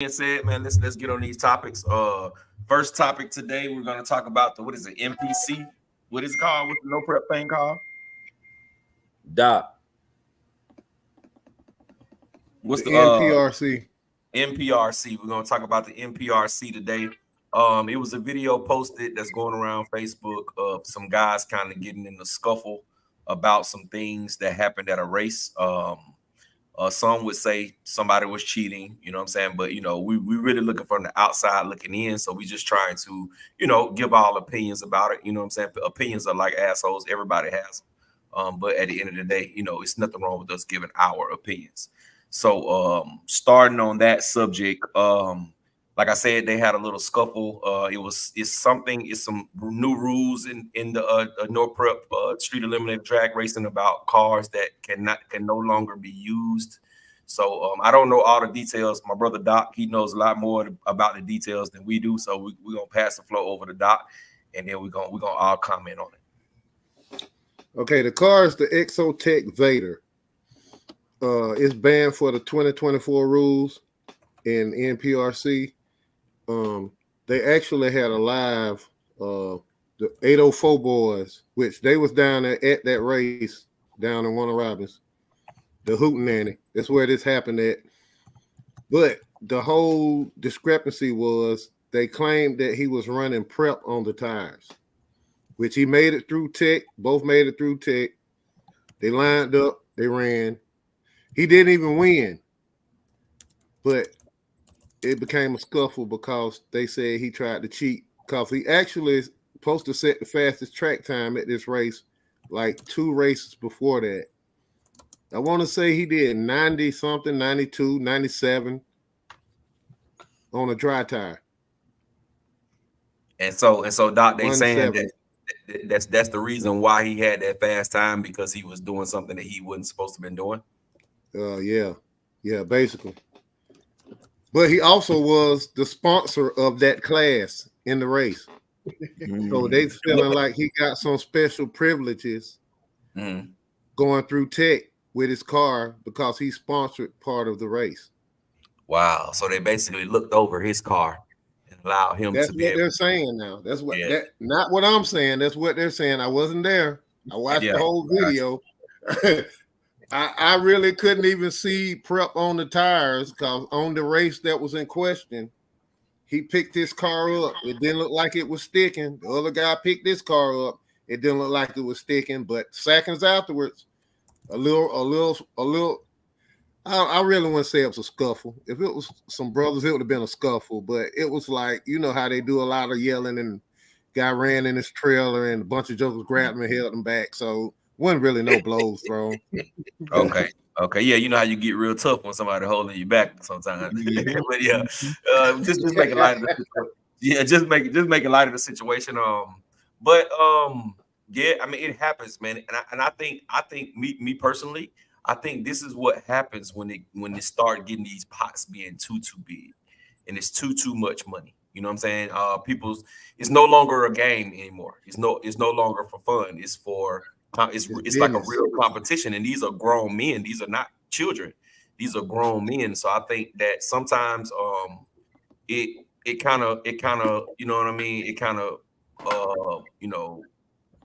Being said, man, let's get on these topics. First topic today, we're gonna talk about the what is it, NPC? What is it called? What's the no prep thing called? Doc. What's The the NPRC. NPRC? We're gonna talk about the NPRC today. It was a video posted that's going around Facebook of some guys kind of getting in a scuffle about some things that happened at a race. Some would say somebody was cheating, you know what I'm saying? But, we really looking from the outside looking in. So we just trying to, give all opinions about it. You know what I'm saying? Opinions are like assholes. Everybody has them. But at the end of the day, it's nothing wrong with us giving our opinions. So starting on that subject, like I said, they had a little scuffle. It's some new rules in the no prep street eliminated drag racing about cars that can no longer be used. So I don't know all the details. My brother Doc, he knows a lot more about the details than we do. So we're gonna pass the floor over to Doc, and then we're gonna all comment on it. Okay, the car is the Exotech Vader. It's banned for the 2024 rules in NPRC. They actually had a live the 804 boys, which they was down there at that race down in Warner Robins, the Hootenanny. That's where this happened at. But the whole discrepancy was they claimed that he was running prep on the tires, which he made it through tech. Both made it through tech. They lined up, they ran. He didn't even win, but it became a scuffle because they said he tried to cheat because he actually is supposed to set the fastest track time at this race like 2 races before that. I want to say he did 90 something, 92, 97 on a dry tire. And so Doc, they saying that that's the reason why he had that fast time, because he was doing something that he wasn't supposed to have been doing. Yeah, basically. But he also was the sponsor of that class in the race. So they feeling like he got some special privileges going through tech with his car because he sponsored part of the race. Wow. So they basically looked over his car and allowed him That's to what they're saying now. That's what not what I'm saying. That's what they're saying. I wasn't there. I watched the whole video. I really couldn't even see prep on the tires because on the race that was in question, he picked his car up. It didn't look like it was sticking. The other guy picked this car up. It didn't look like it was sticking. But seconds afterwards, a little. I really wouldn't say it was a scuffle. If it was some brothers, it would have been a scuffle. But it was like, you know how they do a lot of yelling, and guy ran in his trailer and a bunch of jokers grabbed him and held him back. So wasn't really no blows thrown. Okay. Yeah, you know how you get real tough when somebody holding you back sometimes. But yeah, just make it light of the situation. Yeah, just make it light of the situation. Yeah, I mean, it happens, man. And I think me personally, I think this is what happens when they start getting these pots being too big, and it's too much money. You know what I'm saying? It's no longer a game anymore. It's no longer for fun. It's like a real competition, and these are grown men. These are not children. These are grown men. So I think that sometimes it kind of you know what I mean. It kind of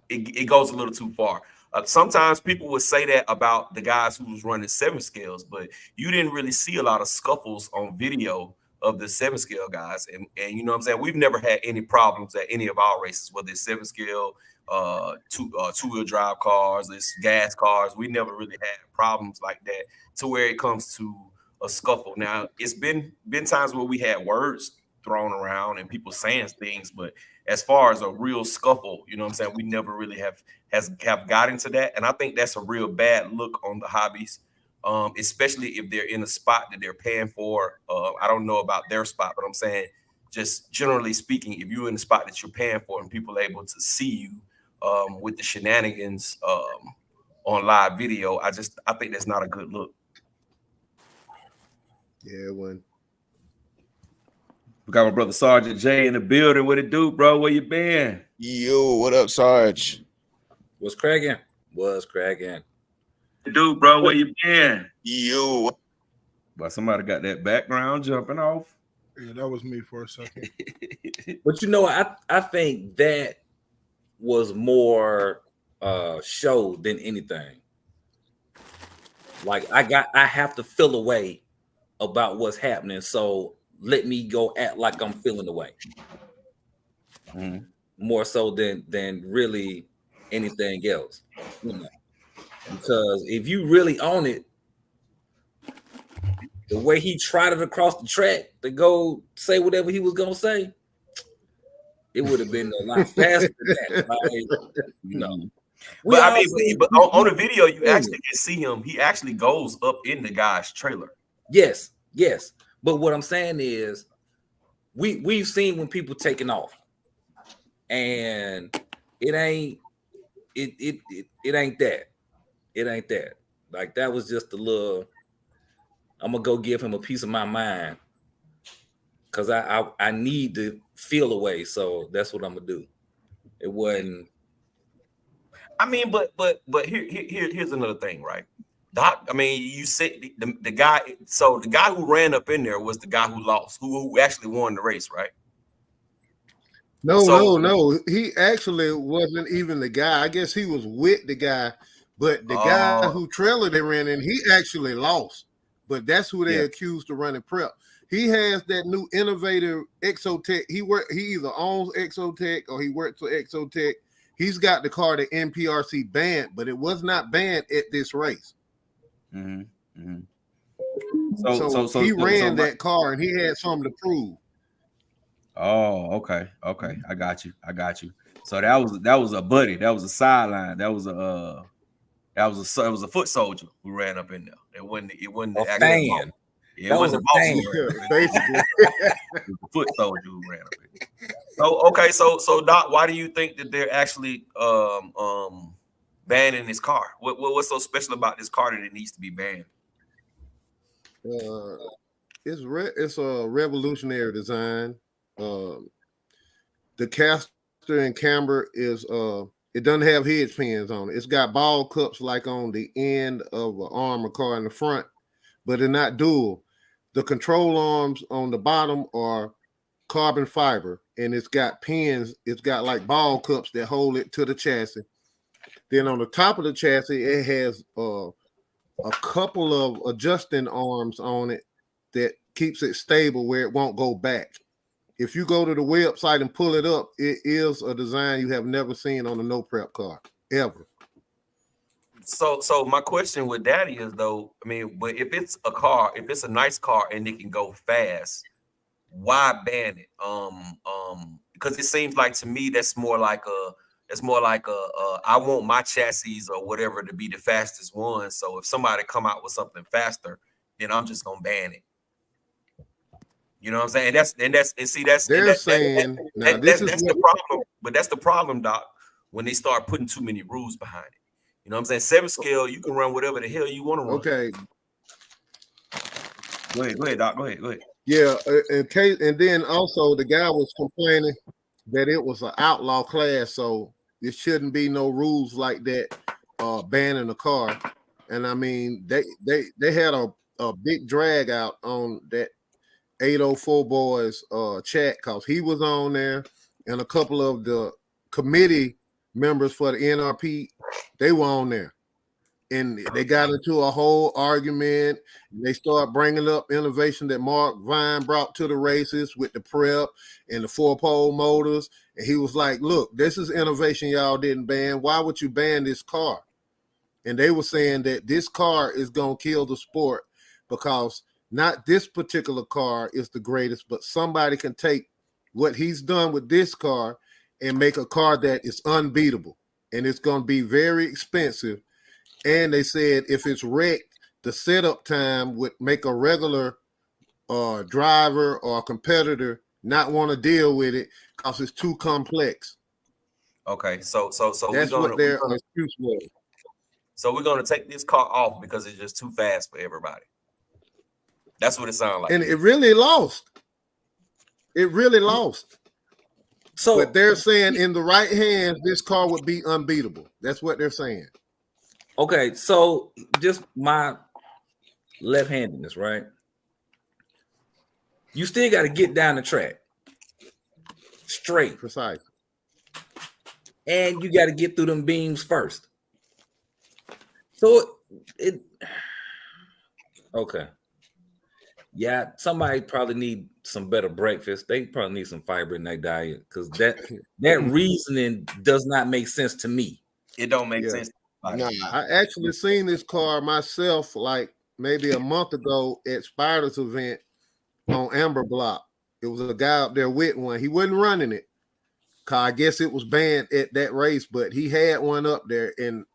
it goes a little too far. Sometimes people would say that about the guys who was running 7 scales, but you didn't really see a lot of scuffles on video of the 7 scale guys. And you know what I'm saying? We've never had any problems at any of our races, whether it's 7 scale, two-wheel drive cars, it's gas cars. We never really had problems like that to where it comes to a scuffle. Now, it's been times where we had words thrown around and people saying things, but as far as a real scuffle, you know what I'm saying, we never really have got into that. And I think that's a real bad look on the hobbies, especially if they're in a spot that they're paying for. I don't know about their spot, but I'm saying just generally speaking, if you're in the spot that you're paying for and people are able to see you with the shenanigans on live video, I think that's not a good look. Yeah, it wasn't. We got my brother Sergeant J in the building. What it do, bro? Where you been? Yo, what up, Sarge? What's cracking? What's cracking? Dude, bro, where you been? Yo. Well, somebody got that background jumping off. Yeah, that was me for a second. But you know, I think that was more show than anything. Like I have to feel a way about what's happening, so let me go act like I'm feeling the way. More so than really anything else, you know. Because if you really own it, the way he trotted across the track to go say whatever he was gonna say, it would have been a lot faster than that. Like, you know. But I mean, but on the video, you actually can see him. He actually goes up in the guy's trailer. Yes. But what I'm saying is, we've seen when people taking off, and it ain't that. It ain't that. Like, that was just a little. I'm gonna go give him a piece of my mind because I need to feel away. So that's what I'm gonna do. It wasn't. I mean, but here's another thing, right? Doc, I mean, you said the guy. So the guy who ran up in there was the guy who lost, who actually won the race, right? No. He actually wasn't even the guy. I guess he was with the guy, but the guy who trailer they ran in, he actually lost. But that's who they accused of running prep. He has that new innovative Exotech. He either owns Exotech or he works for Exotech. He's got the car that NPRC banned, but it was not banned at this race. So he ran that car and he had something to prove. Oh, okay. I got you. So that was a buddy. That was a sideline. That was a foot soldier who ran up in there. It wasn't a fan. It wasn't a boss. Basically, it was a foot soldier who ran up in there. So Doc, why do you think that they're actually banning this car? What's so special about this car that it needs to be banned? It's a revolutionary design. The caster and camber is it doesn't have head pins on it. It's got ball cups like on the end of an armor car in the front, but they're not dual. The control arms on the bottom are carbon fiber, and it's got pins. It's got like ball cups that hold it to the chassis. Then on the top of the chassis, it has a couple of adjusting arms on it that keeps it stable where it won't go back. If you go to the website and pull it up, it is a design you have never seen on a no prep car ever. So my question with that is though, I mean, but if it's a nice car and it can go fast, why ban it? Because it seems like to me that's more like I want my chassis or whatever to be the fastest one. So if somebody come out with something faster, then I'm just gonna ban it. You know what I'm saying? That's the problem. But that's the problem, Doc, when they start putting too many rules behind it. You know what I'm saying? 7 scale, you can run whatever the hell you want to run. Okay. Go ahead, Doc. Go ahead. Yeah, and then also the guy was complaining that it was an outlaw class, so there shouldn't be no rules like that banning a car. And I mean, they had a big drag out on that 804 boys chat because he was on there, and a couple of the committee members for the NRP, they were on there. And they got into a whole argument. They start bringing up innovation that Mark Vine brought to the races with the prep and the 4-pole motors. And he was like, look, this is innovation y'all didn't ban. Why would you ban this car? And they were saying that this car is going to kill the sport because not this particular car is the greatest, but somebody can take what he's done with this car and make a car that is unbeatable. And it's going to be very expensive. And they said if it's wrecked, the setup time would make a regular driver or competitor not want to deal with it because it's too complex. Okay, so that's what their excuse was. So we're gonna take this car off because it's just too fast for everybody. That's what it sounds like. And it really lost. So, but they're saying in the right hands, this car would be unbeatable. That's what they're saying. Okay, so just my left-handedness, right? You still got to get down the track straight. Precise. And you got to get through them beams first. So it okay. Yeah, somebody probably need some better breakfast. They probably need some fiber in their diet because that reasoning does not make sense to me. It don't make sense. Nah, I actually seen this car myself like maybe a month ago at Spider's event on Amber Block. It was a guy up there with one. He wasn't running it. Cause I guess it was banned at that race, but he had one up there and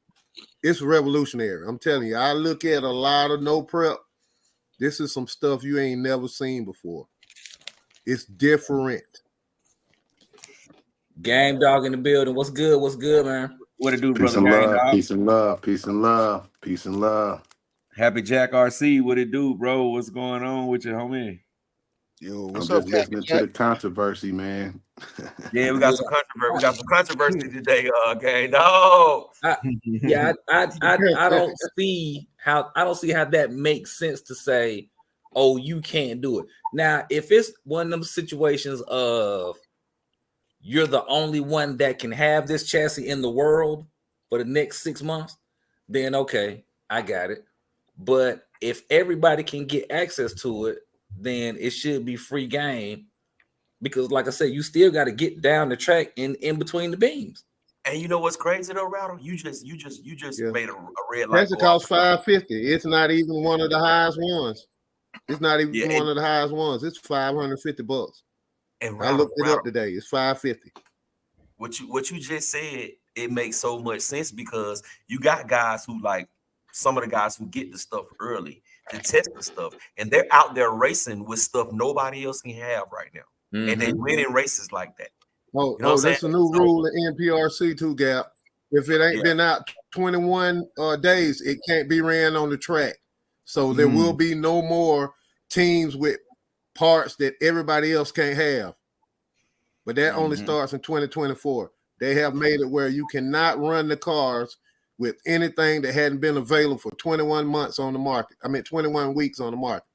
it's revolutionary. I'm telling you, I look at a lot of no prep. This is some stuff you ain't never seen before. It's different. Game Dog in the building. What's good? What's good, man? What it do, Peace brother? and Game love, Dog? peace and love, peace and love, peace and love. Happy Jack RC, what it do, bro? What's going on with you, homie? Yo, I'm what's just up, listening Captain to the controversy, man. Yeah, we got some controversy. We got some controversy today, gang. No. I don't see how that makes sense to say, oh, you can't do it. Now, if it's one of them situations of you're the only one that can have this chassis in the world for the next 6 months, then okay, I got it. But if everybody can get access to it, then it should be free game. Because, like I said, you still got to get down the track in between the beams. And you know what's crazy though, Rattle? You just made a red light. That's cost $550. It's not even one of the highest ones. It's not even one of the highest ones. It's $550. And I looked it up today. It's $550. What you just said, it makes so much sense because you got guys who like some of the guys who get the stuff early to test the stuff, and they're out there racing with stuff nobody else can have right now. Mm-hmm. And they win in races like that. Oh, you know that's a new rule in NPRC too, Gap. If it ain't been out 21 days, it can't be ran on the track. So there will be no more teams with parts that everybody else can't have. But that only starts in 2024. They have made it where you cannot run the cars with anything that hadn't been available for 21 months on the market. 21 weeks on the market.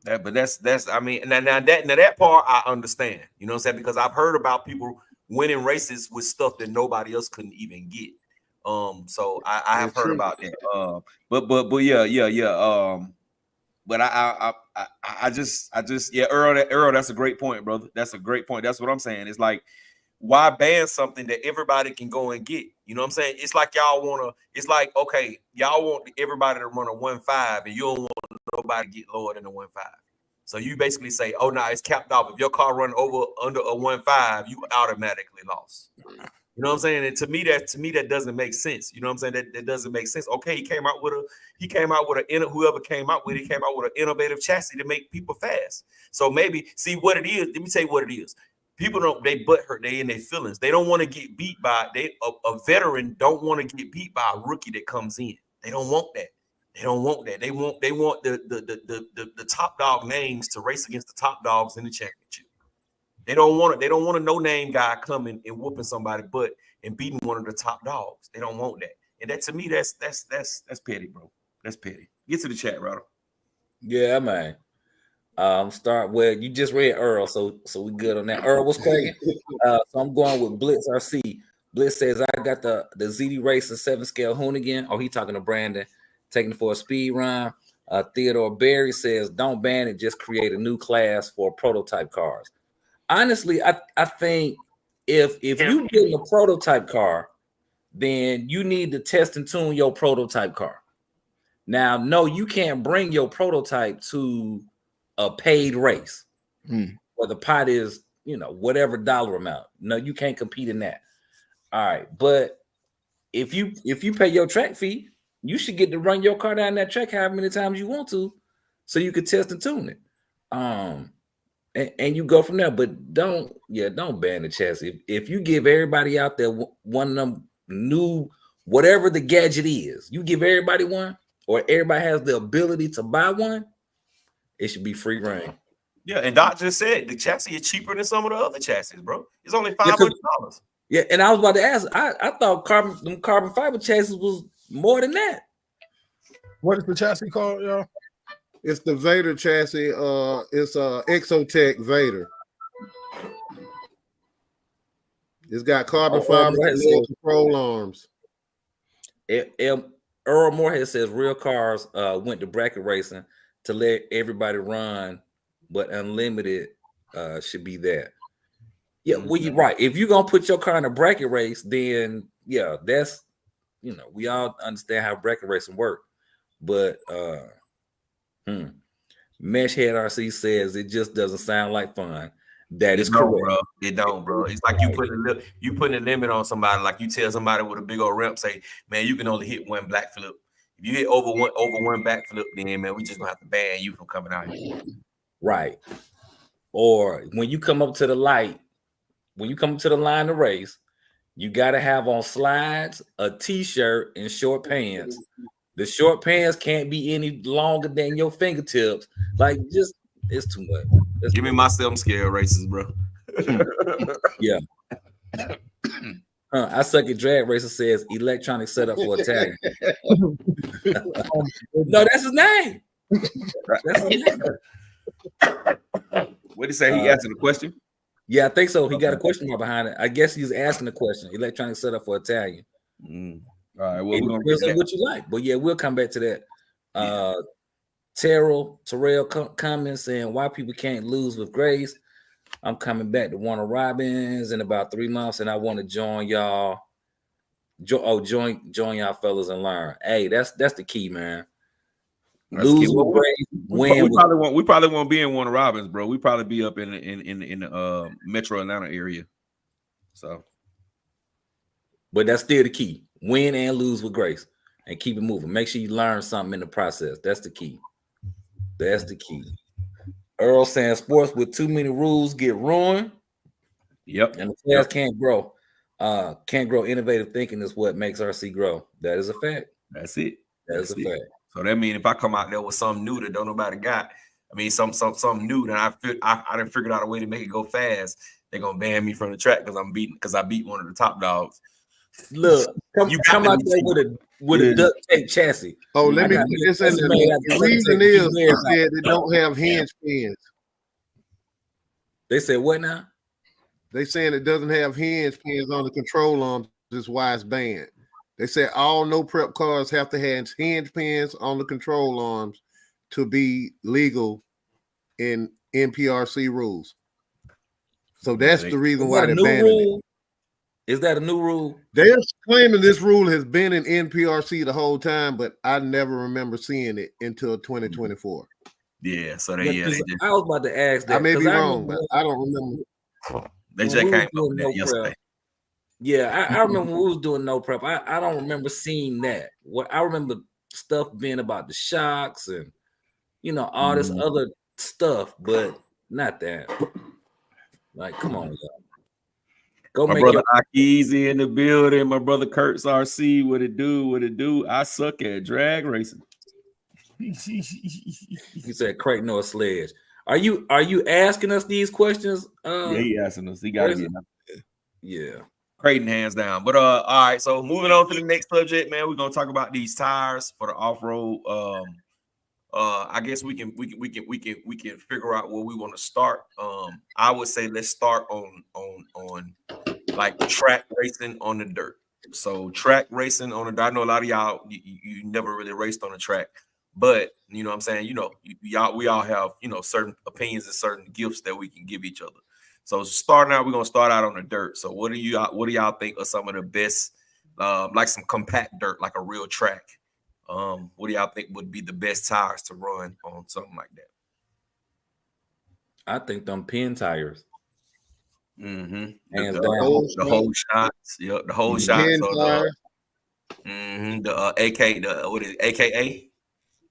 But that's I mean, now that part I understand. You know what I'm saying? Because I've heard about people winning races with stuff that nobody else couldn't even get. So I have heard about that. But yeah. But I just Earl, that's a great point, brother. That's a great point. That's what I'm saying. It's like, why ban something that everybody can go and get? You know what I'm saying? It's like it's like, okay, y'all want everybody to run a 1.5 and you don't want nobody to get lower than a 1.5. So you basically say, oh, no, it's capped off. If your car run under a 1.5, you automatically lost. You know what I'm saying? And to me that doesn't make sense. You know what I'm saying? That doesn't make sense. Okay, he came out with an innovative chassis to make people fast. So maybe see what it is. Let me tell you what it is. People they butt hurt. They in their feelings. They don't want to get beat by a veteran. Don't want to get beat by a rookie that comes in. They don't want that. They don't want that. They want the top dog names to race against the top dogs in the championship. They don't want a no-name guy coming and whooping somebody butt and beating one of the top dogs. They don't want that. And that to me, that's petty, bro. That's petty. Get to the chat, brother. Yeah, man. Start with you just read Earl, so we good on that. Earl, what's cracking? So I'm going with Blitz RC. Blitz says I got the ZD Racing 7-scale Hoonigan. Oh, he talking to Brandon, taking it for a speed run. Theodore Berry says don't ban it, just create a new class for prototype cars. Honestly, I think if you get a prototype car, then you need to test and tune your prototype car. Now, no, you can't bring your prototype to a paid race where the pot is, whatever dollar amount. No, you can't compete in that. All right, but if you pay your track fee, you should get to run your car down that track however many times you want to, so you can test and tune it. And you go from there, but don't ban the chassis. If you give everybody out there one of them new, whatever the gadget is, you give everybody one, or everybody has the ability to buy one, it should be free reign. Yeah, and Doc just said the chassis is cheaper than some of the other chassis, bro. It's only $500. Yeah, and I was about to ask. I thought carbon fiber chassis was more than that. What is the chassis called, y'all? It's the Vader chassis. It's Exotech Vader. It's got carbon fiber control arms. Earl Moorhead says real cars went to bracket racing to let everybody run, but unlimited should be that. Yeah, well, you're right. If you're gonna put your car in a bracket race, then yeah, that's we all understand how bracket racing work. But Meshhead RC says it just doesn't sound like fun. That is correct. Bro. It don't, bro. It's like you putting a limit on somebody. Like you tell somebody with a big old ramp, say, man, you can only hit one black flip. If you hit over one back flip, then man, we just gonna have to ban you from coming out here. Right. Or when you come up to the light, when you come to the line to race, you got to have on slides, a t-shirt, and short pants. The short pants can't be any longer than your fingertips. Like, just it's too much. Give me my scale races, bro. Yeah. I suck at drag racer says electronic setup for Italian. No, that's his name. That's his name. What did he say? He asking a question? Yeah, I think so. He got a question mark behind it. I guess he's asking the question. Electronic setup for Italian. All right. Well, we're gonna get that. What you like, but yeah, we'll come back to that. Terrell comments saying why people can't lose with grace. I'm coming back to Warner Robins in about 3 months, and I want to join y'all. Join y'all fellas and learn. Hey, that's the key, man. Lose with grace, win. We probably won't be in Warner Robins, bro. We probably be up in the Metro Atlanta area. So, but that's still the key. Win and lose with grace, and keep it moving. Make sure you learn something in the process. That's the key. That's the key. Earl saying sports with too many rules get ruined. Yep. And the players can't grow. Can't grow. Innovative thinking is what makes RC grow. That is a fact. That's it. That's a fact. So that means if I come out there with something new that don't nobody got, I mean something new that I done figured out a way to make it go fast, they're gonna ban me from the track because I beat one of the top dogs. Look, come out there with a duct tape chassis. Oh, let me put this in there. The reason is they said they don't have hinge pins. They said what now? They saying it doesn't have hinge pins on the control arms. This why it's banned. They said all no prep cars have to have hinge pins on the control arms to be legal in NPRC rules. So that's the reason why they're banning it. Is that a new rule? They're claiming this rule has been in NPRC the whole time, but I never remember seeing it until 2024. Yeah, so I was about to ask that. I may be wrong, but I don't remember. They just came up with that yesterday. Yeah, I remember when we was doing no prep. I don't remember seeing that. What I remember stuff being about the shocks and all this other stuff, but not that. Like, come on, y'all. Go my brother Aki's in the building. My brother Kurt's RC. What it do? I suck at drag racing. He said Creighton or Sledge. Are you asking us these questions? Yeah, he asking us. He got to get. Yeah. Creighton hands down. But all right, so moving on to the next subject, man. We're gonna talk about these tires for the off-road. I guess we can figure out where we want to start. I would say let's start on like track racing on the dirt. So track racing on the dirt. I know a lot of y'all you never really raced on the track, but you know what I'm saying, we all have certain opinions and certain gifts that we can give each other. So starting out, we're gonna start out on the dirt. So what do y'all think are some of the best, like some compact dirt, like a real track? What do y'all think would be the best tires to run on something like that? I think them pin tires. Mm-hmm. The whole shots. Yep, the whole shots. The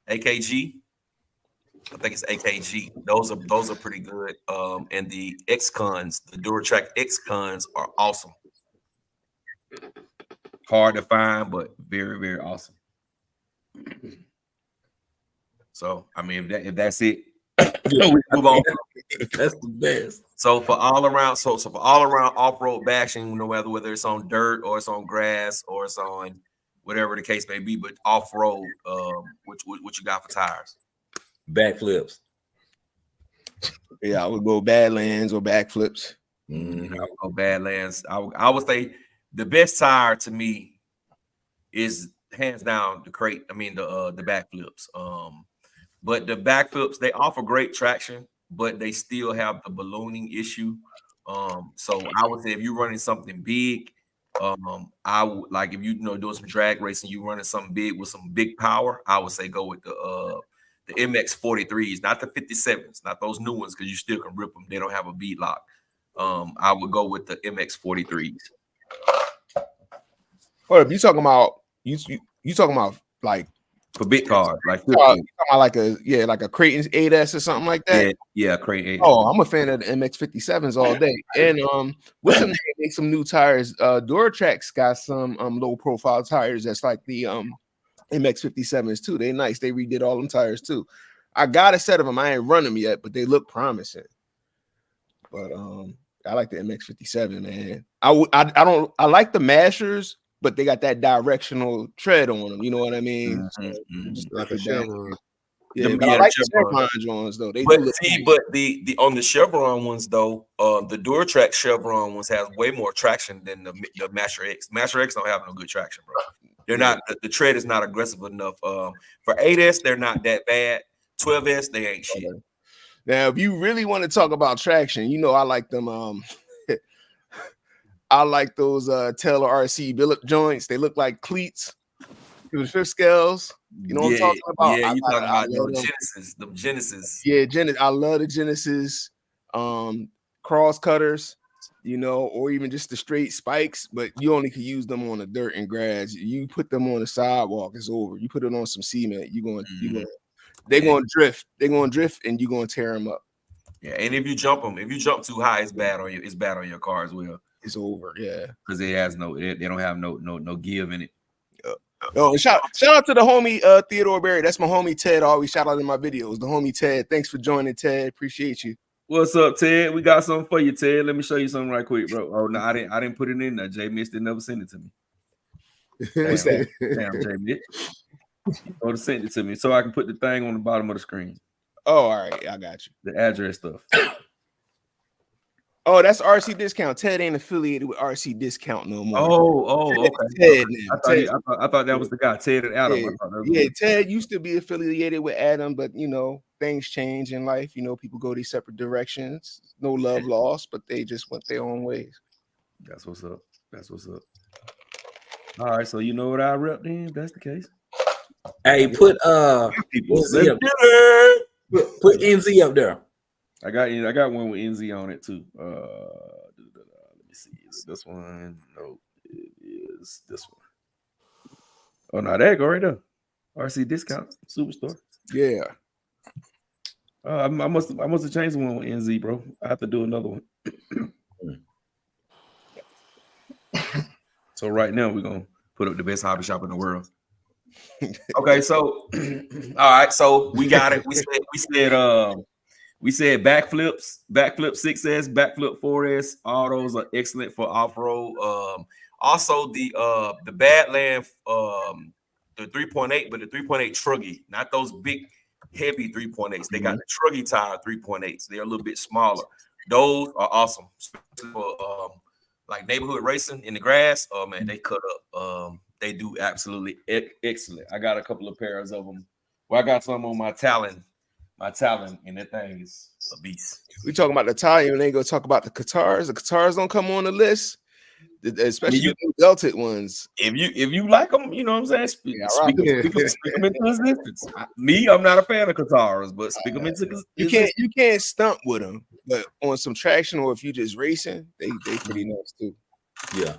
AKG. I think it's AKG. Those are pretty good. And the X-Cons, the DuraTrack X-Cons are awesome. Hard to find, but very, very awesome. So, I mean, if that's it, we move on. That's the best. So for all around off-road bashing, no matter whether it's on dirt or it's on grass or it's on whatever the case may be, but off-road, what you got for tires? Backflips. Yeah, I would go Badlands or backflips. Mhm. I would go Badlands. I would say the best tire to me is hands down the crate. I mean the backflips. But the backflips, they offer great traction, but they still have the ballooning issue. So I would say if you're running something big, I would like if you know doing some drag racing, you running something big with some big power, I would say go with the MX 43s, not the 57s, not those new ones, because you still can rip them. They don't have a bead lock. I would go with the MX 43s. Or if you talking about you talking about like For big cars, like you talking about like a Creighton's 8S or something like that. yeah, crate 8. Oh, I'm a fan of the MX57s all day. And with some they make some new tires. Duratrax got some low profile tires that's like the MX57s too. They nice. They redid all them tires too. I got a set of them. I ain't run them yet, but they look promising. But I like the MX57, man. I like the mashers, but they got that directional tread on them. You know what I mean? So, just Like a Chevron. yeah, but I like the Chevron Jones though. They but do look see, nice. but the on the Chevron ones though, the Duratrax Chevron ones has way more traction than the Master X. Master X don't have no good traction, bro. They're not the tread is not aggressive enough. For 8S, they're not that bad. 12S, they ain't shit. Now, if you really want to talk about traction, you know I like them. I like those Taylor RC billet joints. They look like cleats. The fifth scales. You know what I'm talking about? Yeah, you talking about them Genesis. Yeah, Genesis. I love the Genesis cross cutters, you know, or even just the straight spikes, but you only can use them on the dirt and grass. You put them on the sidewalk, it's over. You put it on some cement, they're going to drift. They're going to drift and you're going to tear them up. Yeah, and if you jump too high, it's bad on you. It's bad on your car as well. It's over, yeah. Because they don't have no give in it. Oh, shout out to the homie Theodore Berry. That's my homie Ted. I always shout out in my videos. The homie Ted. Thanks for joining, Ted. Appreciate you. What's up, Ted? We got something for you, Ted. Let me show you something right quick, bro. Oh no, I didn't put it in there. Jay Mitch didn't never send it to me. What's that? Damn, Jay Mitch. Or send it to me so I can put the thing on the bottom of the screen. Oh, all right. I got you. The address stuff. Oh, that's RC Discount. Ted ain't affiliated with RC Discount no more. Oh, okay. Ted now. I thought that was the guy, Ted and Adam. Yeah, Ted used to be affiliated with Adam, but you know, things change in life. You know, people go these separate directions. No love lost, but they just went their own ways. That's what's up. All right, so you know what I rep then, if that's the case. Hey, put NZ put NZ up there. I got one with NZ on it too. Let me see. Is it this one? No, it is this one. Oh no, there you go right there. RC Discount Superstore. Yeah. I must have changed the one with NZ, bro. I have to do another one. So right now we're gonna put up the best hobby shop in the world. Okay, so all right, so we got it. We said backflips, backflip 6S, backflip 4S. All those are excellent for off-road. Also the Badland, the 3.8, but the 3.8 truggy, not those big heavy 3.8s. They got the truggy tire 3.8s. They're a little bit smaller. Those are awesome, especially for like neighborhood racing in the grass. Oh man, they cut up. They do absolutely excellent. I got a couple of pairs of them. Well, I got some on my Talon, and that thing is a beast. We talking about the tire, and they go talk about the Qatars. The Qatars don't come on the list, especially the belted ones. If you like them, you know what I'm saying. Speak them into existence. Me, I'm not a fan of Qatars, but speak them into existence. You can't stunt with them, but on some traction or if you just racing, they pretty nice too. Yeah.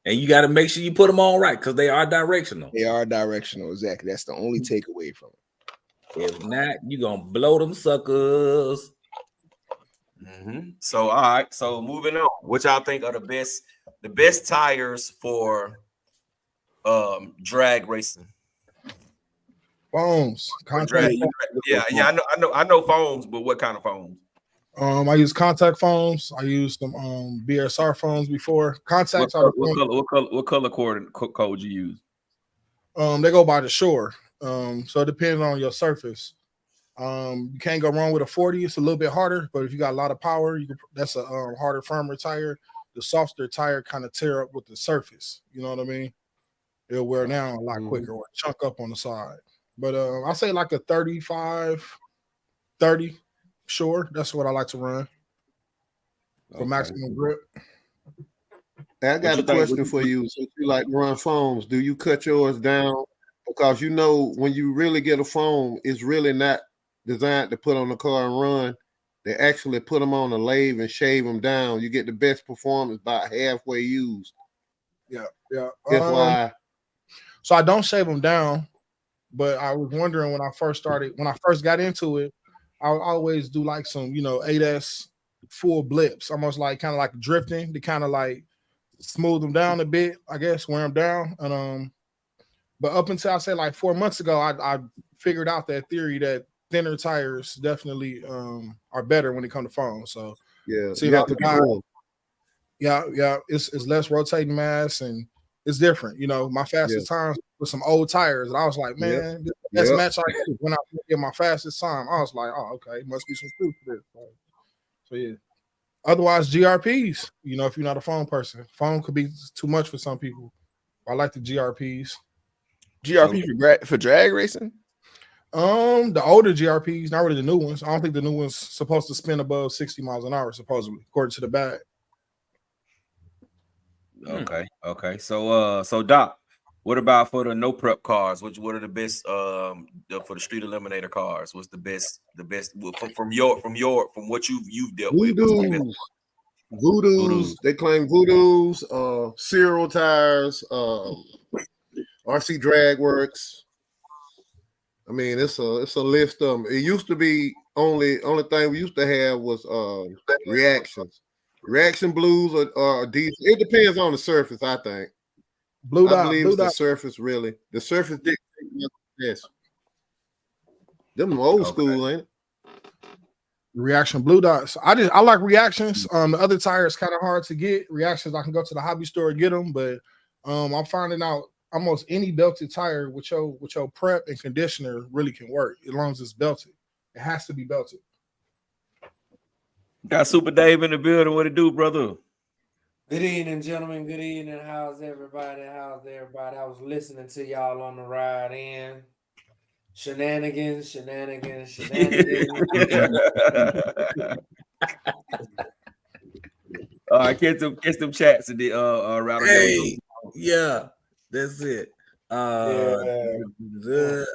And you got to make sure you put them on right because they are directional. They are directional, exactly. That's the only takeaway from it. If not, you're going to blow them suckers. So, all right. So, moving on. What y'all think are the best tires for drag racing? Foams. Yeah. I know foams, but what kind of foams? I use contact foams. I used some BSR foams before. Contacts are what color code you use? They go by the shore. So it depends on your surface. You can't go wrong with a 40. It's a little bit harder, but if you got a lot of power, that's a harder, firmer tire. The softer tire kind of tear up with the surface. You know what I mean? It'll wear down a lot quicker or chunk up on the side. But I say like a 35, 30. Sure, that's what I like to run for maximum grip. I got a question for you. Since you like to run foams, do you cut yours down? Because you know when you really get a foam, it's really not designed to put on the car and run. They actually put them on a lathe and shave them down. You get the best performance about halfway used. Yeah. That's why. So I don't shave them down, but I was wondering when I first got into it, I would always do like some, 8S full blips, almost like kind of like drifting to kind of like smooth them down a bit, I guess, wear them down. And but up until I say like 4 months ago, I figured out that theory that thinner tires definitely are better when it comes to foam. So yeah, it's less rotating mass and it's different. My fastest times with some old tires, and I was like, man, this is the best match I get. When I get my fastest time, I was like, oh, okay, must be some truth to this. So yeah. Otherwise, GRPs. If you're not a foam person, foam could be too much for some people. I like the GRPs. GRP for drag racing? The older GRPs, not really the new ones. I don't think the new one's supposed to spin above 60 miles an hour, supposedly, according to the bag. Okay. So Doc, what about for the no prep cars? What are the best for the street eliminator cars? What's the best from what you've dealt with? Voodoos. They claim Voodoos, Cyril tires, RC Drag Works. I mean, it's a list of them. It used to be only thing we used to have was reactions. Reaction blues are decent. It depends on the surface, I think. I believe it's the surface, really. The surface dictates this. Them old school, ain't it? Reaction blue dots. I like reactions. The other tires kind of hard to get. Reactions, I can go to the hobby store and get them, but I'm finding out almost any belted tire with your prep and conditioner really can work as long as it's belted. It has to be belted. Got Super Dave in the building. What it do, brother? Good evening, gentlemen. Good evening. How's everybody? I was listening to y'all on the ride in. Shenanigans. All right, catch them chats and the route. Hey, yeah, that's it. I'm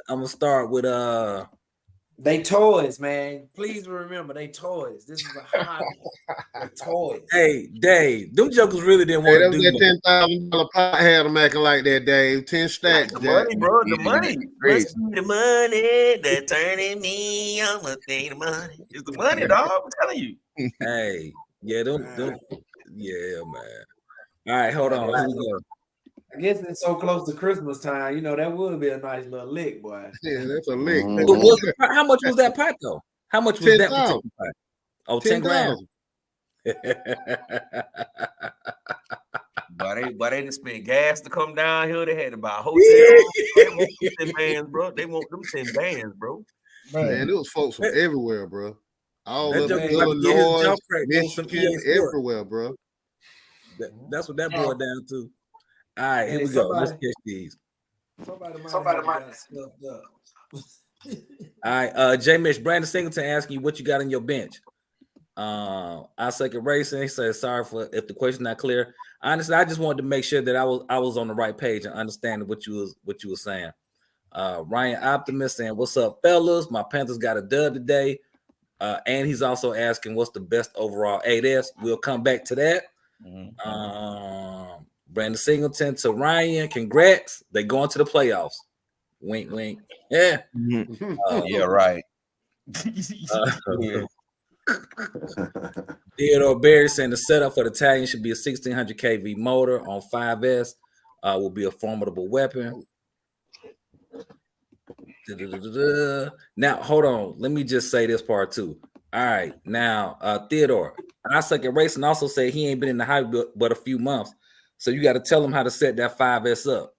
gonna start with they toys, man. Please remember they toys. This is a hobby. They're toys. Hey, Dave, them jokers really didn't want to do that $10,000 pot had them acting like that, Dave. 10 stacks, the money, bro. The money. Crazy. The money that's turning me on. The money. It's the money, dog. I'm telling you. Hey, yeah, them, yeah, man. All right, hold on. Here we go. I guess it's so close to Christmas time. That would be a nice little lick, boy. Yeah, that's a lick. How much was that pot, though? How much was that particular pot? Oh, 10 grand. But they didn't spend gas to come down here. They had to buy a hotel. They want them 10 bands, bro. They want them 10 bands, bro. Man, there was folks from everywhere, bro. All of Illinois, Michigan, everywhere, bro. That's what that boiled down to. All right, here we go. Let's catch these. Somebody might have stuffed up. All right, J. Mitch, Brandon Singleton asking you what you got on your bench. I second racing. He says sorry for if the question not clear. Honestly, I just wanted to make sure that I was on the right page and understanding what you were saying. Ryan Optimist saying, "What's up, fellas? My Panthers got a dub today." And he's also asking, "What's the best overall 8S?" We'll come back to that. Brandon Singleton to Ryan, congrats. They going to the playoffs. Wink, wink. Yeah. Yeah, right. Theodore Berry saying the setup for the Italian should be a 1600 kV motor on 5S. Will be a formidable weapon. Now, hold on. Let me just say this part too. All right. Now, Theodore, I second racing also say he ain't been in the hobby but a few months. So you got to tell him how to set that 5S up.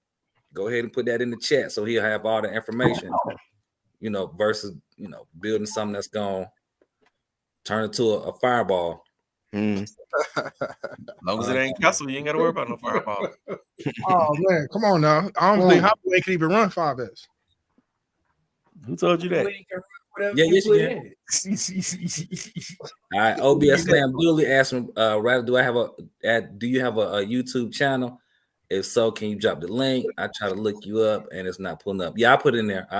Go ahead and put that in the chat so he'll have all the information. you know, versus, you know, building something that's gonna turn into a fireball. As long as it ain't castle, you ain't got to worry about no fireball. Oh man, come on now. I don't think Hopway can even run 5S. Who told you that? Yeah, yes, you can. All right, OBS Slam Dooley asked me, rather, do you have a YouTube channel? If so, can you drop the link? I try to look you up and it's not pulling up. Yeah, I put it in there. I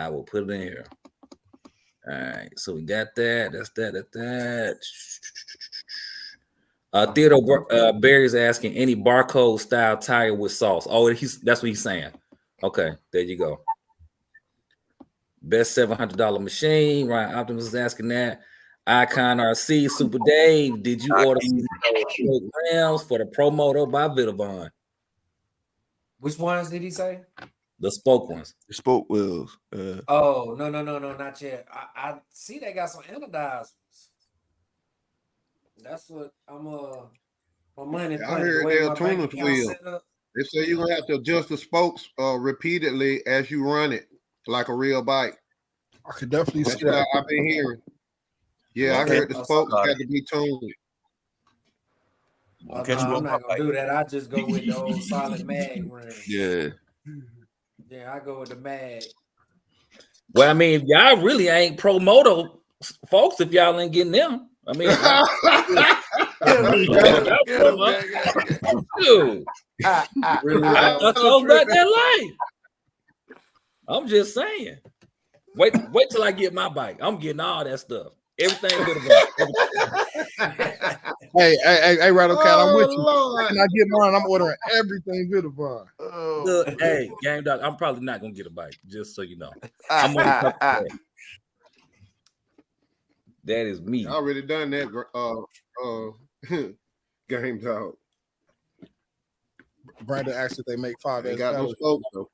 will put it in here. All right, so we got that. That's that. Theodore Barry's asking any barcode style tire with sauce. Oh, that's what he's saying. Okay, there you go. Best $700 machine. Ryan Optimus is asking that. Icon RC Super Dave, did you order programs for the Pro Moto by Vitavon? Which ones did he say? The spoke ones. The spoke wheels. Oh, no, not yet. I see they got some anodized. That's what I'm my money. I heard they're tuning wheel. They say you're gonna have to adjust the spokes repeatedly as you run it, like a real bike. I could definitely see that. I've been hearing. Yeah, I heard the spokes had to be tuned. I'm not gonna do that. I just go with the old solid mag rim. Yeah. Yeah, I go with the mag. Well, I mean, if y'all really ain't Pro Moto folks, if y'all ain't getting them. I mean, dude, I told about that life. I'm just saying. Wait till I get my bike. I'm getting all that stuff. Everything good about. Hey, Rattle Cat, I'm with you. When I get mine, I'm ordering everything Vitavon. Hey, Game Dog, I'm probably not gonna get a bike, just so you know. I'm on that is me. I already done that. Game Dog. Brandon asked if they make 5S. They got no spokes though.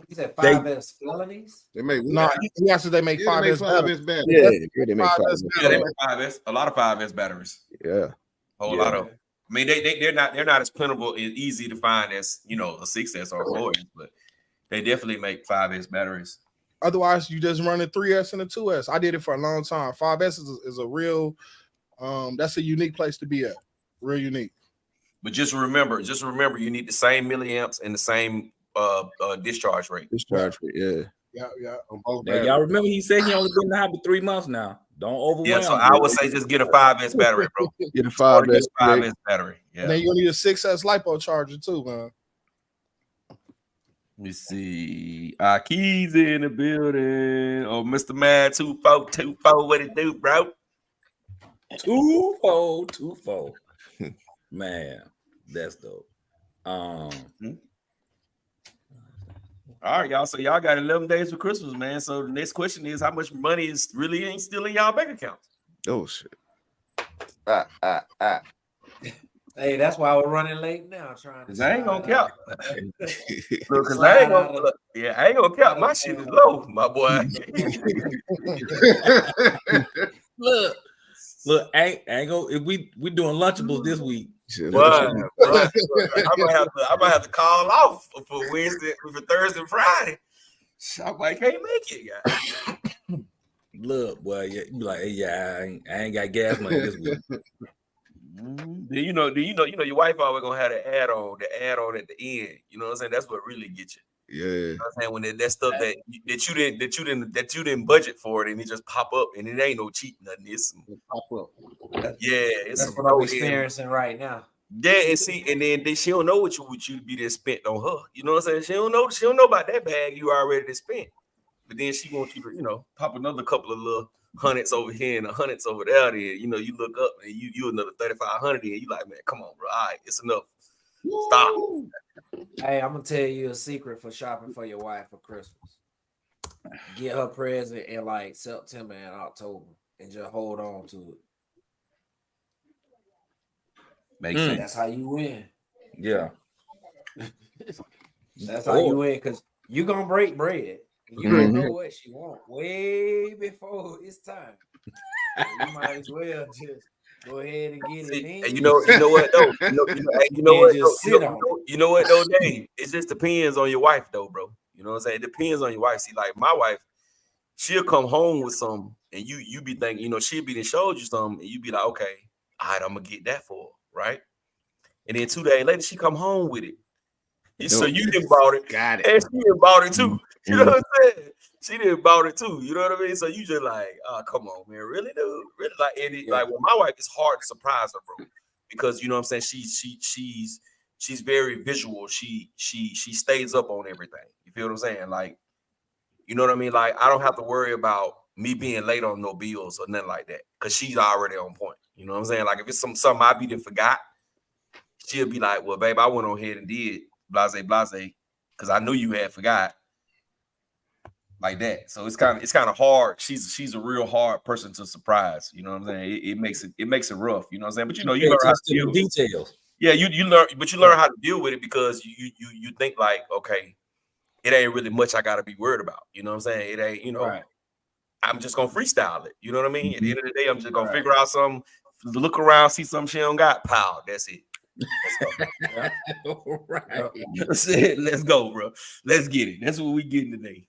He said 5S felonies. They make no. He asked if they make 5S. 5S batteries. Yeah, they make 5S. Yeah, they make 5S. A lot of 5S batteries. Yeah, Whole lot of. I mean, they're not as plentiful and easy to find as, you know, a 6S or a 4S, but they definitely make 5S batteries. Otherwise, you just run a 3S and a 2S. I did it for a long time. 5S is a real, that's a unique place to be at. Real unique. But just remember, you need the same milliamps and the same discharge rate. Yeah. Yeah. Now, y'all remember he said he only been in the hobby 3 months now. Don't overwhelm. Yeah, so I would say just get a 5S battery, bro. Get a 5S battery. Yeah. And then you'll need a 6S lipo charger too, man. Let me see. Keys in the building. Oh, Mr. Mad 2424. What it do, bro? 2424. Man, that's dope. All right, y'all. So y'all got 11 days for Christmas, man. So the next question is, how much money is really ain't still in y'all bank accounts? Oh shit. Hey, that's why we're running late now. Trying to. I ain't gonna count. Look, I ain't gonna count. My shit is low, my boy. Look, ain't go. If we doing Lunchables this week. Well, I might have to call off for Wednesday, for Thursday and Friday. I might can't make it, guys. Look, boy, yeah, you be like, hey, yeah, I ain't got gas money this week. Do you know your wife always gonna have the add on at the end. You know what I'm saying? That's what really gets you. Yeah. You know what I'm saying? When that stuff that you didn't budget for it and it just pop up and it ain't no cheat nothing. It's pop up. That's what I'm experiencing right now. Yeah, and see, and then she don't know what you be there spent on her. You know what I'm saying? She don't know about that bag you already spent. But then she wants you to, you know, pop another couple of little hundreds over here and hundreds over there. Then, you know, you look up and you another 3,500 and you like, man, come on, bro. All right, it's enough. Stop. Hey, I'm gonna tell you a secret for shopping for your wife for Christmas. Get her present in like September and October and just hold on to it. Makes sense. That's how you win. Yeah. That's how you win, because you're gonna break bread. You don't know what she wants way before it's time. So you might as well just go ahead and get it in. And you know what though? You know what though, Dave? It just depends on your wife though, bro. You know what I'm saying? It depends on your wife. See, like my wife, she'll come home with something, and you be thinking, you know, she'll be showed you something, and you be like, okay, all right, I'm gonna get that for her, right? And then 2 days later, she come home with it. So you didn't bought it, Got it. and she didn't bought it too. You know what I'm saying? She didn't bought it too. You know what I mean? So you just like, oh, come on, man, really, dude, really? Like, and it, like with my wife, it's hard to surprise her, bro, because you know what I'm saying. She's very visual. She stays up on everything. You feel what I'm saying? Like, you know what I mean? Like, I don't have to worry about me being late on no bills or nothing like that, because she's already on point. You know what I'm saying? Like, if it's something I be done forgot, she'll be like, well, babe, I went on ahead and did blase, because I knew you had forgot, like that. So it's kind of hard. She's a real hard person to surprise. You know what I'm saying? It makes it rough. You know what I'm saying? But you know, you learn how to deal with details. Yeah, you learn, but you learn how to deal with it, because you think like, okay, it ain't really much I gotta be worried about. You know what I'm saying? It ain't, you know, Right. I'm just gonna freestyle it. You know what I mean? At the end of the day, I'm just gonna figure out something, look around, see something she don't got, pow, that's it. Right. That's it. Let's go, bro. Let's get it. That's what we getting today.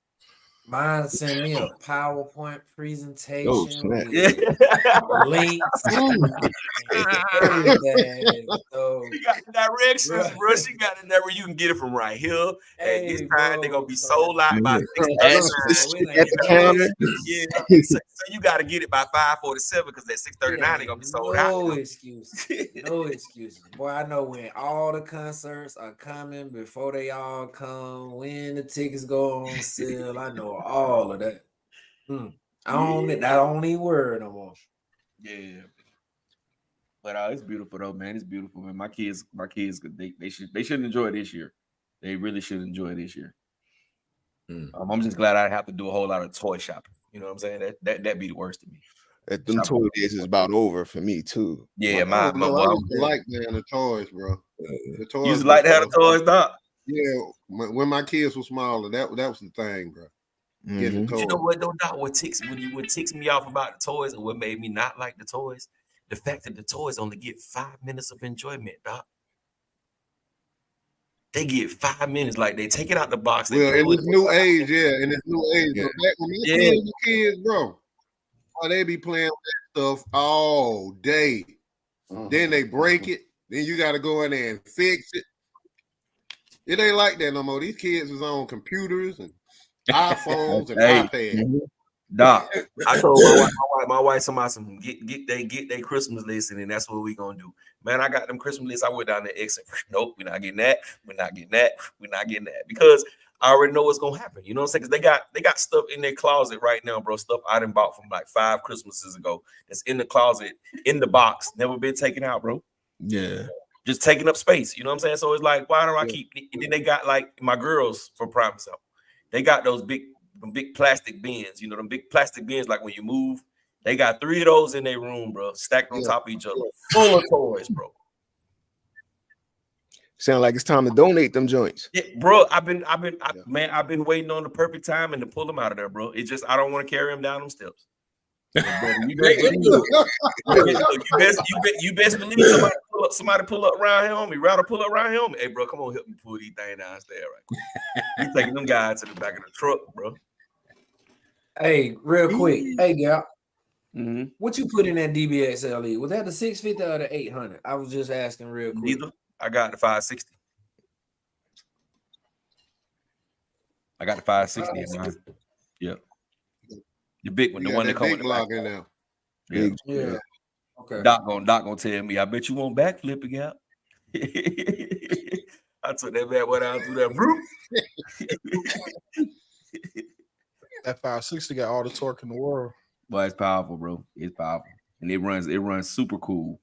Mine sent me a PowerPoint presentation snap. with links, everything. So You got the directions, bro. She got it there where you can get it from right here. At this time, they're gonna be sold out by 6:39. At the counter. Yeah. So you got to get it by 5:47, because at 6:39 they're gonna be sold out. No excuses. No excuses. Boy, I know when all the concerts are coming, before they all come, when the tickets go on sale. I know all of that. I don't even worry no more. Yeah. But it's beautiful though, man. It's beautiful, man. My kids, they should enjoy it this year. They really should enjoy it this year. I'm just glad I have to do a whole lot of toy shopping. You know what I'm saying? That'd be the worst to me. At them toy days is about over for me too. Yeah, I used to like the toys, bro. The toys. You used to like to have the toys, Doc? Yeah, when my kids were smaller, that was the thing, bro. Getting the toys. You know what though, Doc? What ticks me off about the toys, and what made me not like the toys, the fact that the toys only get 5 minutes of enjoyment, Doc. They get 5 minutes, like they take it out the box. Well, in this new age, in this new age, but back when my kids, bro, they be playing with that stuff all day. Then they break it. Then you got to go in there and fix it. It ain't like that no more. These kids is on computers and iPhones and iPads. Doc, I told my wife somebody get their Christmas list, and that's what we gonna do. Man, I got them Christmas lists. I went down there, exit. Nope, we're not getting that. We're not getting that. We're not getting that, because I already know what's gonna happen. You know what I'm saying? Because they got stuff in their closet right now, bro. Stuff I done bought from like 5 Christmases ago that's in the closet, in the box, never been taken out, bro. Yeah. Just taking up space. You know what I'm saying? So it's like, why do I keep? And then they got like my girls, for prime example, they got those big plastic bins. You know, them big plastic bins, like when you move, they got 3 of those in their room, bro, stacked on top of each other, full of toys, bro. Sound like it's time to donate them joints. Yeah, bro. I've been waiting on the perfect time and to pull them out of there, bro. It's just I don't want to carry them down them steps. You best believe somebody pull up around here on me. Rather pull up around here on me. Hey, bro, come on, help me pull these things downstairs, right? You taking them guys to the back of the truck, bro. Hey, real quick. Hey, Gap. What you put in that DBXLE? Was that the 650 or the 800? I was just asking real quick. Neither. I got the 560. I got the 560 in mine. Yeah. The big one, the one that comes with the block in there. Yeah. Okay. Doc gonna tell me, I bet you won't backflip again. I took that bad one out through that roof. That 560 got all the torque in the world. Boy, it's powerful, bro. It's powerful. And it runs super cool.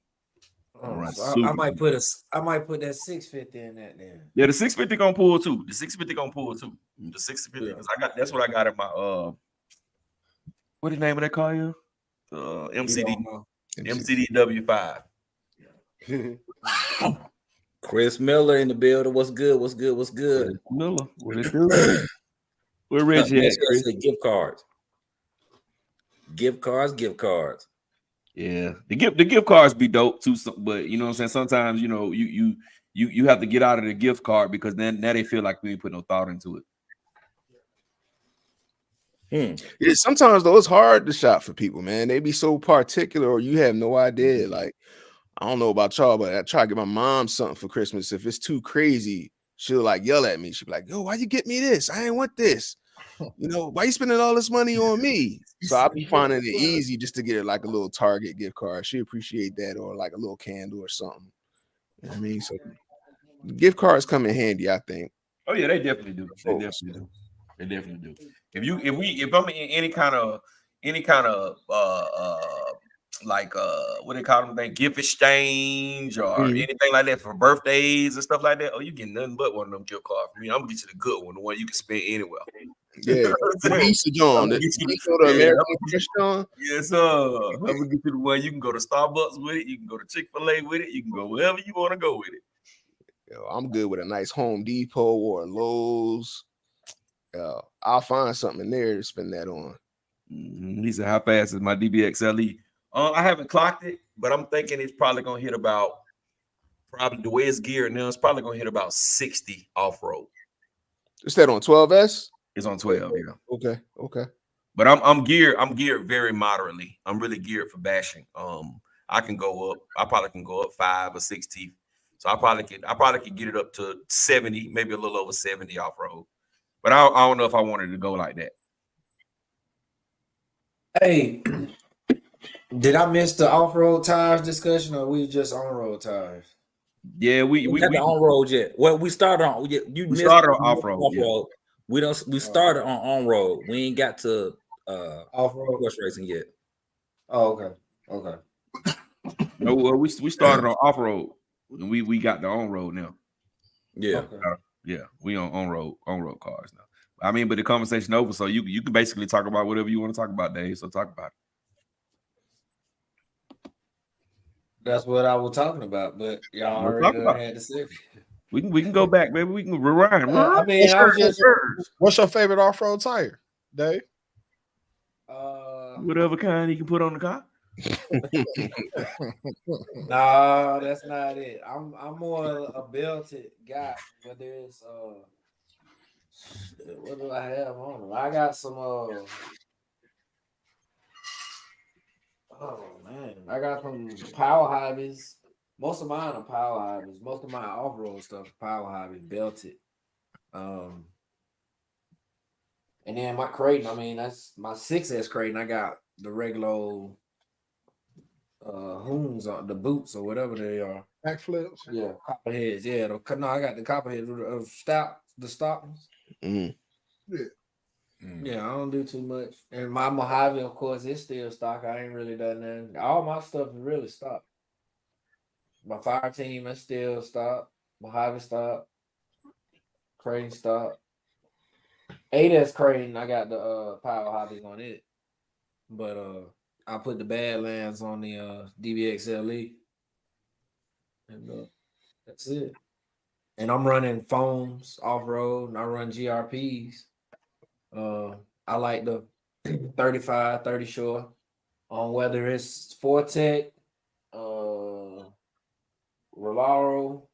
So I might put that 650 in that then. Yeah, the 650 gonna pull too. The 650, because that's what I got in my what the name of that car here? MCD W5. Chris Miller in the building. What's good? Miller, what it do? Where Reggie at? Gift cards. Yeah, the gift cards be dope too, but you know what I'm saying. Sometimes you know you have to get out of the gift card, because then now they feel like we ain't put no thought into it. Hmm. Yeah, sometimes though it's hard to shop for people, man. They be so particular, or you have no idea. Like, I don't know about y'all, but I try to get my mom something for Christmas. If it's too crazy, she'll like yell at me. She'll be like, "Yo, why you get me this? I ain't want this. You know, why you spending all this money on me?" So I'll be finding it easy just to get her like a little Target gift card. She appreciate that, or like a little candle or something. You know what I mean? So gift cards come in handy, I think. Oh yeah, they definitely do. They Folks. definitely do. They definitely do. If I'm in any kind of like what they call them thing, gift exchange or Mhm. anything like that for birthdays and stuff like that, oh, you get nothing but one of them gift cards from me. I'm gonna get you the good one, the one you can spend anywhere. Yeah, the Visa John, the American Express John. Yes, sir. I'm gonna get you the one you can go to Starbucks with it, you can go to Chick-fil-A with it, you can go wherever you want to go with it. Yo, I'm good with a nice Home Depot or Lowe's. I'll find something in there to spend that on. He said, "How fast is my DBXLE?" I haven't clocked it, but I'm thinking it's probably gonna hit about the way it's geared now. It's probably gonna hit about 60 off road. Is that on 12S? It's on 12, yeah. Okay. But I'm geared very moderately. I'm really geared for bashing. I can go up. I probably can go up 5 or 6 teeth. So I probably could get it up to 70, maybe a little over 70 off road. But I don't know if I wanted to go like that. Hey, did I miss the off-road tires discussion, or we just on-road tires? Yeah, we got the on-road yet. Well, we started on. We started on off-road. Yeah. We started on road. We ain't got to off-road horse racing yet. Oh, okay. No, we started on off-road. And we got the on-road now. Yeah. Okay. Yeah, we on-road cars now. I mean, but the conversation over, so you can basically talk about whatever you want to talk about, Dave. So talk about it. That's what I was talking about, but y'all already had to say. We can go back, baby. We can rewind. I mean, what's your favorite off-road tire, Dave? Whatever kind you can put on the car. Nah, that's not it. I'm more a belted guy. Whether it's what do I have on them? I got some oh man, I got some power hobbies. Most of mine are power hobbies. Most of my off-road stuff is power hobbies, belted. And then my Creighton, I mean, that's my 6S Creighton. I got the regular hoons on the boots or whatever they are. Backflips. Yeah, copperheads. Yeah, I got the copperheads of the Stockings. Mm-hmm. Yeah, I don't do too much. And my Mojave, of course, is still stock. I ain't really done nothing. All my stuff is really stock. My fire team is still stock. Mojave stock. Crane stock. 8S Crane, I got the power hobbies on it. But I put the Badlands on the DBXLE. And that's it. And I'm running foams off-road, and I run GRPs. I like the 35, 30 shore on whether it's Fortec, Rolaro,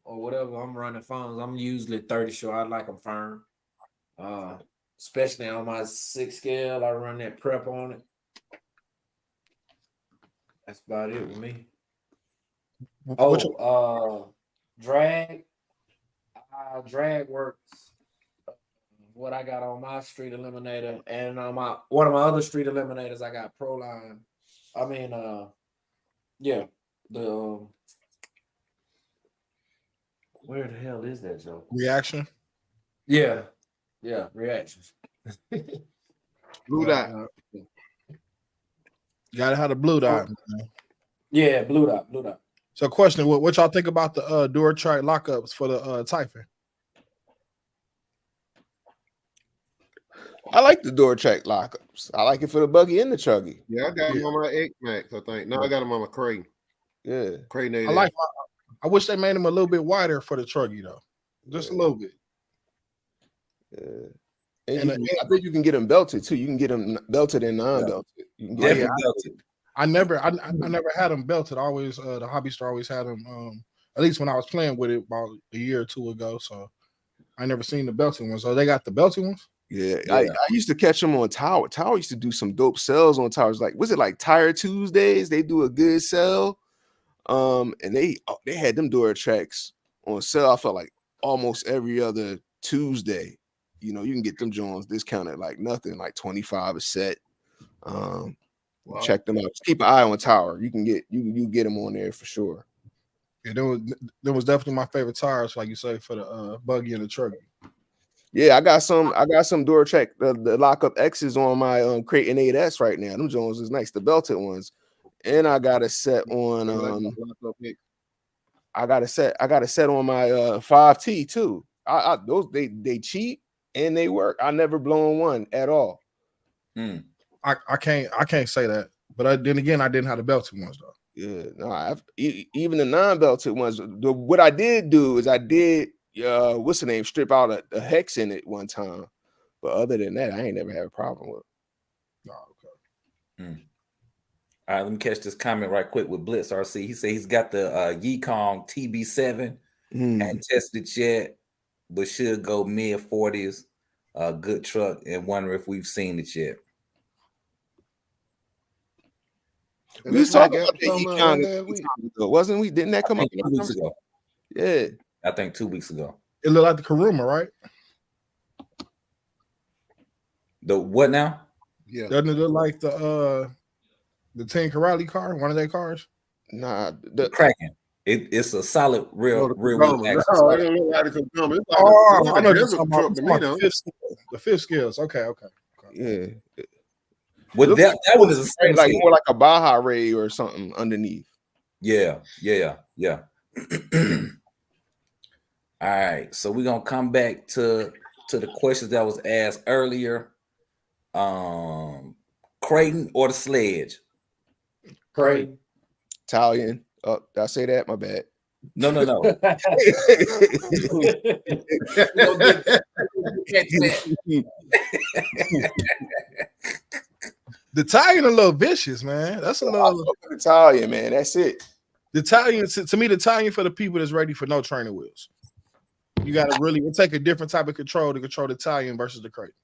or whatever. I'm running foams. I'm usually 30 shore. I like them firm. Especially on my 6 scale, I run that prep on it. That's about it with me. Drag. Drag works. What I got on my street eliminator, and on one of my other street eliminators, I got Proline. I mean, where the hell is that, Joe? Reaction. Yeah, reactions. Blue dot. You gotta have the blue dot. Yeah, blue dot. So, question: what y'all think about the Duratrack lockups for the Typhon? I like the Duratrack lockups. I like it for the buggy and the chuggy. Yeah, I got them on my X Max, I think. No, I got them on my Crane. Yeah. Crane. I wish they made them a little bit wider for the chuggy though. Just a little bit. Yeah. And I think you can get them belted too. You can get them belted and non-belted. You can get belted. I never had them belted. Always the hobby store always had them. At least when I was playing with it about a year or two ago. So I never seen the belted ones. So they got the belted ones. Yeah, Yeah. I used to catch them on Tower. Tower used to do some dope sales on Towers. Like, was it like Tire Tuesdays? They do a good sell. And they had them door tracks on sale. I felt like almost every other Tuesday. You know, you can get them Jones discounted like nothing, like 25 a set. Check them out. Just keep an eye on Tower. You can get you get them on there for sure. Yeah, there was definitely my favorite tires, like you say, for the buggy and the truck. Yeah, I got some door track the lockup X's on my Creighton 8S right now. Them Jones is nice, the belted ones. And I got a set on I got a set on my 5T too. I those they cheap and they work. I never blown one at all. I can't say that, but then again, I didn't have the belted ones though. Yeah, no, even the non-belted ones. What I did do is I did what's the name, strip out a hex in it one time, but other than that, I ain't never had a problem with. Okay. All right, let me catch this comment right quick with Blitz RC. He said he's got the Yikong TB7 and tested yet, but should go mid 40s. Good truck, and wonder if we've seen it yet. We was talking about the Yikong, wasn't we? Didn't that come up 2 weeks ago? Yeah, I think 2 weeks ago. It looked like the Karuma, right? The what now? Yeah, doesn't it look like the Team Karate car, one of their cars? Nah, the Kraken. It's a solid real. No, it don't look like the Karuma. I know you're talking about the fifth skills. Okay. Yeah. With that one is like more like a Baja Ray or something underneath. Yeah. All right, so we're gonna come back to the questions that was asked earlier. Creighton or the Sledge? Creighton. Italian. Oh, did I say that? My bad. No. The Italian a little vicious, man. That's a little Italian, man. That's it. The Italian, to me, the Italian for the people that's ready for no training wheels. You got to really take a different type of control to control the Italian versus the Creighton.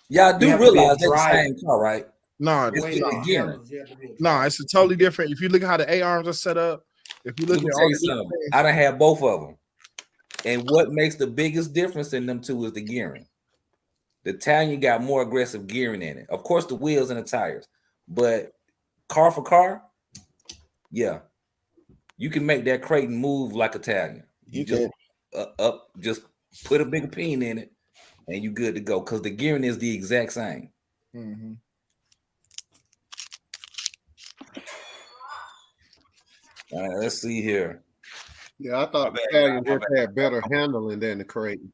Y'all do realize that's the same car, right? No, it's a totally different. If you look at how the A arms are set up, if you look at all the I done had both of them. And what makes the biggest difference in them two is the gearing. The Italian got more aggressive gearing in it. Of course, the wheels and the tires, but car for car, yeah, you can make that Creighton move like Italian. You just just put a bigger pin in it, and you good to go because the gearing is the exact same. Mm-hmm. All right, let's see here. Yeah, I thought the Italian just had better handling than the Creighton.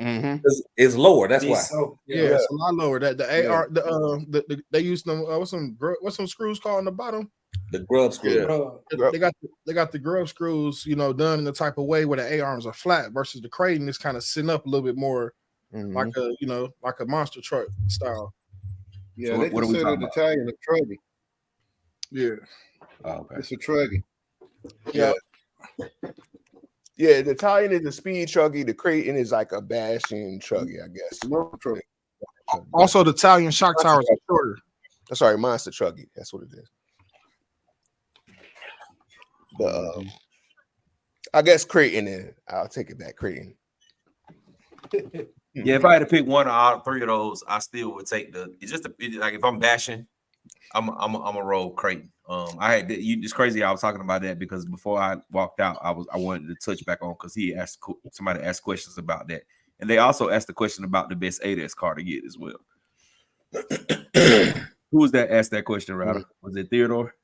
Mm-hmm. It's lower. That's why. So, it's a lot lower. That the AR, they use them. What's some screws called on the bottom? The grub screw. Yeah. They got the grub screws, done in the type of way where the A arms are flat versus the Creighton is kind of sitting up a little bit more, like a monster truck style. Yeah, so they consider the Italian a truggy. Yeah. Oh, okay. It's a truggy. Yeah. Yeah, the Italian is a speed truggy. The Creighton is like a bashing truggy, I guess. Also, the Italian shock towers are shorter. Sorry, monster truggy. That's what it is. But I guess Creighton. I'll take it back, Creighton. Yeah, if I had to pick one out of three of those, I still would take like if I'm bashing, I'm a roll Creighton. It's crazy. I was talking about that because before I walked out, I wanted to touch back on because somebody asked questions about that, and they also asked the question about the best 8S car to get as well. Who was that asked that question, Ryder? Was it Theodore?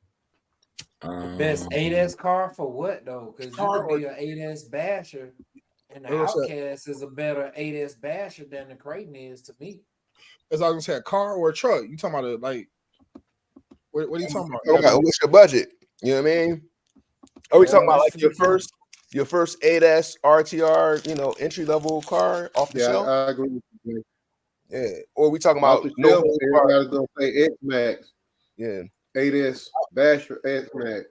Best 8S car for what though? Because you could be an 8S basher, and the Outcast is a better 8S basher than the Creighton is to me. As I was gonna say, a car or a truck? You talking about what are you talking about? What's your budget? You know what I mean? Are we talking about like your first 8S RTR, entry level car off the shelf? I agree with you. Yeah. Or are we talking about everybody's gonna say X Max? Yeah. 8S Basher X Max.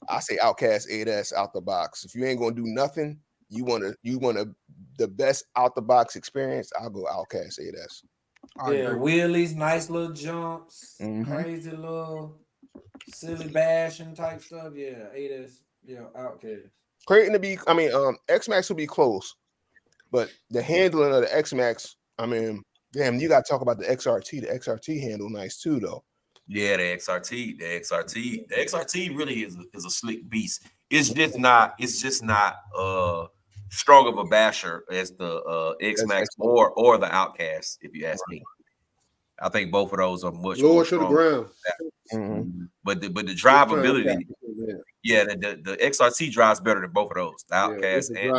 I say Outcast 8S out the box. If you ain't gonna do nothing, you want the best out the box experience, I'll go Outcast 8S. Yeah, wheelies, nice little jumps, Mhm. crazy little silly bashing type stuff. Yeah, 8S, yeah, Outcast. Creighton to be, I mean, X-Max will be close, but the handling of the X-Max, I mean, damn, you got to talk about the XRT. The XRT handle nice too, though. Yeah, the XRT really is a slick beast. It's just not strong of a basher as the X-Max or the Outcast, if you ask me. I think both of those are much Lower more to the strong. ground. Mhm. But the drivability, yeah, the XRT drives better than both of those. The Outcast and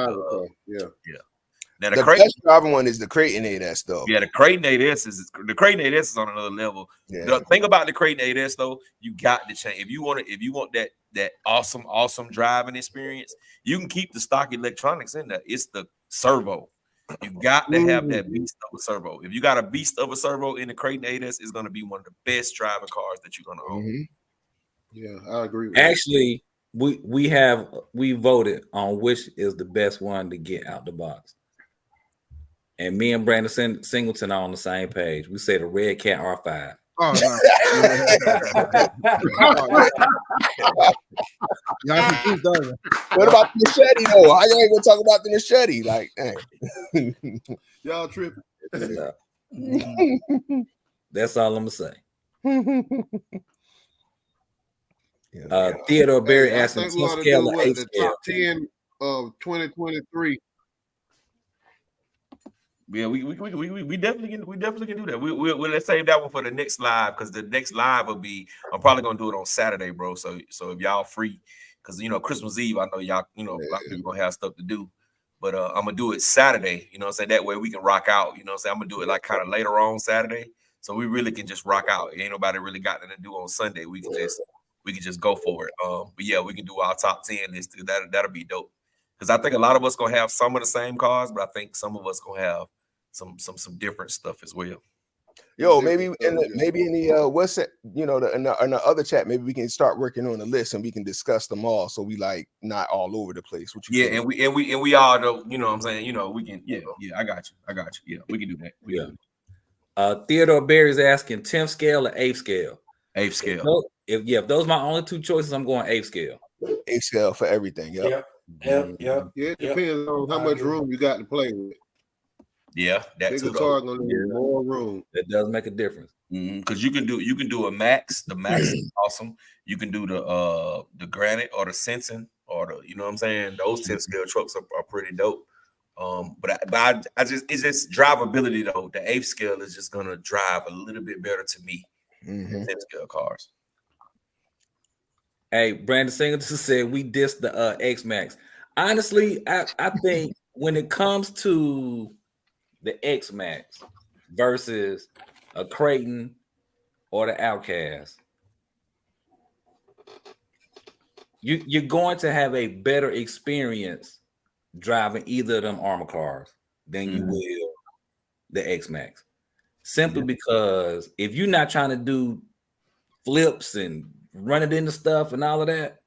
yeah. Now The best driving one is the Creighton 8S, though. Yeah, the Creighton 8S is on another level. Yeah. The thing about the Creighton 8S though, you got to change if you want that awesome driving experience. You can keep the stock electronics in there. It's the servo. You got to have that beast of a servo. If you got a beast of a servo in the Creighton 8S, it's going to be one of the best driving cars that you're going to own. Yeah, I agree with Actually, we voted on which is the best one to get out the box. And me and Brandon Singleton are on the same page. We say the Red Cat R5. Oh no. What about the machete though? How y'all ain't gonna talk about the machete? Like, dang. Y'all tripping. That's all I'm gonna say. Theodore Berry asking scale of 8 the top 10 of 2023. Yeah, we definitely can do that. We'll let's save that one for the next live because the next live will be. I'm probably gonna do it on Saturday, bro. So if y'all free, because Christmas Eve, I know y'all a lot of people gonna have stuff to do, but I'm gonna do it Saturday. That way we can rock out. I'm gonna do it like kind of later on Saturday, so we really can just rock out. Ain't nobody really got nothing to do on Sunday. We can just go for it. But yeah, we can do our top 10 list. That'll be dope. Because I think a lot of us gonna have some of the same cars, but I think some of us gonna have some different stuff as well. Yo, maybe in the what's it? In the other chat, maybe we can start working on the list and we can discuss them all. So we like not all over the place. What you think? and we all know. You know what I'm saying? We can. Yeah. I got you. Yeah, we can do that. Theodore Berry is asking 10th scale or 8th scale. 8th scale. If those are my only two choices, I'm going 8th scale. 8th scale for everything. Yep. Yeah, it depends on how much room you got to play with. Yeah, that's bigger car gonna need more room. That does make a difference. Because you can do a Max. The Max is awesome. You can do the Granite or the Sensen or the those 10th scale trucks are pretty dope. But I just it's just drivability though. The 8th scale is just gonna drive a little bit better to me than 10th scale cars. Hey, Brandon Singleton said we dissed the X-Max. Honestly, I think when it comes to the X-Max versus a Creighton or the Outcast, you're going to have a better experience driving either of them armor cars than you will the X-Max. Simply because if you're not trying to do flips and run it into stuff and all of that,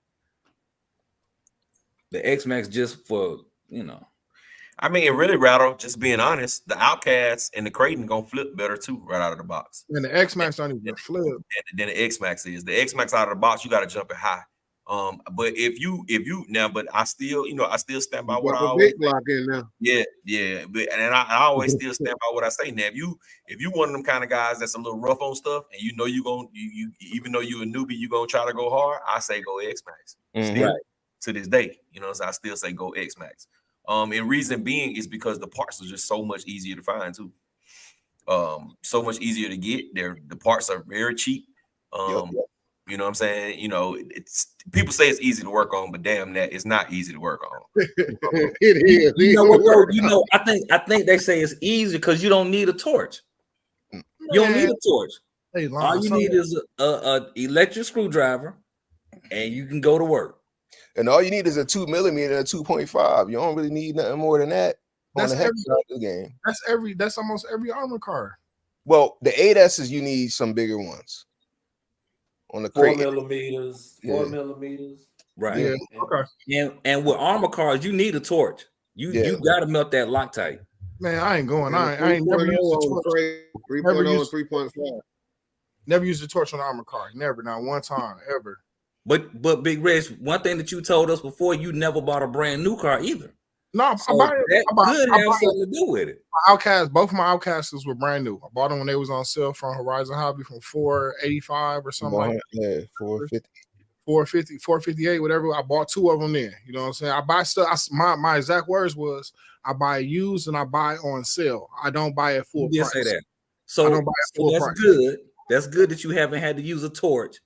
the X-Max just for, I mean, really, Rattle, just being honest, the Outcasts and the Creighton gonna flip better too, right out of the box. And the X-Max don't even flip. Than the X-Max is. The X-Max out of the box, you got to jump it high. But if you now, but I still stand by what I always block in now. Yeah. But and I always still stand by what I say. Now, if you one of them kind of guys that's a little rough on stuff, and you even though you a newbie, you gonna try to go hard, I say go X-Max. Still, to this day, so I still say go X-Max. And reason being is because the parts are just so much easier to find too. So much easier to get. The parts are very cheap. You know what I'm saying? It's people say it's easy to work on, but damn that it's not easy to work on. It is. You know what, bro? I think they say it's easy because you don't need a torch. You don't need a torch. All you need is a electric screwdriver, and you can go to work. And all you need is a 2mm and a 2.5. You don't really need nothing more than that. That's on the game. That's almost every armor car. Well, the 8S's you need some bigger ones. On the 4 millimeters, 4 millimeters. Right. Yeah. Okay. And with armor cars, you need a torch You gotta melt that Loctite. Man, I ain't going. And I ain't never 3.0 used the on torch. the trade, 3.0 and 3.5. Never used the torch on the armor car. Never, not one time ever. But Big Reg, one thing that you told us before, you never bought a brand new car either. No, So that could have something to do with it. My Outcast, both of my Outcasts were brand new. I bought them when they was on sale from Horizon Hobby from $485 or something like that. 450. 450, 458, whatever. I bought 2 of them then. You know what I'm saying? I buy stuff. My exact words was I buy used and I buy on sale. I don't buy at full price. Say that. So, I don't buy at full that's price. good. That's good that you haven't had to use a torch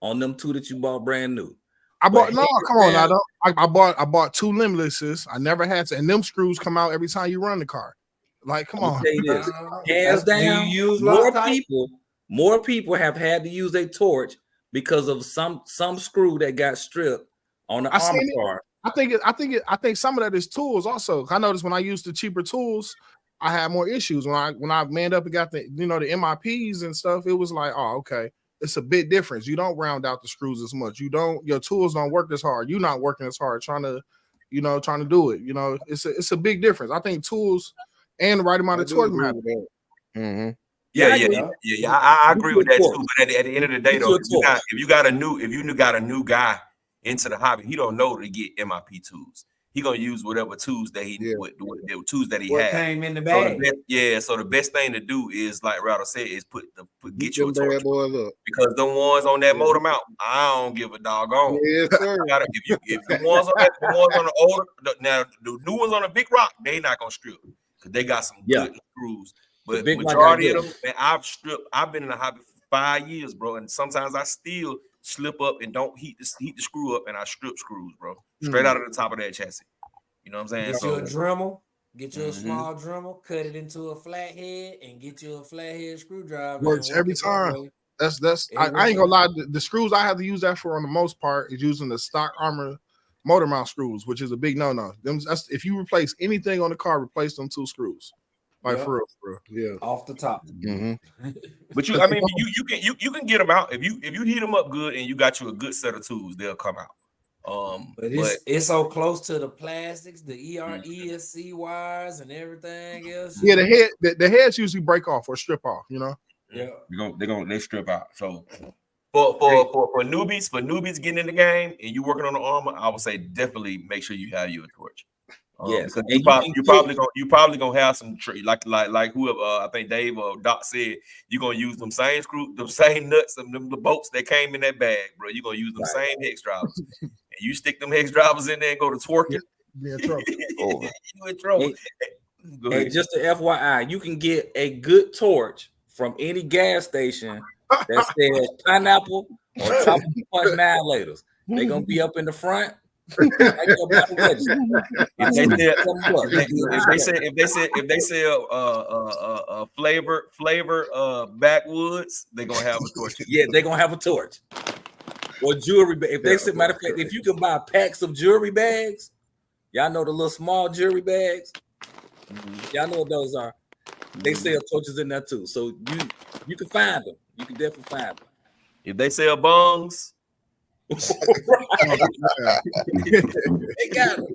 on them 2 that you bought brand new. I bought come on now. I bought 2 Limitlesses. I never had to, and them screws come out every time you run the car. Like, come on. Say this. Hands down, more people have had to use a torch because of some screw that got stripped on the armor car. I think some of that is tools also. I noticed when I used the cheaper tools, I had more issues. When I manned up and got the the MIPs and stuff, it was like, oh, okay. It's a bit different. You don't round out the screws as much. Your tools don't work as hard. You're not working as hard trying to do it. It's a big difference. I think tools and the right amount of torque matter. Mm-hmm. Yeah. I agree with that too. But at the end of the day, though, if you got a new guy into the hobby, he don't know to get MIP tools. He gonna use whatever tools that the tools that he has. Came in the bag. So the best thing to do is, like Rado said, is get you a torch, because the ones on that motor mount, I don't give a doggone. Yes, sir. If the ones on the older, now the new ones on the big rock, they not gonna strip because they got some good screws. But the majority of them, man, I've been in the hobby for 5 years, bro, and sometimes I still slip up and don't heat the screw up, and I strip screws, bro, straight out of the top of that chassis. You know what I'm saying? Get you a Dremel, get you a small Dremel, cut it into a flathead, and get you a flathead screwdriver. Works every time. That's I ain't gonna lie. The screws I have to use that for, on the most part, is using the stock armor motor mount screws, which is a big no. If you replace anything on the car, replace them 2 screws. Like for real. Yeah. Off the top. But you can get them out if you heat them up good and you got you a good set of tools, they'll come out. But it's so close to the plastics, the ESC wires and everything else. Yeah, the heads usually break off or strip off, Yeah, they strip out. So for newbies getting in the game and you working on the armor, I would say definitely make sure you have you a torch. Yes, because you probably gonna have some like whoever I think Dave or Doc said, you're gonna use them same screw, them same nuts, and them the bolts that came in that bag, bro. You're gonna use them same hex drivers, and you stick them hex drivers in there and go to twerking. You're in trouble. You in trouble. And just an FYI, you can get a good torch from any gas station that says pineapple or tropical punch annihilators. They're gonna be up in the front. If they say flavor backwoods, they're gonna have a torch. Yeah, they're gonna have a torch or jewelry. If they say, matter of fact, if you can buy packs of jewelry bags, y'all know the little small jewelry bags. Y'all know what those are. They sell torches in there too, so you can find them. You can definitely find them. If they sell bongs. They got it.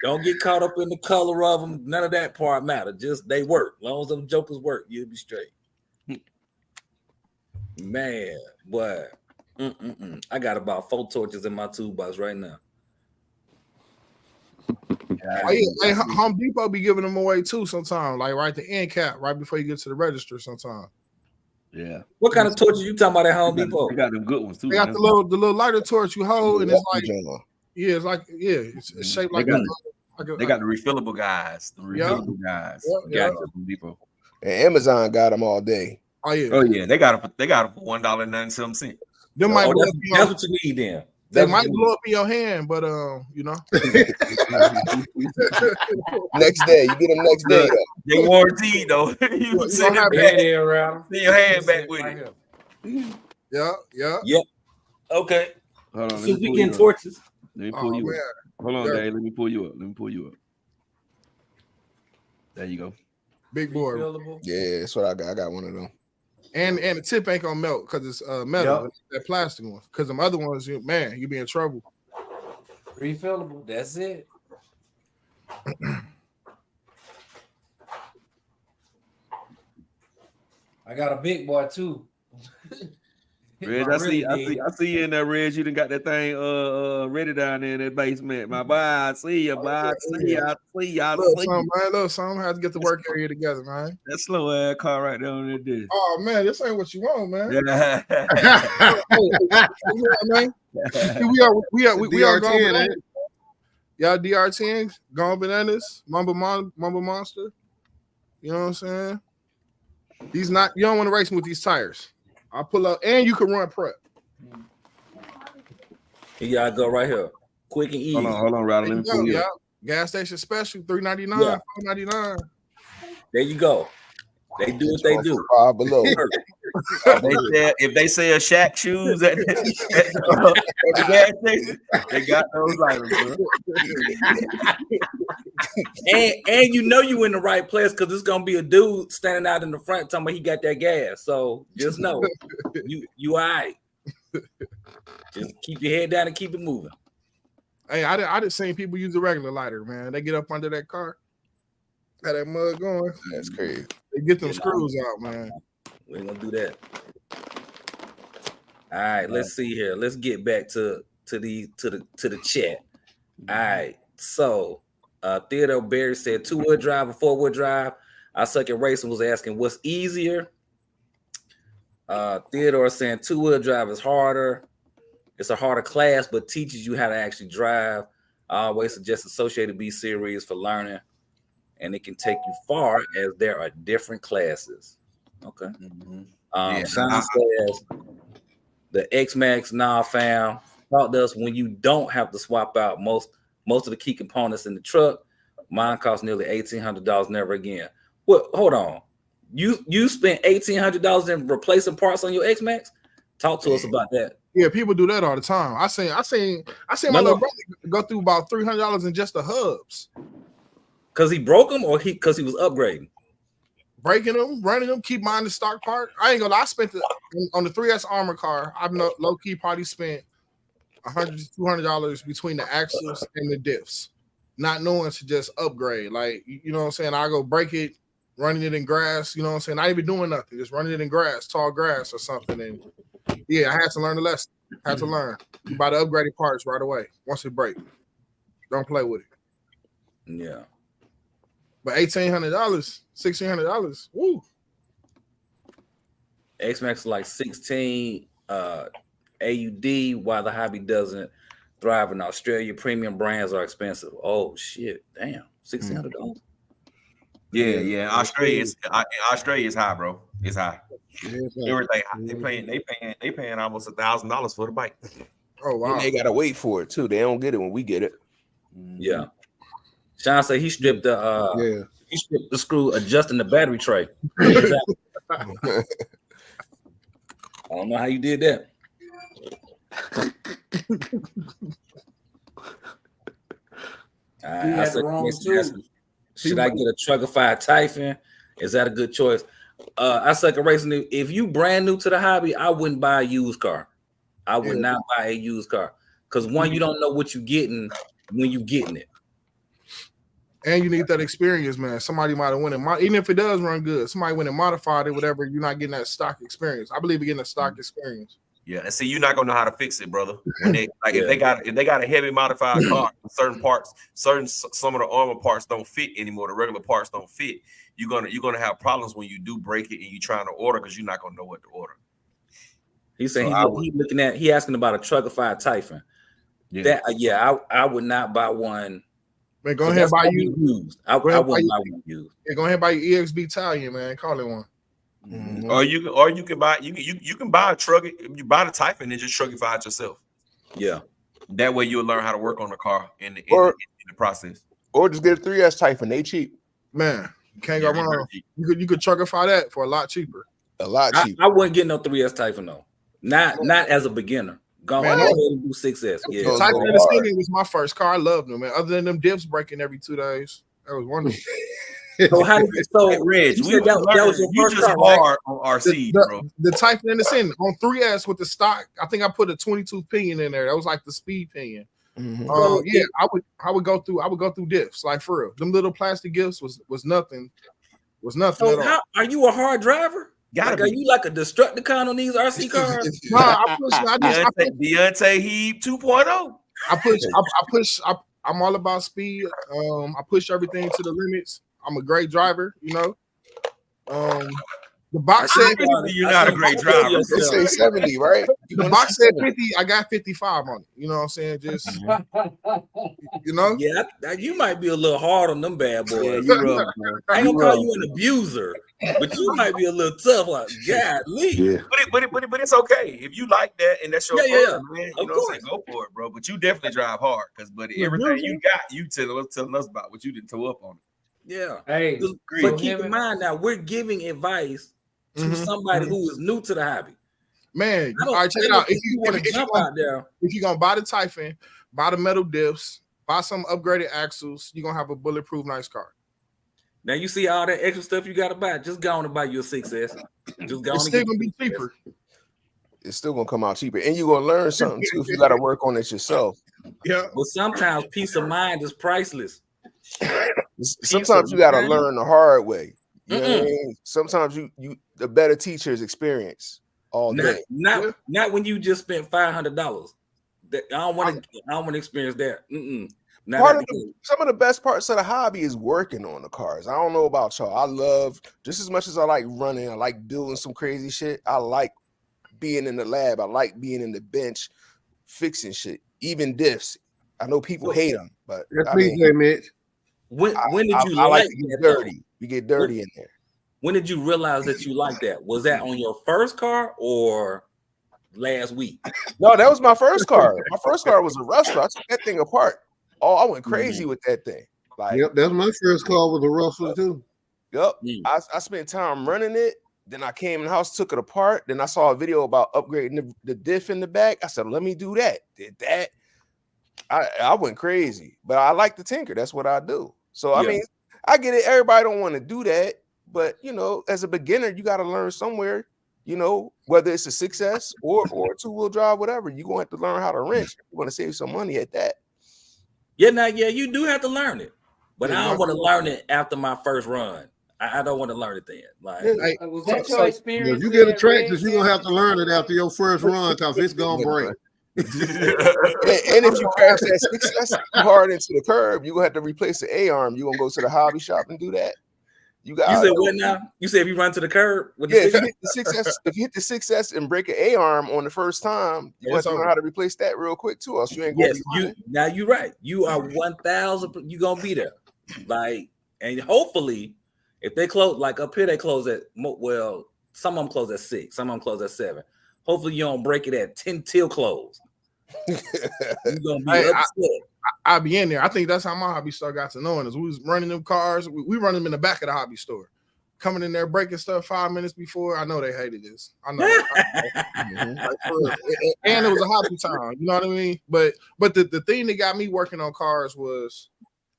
Don't get caught up in the color of them. None of that part matter. Just they work. As long as them jokers work, you'll be straight. Man, boy. I got about 4 torches in my toolbox right now. Hey, Home Depot be giving them away too sometimes, like right at the end cap, right before you get to the register sometimes. Yeah. What kind of torches you talking about at Home Depot? They got them good ones too. They got the little lighter torch you hold, and it's like it's shaped like they got the refillable guys. Yeah. Home Depot. And Amazon got them all day. Oh yeah. They got them for $1.97. Them might that's what you need then. They might blow up in your hand, but Next day, you get them next day. They warranted though. You send your hand back with it. Yeah. Okay. Hold on. So we getting torches. Let me pull you up. Hold on, Dave. Let me pull you up. There you go. Big boy. Yeah, that's what I got. I got one of them. And the tip ain't gonna melt because it's metal. That plastic one. Because them other ones, you be in trouble. Refillable. That's it. I got a big boy too. Reg, I see you in there, Reg. You done got that thing ready down there in that basement. My boy, I see you, boy. I see you. Look, something has to get the work area together, man. That slow ass car right there on that disc. Oh man, this ain't what you want, man. Yeah. Man. We are going bananas. Y'all DR10s, going bananas, Mamba Monster. You know what I'm saying? These not, you don't want to race with these tires. I'll pull up, and you can run prep. Here y'all go right here. Quick and easy. Hold on, Ryder. Let me pull you up. Gas station special, $3.99, Yeah. $4.99. There you go. They do what they do. Below. If they sell Shaq shoes at the gas station, they got those items, bro. and you know you in the right place because it's gonna be a dude standing out in the front talking about he got that gas. So just know you all right. Just keep your head down and keep it moving. Hey, I just seen people use a regular lighter, man. They get up under that car, got that mud going. That's crazy. They get them screws out, man. We ain't gonna do that. All right, let's see here. Let's get back to the chat. All right, so Theodore Berry said 2-wheel drive or 4-wheel drive. I suck at racing was asking what's easier. Theodore saying 2-wheel drive is harder. It's a harder class, but teaches you how to actually drive. I always suggest Associated B series for learning, and it can take you far as there are different classes. Okay. Sean says the X-Max fam taught us when you don't have to swap out most of the key components in the truck. Mine cost nearly $1,800. Never again. Well, hold on. You spent $1,800 in replacing parts on your X-Max? Talk to us about that. Yeah, people do that all the time. I seen my little brother go through about $300 in just the hubs. Because he broke them or because he was upgrading? Breaking them, running them, keep mine the stock part. I ain't gonna lie, I spent on the 3S Armor car, I've low key probably spent $100 to $200 between the axles and the diffs, not knowing to just upgrade. Like, you know what I'm saying? I go break it, running it in grass, you know what I'm saying? Not even doing nothing, just running it in grass, tall grass or something. And yeah, I had to learn the lesson. Had to learn. You buy the upgraded parts right away once it breaks. Don't play with it. Yeah. But $1,800, $1,600, woo. X-Max is like 16 AUD, while the hobby doesn't thrive in Australia. Premium brands are expensive. Oh shit, damn, $1,600. Yeah. Australia is high, bro. It's high. Everything high. They paying almost $1,000 for the bike. Oh wow. And they gotta wait for it too. They don't get it when we get it. Yeah. Sean said he stripped the screw adjusting the battery tray. I don't know how you did that. I said, should I get a Truckified Typhon? Is that a good choice? I suck at racing. If you brand new to the hobby, I wouldn't buy a used car. I would not buy a used car because one, you don't know what you're getting when you're getting it. And you need that experience, man. Somebody might have went it, even if it does run good. Somebody went and modified it, whatever. You're not getting that stock experience. I believe in getting a stock experience. Yeah, and see, you're not gonna know how to fix it, brother. When they if they got a heavy modified car, certain parts, some of the armor parts don't fit anymore. The regular parts don't fit. You're gonna have problems when you do break it and you're trying to order because you're not gonna know what to order. He's saying he asking about a Truckified Typhon. Yeah, I would not buy one. Man, go ahead and buy you used. I wouldn't buy one used. Yeah, go ahead and buy your EXB Italian, man. Call it one. Mm-hmm. Or you can buy you can buy a truck. You buy the Typhon and just truckify it yourself. Yeah, that way you'll learn how to work on the car in the process. Or just get a 3S Typhon. They cheap, man. You can't go wrong. You could truckify that for a lot cheaper. A lot cheaper. I wouldn't get no 3S Typhon though. Not as a beginner. Go ahead and do 6S. Yeah, the Typhon was my first car. I loved them, man. Other than them diffs breaking every 2 days, that was wonderful. So Reg, that was your first car, right? On RC, bro. The Typhon in the Sin on 3S with the stock. I think I put a 22 pinion in there. That was like the speed pinion. Yeah, I would go through diffs, like for real. Them little plastic gifts was nothing at So all. are you a hard driver? Gotta Are be. you like a Destructicon on these RC cars? Nah, Deontay Heap 2.0. I'm all about speed. I push everything to the limits. I'm a great driver, you know. The box said You're not a great driver. They say 70, right? the box said 50. I got 55 on it. You know what I'm saying? Just you know. Yeah, you might be a little hard on them bad boys. Yeah, you rough, man. I ain't gonna call you an abuser, but you might be a little tough. Like, golly. Yeah. But it's okay if you like that and that's your fun, man. You Of know what I'm saying? Go for it, bro. But you definitely drive hard, because everything you got, you telling us about what you didn't toe up on it. Yeah. Hey, but keep in mind now, we're giving advice to somebody who is new to the hobby. Man, all right, check it out. If you want to jump out there, if you're gonna buy the Typhon, buy the metal diffs, buy some upgraded axles, you're gonna have a bulletproof nice car. Now you see all that extra stuff you gotta buy. Just go on and buy your 6S. Just go it's on still gonna be cheaper. It's still gonna come out cheaper, and you're gonna learn something too if you gotta work on it yourself. Yeah. But sometimes peace of mind is priceless. Sometimes you gotta learn the hard way. You know what I mean? Sometimes you the better teacher is experience all day. Not when you just spent $500. I don't want to experience that. Some of the best parts of the hobby is working on the cars. I don't know about y'all. I love, just as much as I like running, I like building some crazy shit. I like being in the lab. I like being in the bench fixing shit, even diffs. I know people hate them, but that's me, Mitch. When did you like to get dirty? You get dirty in there. When did you realize that you liked that? Was that on your first car or last week? No, that was my first car. My first car was a Rustler. I took that thing apart. Oh, I went crazy with that thing. Like, yep, that's my first car with a Rustler too. Yep, I spent time running it. Then I came in the house, took it apart. Then I saw a video about upgrading the diff in the back. I said, let me do that. Did that. I went crazy, but I like to tinker. That's what I do. So I mean, I get it. Everybody don't want to do that, but you know, as a beginner, you got to learn somewhere. You know, whether it's a 6S or a 2-wheel drive, whatever, you're gonna have to learn how to wrench. You want to save some money at that. Yeah, you do have to learn it, but I don't want to learn it after my first run. I don't want to learn it then. Like, was that your experience? If you get a Traxxas, you're gonna have to learn it after your first run because it's gonna break. And if you crash that 6S hard into the curb, you're gonna have to replace the A-arm. You're gonna go to the hobby shop and do that. You said what now? You said if you run to the curb with the if you hit the 6S and break an A-arm on the first time, you have to learn how to replace that real quick too. Else you ain't gonna be now you're right. You are 1,000. You gonna be there. Like, and hopefully, if they close, like up here, they close at some of them close at 6, some of them close at 7. Hopefully, you don't break it at 10 till close. You're gonna be upset. I'll be in there. I think that's how my hobby store got to knowing us. We was running them cars. We run them in the back of the hobby store. Coming in there, breaking stuff 5 minutes before. I know they hated this. I know. And it was a hobby time. You know what I mean? But the thing that got me working on cars was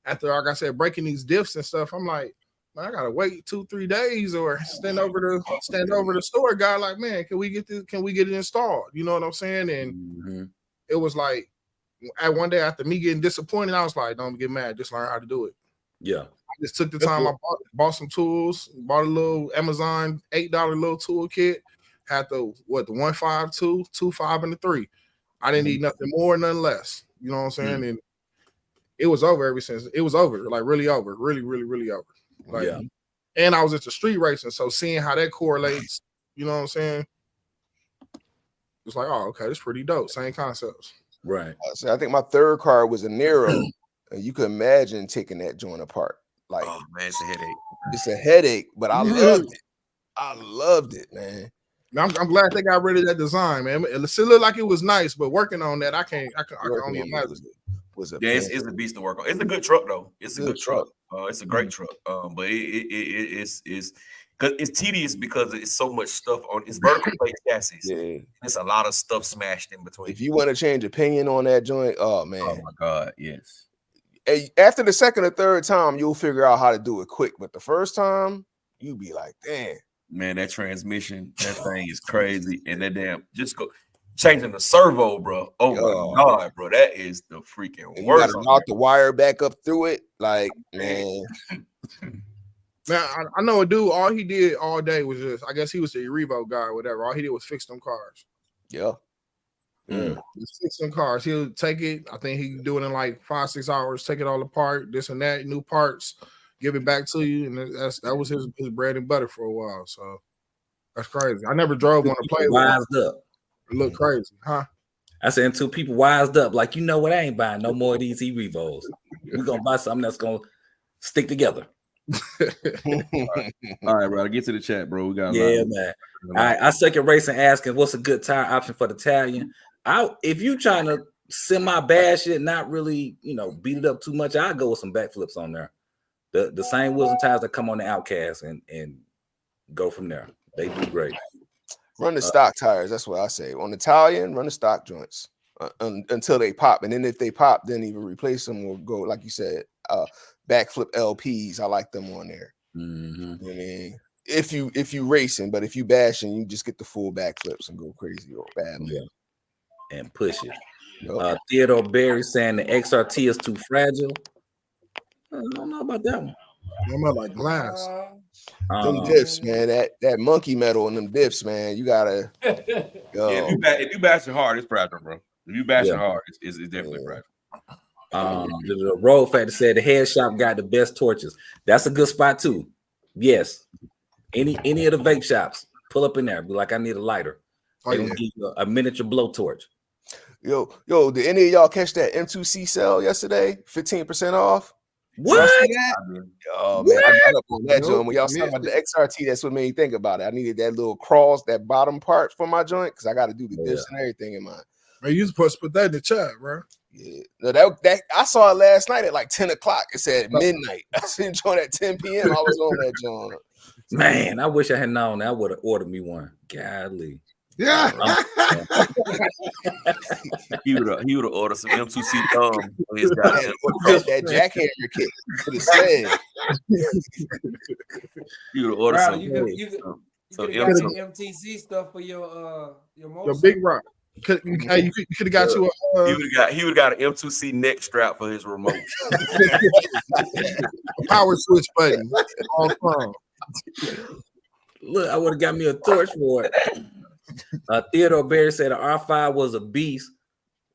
after, like I said, breaking these diffs and stuff. I'm like, man, I gotta wait 2-3 days or stand over the store guy. Like, man, can we get this? Can we get it installed? You know what I'm saying? And it was like, at one day after me getting disappointed, I was like, don't get mad, just learn how to do it. Yeah. I just took the time. I bought some tools, bought a little Amazon $8 little tool kit, had the 1.5, 2.5, and the 3. I didn't need nothing more, nothing less. You know what I'm saying? And it was over ever since. It was over, like really over, really, really, really over. Like, and I was into street racing, so seeing how that correlates, you know what I'm saying? It's like, oh, okay, it's pretty dope. Same concepts. Right. So I think my third car was a Nero. And you could imagine taking that joint apart. Like, oh man, it's a headache. It's a headache, but I loved it. I loved it, man. I'm glad they got rid of that design, man. It still looked like it was nice, but working on that, I can only imagine. It's a beast to work on. It's a good truck though. It's a good truck. It's a great truck. But it's because it's tedious because it's so much stuff on it's vertical plate chassis. Yeah, it's a lot of stuff smashed in between. If you want to change opinion on that joint, oh man, oh my god, yes. Hey, after the second or third time, you'll figure out how to do it quick. But the first time, you be like, damn, man, that transmission, that thing is crazy, and that damn just changing the servo, bro. Oh my god, bro, that is the freaking And worst. you gotta knock the wire back up through it, like man. Man, I know a dude. All he did all day was just, I guess he was the Revo guy or whatever. All he did was fix them cars. Yeah. Just fix them cars. He'll take it. I think he can do it in like 5-6 hours. Take it all apart, this and that, new parts, give it back to you, and that was his bread and butter for a while. So that's crazy. I never drove one to play with. Wised up. It looked crazy, huh? I said until people wised up, like, you know what, I ain't buying no more of these E-Revos. We're gonna buy something that's gonna stick together. All right, bro. Get to the chat, bro. We got man. All right, I second racing asking what's a good tire option for the Italian. If you trying to semi bash it, not really, beat it up too much, I'll go with some backflips on there. The same wheels and tires that come on the Outcast and go from there. They do great. Run the stock tires. That's what I say. On Italian, run the stock joints until they pop, and then if they pop, then even replace them or go like you said. Backflip LPs, I like them on there. Mm-hmm. I mean, if you racing, but if you bashing, you just get the full backflips and go crazy or bad. Yeah, and push it. Yep. Theodore Berry saying the XRT is too fragile. I don't know about that one. I'm not like glass. Them diffs, man. That monkey metal in them diffs, man. You gotta. If you bash it hard, it's fragile, bro. If you bash it hard, it's definitely fragile. The Road Factor said the head shop got the best torches. That's a good spot too. Yes. Any of the vape shops, pull up in there. Be like, I need a lighter. They're gonna give you a miniature blowtorch. Yo, did any of y'all catch that M2C sale yesterday? 15% off. What? Oh man, I got up on that joint. When y'all talking about the XRT, that's what made me think about it. I needed that little cross, that bottom part for my joint, because I got to do the dips and everything in mine. Man, you supposed to put that in the chat, bro. Yeah, no, that I saw it last night at like 10 o'clock. It said midnight. I seen joint at 10 p.m. I was on that joint. Man, I wish I had known that. I would have ordered me one. Golly. Yeah. He would have ordered some M2C thumb for his that jackhammer kit for the said. He would have ordered some. You could have got some MTC stuff for your Your big rock. You could have got you a. He would have got an M2C neck strap for his remote. A power switch button. All from. Look, I would have got me a torch for it. Theodore Berry said the R5 was a beast.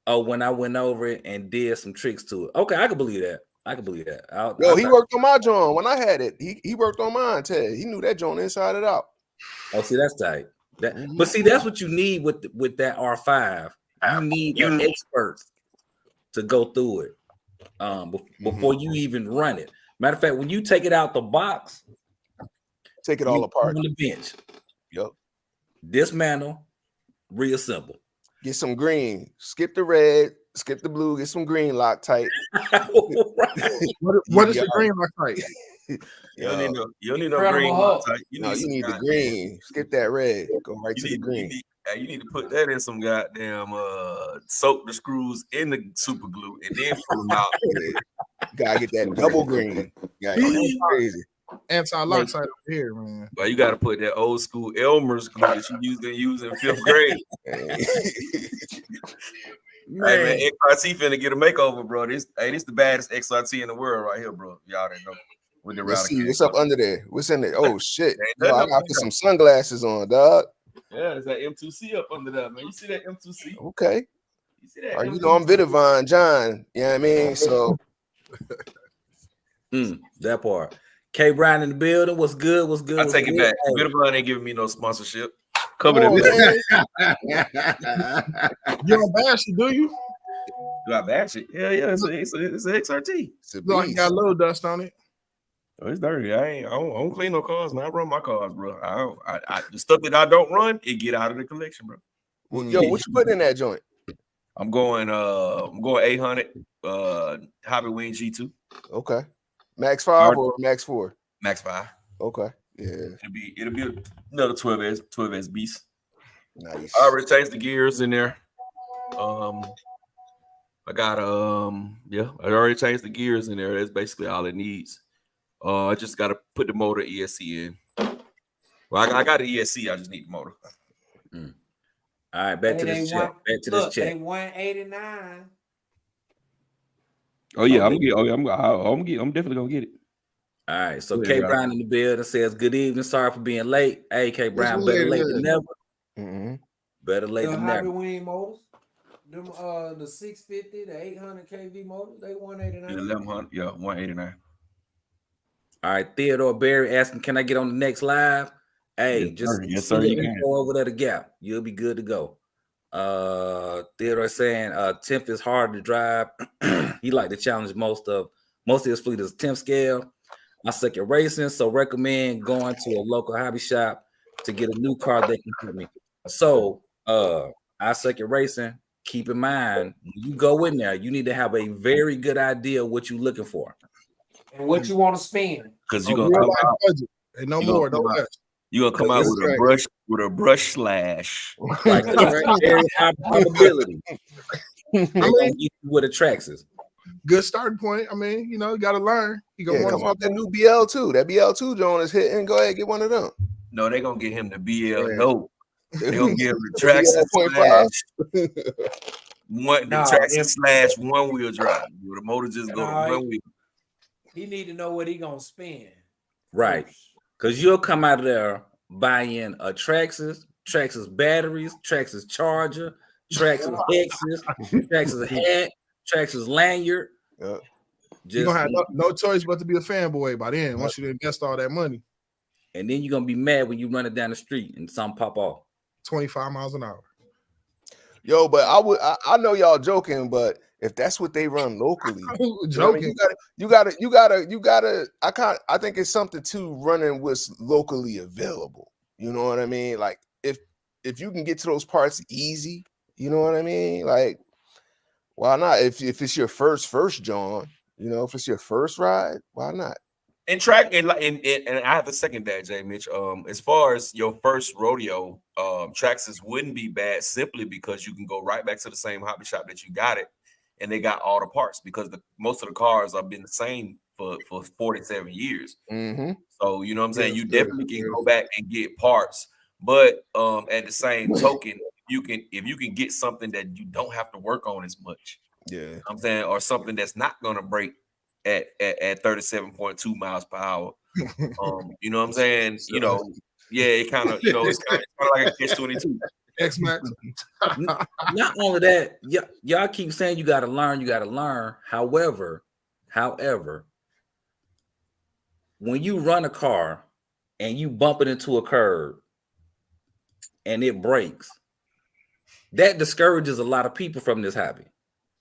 Oh, when I went over it and did some tricks to it. Okay, I can believe that. He worked on my joint when I had it. He worked on mine, Ted. He knew that joint inside and out. Oh, see, that's tight. But see, that's what you need with that R5. You need an expert to go through it before you even run it. Matter of fact, when you take it out the box, take it all apart on the bench. Yep. Dismantle, reassemble. Get some green. Skip the red. Skip the blue. Get some green Loctite. What is the green Loctite? You don't need no green Loctite. You need the green. Skip that red. Go right to the green. You need to put that in some goddamn soak the screws in the super glue and then pull them out. Gotta get that double green. Crazy. Anti-Loctite over here, man. But you got to put that old school Elmer's glue that you used in 5th grade. Man, XRT finna get a makeover, bro. This the baddest XRT in the world right here, bro. Y'all didn't know. Let's see what's up under there. What's in there? Oh shit! I gotta put some sunglasses on, dog. Yeah, there's that M2C up under that, man. You see that M2C? Okay. You see that? You know I'm Vidavon John. You know what I mean? So that part. K Brown in the building. What's good? I take it back. Vidavon ain't giving me no sponsorship. Cover them. You don't bash it, do you? Do I bash it? Yeah. It's an XRT. Look like you got a little dust on it. Oh, it's dirty. I don't clean no cars, man. I run my cars, bro. The stuff that I don't run, it get out of the collection, bro. Yo, what you putting in that joint? I'm going 800 Hobby Wing G2. Okay. Max 5 or Max 4? Max 5. Okay. Yeah. It'll be another 12S beast. Nice. I already changed the gears in there. I already changed the gears in there. That's basically all it needs. I just got to put the motor ESC in. Well, I got the ESC. I just need the motor. All right, back to this chat. Back to this chat. They 189. Oh yeah, I'm definitely gonna get it. All right, so K Brown in the building says, "Good evening. Sorry for being late. Hey, K Brown, better late than never. Mm-hmm. Better late than never." Hobby Wing motors, them the 650, the 800 kV motors, they 189. 1100, yeah, 189. All right, Theodore Berry asking, "Can I get on the next live?" Hey, Yes, sir, you can. Over there the Gap. You'll be good to go. Theodore saying 10th is hard to drive. He like to challenge most of his fleet is 10th scale. I suck at racing, so recommend going to a local hobby shop to get a new car that can help me. So I suck at racing. Keep in mind, when you go in there, you need to have a very good idea what you're looking for. And what you want to spend. Because you're gonna come out budget. And no more, no less. You're gonna come out with a brush slash. Like very high probability. With a Traxxas. Good starting point. I mean, you got to learn. You gonna come off that new BL2. That BL2 John is hitting. Go ahead, get one of them. No, they're gonna get him the BL. No, they're gonna give him the Traxxas slash one wheel drive. The motor just go to one wheel. He need to know what he gonna spend. Right. Because you'll come out of there buying a Traxxas batteries, Traxxas charger, Traxxas X's, Traxxas hat, Traxxas lanyard. You're gonna have no choice but to be a fanboy by then once you invest all that money. And then you're gonna be mad when you run it down the street and something pop off. 25 miles an hour. Yo, but I know y'all joking, but if that's what they run locally, joking. You gotta. I think it's something to running what's locally available. You know what I mean? Like if you can get to those parts easy, you know what I mean? Like, why not? If it's your first John, if it's your first ride, why not? And track and I have to second that, Jay Mitch. As far as your first rodeo, Traxxas wouldn't be bad simply because you can go right back to the same hobby shop that you got it, and they got all the parts because most of the cars have been the same for 47 years. Mm-hmm. So you know what I'm saying. You definitely can go back and get parts, but at the same token, if you can get something that you don't have to work on as much, I'm saying, or something that's not going to break at 37.2 miles per hour. You know what I'm saying? It kind of, it's kind of like a catch-22. X-Max. Not only that, y'all keep saying you got to learn. However, when you run a car and you bump it into a curb and it breaks, that discourages a lot of people from this hobby.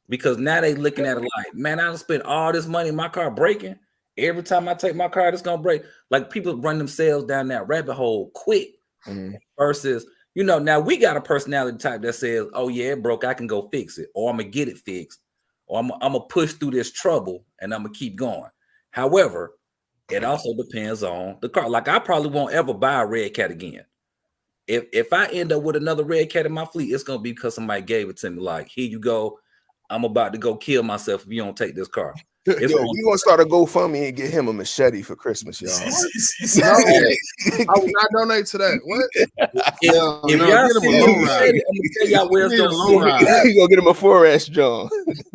Because now they looking at it like, man, I spent all this money in my car breaking. Every time I take my car, it's gonna break. Like people run themselves down that rabbit hole quick. Versus, now we got a personality type that says, oh yeah, it broke, I can go fix it, or I'm gonna get it fixed, or I'm gonna push through this trouble and I'm gonna keep going. However, it also depends on the car. Like I probably won't ever buy a red cat again. If I end up with another red cat in my fleet, it's gonna be because somebody gave it to me. Like, here you go. I'm about to go kill myself if you don't take this car. We're gonna start a GoFundMe and get him a machete for Christmas, y'all. No, I would not donate to that. What? If y'all see him machete, I'm gonna tell y'all where it's gonna sit. You gonna get him a 4S, John.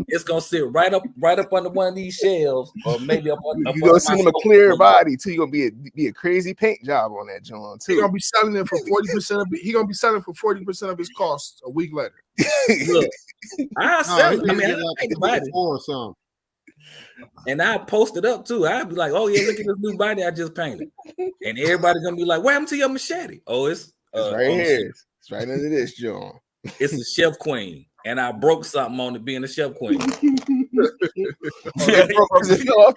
It's gonna sit right up under one of these shelves, or maybe up on. You're gonna send him a clear body too. You're gonna be a crazy paint job on that, John. Too. He's gonna be selling it for 40% of it. He's gonna be selling for 40% of his costs a week later. Look, I sell it. I mean, I think about it. Or something. And I post it up too. I'd be like, "Oh yeah, look at this new body I just painted," and everybody's gonna be like, "What happened to your machete?" Oh, it's right here. It's right under this, John. It's a Chef Queen, and I broke something on it being a Chef Queen. Off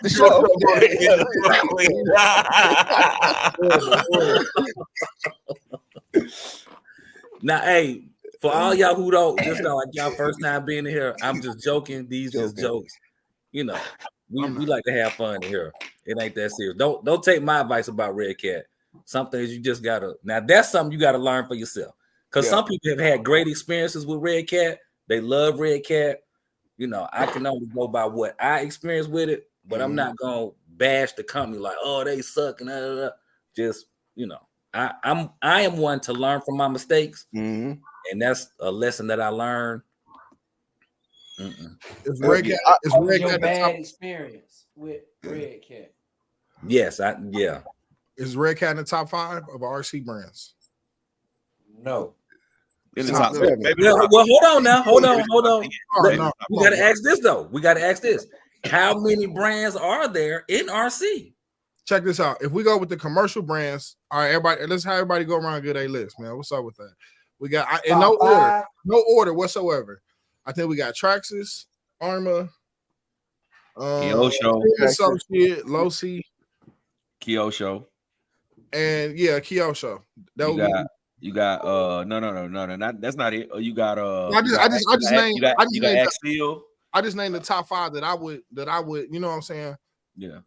the shelf. Now, hey, for all y'all who don't, just like y'all first time being in here, I'm just joking. These just jokes. We like to have fun here. It ain't that serious. Don't take my advice about Red Cat. Some things you just gotta. Now that's something you gotta learn for yourself. Because some people have had great experiences with Red Cat. They love Red Cat. I can only go by what I experienced with it, but I'm not gonna bash the company like, oh, they suck and Just I am one to learn from my mistakes. and that's a lesson that I learned. Is Red Cat? Is What was Red your Cat the bad top? experience with Red Cat? Yes, Is Red Cat in the top 5 of RC brands? No. In the Top top seven. maybe Well, top hold on now. Hold on. No, We got to ask this though. We got to ask this. How many brands are there in RC? check this out. If we go with the commercial brands, all right, everybody, let's have everybody go around and get a list, man. What's up with that? We got in no order, no order whatsoever. I think we got Traxxas, Arma, Kyosho, Associate, Losi, Kyosho. and yeah, Kyosho. You got no, that's not it. You got I just named Axel. I just named the top 5 that I would, you know what I'm saying? Yeah.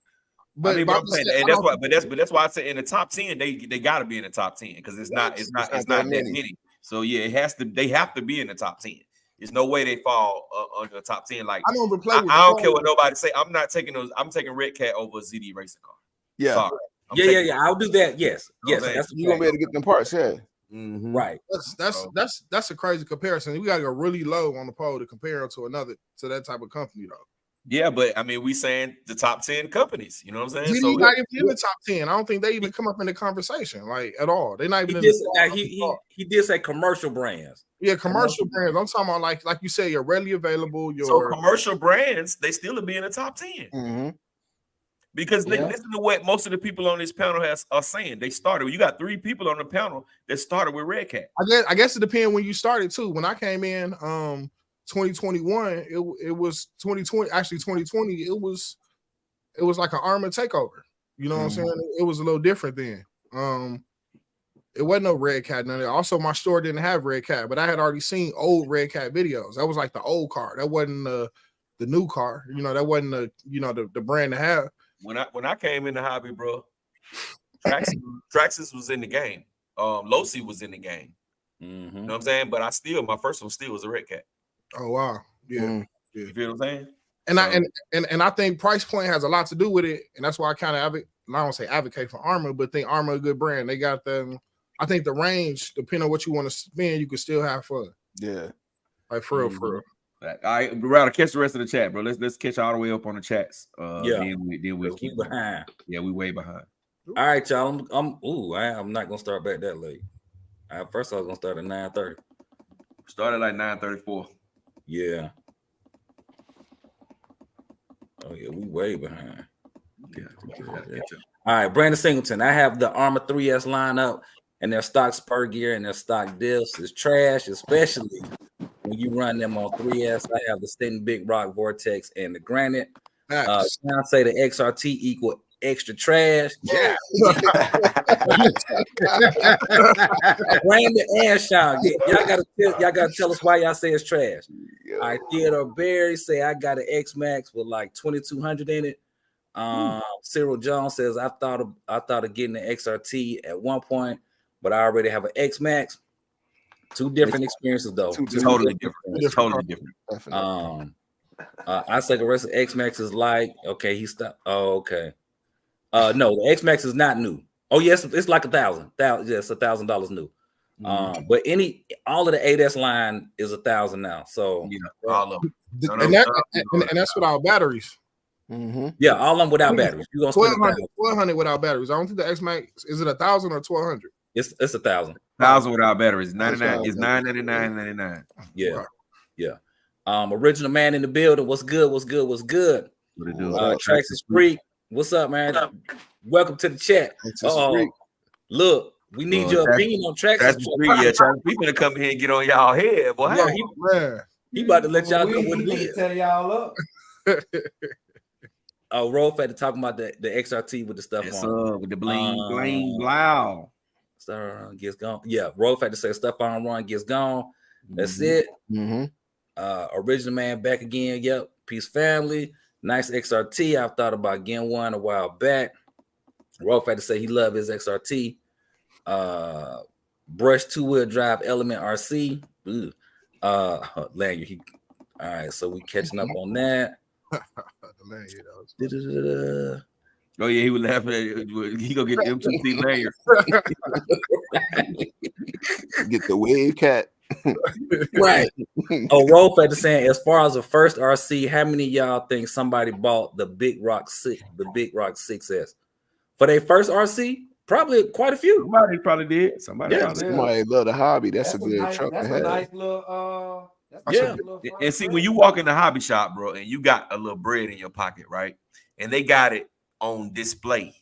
But, I mean, but I'm saying, and that's why I said in the top 10, they got to be in the top 10 because it's not that many. So yeah, they have to be in the top 10. There's no way they fall under the top 10. Like I don't care what nobody say. I'm not taking those. I'm taking Red Cat over a ZD racing car. Yeah. Sorry. Yeah. I'll do that. Yes. That's you gonna be able to get them parts. Yeah. Mm-hmm. Right. That's a crazy comparison. We gotta go really low on the pole to compare to that type of company though. Yeah, but I mean, we saying the top 10 companies. You know what I'm saying? So not even in the top 10. I don't think they even come up in the conversation like at all. They're not even. He did say commercial brands. Yeah, commercial brands. I'm talking about like you say, you're readily available. So commercial brands, they still be in the top 10. Mm-hmm. Because listen to what most of the people on this panel are saying. They started. You got 3 people on the panel that started with Red Cat. I guess it depends when you started too. When I came in, 2021, it was 2020. Actually, 2020, it was like an Arma takeover. You know what I'm saying? It was a little different then. It wasn't no Red Cat. None of that. Also, my store didn't have Red Cat, but I had already seen old Red Cat videos. That was like the old car. That wasn't the new car. You know, that wasn't the brand to have. When I came in the hobby, bro, Traxxas was in the game. Losi was in the game. Mm-hmm. You know what I'm saying? But my first one still was a Red Cat. Oh wow, yeah. You feel what I'm saying? And I think price point has a lot to do with it, and that's why I kind of I don't say advocate for Arma, but think Arma a good brand. They got them. I think the range, depending on what you want to spend, you can still have fun. Yeah, like for real. All right, we're out to catch the rest of the chat, bro. Let's catch all the way up on the chats. Then we'll keep behind. Yeah, we way behind. All right, y'all. I'm not gonna start back that late. First I was gonna start at 9:30. Started like 9:34. Yeah. Oh yeah, we way behind. Yeah. All right, Brandon Singleton. I have the Arma 3S lineup, and their stock spur gear and their stock diffs is trash, especially when you run them on 3S. I have the Stenton Big Rock Vortex and the Granite. Now say the XRT equal extra trash. Yeah. Brandon and Sean, y'all gotta tell us why y'all say it's trash. All right, Theodore Berry say I got an X Max with like 2200 in it. Cyril Jones says I thought of getting an XRT at one point, but I already have an X Max. Two different experiences though. Totally different. I say the rest of X Max is like okay. He stopped. Oh, okay. No, the X Max is not new. Oh yes, it's like $1,000. Yes, $1,000 new. But all of the 8S line is $1,000 now. So all of them. And that's without batteries. Mm-hmm. Yeah, all of them without batteries. You gonna spend 1,200 without batteries. I don't think the X Max is it 1,000 or 1,200. It's 1,000. 1,000 without batteries. 99 is $999.99. Yeah. Original man in the building. What's good? What it do? Traxxas Freak. What's up, man? Welcome to the chat. Look, we need your opinion on Traxxas Freak. Yeah, Traxxas gonna come here and get on y'all head, boy. Yeah, he about to let y'all know what it is. Tell y'all up. Rolf had to talk about the XRT with the stuff on. With the bling, wow. Stuff on gets gone. Yeah, Rolf had to say stuff on run gets gone. That's it. Mm-hmm. Original man back again. Yep. Peace family. Nice XRT. I've thought about getting one a while back. Rolf had to say he loved his XRT. Brush 2-wheel drive Element RC. Lanyard. All right, so we catching up on that. Oh yeah, he was laughing at it. He gonna get the M2C lanyard. Get the wave cat. Right. Oh, Rolf at the saying, as far as the first RC, how many of y'all think somebody bought the Big Rock 6S for their first RC? Probably quite a few. Somebody probably did. Somebody Yeah. probably did. Somebody love the hobby. That's a good nice, truck to that's a have. nice little Yeah. And see, when you walk in the hobby shop, bro, and you got a little bread in your pocket, right? And they got it on display.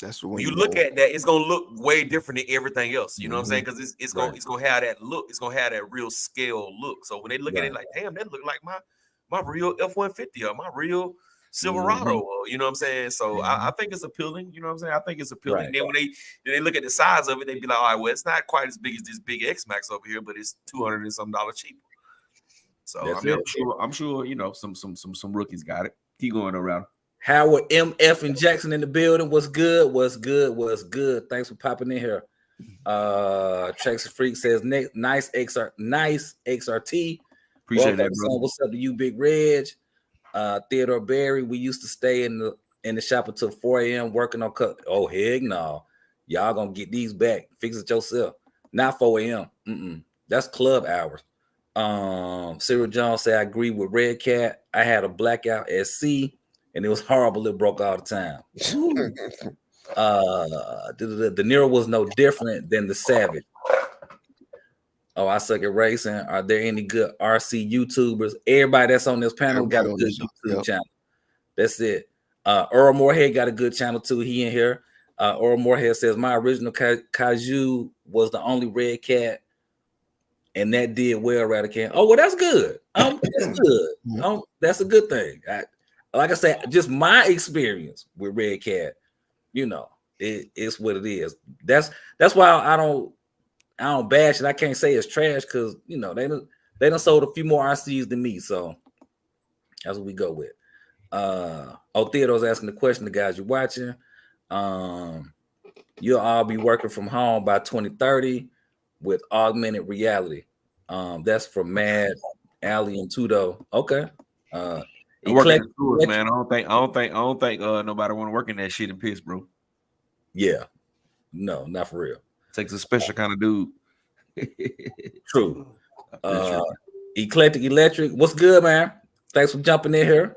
That's When you look at that, it's gonna look way different than everything else. You know what I'm saying? Because it's gonna have that look. It's gonna have that real scale look. So when they look at it, like, damn, that look like my real F-150 or my real Silverado. Or, you know what I'm saying? So I think it's appealing. You know what I'm saying? I think it's appealing. Right. Then when they look at the size of it, they be like, all right, well, it's not quite as big as this big X-Max over here, but it's $200 and some cheaper. So That's I mean, it. I'm sure, you know, some rookies got it. Keep going around. Howard MF and Jackson in the building. What's good? What's good? What's good? Thanks for popping in here. Texas Freak says nice XRT. Appreciate that, bro. What's up to you, Big Reg? Theodore Berry. We used to stay in the shop until 4 a.m. working on cut. Oh, heck no. Y'all gonna get these back. Fix it yourself. Not 4 a.m. That's club hours. Cyril Jones said, I agree with Red Cat. I had a blackout at sea, and it was horrible. It broke all the time. The Niro was no different than the Savage. Oh, I suck at racing. Are there any good RC YouTubers? Everybody that's on this panel got a good YouTube channel. That's it. Earl Moorhead got a good channel too. He in here. Earl Moorhead says, my original Kaiju was the only Red Cat, and that did well, Radican. Oh, well, that's good. That's good. That's a good thing. Like I said, just my experience with Red Cat, you know, it's what it is. That's why I don't bash it. I can't say it's trash because, you know, they done sold a few more RCs than me. So that's what we go with. Theodore's asking the question, the guys you're watching. You'll all be working from home by 2030 with augmented reality. That's from Mad, Alley, and Tudo. Okay. Working in schools, man. I don't think nobody want to work in that shit and piss, bro. Yeah. No, not for real. Takes a special kind of dude. True. Eclectic Electric. What's good, man? Thanks for jumping in here.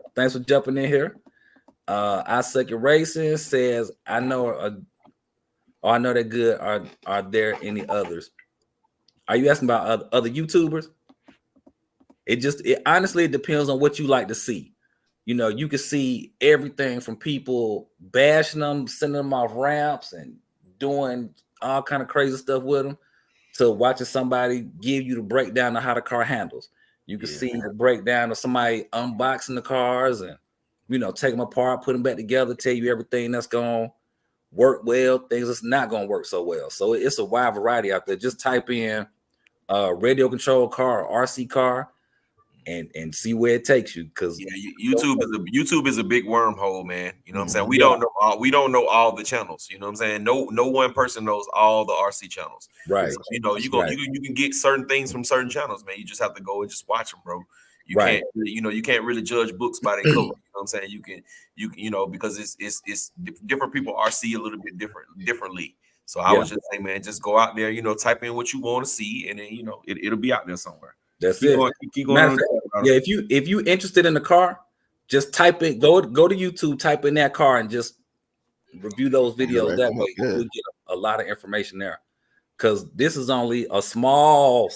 I Suck at Racing says, I know they're good. Are there any others? Are you asking about other YouTubers? It honestly depends on what you like to see. You know, you can see everything from people bashing them, sending them off ramps, and doing all kind of crazy stuff with them, to watching somebody give you the breakdown of how the car handles. You can see the breakdown of somebody unboxing the cars and, you know, take them apart, put them back together, tell you everything that's going to work well, things that's not going to work so well. So it's a wide variety out there. Just type in radio control car or RC car and see where it takes you. Because YouTube is a big wormhole, man. You know what I'm saying? We don't know all the channels. You know what I'm saying? No one person knows all the RC channels. Right. So, you know, you can get certain things from certain channels, man. You just have to go and just watch them, bro. You can't really judge books by their cover. You know what I'm saying? You know, because it's different people RC a little bit differently. So I would just say, man, just go out there, you know, type in what you want to see, and then, you know, it'll be out there somewhere. That's keep going. If you interested in the car, just type it. Go to YouTube, type in that car, and just review those videos that way. You'll get a lot of information there. Because this is only a small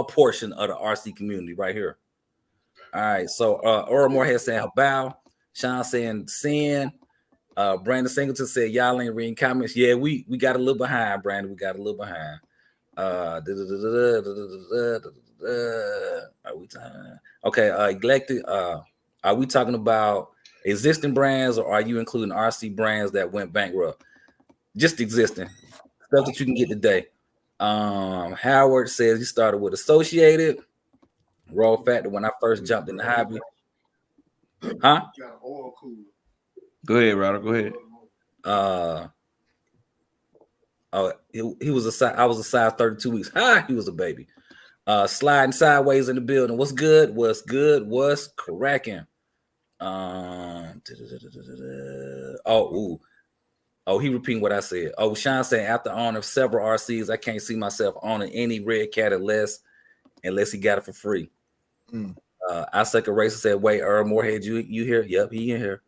portion of the RC community right here. All right. So Aura Moorhead saying bow. Sean saying sin. Brandon Singleton said y'all ain't reading comments. Yeah, we got a little behind, Brandon. We got a little behind. Are we talking? Okay, Elected. Are we talking about existing brands, or are you including RC brands that went bankrupt? Just existing stuff that you can get today. Howard says he started with Associated. Raw Factor when I first jumped in the hobby. Huh? Go ahead, Ryder. Go ahead. He was a size. I was a size 32 weeks. He was a baby. Sliding sideways in the building. What's good? What's cracking? He repeating what I said. Sean saying after owning several RCs, I can't see myself owning any Red Cat unless unless he got it for free. I second racer said, wait, Earl Moorhead, you here? Yep, he in here.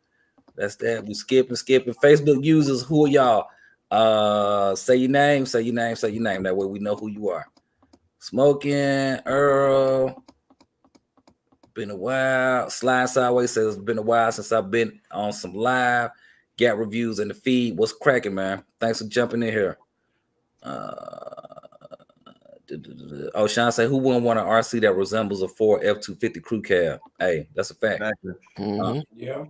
That's that. We skipping. Facebook users, who are y'all? Say your name. That way we know who you are. Smoking, Earl. Been a while. Slide Sideways says it's been a while since I've been on some live. Gap reviews in the feed. What's cracking, man? Thanks for jumping in here. Oh, Sean say, who wouldn't want an RC that resembles a Ford F-250 crew cab? Hey, that's a fact. Yeah.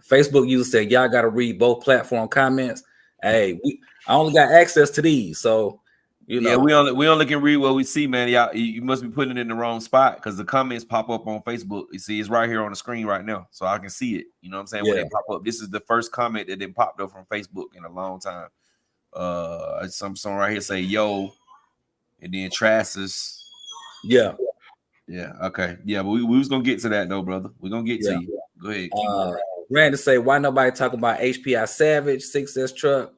Facebook user said, y'all got to read both platform comments. Hey, I only got access to these, so you know. Yeah, we only can read what we see, man. Y'all, you must be putting it in the wrong spot because the comments pop up on Facebook. You see, it's right here on the screen right now, so I can see it. You know what I'm saying? When they pop up, this is the first comment that didn't popped up from Facebook in a long time. Some right here say yo, and then Trassus. Yeah. Okay. Yeah, but we was gonna get to that though, brother. We're gonna get to you. Go ahead. Keep going. Randy say, why nobody talking about HPI Savage 6S truck?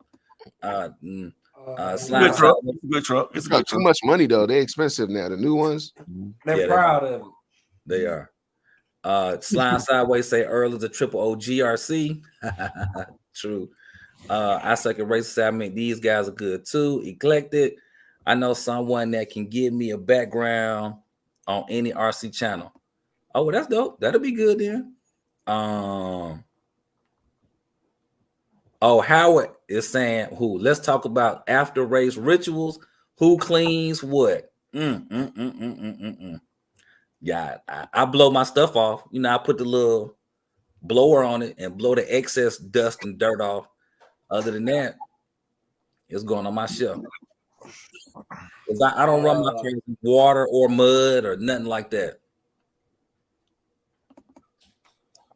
It's a good truck. It's a good truck. It's got too much money though. They're expensive now. The new ones. They're proud of it. They are. Slime Sideways say Earl is a triple O GRC. True. I second race say, I mean, these guys are good too. Eclectic. I know someone that can give me a background on any RC channel. Oh, well, that's dope. That'll be good then. Howard is saying, who? Let's talk about after race rituals. Who cleans what? Yeah, I blow my stuff off. You know, I put the little blower on it and blow the excess dust and dirt off. Other than that, it's going on my shelf. I don't run my cars with water or mud or nothing like that.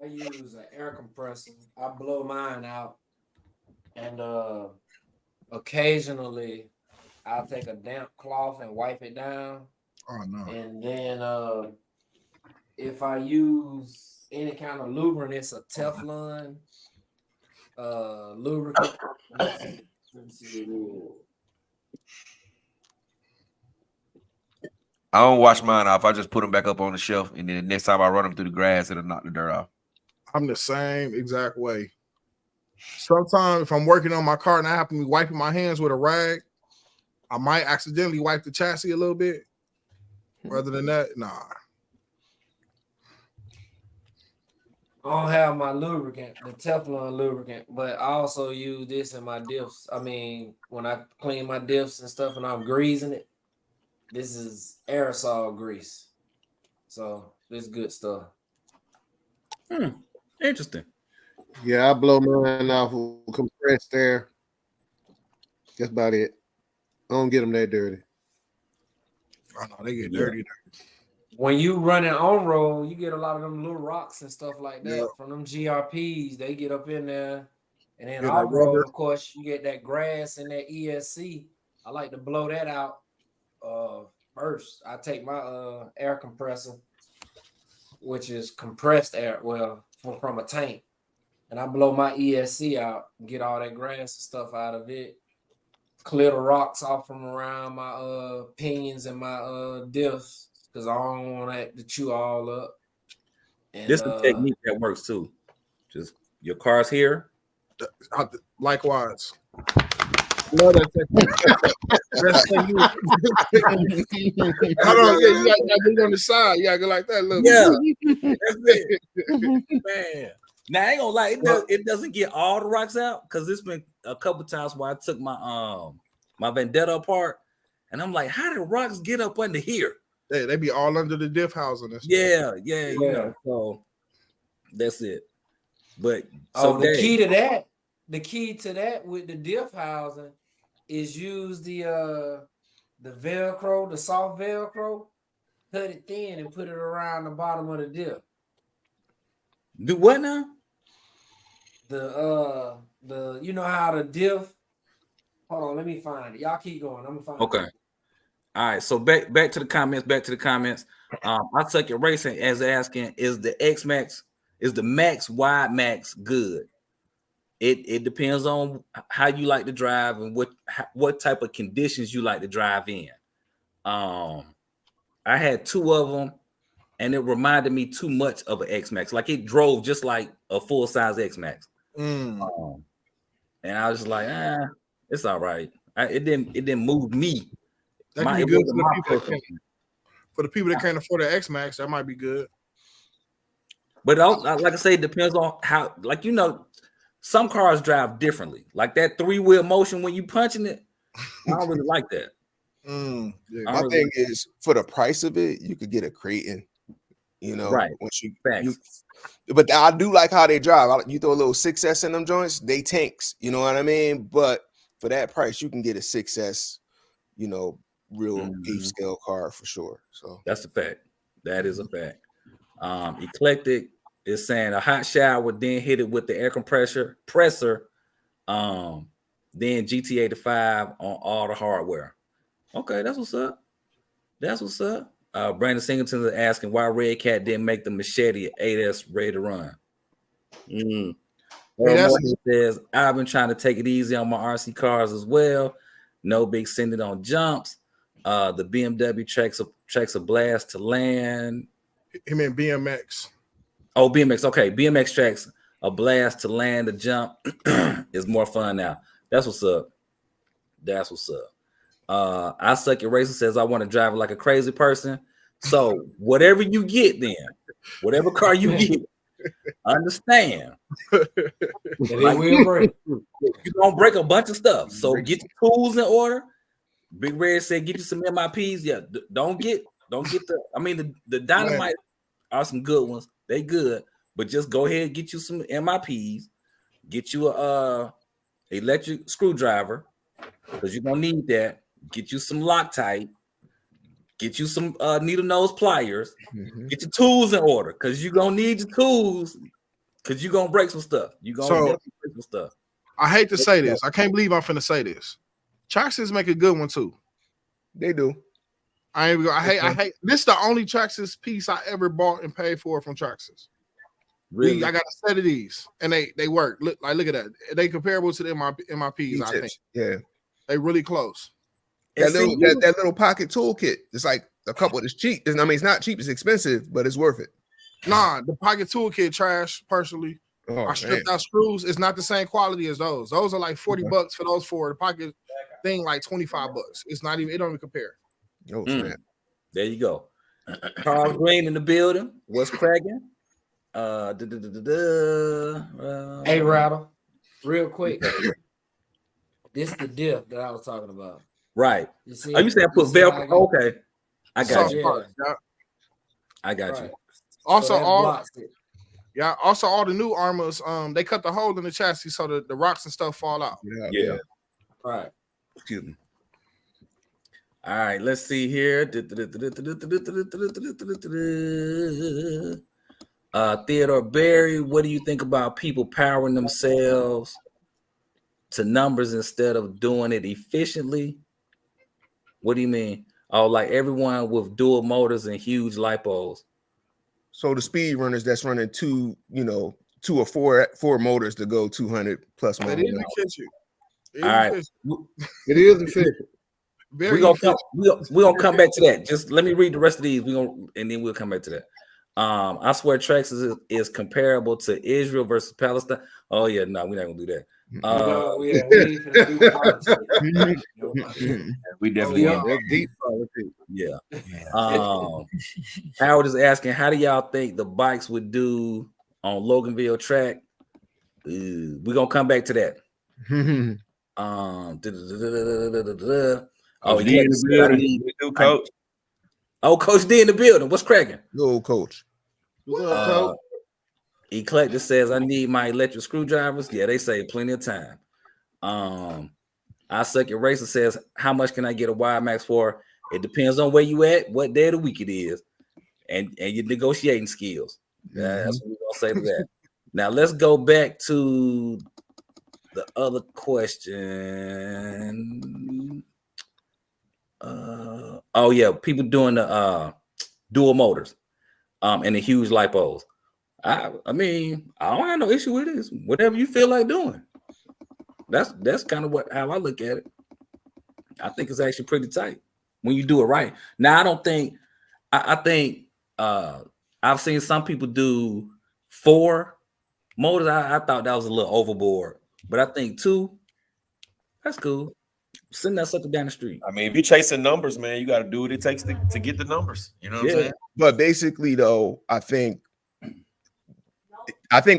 I use an air compressor. I blow mine out, and occasionally I'll take a damp cloth and wipe it down. Oh no! And then if I use any kind of lubricant, it's a Teflon lubricant. Let me see. I don't wash mine off. I just put them back up on the shelf, and then the next time I run them through the grass, it'll knock the dirt off. I'm the same exact way. Sometimes if I'm working on my car and I happen to be wiping my hands with a rag, I might accidentally wipe the chassis a little bit. Other than that, nah. I don't have my lubricant, the Teflon lubricant, but I also use this in my diffs. I mean, when I clean my diffs and stuff and I'm greasing it, this is aerosol grease. So this is good stuff. Interesting. Yeah, I blow mine off with compressed air. That's about it. I don't get them that dirty. Oh no, they get dirty. When you run it on road, you get a lot of them little rocks and stuff like that from them GRPs. They get up in there. And then off road, of course, you get that grass and that ESC. I like to blow that out first. I take my air compressor, which is compressed air, from a tank. And I blow my ESC out, get all that grass and stuff out of it. Clear the rocks off from around my pinions and my diffs, because I don't want that to chew all up. And, this is a technique that works too. Just your car's here. Likewise. Love that technique. Hold on, you gotta do it on the side. You gotta go like that a little bit. That's it. Man. Now I ain't gonna lie, it doesn't get all the rocks out, because it's been a couple times where I took my my Vendetta apart, and I'm like, how did rocks get up under here? They be all under the diff housing. Yeah. You know, so that's it. But so the key to that with the diff housing is use the Velcro, the soft Velcro, cut it thin and put it around the bottom of the diff. Do what now? The you know how the diff. Hold on, let me find it. Y'all keep going. I'm gonna find it. Okay. All right. So back to the comments. I took it racing as asking, is the X-Max, is the Max Wide Max good? It depends on how you like to drive and what type of conditions you like to drive in. I had 2 of them, and it reminded me too much of an X-Max. Like it drove just like a full-size X-Max. And I was just like, it's all right. It didn't move me. That can be good for the people that can't afford the X-Max. That might be good. But like I say, it depends on how, like, you know, some cars drive differently. Like that 3-wheel motion when you punching it, I don't really like that. My thing is, for the price of it, you could get a Creighton. You know, right? Once you but I do like how they drive. You throw a little 6S in them joints, they tanks. You know what I mean? But for that price, you can get a 6S. You know, real H scale car for sure. So that's a fact. That is a fact. Eclectic is saying a hot shower, then hit it with the air presser, then GT85 on all the hardware. Okay, that's what's up. That's what's up. Brandon Singleton is asking why Red Cat didn't make the Machete 8S ready to run. Says I've been trying to take it easy on my RC cars as well. No big sending on jumps. The BMW tracks a blast to land. He meant BMX. Oh, BMX. Okay, BMX tracks a blast to land. The jump is more fun now. That's what's up. That's what's up. I Suck At Racing says I want to drive it like a crazy person. So whatever you get, then whatever car you get, understand. Like, you're gonna break a bunch of stuff. So get the tools in order. Big Red said get you some MIPs. Yeah, don't get the. I mean the Dynamite are some good ones. They good, but just go ahead and get you some MIPs. Get you a electric screwdriver because you're gonna need that. Get you some Loctite. Get you some needle nose pliers. Get your tools in order because you're gonna need your tools because you're gonna break some stuff. You're gonna break some stuff. I hate to say this. I can't believe I'm finna say this. Traxxas make a good one too. They do. I hate this is the only Traxxas piece I ever bought and paid for from Traxxas. Really? I got a set of these and they work. Look at that. They comparable to the MIPs, I think. Yeah. They really close. That little pocket toolkit. It's like a couple. It's cheap. I mean, it's not cheap. It's expensive, but it's worth it. Nah, the pocket toolkit trash. Personally, I stripped out screws. It's not the same quality as those. Those are like $40 for those four. The pocket thing like $25. It's not even. It don't even compare. Oh, snap. There you go. Carl Green in the building. What's cracking? Hey, Rattle, real quick. This is the dip that I was talking about. Right. You see, you saying put Velcro? Okay. I got you. Yeah. I got you. Also, all the new armors, they cut the hole in the chassis so the rocks and stuff fall out. Yeah. Right. Excuse me. All right, let's see here. Theodore Berry, what do you think about people powering themselves to numbers instead of doing it efficiently? What do you mean? Oh, like everyone with dual motors and huge lipos. So the speed runners that's running two or four motors to go 200 plus miles. It is efficient. All right. It is efficient. We're gonna come back to that. Just let me read the rest of these. And then we'll come back to that. I swear Traxxas is comparable to Israel versus Palestine. Oh yeah, no, we're not gonna do that. We definitely deep politics. Yeah. Howard is asking, how do y'all think the bikes would do on Loganville track? We're gonna come back to that. Coach. Oh, Coach D in the building. What's cracking? Yo, Coach. Eclectic says I need my electric screwdrivers. Yeah, they save plenty of time. I Suck At Racing says, how much can I get a Wide Max for? It depends on where you at, what day of the week it is, and your negotiating skills. That's what we're gonna say to that. Now let's go back to the other question. People doing the dual motors and the huge lipos. I mean, I don't have no issue with this. Whatever you feel like doing. That's kind of how I look at it. I think it's actually pretty tight when you do it right. Now, I don't think I think I've seen some people do 4 motors. I thought that was a little overboard, but I think 2, that's cool. Send that sucker down the street. I mean, if you're chasing numbers, man, you got to do what it takes to get the numbers. You know what I'm saying? But basically, though, I think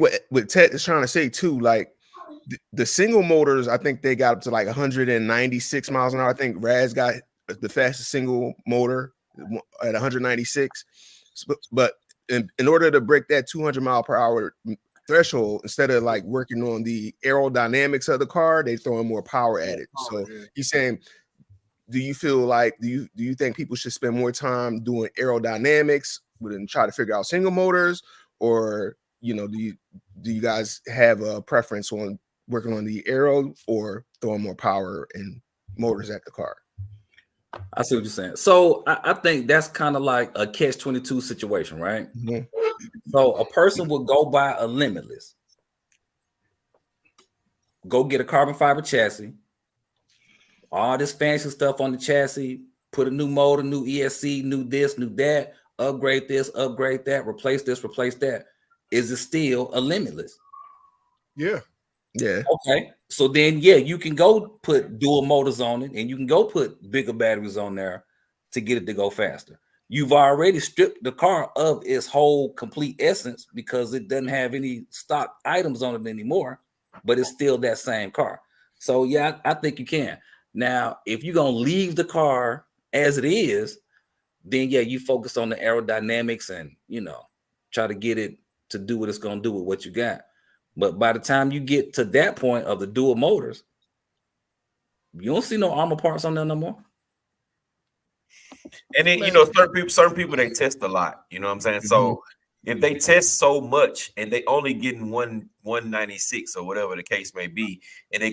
what Ted is trying to say too, like the single motors, I think they got up to like 196 miles an hour. I think Raz got the fastest single motor at 196. But in order to break that 200 mile per hour threshold, instead of like working on the aerodynamics of the car, they throwing more power at it. So he's saying, do you feel like do you think people should spend more time doing aerodynamics and try to figure out single motors, or do you guys have a preference on working on the aero or throwing more power and motors at the car? I see what you're saying. So I think that's kind of like a catch-22 situation, right? Mm-hmm. So a person will go buy a Limitless, go get a carbon fiber chassis, all this fancy stuff on the chassis, put a new motor, new ESC, new this, new that, upgrade this, upgrade that, replace this, replace that. Is it still a Limitless? Yeah. Okay. So then, you can go put dual motors on it, and you can go put bigger batteries on there to get it to go faster. You've already stripped the car of its whole complete essence because it doesn't have any stock items on it anymore, but it's still that same car. So yeah, I think you can. Now, if you're going to leave the car as it is, then you focus on the aerodynamics and, try to get it to do what it's going to do with what you got. But by the time you get to that point of the dual motors, you don't see no armor parts on there no more. And then, certain people, they test a lot. You know what I'm saying? Mm-hmm. So if they test so much and they only getting 196 or whatever the case may be, and they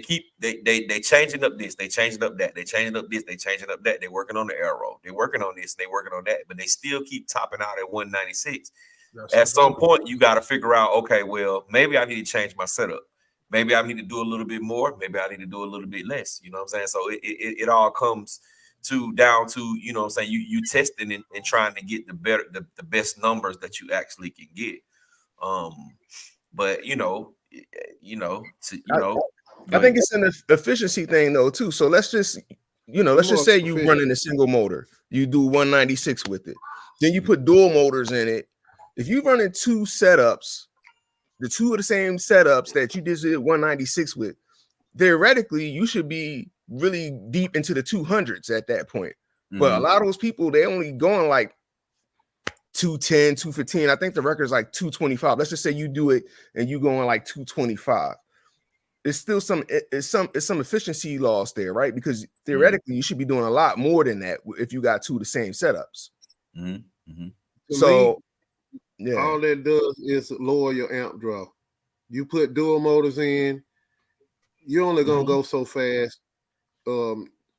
changing up this, they changing up that, they changing up this, they changing up that, they working on the aero, they working on this, they working on that, but they still keep topping out at 196. At some point, you got to figure out, okay, well, maybe I need to change my setup. Maybe I need to do a little bit more. Maybe I need to do a little bit less. You know what I'm saying? So it all comes down to, you know what I'm saying, you testing and trying to get the best numbers that you actually can get. But I think it's an efficiency thing though too. So let's just say you running a single motor, you do 196 with it, then you put dual motors in it. If you running 2 setups, the 2 of the same setups that you just did 196 with, theoretically you should be really deep into the 200s at that point. Mm-hmm. But a lot of those people, they only going like 210, 215. I think the record is like 225. Let's just say you do it and you going like 225. It's still some efficiency loss there, right? Because theoretically you should be doing a lot more than that if you got 2 of the same setups. Mm-hmm. Mm-hmm. So all that does is lower your amp draw. You put dual motors in, you're only gonna go so fast.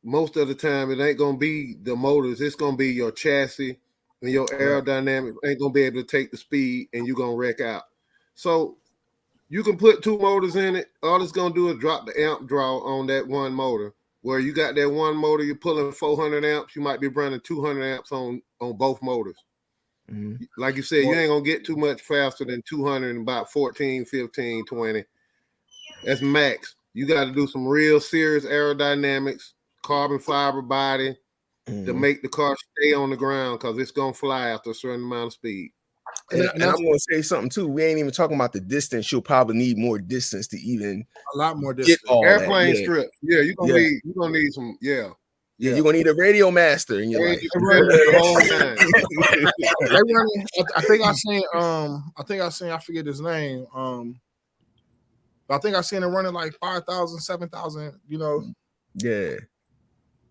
Most of the time, it ain't gonna be the motors. It's gonna be your chassis and your aerodynamics ain't gonna be able to take the speed, and you're gonna wreck out. So you can put 2 motors in it. All it's gonna do is drop the amp draw on that one motor. Where you got that one motor, you're pulling 400 amps. You might be running 200 amps on both motors. Mm-hmm. Like you said, you ain't gonna get too much faster than 200 in about 14, 15, 20. That's max. You got to do some real serious aerodynamics, carbon fiber body to make the car stay on the ground, because it's gonna fly after a certain amount of speed. And I'm gonna say something too. We ain't even talking about the distance. You'll probably need more distance to even a lot more distance. Airplane strip. Yeah, you're gonna need some. Yeah, you're gonna need a radio master in your life. The whole time. I think I seen. I forget his name. I think I seen it running like 5,000, 7,000. Yeah.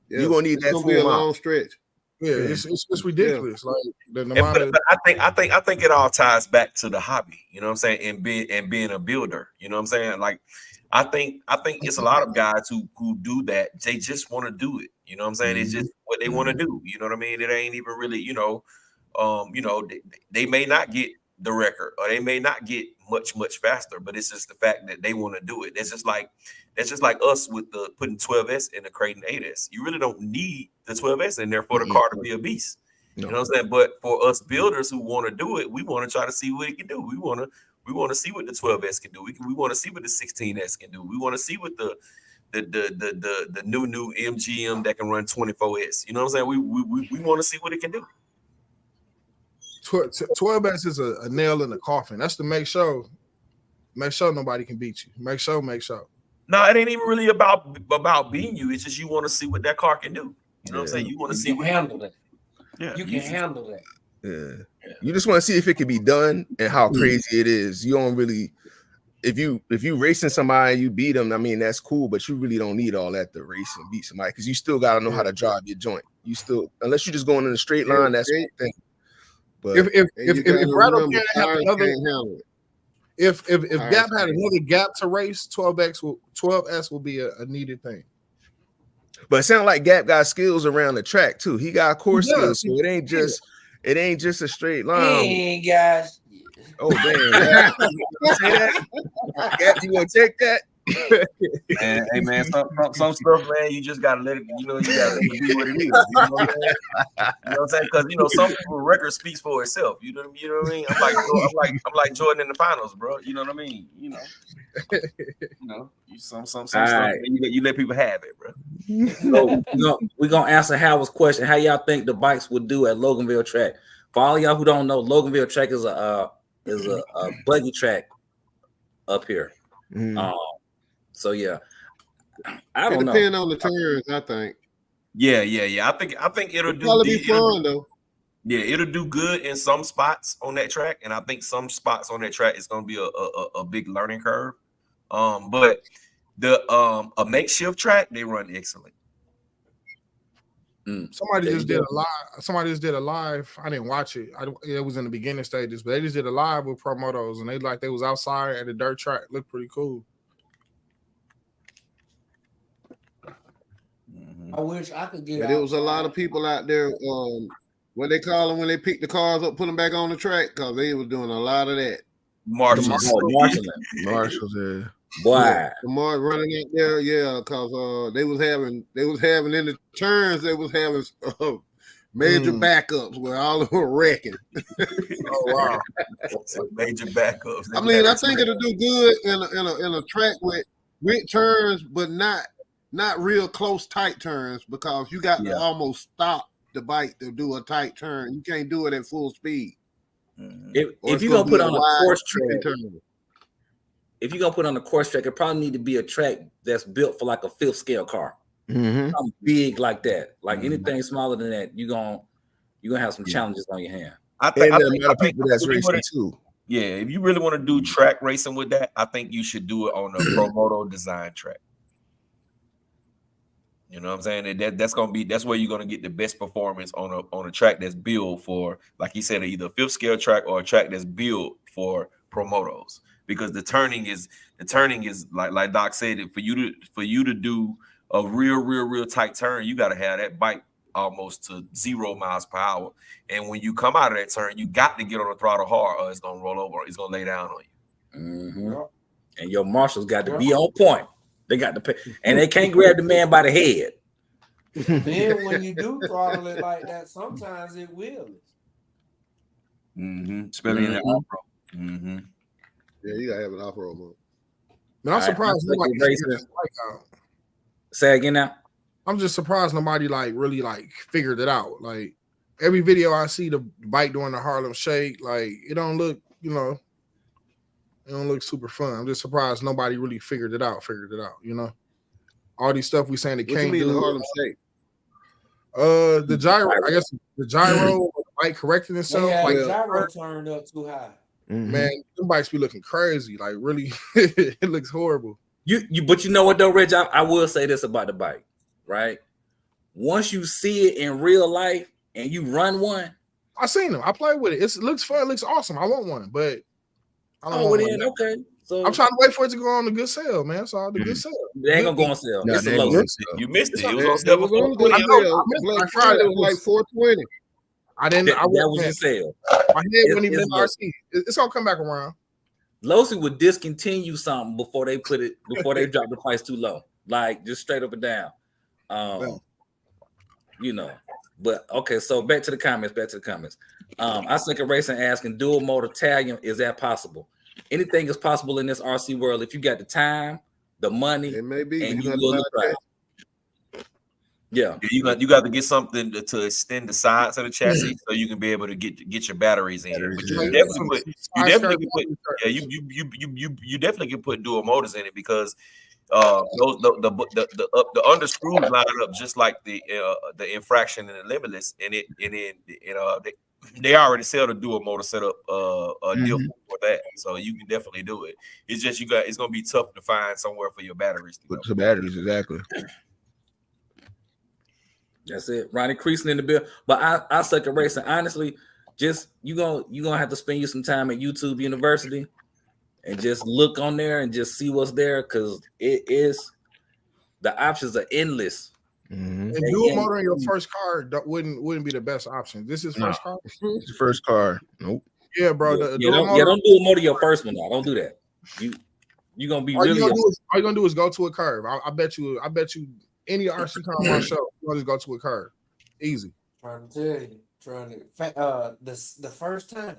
You're gonna need that. It's gonna be a long stretch. Yeah, it's ridiculous. Like I think it all ties back to the hobby. You know what I'm saying, and being a builder. You know what I'm saying. Like I think it's a lot of guys who do that. They just want to do it. You know what I'm saying. It's just what they want to do. You know what I mean. It ain't even really. They may not get the record, or they may not get much faster, but it's just the fact that they want to do it. That's just like us with the putting 12S in the Creighton 8S. You really don't need the 12S in there for the car to be a beast. You know what I'm saying? But for us builders who want to do it, we want to try to see what it can do. We want to see what the 12S can do. We want to see what the 16S can do. We want to see what the new MGM that can run 24S. You know what I'm saying? We want to see what it can do. 12S is a nail in the coffin. That's to make sure nobody can beat you. Make sure. No, it ain't even really about beating you. It's just you want to see what that car can do. You know what I'm saying? You want to see what handle that. Yeah, you can handle that. Yeah. You just want to see if it can be done and how crazy it is. You don't really, if you racing somebody and you beat them, I mean that's cool, but you really don't need all that to race and beat somebody because you still got to know how to drive your joint. You still, unless you're just going in a straight line, that's one thing. But if Brado Cannon had another, if Gap had another Gap to race, 12S will be a needed thing. But it sounds like Gap got skills around the track too. He got course skills, so it ain't just a straight line. Hey guys. Oh damn! You say that? Gap, you gonna take that? Man, hey man, some stuff, man, you just gotta let it. You gotta let it be what it is. You know what I'm saying? Because some people's record speaks for itself. You know what I mean? I'm like Jordan in the finals, bro. You know what I mean? Some stuff. Right. You let people have it, bro. So we're gonna answer Howard's question. How y'all think the bikes would do at Loganville track? For all y'all who don't know, Loganville track is a buggy track up here. So yeah, I don't know. Depend on the turns, I think. Yeah. I think it'll do. Probably be fun though. Yeah, it'll do good in some spots on that track, and I think some spots on that track is going to be a big learning curve. But a makeshift track, they run excellent. Somebody just did a live. I didn't watch it. It was in the beginning stages, but they just did a live with Promotos, and they was outside at the dirt track. Looked pretty cool. I wish I could get. But there was a lot of people out there. What they call them when they pick the cars up, put them back on the track, because they was doing a lot of that. Marshals, yeah. Boy, the more running out there, yeah, because they was having in the turns, they was having major backups where all of them were wrecking. Oh wow, major backups. I mean, I think it'll do good in a track with turns, but not real close tight turns, because you got to almost stop the bike to do a tight turn. You can't do it at full speed. If you're gonna put on a course track, if you're gonna put on a course track, it probably need to be a track that's built for like a 5th scale car. Something big like that. Like anything smaller than that, you're gonna have some challenges on your hand. I think people that's racing too. Yeah, if you really want to do track racing with that, I think you should do it on a Promoto design track. You know what I'm saying? That's where you're gonna get the best performance on a track that's built for, like he said, either 5th scale track or a track that's built for Promotos. Because the turning is like Doc said, for you to do a real tight turn, you got to have that bike almost to 0 miles per hour. And when you come out of that turn, you got to get on the throttle hard, or it's gonna roll over, or it's gonna lay down on you. And your marshals got to be on point. They got to pay, and they can't grab the man by the head. Then when you do throttle it like that, sometimes it will. Especially in the off-road. Yeah, you gotta have an off-road mode. But I'm surprised nobody figured this out. Say again now. I'm just surprised nobody really figured it out. Like every video I see, the bike doing the Harlem Shake, like it don't look, it don't look super fun. I'm just surprised nobody really figured it out. All these stuff we saying they can't do. The Harlem Shake? The gyro, I guess the gyro, the bike correcting itself. Yeah, the gyro turned up too high. Man, them bikes be looking crazy. Like really, it looks horrible. But you know what though, Reg? I will say this about the bike, right? Once you see it in real life and you run one, I seen them. I played with it. It looks fun. It looks awesome. I want one, but I don't want one. Okay. So I'm trying to wait for it to go on the good sale, man. So the good sale. They ain't gonna go on sale. No, It's a low. You missed it. It was on on sale for Black Friday was like 420. That was a sale. My head wouldn't even in RC. It's gonna come back around. Losi would discontinue something before they drop the price too low, like just straight up and down. But okay, so back to the comments. I think a racing asking dual motor Italian, is that possible? Anything is possible in this RC world if you got the time, the money, It may be. and You you got will to try. Yeah, You got to get something to extend the sides of the chassis so you can be able to get your batteries in. But you definitely can put dual motors in it because those the under screws line up just like the infraction and the limitless, and they already sell the dual motor setup deal for that, so you can definitely do it. It's just it's gonna be tough to find somewhere for your batteries to go. The batteries, exactly. that's it. Ronnie Creasing in the bill, but I suck at racing. Honestly, just you gonna have to spend you some time at YouTube University and just look on there and just see what's there because the options are endless. And dual motor in your first car wouldn't be the best option. This is first car. It's the first car. Nope. Yeah, bro. Don't do a motor your first one now. Don't do that. You gonna be really. All you gonna do is go to a curve. I bet you any RC car on my show, you just go to a curve. Easy. Trying to tell you, the first time.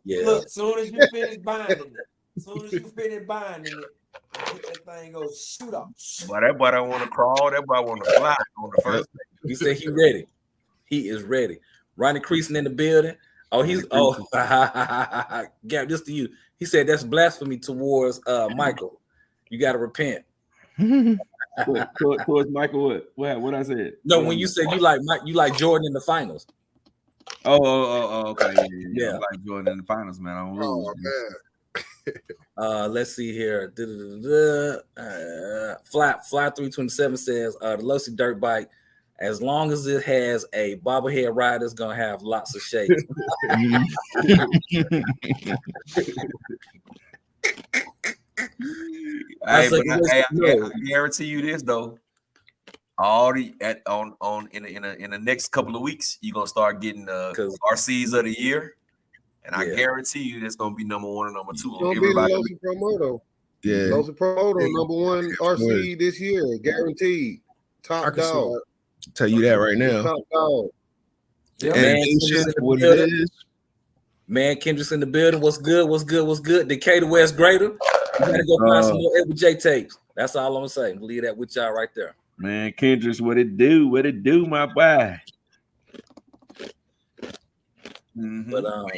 Yeah. Look, soon as you finish binding it, that thing goes shoot off. But that boy don't want to crawl. That boy want to fly on the first. He said he ready. He is ready. Ronnie Creasing in the building. Gab, this to you. He said that's blasphemy towards Michael. You got to repent. Towards Michael, what I said? No, when you said you like Jordan in the finals. Oh, okay. Yeah. I like Jordan in the finals, man. I don't lose. Man. Let's see here. Fly 327 says the Losi dirt bike, as long as it has a bobblehead rider, it's gonna have lots of shakes. I guarantee you this though. In the next couple of weeks, you're gonna start getting RCs of the year. And I guarantee you that's gonna be number one and number two. It's gonna be the Losi Promoto. Yeah. Losi Promoto, number one RC this year, guaranteed. Top dog. Tell you that right now. Top dog. Man, Kendrick's in the building. What's good? Decatur West Greater. You gotta go find some more Edward J tapes. That's all I'm gonna say. Leave that with y'all right there. Man, Kendrick's what it do, my boy. But all of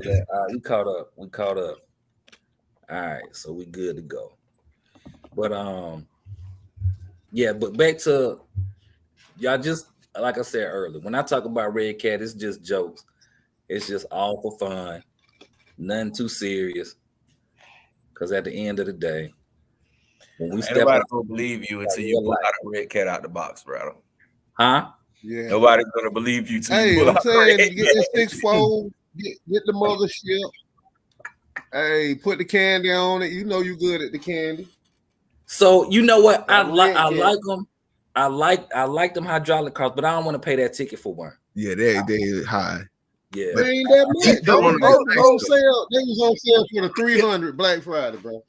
that. We caught up. All right, so we good to go. But but back to y'all. Just like I said earlier, when I talk about Red Cat, it's just jokes. It's just all for fun, nothing too serious. Because at the end of the day, when we step nobody gonna believe you until you pull out a Red Cat out the box, bro. Huh? Yeah. Nobody's gonna believe you. Hey, I'm saying, get the 6-4, get the mothership. Hey, put the candy on it. You know you good at the candy. So you know what? I like them. I like them hydraulic cars, but I don't want to pay that ticket for one. Yeah, they high. Yeah, they ain't that much. They was on sale for the 300 Black Friday, bro.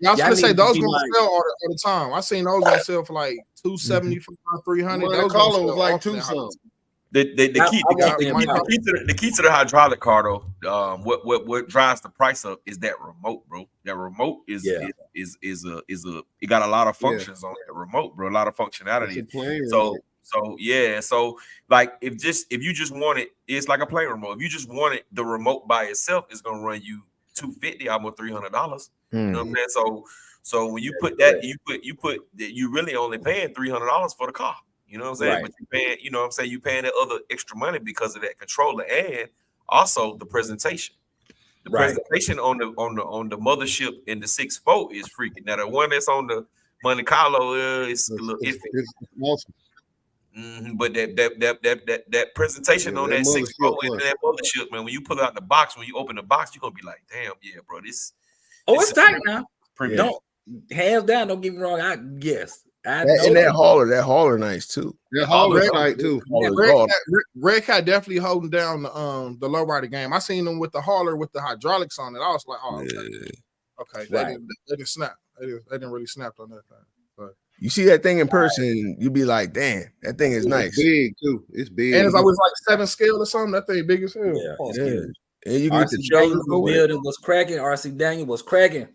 I was gonna say those go on sale all the time. I seen those on sale for like $275, $300. Those color was like $2 The key to the hydraulic car though, what drives the price up is that remote, bro. That remote is it got a lot of functions on that remote, bro. A lot of functionality. So like if you just want it, it's like a plane remote. If you just want it, the remote by itself is gonna run you $250, almost $300. You know what I'm saying? So when you put that, you really only paying $300 for the car. You know what I'm saying? Right. But you paying, you know what I'm saying, you paying that other extra money because of that controller and also the presentation. The presentation on the mothership in the 6.4 is freaking. Now the one that's on the Monte Carlo is a little iffy. It's awesome. But that presentation on that 6.4 and that mothership, man, when you pull out the box, when you open the box, you're gonna be like, damn, yeah, bro, this. It's tight now. Don't hands down. Don't get me wrong. That hauler nice too. That hauler tight too. Red Cat definitely holding down the lowrider game. I seen them with the hauler with the hydraulics on it. I was like, oh, okay. They didn't snap. They didn't really snap on that thing. But You see that thing in person, you be like, damn, that thing is nice. It's big too. It's big. And it's always like 7 scale or something. That thing big as hell. Yeah, it's good. And you can get the RC chosen Daniel for it. building was cracking. RC Daniel was cracking.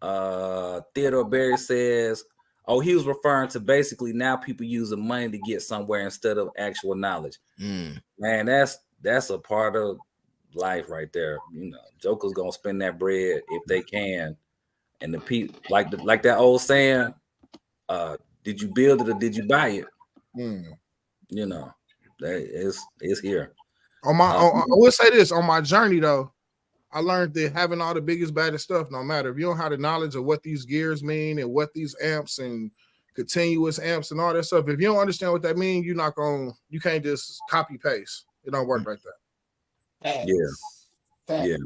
Theodore Berry says, oh, he was referring to basically now people using money to get somewhere instead of actual knowledge. Man, that's a part of life right there. You know, jokers gonna spend that bread if they can. And the people like that old saying, did you build it or did you buy it? You know, that it's here. I will say this on my journey though, I learned that having all the biggest, baddest stuff, no matter if you don't have the knowledge of what these gears mean and what these amps and continuous amps and all that stuff, if you don't understand what that means, you can't just copy paste. It don't work like that. Yeah. Yeah.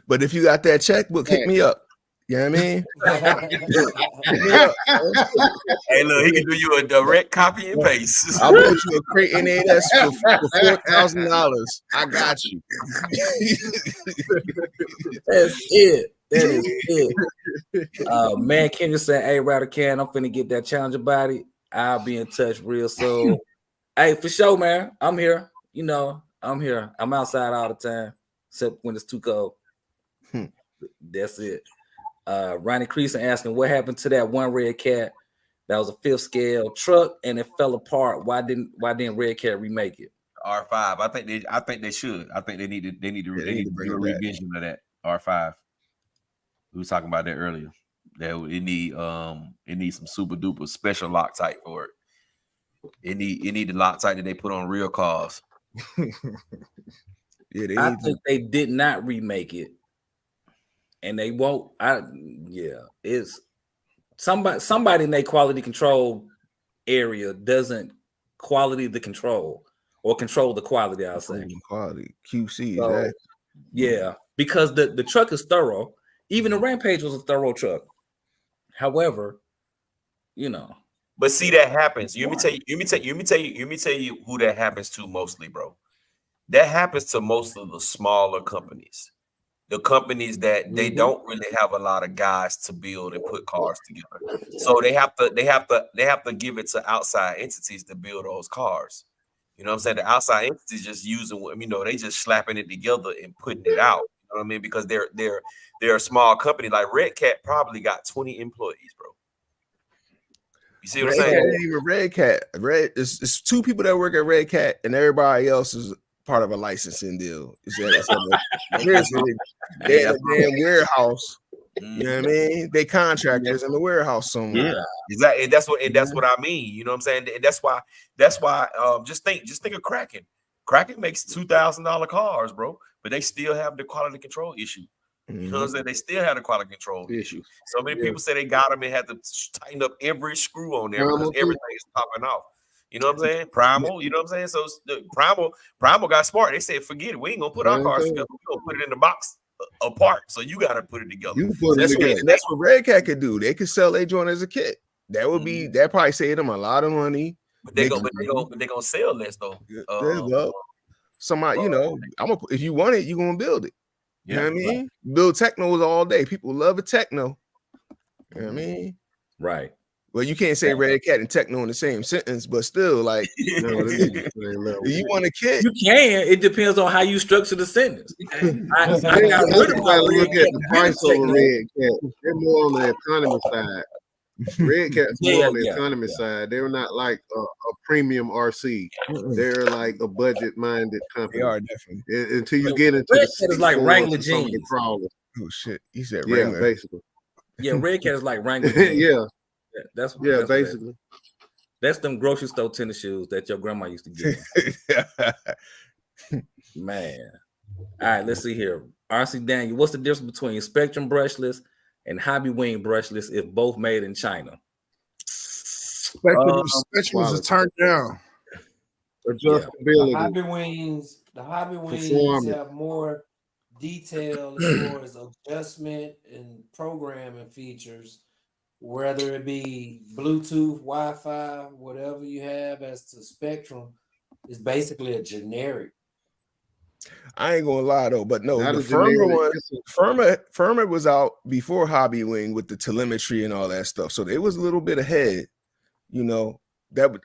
But if you got that checkbook, hit me up. You know what I mean? Hey, look, he can do you a direct copy and paste. I'll put you a crate NAS for $4,000. I got you. That's it. That is it. Man, Kendra said, hey, Router Can, I'm finna get that Challenger body. I'll be in touch real soon. Hey, for sure, man. I'm here. You know, I'm here. I'm outside all the time, except when it's too cold. That's it. Ronnie Creason asking what happened to that one Red Cat that was a 5th scale truck and it fell apart. Why didn't Red Cat remake it? R5. I think they should. I think they need to do a revision of that R5. We were talking about that earlier. That it needs some super duper special Loctite for it. It need the Loctite that they put on real cars. I think they did not remake it. And they won't. It's somebody in their quality control area doesn't quality the control or control the quality. I'll say quality QC. So, yeah, because the truck is thorough. Even the Rampage was a thorough truck. However, you know. But see, that happens. Let me tell you who that happens to mostly, bro. That happens to most of the smaller companies. The companies that they don't really have a lot of guys to build and put cars together, so they have to give it to outside entities to build those cars. You know what I'm saying? The outside entities just using, they just slapping it together and putting it out. You know what I mean? Because they're a small company. Like Red Cat probably got 20 employees, bro. You see what I'm saying? Ain't even Red Cat. It's 2 people that work at Red Cat, and everybody else is part of a licensing deal. They're in a damn warehouse. You know what I mean? They contractors in the warehouse somewhere. Yeah, exactly. And that's what I mean. You know what I'm saying? And that's why just think of Kraken. Kraken makes $2,000 cars, bro, but they still have the quality control issue. You know what I'm saying? They still have the quality control issue. So many people say they got them and had to tighten up every screw on there because everything is popping off. You know what I'm saying? Primal, you know what I'm saying? So the Primal got smart. They said, forget it. We ain't gonna put our cars together. We're gonna put it in the box apart. So you gotta put it together. That's what Red Cat could do. They could sell their joint as a kit. That would be that probably save them a lot of money. But they gonna sell less though. There you go. Somebody, if you want it, you're gonna build it. You know what I mean? Build technos all day. People love a techno. You know what I mean? Right. Well, you can't say Red Cat and techno in the same sentence, but still, like, you want a kit? You can. It depends on how you structure the sentence. I got rid of my look at the price over Red Cat. They're more on the economy side. Red Cat's more on the economy side. They're not like a premium RC. They're like a budget-minded company. They are definitely. Until you get into Red Cat is like Wrangler jeans. Oh shit! He said Wrangler. Yeah, basically. Yeah, Red Cat is like Wrangler jeans. Yeah. That's basically. That's them grocery store tennis shoes that your grandma used to get. Man. All right, let's see here. RC Daniel, what's the difference between Spectrum brushless and Hobby Wing brushless if both made in China? Spectrum is turned down. Adjustability. The Hobby Wings have more detail as far as adjustment and programming features, whether it be Bluetooth, Wi-Fi, whatever you have. As to Spectrum, is basically a generic. I ain't gonna lie though, but no, Not the a Firma generic, one, it's a- Firma was out before Hobby Wing with the telemetry and all that stuff, so they was a little bit ahead. You know,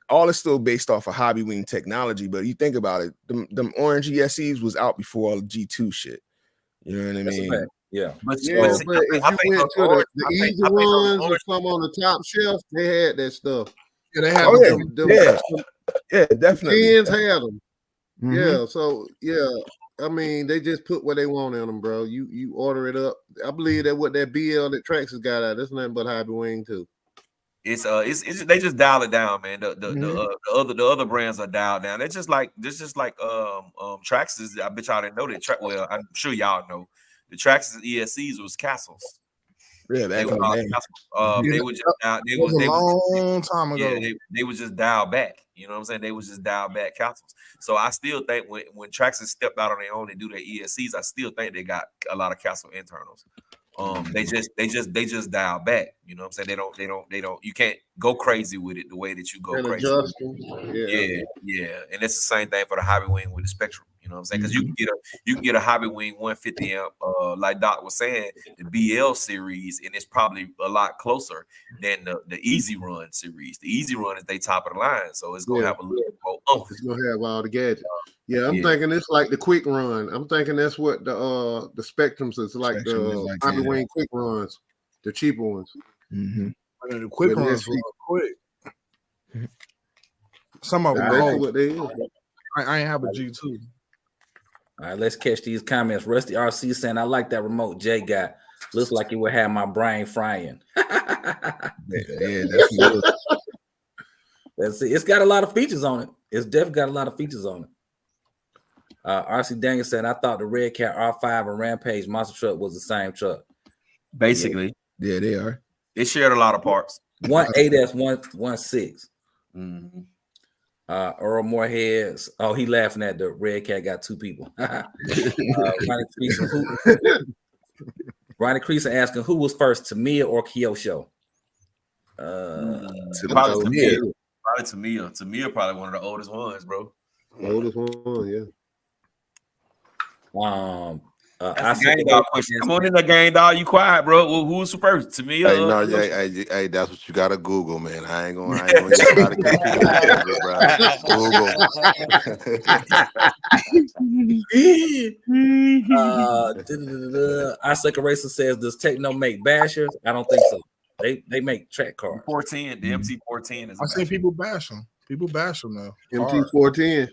all is still based off of Hobby Wing technology, but you think about it, them orange ESCs was out before all the G2 shit. You know what I That's a mean? fact. Yeah. But Yeah, see, but if I you think went those to orange, the I think easy those ones or orange. some on the top shelf, they had that stuff. Yeah, they had Oh yeah, them. yeah, definitely. Tens had them. Mhm. Yeah, so yeah, I mean they just put what they want in them, bro. You order it up. I believe that what that BL that Traxxas got out, that's nothing but Hobby Wing too. It's they just dial it down, man. Mhm. The other brands are dialed down. It's just like Traxxas. I bet y'all didn't know that. Well, I'm sure y'all know the Traxxas ESCs was castles. Yeah, They back were in the called day. castles. Yeah, They were just that was a long time ago. they was just dialed back. You know what I'm saying? They was just dialed back castles. So I still think when Traxxas stepped out on their own and do their ESCs, I still think they got a lot of castle internals. They just dial back. You know what I'm saying? They don't. You can't go crazy with it the way that you go And crazy. adjust them. Yeah, and it's the same thing for the Hobby Wing with the Spectrum. You know what I'm saying? Because you can get a Hobby Wing 150 amp, like Doc was saying, the BL series, and it's probably a lot closer than the Easy Run series. The Easy Run is they top of the line, so it's gonna Yeah. have a little more oomph. It's gonna have all the gadgets. Yeah, I'm Yeah. thinking it's like the quick run. I'm thinking that's what the Spectrums is like. Spectrum is The like, Hobby yeah. Wing quick runs, the cheaper ones. Mhm. And the quick Yeah, ones were quick. Some of them That's were basically old. what they is. I ain't have a G2. All right, let's catch these comments. Rusty RC saying, I like that remote Jay got. Looks like it would have my brain frying. Yeah, definitely. Let's see. It's got a lot of features on it. It's definitely got a lot of features on it. RC Daniel said, I thought the Red Cat R5 and Rampage monster truck was the same truck. Basically, Yeah, they are. it shared a lot of parts. 1.8S, 1.6. Mhm. Earl Moorheads. Oh, he laughing at the Red Cat got two people. Ronnie Creason asking who was first, Tamiya or Kyosho? Probably Tamiya. Tamiya probably one of the oldest ones, bro. Oldest one, yeah. That's the gang dog question. Come on in the gang dog. You quiet, bro. Well, who was first? Tamiya? Hey, no, hey, that's what you gotta Google, man. I ain't gonna get started against people, bro. Google. Icicle Racer says, does Techno make bashers? I don't think so. They make track cars. 410, the MT410 is a I see basher. people bash them. People bash them now. MT410.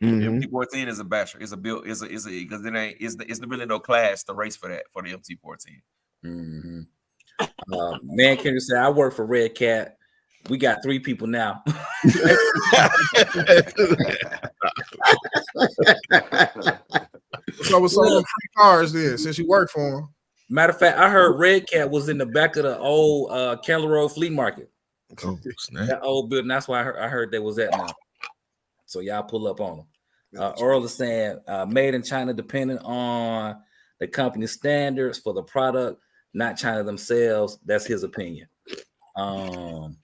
The MT410 is a basher. It's a build. It's a because it ain't. It's really no class to race for that for the MT410. Man, can you say I work for Red Cat? We got 3 people now. So with some of them free cars then, since you work for them. Matter of fact, I heard Red Cat was in the back of the old Keller Road Flea Market. Oh, snap. That old building. That's why I heard they was at now. So y'all pull up on them. Earl is saying made in China, depending on the company standards for the product, not China themselves. That's his opinion. RC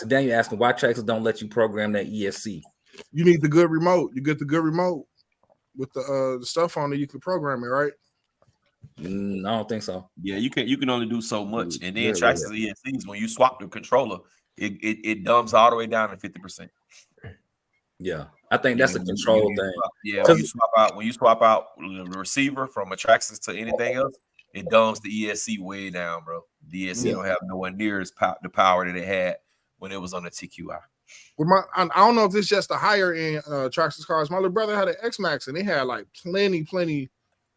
Daniel asking why Traxxas don't let you program that ESC. You need the good remote. You get the good remote with the stuff on it. You can program it, right? I don't think so. Yeah, you can only do so much, and then Traxxas ESCs when you swap the controller, it dumps all the way down to 50%. Yeah, I think that's a control thing. Yeah, when you swap out the receiver from a Traxxas to anything else, it dumps the ESC way down, bro. The ESC don't have nowhere near the power that it had when it was on the TQI. I don't know if it's just the higher end Traxxas cars. My little brother had an X-Max and it had like plenty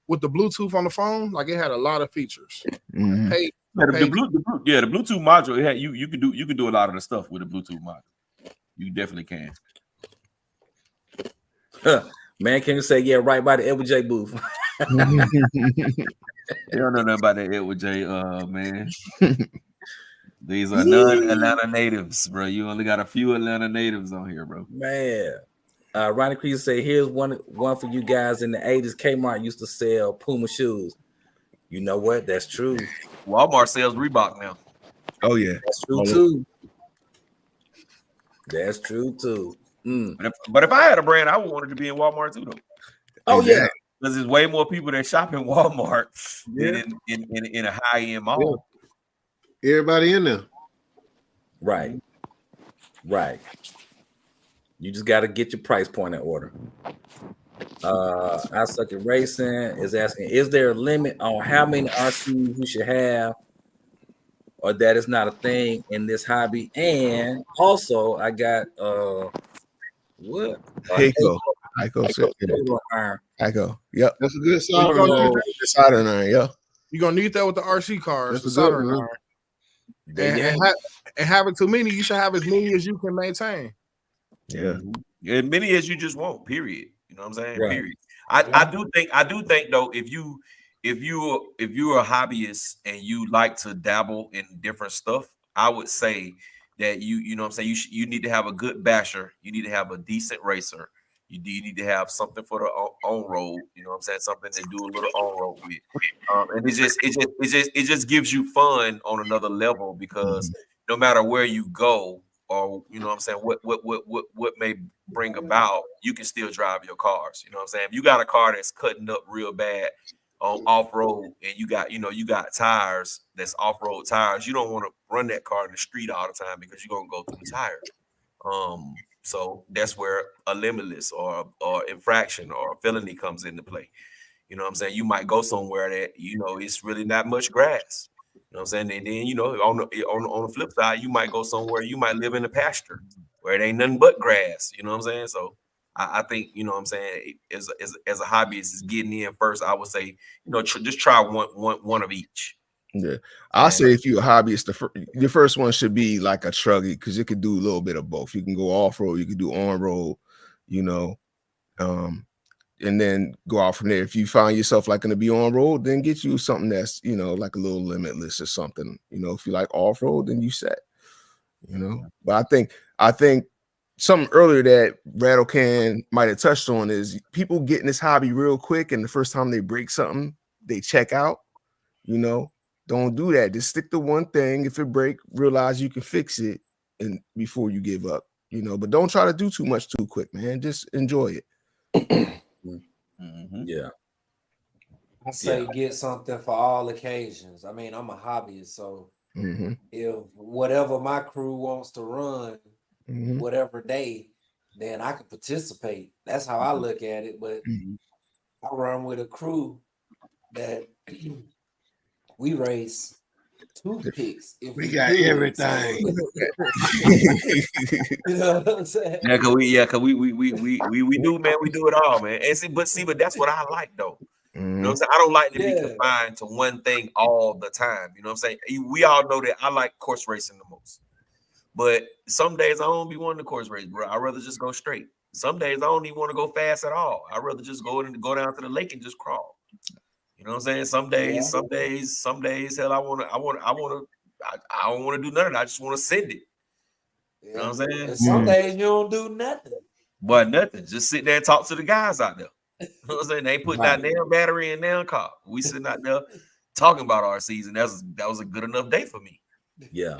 with the Bluetooth on the phone. Like it had a lot of features. Mhm. The Bluetooth module. It had you can do a lot of the stuff with a Bluetooth module. You definitely can. Man, can you say right by the Edward J booth? You don't know nothing about that Edward J, man. These are non-Atlanta natives, bro. You only got a few Atlanta natives on here, bro. Man. Ronnie Crease say, here's one for you guys. In the 80s, Kmart used to sell Puma shoes. You know what? That's true. Walmart sells Reebok now. Oh yeah, that's true too. That's true too. But if I had a brand, I would want it to be in Walmart too, though. Oh yeah, because there's way more people that shop in Walmart Yeah. than in a high end mall. Everybody in there. right. You just got to get your price point in order. I Suck at Racing is asking, is there a limit on how many RCs you should have, or that is not a thing in this hobby? And also, I got what? Heiko. Heiko. Yep. That's a good You soldering gonna, iron. need, Soldering iron. Yeah. you gonna need that with the RC cars. That's The a good soldering one. iron. There you And, have and having too many, you should have as many as you can maintain. Yeah. As many as you just want, period. You know what I'm saying? Right. Period. I do think though, if you're a hobbyist and you like to dabble in different stuff, I would say that you know what I'm saying, you need to have a good basher, you need to have a decent racer, you need to have something for the on road, you know what I'm saying, something to do a little on road with. And it just gives you fun on another level, because no matter where you go, or you know what I'm saying, what may bring about, you can still drive your cars. You know what I'm saying? If you got a car that's cutting up real bad on off-road, and you got tires that's off-road tires, you don't want to run that car in the street all the time, because you're gonna go through the tires. So that's where a limitless or infraction or felony comes into play. You know what I'm saying? You might go somewhere that it's really not much grass. You know what I'm saying? And then on the flip side, you might go somewhere, you might live in a pasture where it ain't nothing but grass. You know what I'm saying? So I think, you know what I'm saying, as a hobbyist is getting in first, I would say, just try one of each. Yeah, I'll say if you're a hobbyist, your first one should be like a truggy, because it could do a little bit of both. You can go off road, you can do on road, and then go out from there. If you find yourself like going to be on road, then get you something that's like a little limitless or something. If you like off road, then you set. But I think something earlier that Rattlecan might have touched on is people get in this hobby real quick, and the first time they break something, they check out. Don't do that. Just stick to one thing. If it break, realize you can fix it, and before you give up. But don't try to do too much too quick, man. Just enjoy it. Yeah. I say get something for all occasions. I mean, I'm a hobbyist, so if whatever my crew wants to run, whatever day, then I can participate. That's how I look at it. But I run with a crew that we race toothpicks. If We got everything. You know what I'm saying? Yeah, cause we do, man. We do it all, man. And but that's what I like, though. You know what I'm saying? I don't like to be confined to one thing all the time. You know what I'm saying? We all know that I like course racing the most. But some days I don't be wanting to course race, bro. I'd rather just go straight. Some days I don't even want to go fast at all. I'd rather just go down to the lake and just crawl. You know what I'm saying? Some days, hell, I don't want to do nothing. I just want to send it. You know what I'm saying? And some days you don't do nothing. But nothing. Just sit there and talk to the guys out there. You know what I'm saying? They put that damn battery in their car. We sitting out there talking about our season. That was a good enough day for me. Yeah.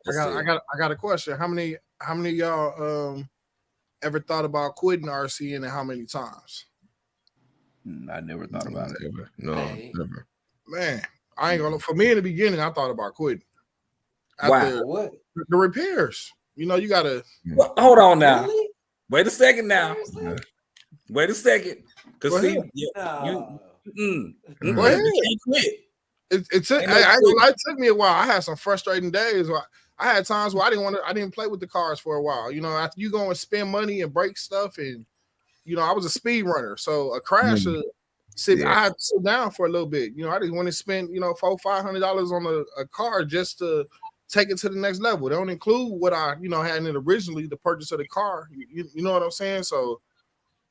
I got a question. How many of y'all ever thought about quitting RC, and how many times? I never thought about it. No, never. Man, I ain't gonna. For me in the beginning, I thought about quitting. Wow. What? The repairs. You gotta. Well, hold on now. Really? Wait a second now. Wait a second. Cause see, No. Go ahead. You can't quit. It took. It took me a while. I had some frustrating days. I had times where I didn't play with the cars for a while. After you go and spend money and break stuff, and I was a speed runner, so a crash. I had to sit down for a little bit. I didn't want to spend $400-500 on a car just to take it to the next level. They don't include what I had in it originally, the purchase of the car. You know what I'm saying? So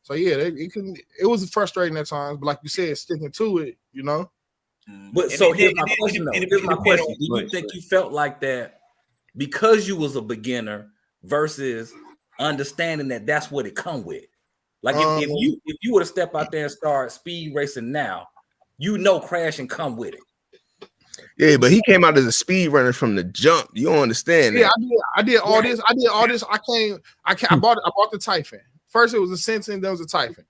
yeah, it was frustrating at times, but like you said, sticking to it. But so here's my question though. Here's my question. Do you think you felt like that because you was a beginner versus understanding that that's what it come with? Like if you were to step out there and start speed racing now, crashing come with it. Yeah, but he came out as a speed runner from the jump. You don't understand that. Yeah, I did all this. I bought the Typhon. First it was a Sentin, then it was a Typhon.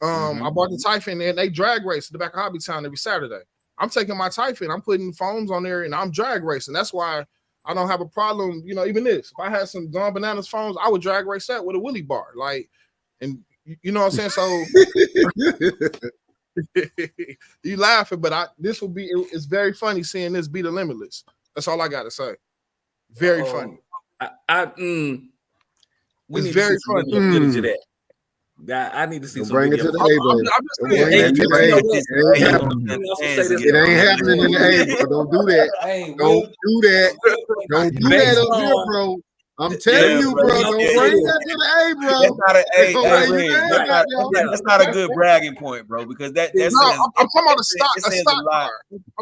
I bought the Typhon and they drag race at the back of Hobby Town every Saturday. I'm taking my Typhon, I'm putting foams on there and I'm drag racing. That's why I don't have a problem. You know, even this, if I had some Gone Bananas foams, I would drag race that with a wheelie bar. Like, and you know what I'm saying? So you laughing, but this will be, it's very funny seeing this be the Limitless. That's all I got to say. Very funny. We it's very funny. Footage of that. I need to see some bring video. it to the It ain't happening in the A, bro. Don't do that. Hey, Don't do that. Don't do that up here, bro. I'm telling you, bro. Don't bring that to the A, bro. That's not a good bragging point, bro, because that says I'm talking about a stock car.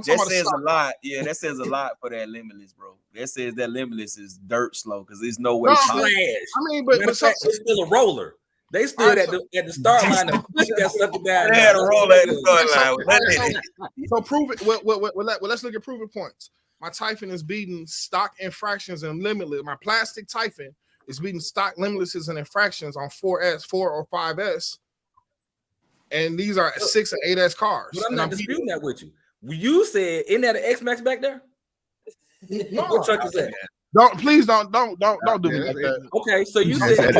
That says a lot. Yeah, that says a lot for that Limitless, bro. That says that Limitless is dirt slow because there's no way. I mean, but it's still a roller. They stood at the start line and pushed that sucker down. They had a roller at the start line. So prove it. Well, let's look at proven points. My Typhon is beating stock infractions and Limitless. My plastic Typhon is beating stock Limitlesses and infractions on 4S, 4 or 5S. And these are 6 and 8S cars. But I'm not disputing that with you. You said, isn't that an X-Max back there? No. What truck is that? Don't do me like that. Okay, so you said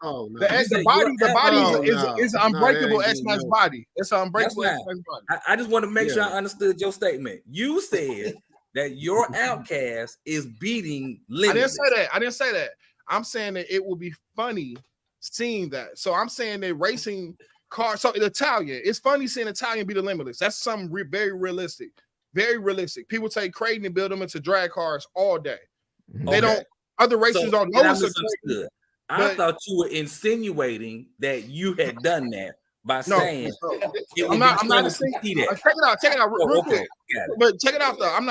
Oh, no. The body is an unbreakable X-Max body. It's an unbreakable X-Max body. I just want to make sure I understood your statement. You said that your Outcast is beating Limitless. I didn't say that. I'm saying that it will be funny seeing that. So I'm saying that racing cars. So Italian, it's funny seeing Italian beat the Limitless. That's something very realistic. Very realistic. People take Creighton and build them into drag cars all day. They don't. Other racers don't notice a Creighton. I thought you were insinuating that you had done that by saying. I'm not insinuating. Check it out real quick. But check it out though. I'm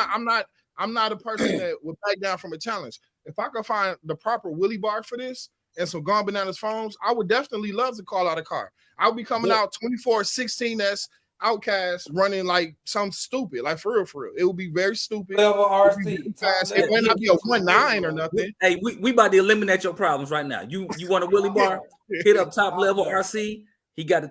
not a person that would back down from a challenge. If I could find the proper wheelie bar for this and some Gone Bananas foams, I would definitely love to call out a car. I would be coming out 24-16S Outcast running like something stupid, like for real. It would be very stupid. Level RC. It might not be a 1.9 or nothing. Hey, we about to eliminate your problems right now. You want a wheelie bar? Hit up top level RC. He got the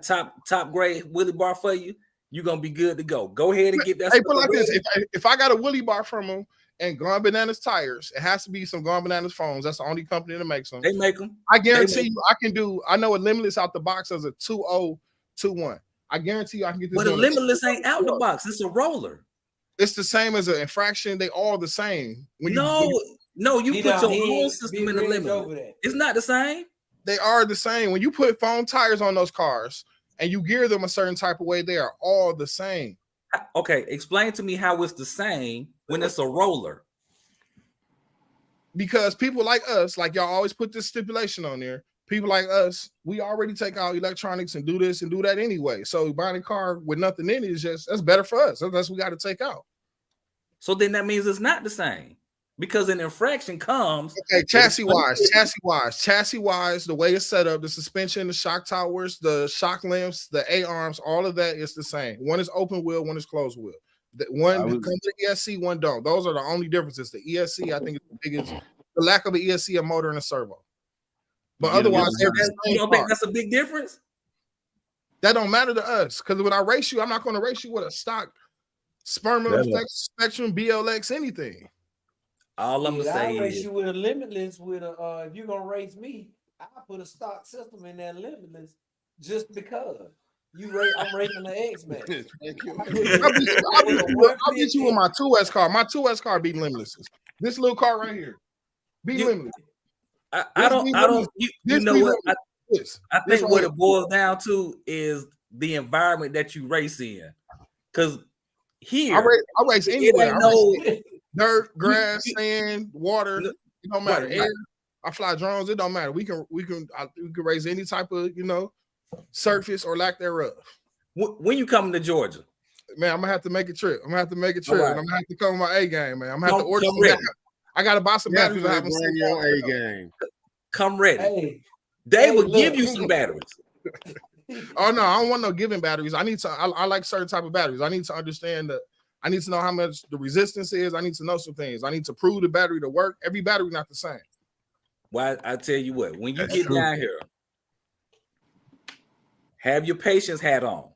top grade wheelie bar for you. You're gonna be good to go. Go ahead and get that. Hey, put like this: if I got a wheelie bar from him and Gone Bananas tires, it has to be some Gone Bananas foams. That's the only company that makes them. They make them. I guarantee you, I can do. I know a Limitless out the box as a 2.021. I guarantee you I can get this. But a Limitless ain't out the box. It's a roller. It's the same as an infraction. They all the same. You put your own system in the Limitless. It's not the same. They are the same. When you put foam tires on those cars and you gear them a certain type of way, they are all the same. Okay, explain to me how it's the same when it's a roller. Because people like us, like y'all always put this stipulation on there. People like us, we already take out electronics and do this and do that anyway. So buying a car with nothing in it is that's better for us. That's what we got to take out. So then that means it's not the same because an infraction comes. Okay, chassis wise, the way it's set up, the suspension, the shock towers, the shock lamps, the A-arms, all of that is the same. One is open wheel, one is closed wheel. One comes with the ESC, one don't. Those are the only differences. The ESC, I think, is the biggest. The lack of an ESC, a motor, and a servo. But otherwise, you don't think that's a big difference? That don't matter to us because when I race you, I'm not going to race you with a stock Sperma, Spectrum, BLX, anything. All I'm gonna say I race you with a Limitless. With a if you're gonna race me, I put a stock system in that Limitless just because I'm racing the X-Man. I'll beat you with my 2S car. My 2S car beat Limitlesses. This little car right here beat Limitless. I don't. You know what? I think what it boils down to is the environment that you race in. Because here, I race anywhere. Dirt, grass, sand, water. It don't matter. Air. I fly drones. It don't matter. We can race any type of surface or lack thereof. When you coming to Georgia, man, I'm gonna have to make a trip. Right. And I'm gonna have to come with my A game, man. I'm gonna have to order. I gotta buy some batteries. I haven't seen your A game. Come ready. Hey, they will give you some batteries. Oh no, I don't want no giving batteries. I like certain type of batteries. I need to understand I need to know how much the resistance is. I need to know some things. I need to prove the battery to work. Every battery not the same. Well, I tell you what, when you get down here, have your patience hat on.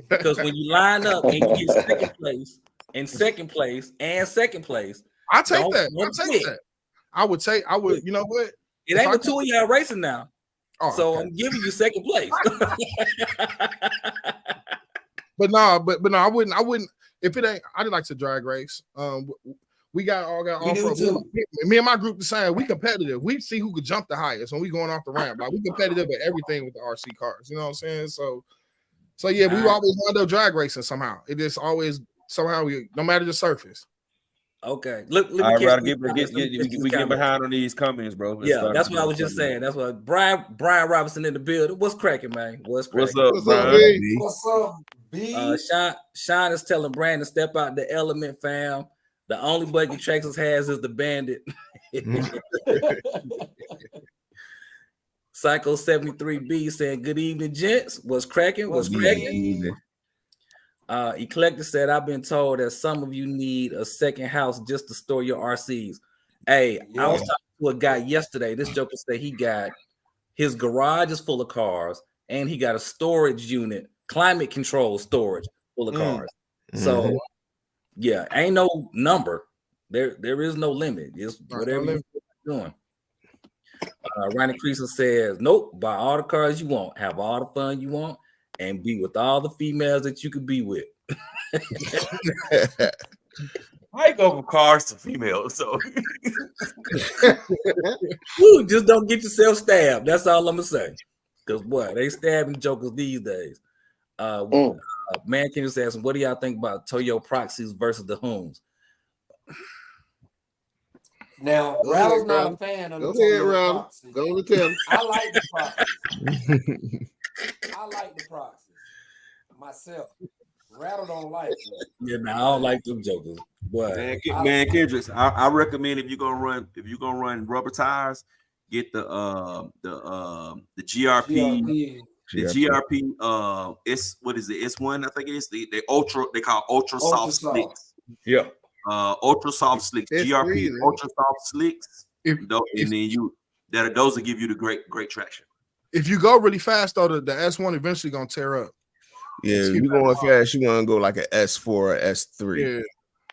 Because when you line up and you get second place, and second place, and second place, I take that. don't I take quit. that. I would, you know what? It ain't the two of y'all racing now. Oh, so okay. I'm giving you second place. But no, I wouldn't. If it ain't, I didn't like to drag race. We all got off road. Me and my group the same. We competitive. We see who could jump the highest when we going off the ramp. Like we competitive at everything with the RC cars. You know what I'm saying? So yeah, we always wind up drag racing somehow. It just always somehow no matter the surface. Okay, look. I'd rather we get behind on these comments, bro. Yeah, that's what I was just saying. That's what Brian Robinson in the building. What's cracking, man? What's cracking? What's up, Brian? What's up, B? Sean is telling Brandon to step out the element, fam. The only buggy Texas has is the Bandit. Psycho 73B saying, "Good evening, gents. What's cracking? What's cracking?" Eclectic said, "I've been told that some of you need a second house just to store your RCs." Hey, I was talking to a guy yesterday. This joker said he got his garage is full of cars, and he got a storage unit, climate control storage full of cars. So, yeah, ain't no number. There is no limit. It's whatever you're doing. Ronnie Creason says, "Nope, buy all the cars you want, have all the fun you want, and be with all the females that you could be with." I go from cars to females, so just don't get yourself stabbed. That's all I'm gonna say. Because boy, they stabbing jokers these days. Man, can you say, "What do y'all think about Toyo proxies versus the Hoons?" Now, Rattle's not a fan of the Toyo proxies. Go to tell him. I like the proxies. I like the proxies myself. Rattle don't like them. Yeah, man, I don't like them jokers. Boy, man, Kendricks, I recommend if you're gonna run rubber tires, get the GRP. The GRP, it's what is it? It's one, I think it is the ultra. They call ultra soft slicks. Yeah. Ultra soft slicks. GRP ultra soft slicks. And then those will give you the great traction. If you go really fast though, the S1 eventually gonna tear up. Yeah, you going fast, you want to go like an S4 or S3.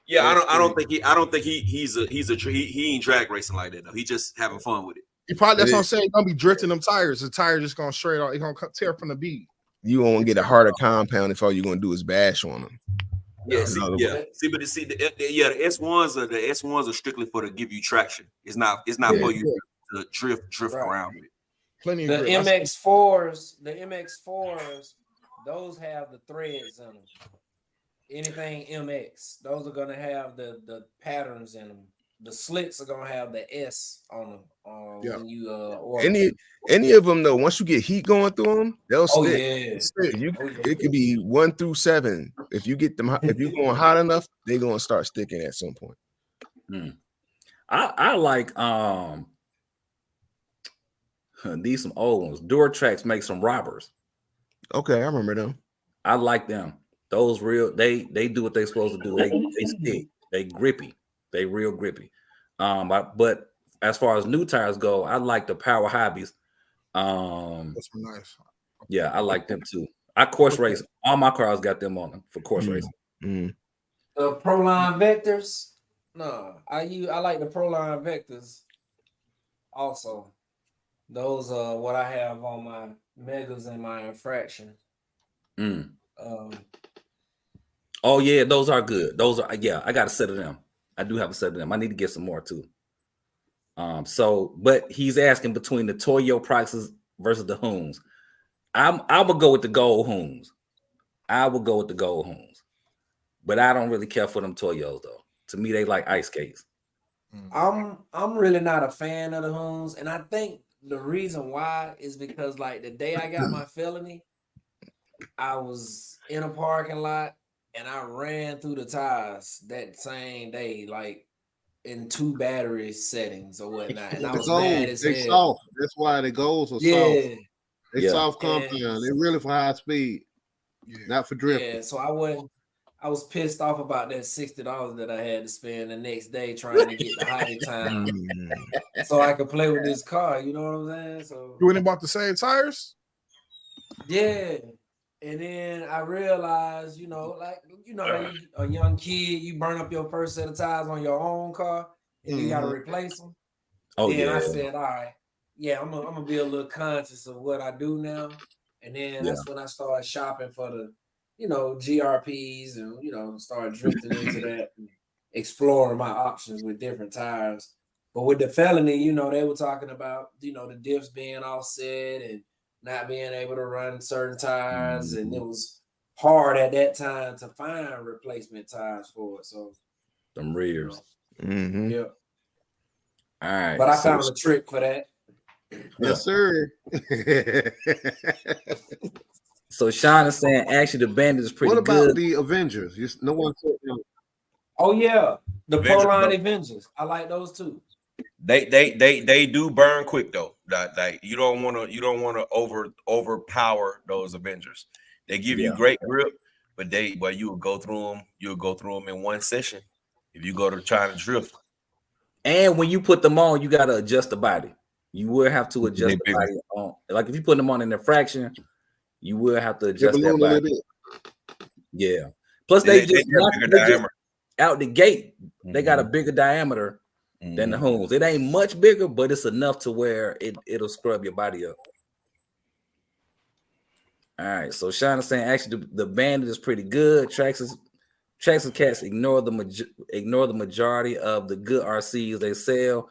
Yeah, I don't think he ain't drag racing like that though. He just having fun with it. He probably, that's what I'm saying. He's gonna be drifting them tires. The tire just gonna straight out. It's gonna tear from the beat. You won't get a harder compound if all you're gonna do is bash on them. Yeah, the S1s are strictly for to give you traction. It's not for you to drift around with it. Plenty of the MX4s, those have the threads in them. Anything MX, those are gonna have the patterns in them. The slicks are gonna have the S on them. When you any of them though, once you get heat going through them, they'll stick. It could be 1 through 7. If you get them, if you're going hot enough, they're gonna start sticking at some point. I like these some old ones. Duratrax makes some robbers. Okay, I remember them. I like them. Those real they do what they're supposed to do. They stick. They grippy. They real grippy. But as far as new tires go, I like the Power Hobbies. That's nice. Yeah, I like them too. I course race. All my cars got them on them for course racing. The Proline Vectors. No, I like the Proline Vectors. Also, those are what I have on my Megas and my Infraction. Oh yeah, those are good. Those are I got a set of them. I do have a set of them. I need to get some more too. But he's asking between the Toyo proxies versus the Hoons. I would go with the gold Hoons. But I don't really care for them Toyos though. To me, they like ice skates. I'm really not a fan of the Hoons, and I think the reason why is because like the day I got my felony, I was in a parking lot and I ran through the tires that same day, like in 2 battery settings or whatnot. And I was mad as hell. Soft. That's why the goals are soft. They soft compound. They're really for high speed, not for drifting. Yeah, so I was pissed off about that $60 that I had to spend the next day trying to get the hobby time so I could play with this car. You know what I'm saying? So you went and bought the same tires? Yeah. And then I realized, how a young kid, you burn up your first set of tires on your own car and you got to replace them. Oh, then yeah. I said, all right, yeah, I'm gonna be a little conscious of what I do now. And then that's when I started shopping for the, GRPs and, started drifting into that and exploring my options with different tires. But with the felony, they were talking about, the diffs being offset and not being able to run certain tires. And it was hard at that time to find replacement tires for it. So them rears. Yeah. All right. But I found a trick for that. Yes, sir. So Sean is saying actually the Bandit is pretty good. What about the Avengers? No one said them. Oh yeah, the Avengers, Proline Avengers. I like those too. They do burn quick though. Like you don't want to overpower those Avengers. They give you great grip, but you'll go through them in one session if you go to try to drift. And when you put them on, you gotta adjust the body. You will have to adjust the body on. Like if you put them on in a fraction, you will have to adjust that body. Yeah. Plus they just out the gate, they got a bigger diameter than the Hooms. It ain't much bigger, but it's enough to where it'll scrub your body up. All right. So Sean is saying actually the Bandit is pretty good. Traxxas cats ignore the majority of the good RCs they sell.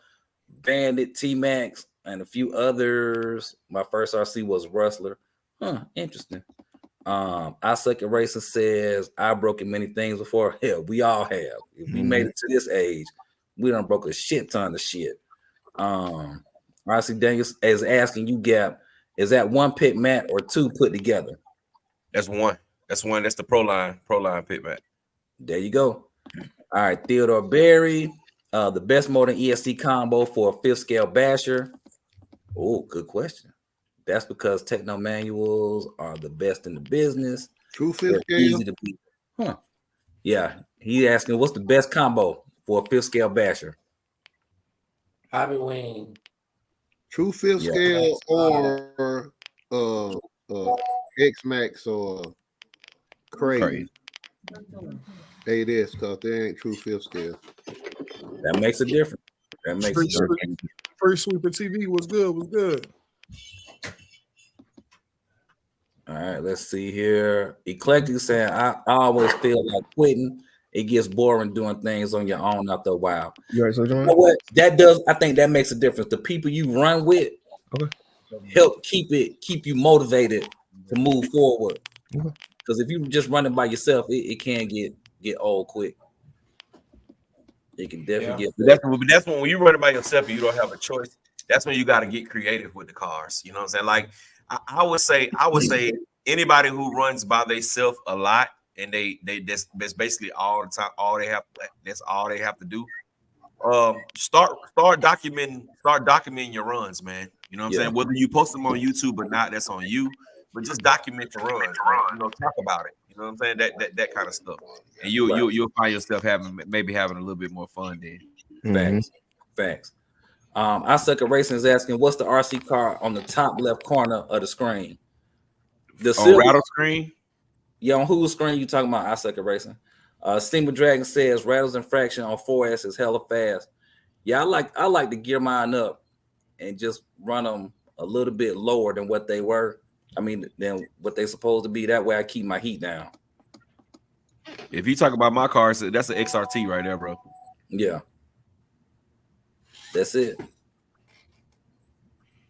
Bandit, T-Max, and a few others. My first RC was Rustler. Interesting. I Suck at Racing says I've broken many things before. Hell, we all have. If we made it to this age, we done broke a shit ton of shit. RC Daniels is asking you, Gap, is that one pit mat or two put together? That's one. That's the Proline pit mat. There you go. All right, Theodore Berry, the best motor ESC combo for a fifth scale basher. Oh, good question. That's because techno manuals are the best in the business. True fifth scale. Easy to beat. Yeah, he asking what's the best combo for a fifth scale basher? Hobby Wing. True fifth scale or X Max or Crazy. Hey, this because they ain't true fifth scale. That makes a difference. That makes a difference. Free Sweeper TV was good. All right, let's see here. Eclectic saying, I always feel like quitting. It gets boring doing things on your own after a while. You right, so John? You know what? That does. I think that makes a difference. The people you run with help keep you motivated to move forward. Because if you just running by yourself, it can get old quick. It can definitely get. That's when you're running by yourself and you don't have a choice. That's when you got to get creative with the cars. You know what I'm saying? Like I would say anybody who runs by themselves a lot and that's basically all the time, that's all they have to do. Start documenting your runs, man. You know what I'm saying? Whether you post them on YouTube or not, that's on you. But just document your runs. Talk about it. You know what I'm saying? That kind of stuff. And you'll find yourself having a little bit more fun then. Facts. I Suck at Racing is asking, what's the RC car on the top left corner of the screen? The rattle screen? Yeah, on whose screen you talking about? I Suck at Racing. Steamer Dragon says Rattles and Fraction on 4S is hella fast. Yeah, I like to gear mine up and just run them a little bit lower than what they were. Than what they're supposed to be. That way I keep my heat down. If you talk about my car, that's an XRT right there, bro. Yeah. That's it.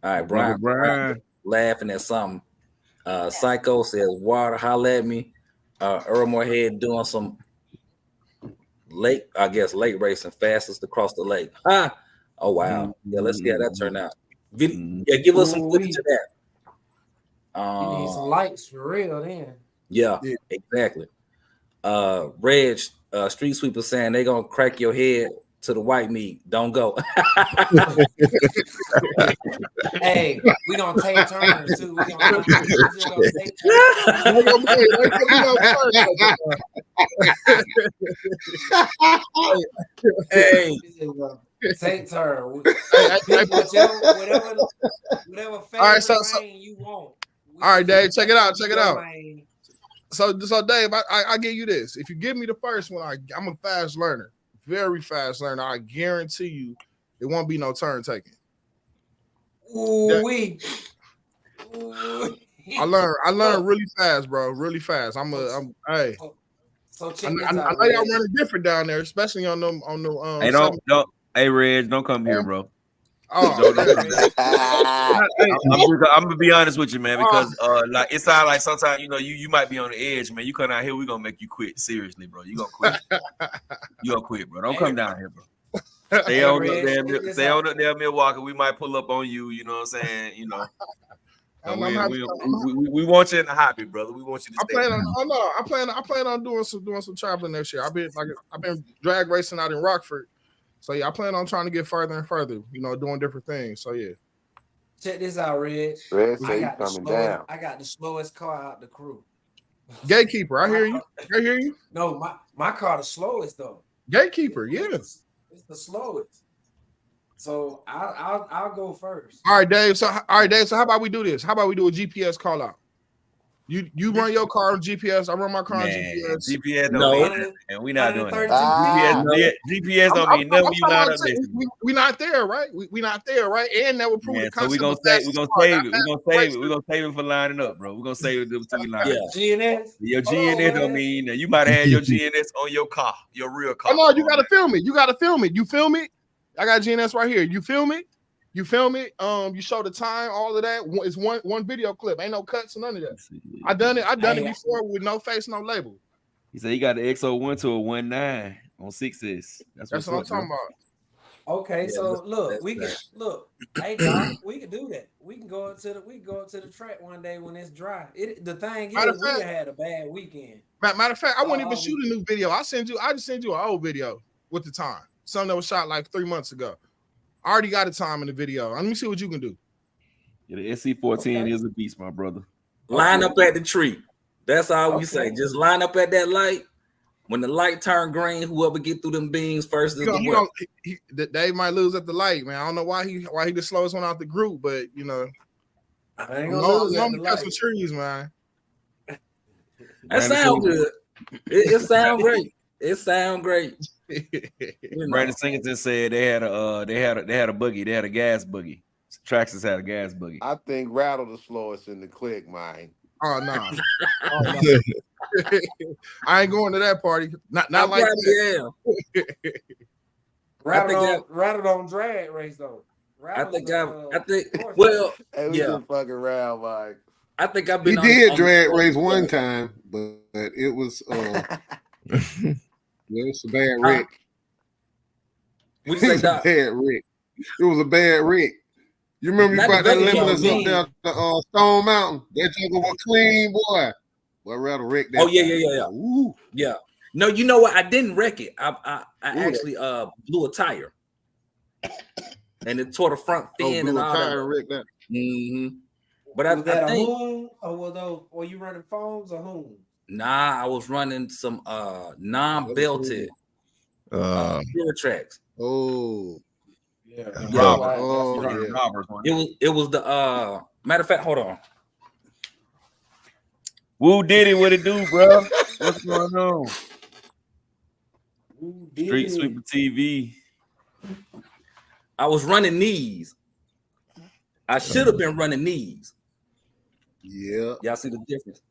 All right, Brian laughing at something. Psycho says, water, holla at me. Earl Moorhead doing some late racing, fastest across the lake. Oh, wow. Yeah, let's see how that turned out. Yeah, give us some footage of that. You need some lights for real then. Yeah, exactly. Reg, Street Sweeper saying they gonna crack your head to the white meat. Don't go. Hey, we gonna take turns too. We gonna take Hey, take turn. Whatever favorite lane you want. All right, Dave, check it out. Check it Your out. lane. So Dave, I give you this. If you give me the first one, I'm a fast learner, very fast learner. I guarantee you, it won't be no turn taking. Ooh, I learn really fast, bro. Really fast. Hey. So I check this know out. y'all running different down there, especially on the Hey, don't. Hey, Reg, don't come here, bro. Oh, I'm gonna be honest with you, man, because like it sounds like sometimes you might be on the edge, man. You come out here, we're gonna make you quit. Seriously, bro. You gonna quit. You gonna quit, bro. Don't come down here, bro. Stay on the damn Milwaukee. We might pull up on you. You know what I'm saying? You know. We want you in the hobby, brother. We want you to stay. I plan on doing some traveling next year. I've been drag racing out in Rockford. So yeah, I plan on trying to get further and further, doing different things. So yeah. Check this out, Red. I got the slowest car out the crew. Gatekeeper, I hear you. I hear you. No, my car the slowest though. Gatekeeper, yeah. It's the slowest. So I'll go first. All right, Dave. So how about we do this? How about we do a GPS call out? You run your car on GPS. I run my car on GPS. GPS don't mean, and we not doing that. GPS don't mean nothing. You line up this. We not there, right? We not there, right? And that would prove the concept. So we're gonna save it. We're gonna save it for lining up, bro. We're gonna save it until we line up. GNS. Your GNS don't mean that you might have had your GNS on your car, your real car. Oh no, you gotta film it. You gotta film it. You film it. I got GNS right here. You film it. You film it. You show the time, all of that. It's one video clip. Ain't no cuts or none of that. I done it before with no face, no label. He said he got the XO1 to a 1.9 on 6S. That's what I'm talking about. Okay, so look, we can look. Hey, Doc, we can do that. We can go to the track one day when it's dry. The thing is, we had a bad weekend. Matter of fact, I wouldn't even shoot a new video. I just send you an old video with the time. Something that was shot like 3 months ago. I already got a time in the video. Let me see what you can do. Yeah, the SC14 is a beast, my brother. Line up at the tree. That's all we say. Just line up at that light. When the light turn green, whoever get through them beams first is the winner. Dave might lose at the light, man. I don't know why he the slowest one out the group, but I ain't gonna lose at the light. Some trees, man. That sounds good. It sounds great. It sounds great. Brandon Singleton said they had a buggy. They had a gas buggy. Traxxas had a gas buggy. I think Rattle the slowest in the clique, man. Oh no. I ain't going to that party. Not like that. Yeah. Rattle on drag race though. I think Hey, we just fucking around, Mike. I think I've been. He did drag race one time, but it was it's a bad wreck. What you say, Doc? Bad wreck. It was a bad wreck. You remember you brought that limitless up there to Stone Mountain? That joker was clean, boy. Well, rather wreck that. Oh yeah. Ooh. Yeah. No, you know what? I didn't wreck it. I actually blew a tire, and it tore the front fin and all that. Wreck that. Mm-hmm. But I think. Hoon, or you running foams or whom? Nah, I was running some non-belted tracks. Oh. Yeah. It was the matter of fact, hold on. Woo Diddy, what it do, bro? What's going on? Street Sweeper TV. I was running knees. I should have been running knees. Yeah. Y'all see the difference?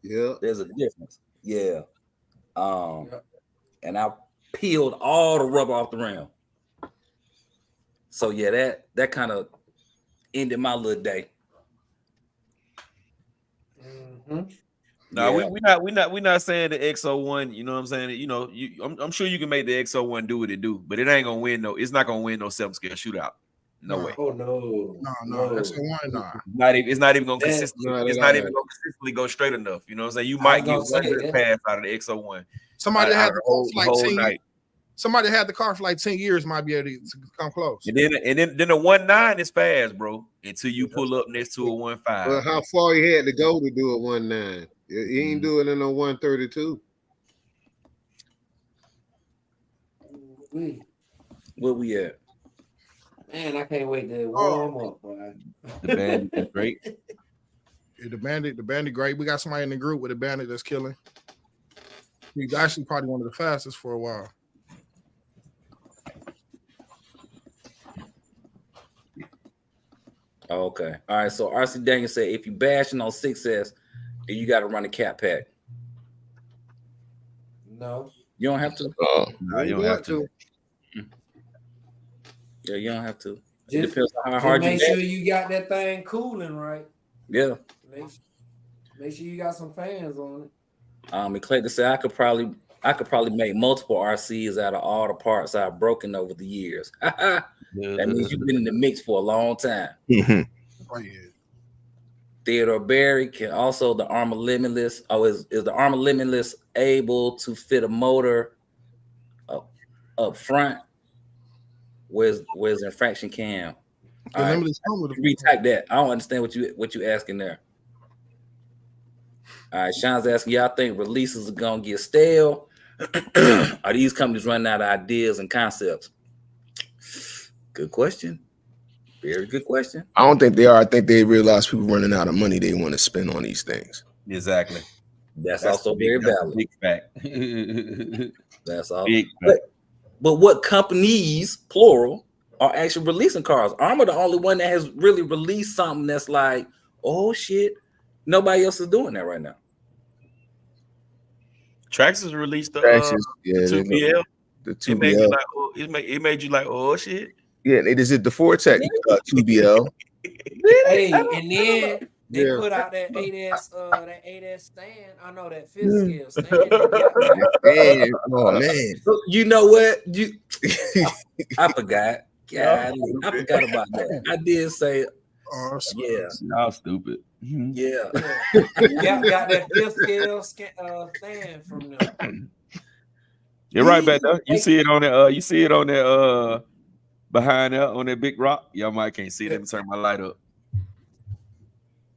Yeah. There's a difference. Yeah. And I peeled all the rubber off the rim. So yeah, that kind of ended my little day. Mm-hmm. No, we're not saying the XO1. You know what I'm saying? I'm sure you can make the XO1 do what it do, but it ain't gonna win. It's not gonna win no 7-scale shootout. No way. Oh no. That's the one. It's not even gonna consistently go straight enough. You know what I'm saying? You might get one pass out of the XO1. Somebody had the car for like 10 years. Somebody had the car for like 10 years might be able to come close. And then the 1.9 is fast, bro. Until you pull up next to a 1.5. Well, how far he had to go to do a 1.9? He ain't doing it in a 132. Where we at? Man, I can't wait to warm up, boy. The band is great. The bandit great. We got somebody in the group with a bandit that's killing. He's actually probably one of the fastest for a while. Okay. All right. So RC Daniel said if you bashing on 6S, then you got to run a cat pack. No. You don't have to. No, you don't have to. Yeah, you don't have to. It Just, depends on how just hard you make bash. sure you got that thing cooling right. Yeah. Make sure you got some fans on it. And Clayton said I could probably make multiple RCs out of all the parts I've broken over the years. That means you've been in the mix for a long time. Oh, yeah. Theodore Barry can also the Armor Limitless. Oh, is the Armor Limitless able to fit a motor up front? Where's the infraction cam? The limitless helmet. Retype that. I don't understand what you asking there. All right, Sean's asking, y'all think releases are gonna get stale? Are these companies running out of ideas and concepts? Good question. Very good question. I don't think they are. I think they realize people running out of money they want to spend on these things. Exactly. That's also very valid. Big fact. That's all. Big fact. But what companies, plural, are actually releasing cars? Armor the only one that has really released something that's like, oh shit, nobody else is doing that right now. Traxxas released the Traxxas, the 2PL. The It made you 2BL. like, oh, it made you like, oh shit. Yeah, it is it the Fortec 2BL. Hey, and then they put out that 8S stand. I know that fifth scale stand. Man, oh man. You know what? I forgot. God, I forgot about that. I did say, yeah. Y'all stupid. Yeah. got that fifth scale stand from them. You're right back there. You see it on that. You see it on that. Behind there on that big rock. Y'all might can't see it. Let me turn my light up.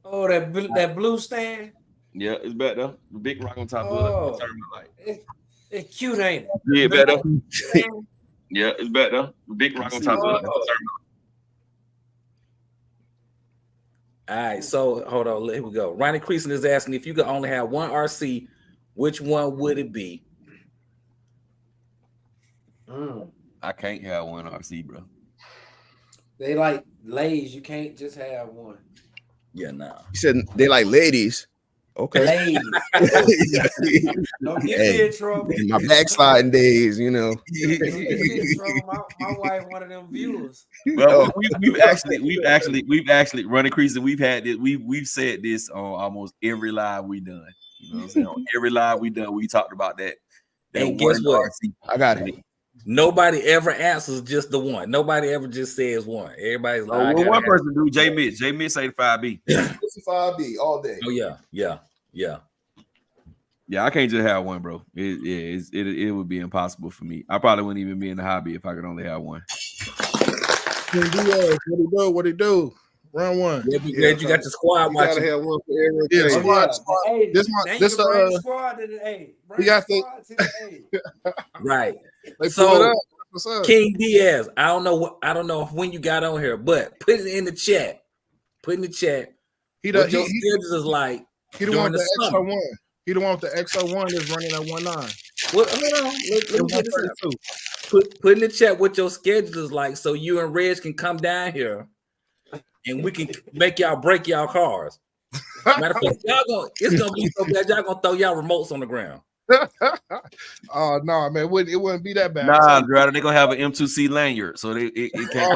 Oh, that blue stand. Yeah, it's back there. The big rock on top of it. Turn my light. It's cute, ain't it? Yeah, better. Yeah, it's back there. The big rock on top of it. All right, so hold on. Here we go. Ronnie Creason is asking if you could only have one RC, which one would it be? I can't have one RC, bro. They like ladies. You can't just have one. Yeah, nah. You said they like ladies. Okay. Ladies. Don't get me in trouble. In my backsliding days, you know. Don't get me in trouble. My wife, one of them viewers. Well, we've actually Ronnie Creason. We've had this. We've said this on almost every live we done. You know what I'm saying? On every live we done, we talked about that. And guess what? RC. I got it. Nobody ever answers just the one. Nobody ever just says one. Everybody's like, one person do. J Mitch say the 5B. 5B all day. Oh yeah. Yeah, I can't just have one, bro. It would be impossible for me. I probably wouldn't even be in the hobby if I could only have one. What it do? Round one. Yeah, be glad you got the squad You watching. gotta have one for every Yeah, occasion. squad. Hey, This squad to the A. we got the- to the A. Right. They So, pull it up. What's up? King Diaz, I don't know when you got on here, but put it in the chat. Put in the chat. He What your schedules is like. He the one during with the summer. XO1. He the one with the XO1 that's running at 1.9. What? Hold on. Let me get this out. Put in the chat what your schedule is like, so you and Reg can come down here, and we can make y'all break y'all cars. Matter of fact, it's gonna be so bad y'all gonna throw y'all remotes on the ground. Oh no, man, it wouldn't be that bad. Nah, Drada, they're gonna have an M2C lanyard, so it can't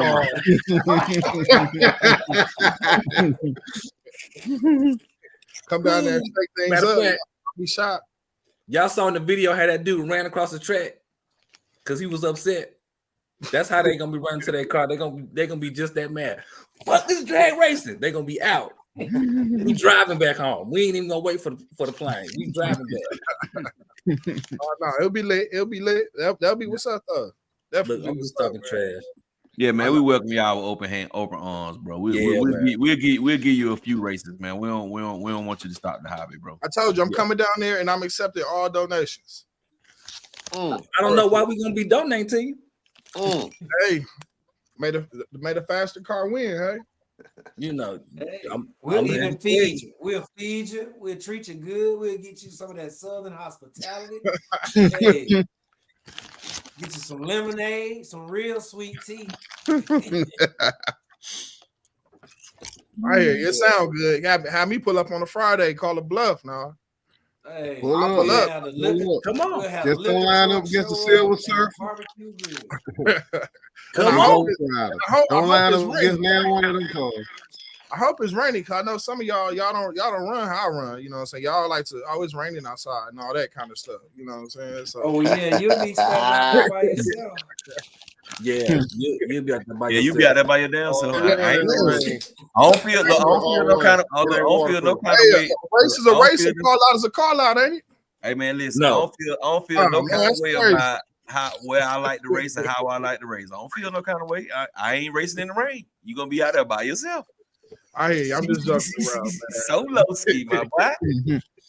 come down there and take things Matter of up. fact, Be shot. y'all saw in the video how that dude ran across the track because he was upset. That's how they gonna be running to their car. They're gonna be just that mad. Fuck this drag racing. They're gonna be out. We driving back home. We ain't even gonna wait for the plane. We driving back. Oh no, it'll be lit. It'll be lit. That'll be what's up though. Look, I'm just talking trash. Yeah, man, we welcome y'all with open arms, bro. We'll give you a few races, man. We don't want you to stop the hobby, bro. I told you I'm coming down there and I'm accepting all donations. I don't know why we gonna be donating to you. Hey, made a faster car win, hey. You know, Hey, I'm we'll here even to feed tell you. We'll feed you. We'll treat you good. We'll get you some of that Southern hospitality. Hey, get you some lemonade, some real sweet tea. I hear you. It sound good. Have me pull up on a Friday, call a bluff now. Hey, Pull I'll up. pull we'll up. have the liquor. Pull up. Come on. We'll have Just the don't liquor line truck up against the show Silver up and the Surfer. barbecue grill. Come I You on. hope Ghost Rider. I hope Don't line it's up raining. against neither one of them cars. I hope it's raining because I know some of y'all don't run how I run. You know what I'm saying? Y'all like to always raining outside and all that kind of stuff. You know what I'm saying? So Oh yeah, you'll be standing out there by yourself. Yeah, you'll be out there by Yeah, yourself. you be out there by your damn Oh, self. yeah, I ain't yeah, know. man. I don't feel. Look, I don't feel no kind of. I It ain't don't feel no waterproof. kind of hey, way. a race is a I don't race, feel a call out is a call out, ain't it? Hey man, listen. No. I don't feel Oh, no man, kind of that's way crazy. about where I like to race and how I like to race. I don't feel no kind of way. I ain't racing in the rain. You gonna be out there by yourself. I hear you. I'm just joking around, man. Solo ski, my boy.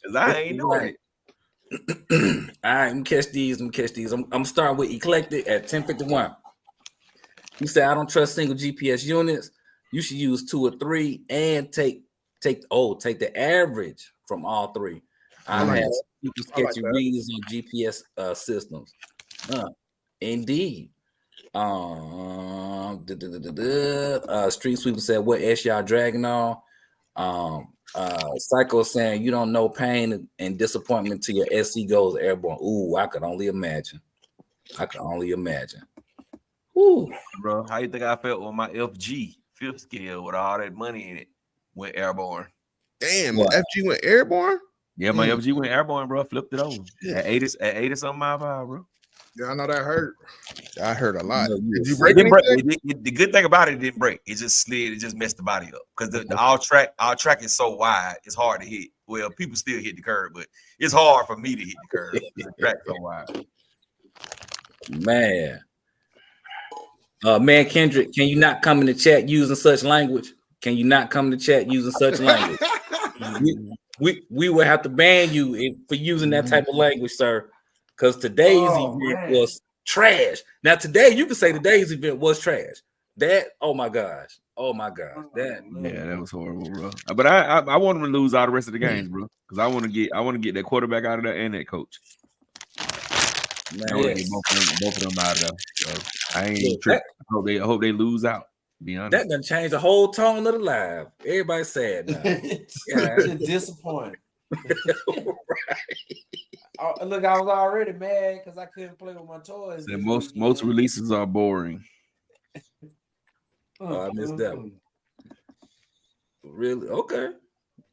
Cause I ain't doing Right. it. All right, let me catch these. I'm starting with Eclectic at 1051. You say I don't trust single GPS units. You should use 2 or 3 and take the average from all 3. I like have that. super I like sketchy that. readings on GPS systems. Indeed. Street Sweeper said, "What S y'all dragging on?" Psycho saying, "You don't know pain and disappointment till your SC goes airborne." Ooh, I could only imagine. Ooh, Bro, how you think I felt when my FG 5th scale with all that money in it went airborne? Damn, What? FG went airborne. Yeah, my FG went airborne, bro. Flipped it over at 80 something mile per hour, bro. Yeah, I know that hurt. I heard a lot. No, you Did you a break It didn't anything? break. The good thing about it didn't break. It just slid. It just messed the body up because our track is so wide. It's hard to hit. Well, people still hit the curb, but it's hard for me to hit the curb because the track's so wide. man. Man, Kendrick, can you not come in the chat using such language? Can you not come in the chat using such language? we will have to ban you for using that type of language, sir. Because today's event was trash. Now, today you can say today's event was trash. That, oh my gosh, that Yeah, that was horrible, bro. But I want them to lose all the rest of the games, bro, because I want to get that quarterback out of there and that coach. man. I want to get both of them out of there. So I ain't tripping. I hope they lose out. To be honest, That done changed the whole tone of the live. Everybody's sad now. You're disappointed. Look, I was already mad because I couldn't play with my toys. Most releases are boring. Oh, I missed that one. Really? Okay.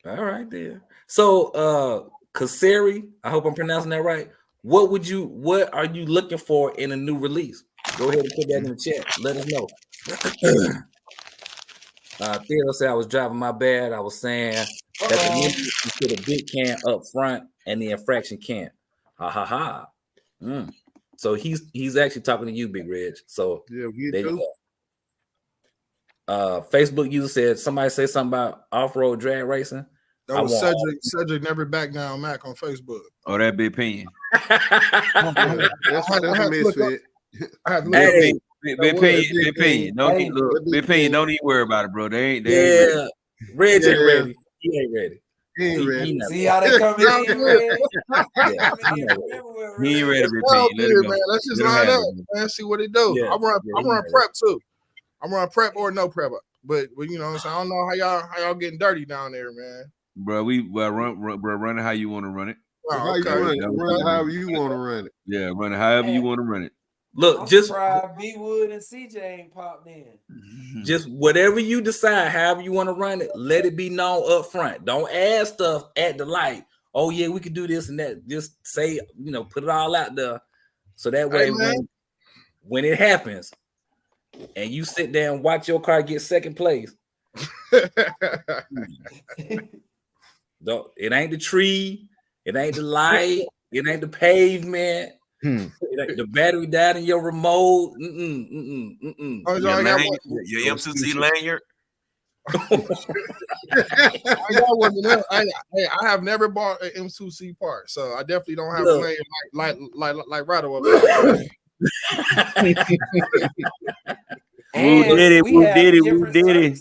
All right there. So Kaseri, I hope I'm pronouncing that right. What are you looking for in a new release? Go ahead and put that in the chat. Let us know. Theodore said I was driving my bad. I was saying that the limit is to the big can up front and the infraction can't. Ha ha ha. So he's actually talking to you, Big Reg. So Yeah, there you go. Facebook user said somebody say something about off-road drag racing. That was Cedric never back down Mac on Facebook. Oh, that big opinion. Yeah, that's a misfit. I have to look Hey, up. big opinion. Don't big opinion. Don't even worry about it, bro. They ain't ready. Reg ain't ready. He ain't ready. He ain't ready. See how they come in, Reg? He ain't ready, big Well, opinion. man, let's just line up, man. See what they do. Yeah, I run prep too. I'm running prep or no prep, but you know what I'm saying. I don't know how y'all getting dirty down there, man. Bro, run it how you want to run it. How you run it however you want to run it. Yeah, run it however you want to run it. Look, I'm just surprised B Wood and CJ ain't popped in. just whatever you decide, however you want to run it, let it be known up front. Don't add stuff at the light. Oh yeah, we could do this and that. Just say, put it all out there, so that way when it happens, and you sit there and watch your car get second place. It ain't the tree, it ain't the light, it ain't the pavement. The battery died in your remote. Oh, Your M2C lanyard. I have never bought an M2C part, so I definitely don't have a lane like Rado over there. Who did it?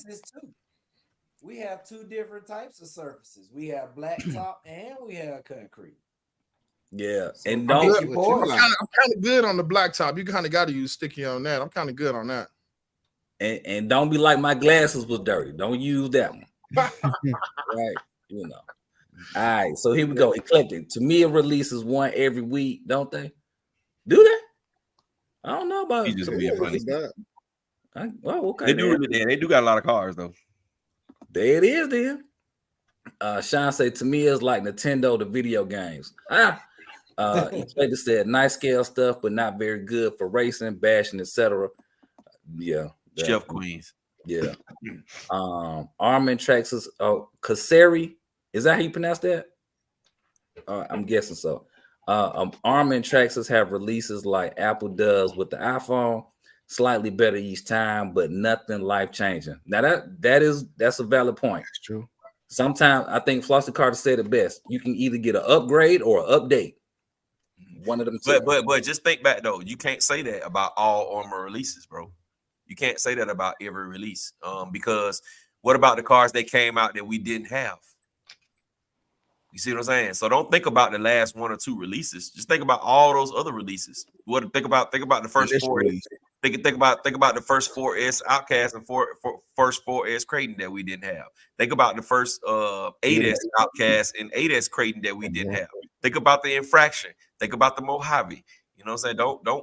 we have two different types of surfaces. We have blacktop and we have concrete. Yeah, So and pick don't your poison. I'm kind of good on the blacktop. You kind of got to use sticky on that. I'm kind of good on that. and don't be like my glasses was dirty. Don't use that one. Right, you know. All right, so here we go. Eclectic. To me, it releases one every week, don't they? Do they? I don't know about You just it. being funny. Oh, okay. They do then. really. They do got a lot of cars though. There it is. Then. Sean said to me, it's like Nintendo, the video games. Eclectic said nice scale stuff, but not very good for racing, bashing, etc. Yeah. Chef Queens. Yeah. Armin Traxxas. Oh, Kaseri. Is that how you pronounce that? I'm guessing so. Armin Traxxas have releases like Apple does with the iPhone, slightly better each time, but nothing life changing. Now that's a valid point. That's true. Sometimes I think Flossie Carter said it best. You can either get an upgrade or an update. One of them two. But just think back though. You can't say that about all Armor releases, bro. You can't say that about every release. Because what about the cars that came out that we didn't have? You see what I'm saying? So don't think about the last one or two releases. Just think about all those other releases. What think about the first four. Think about the first 4S Outcast and first 4S Creighton that we didn't have. Think about the first 8S Outcast and 8S Creighton that we didn't have. Think about the Infraction. Think about the Mojave. You know what I'm saying?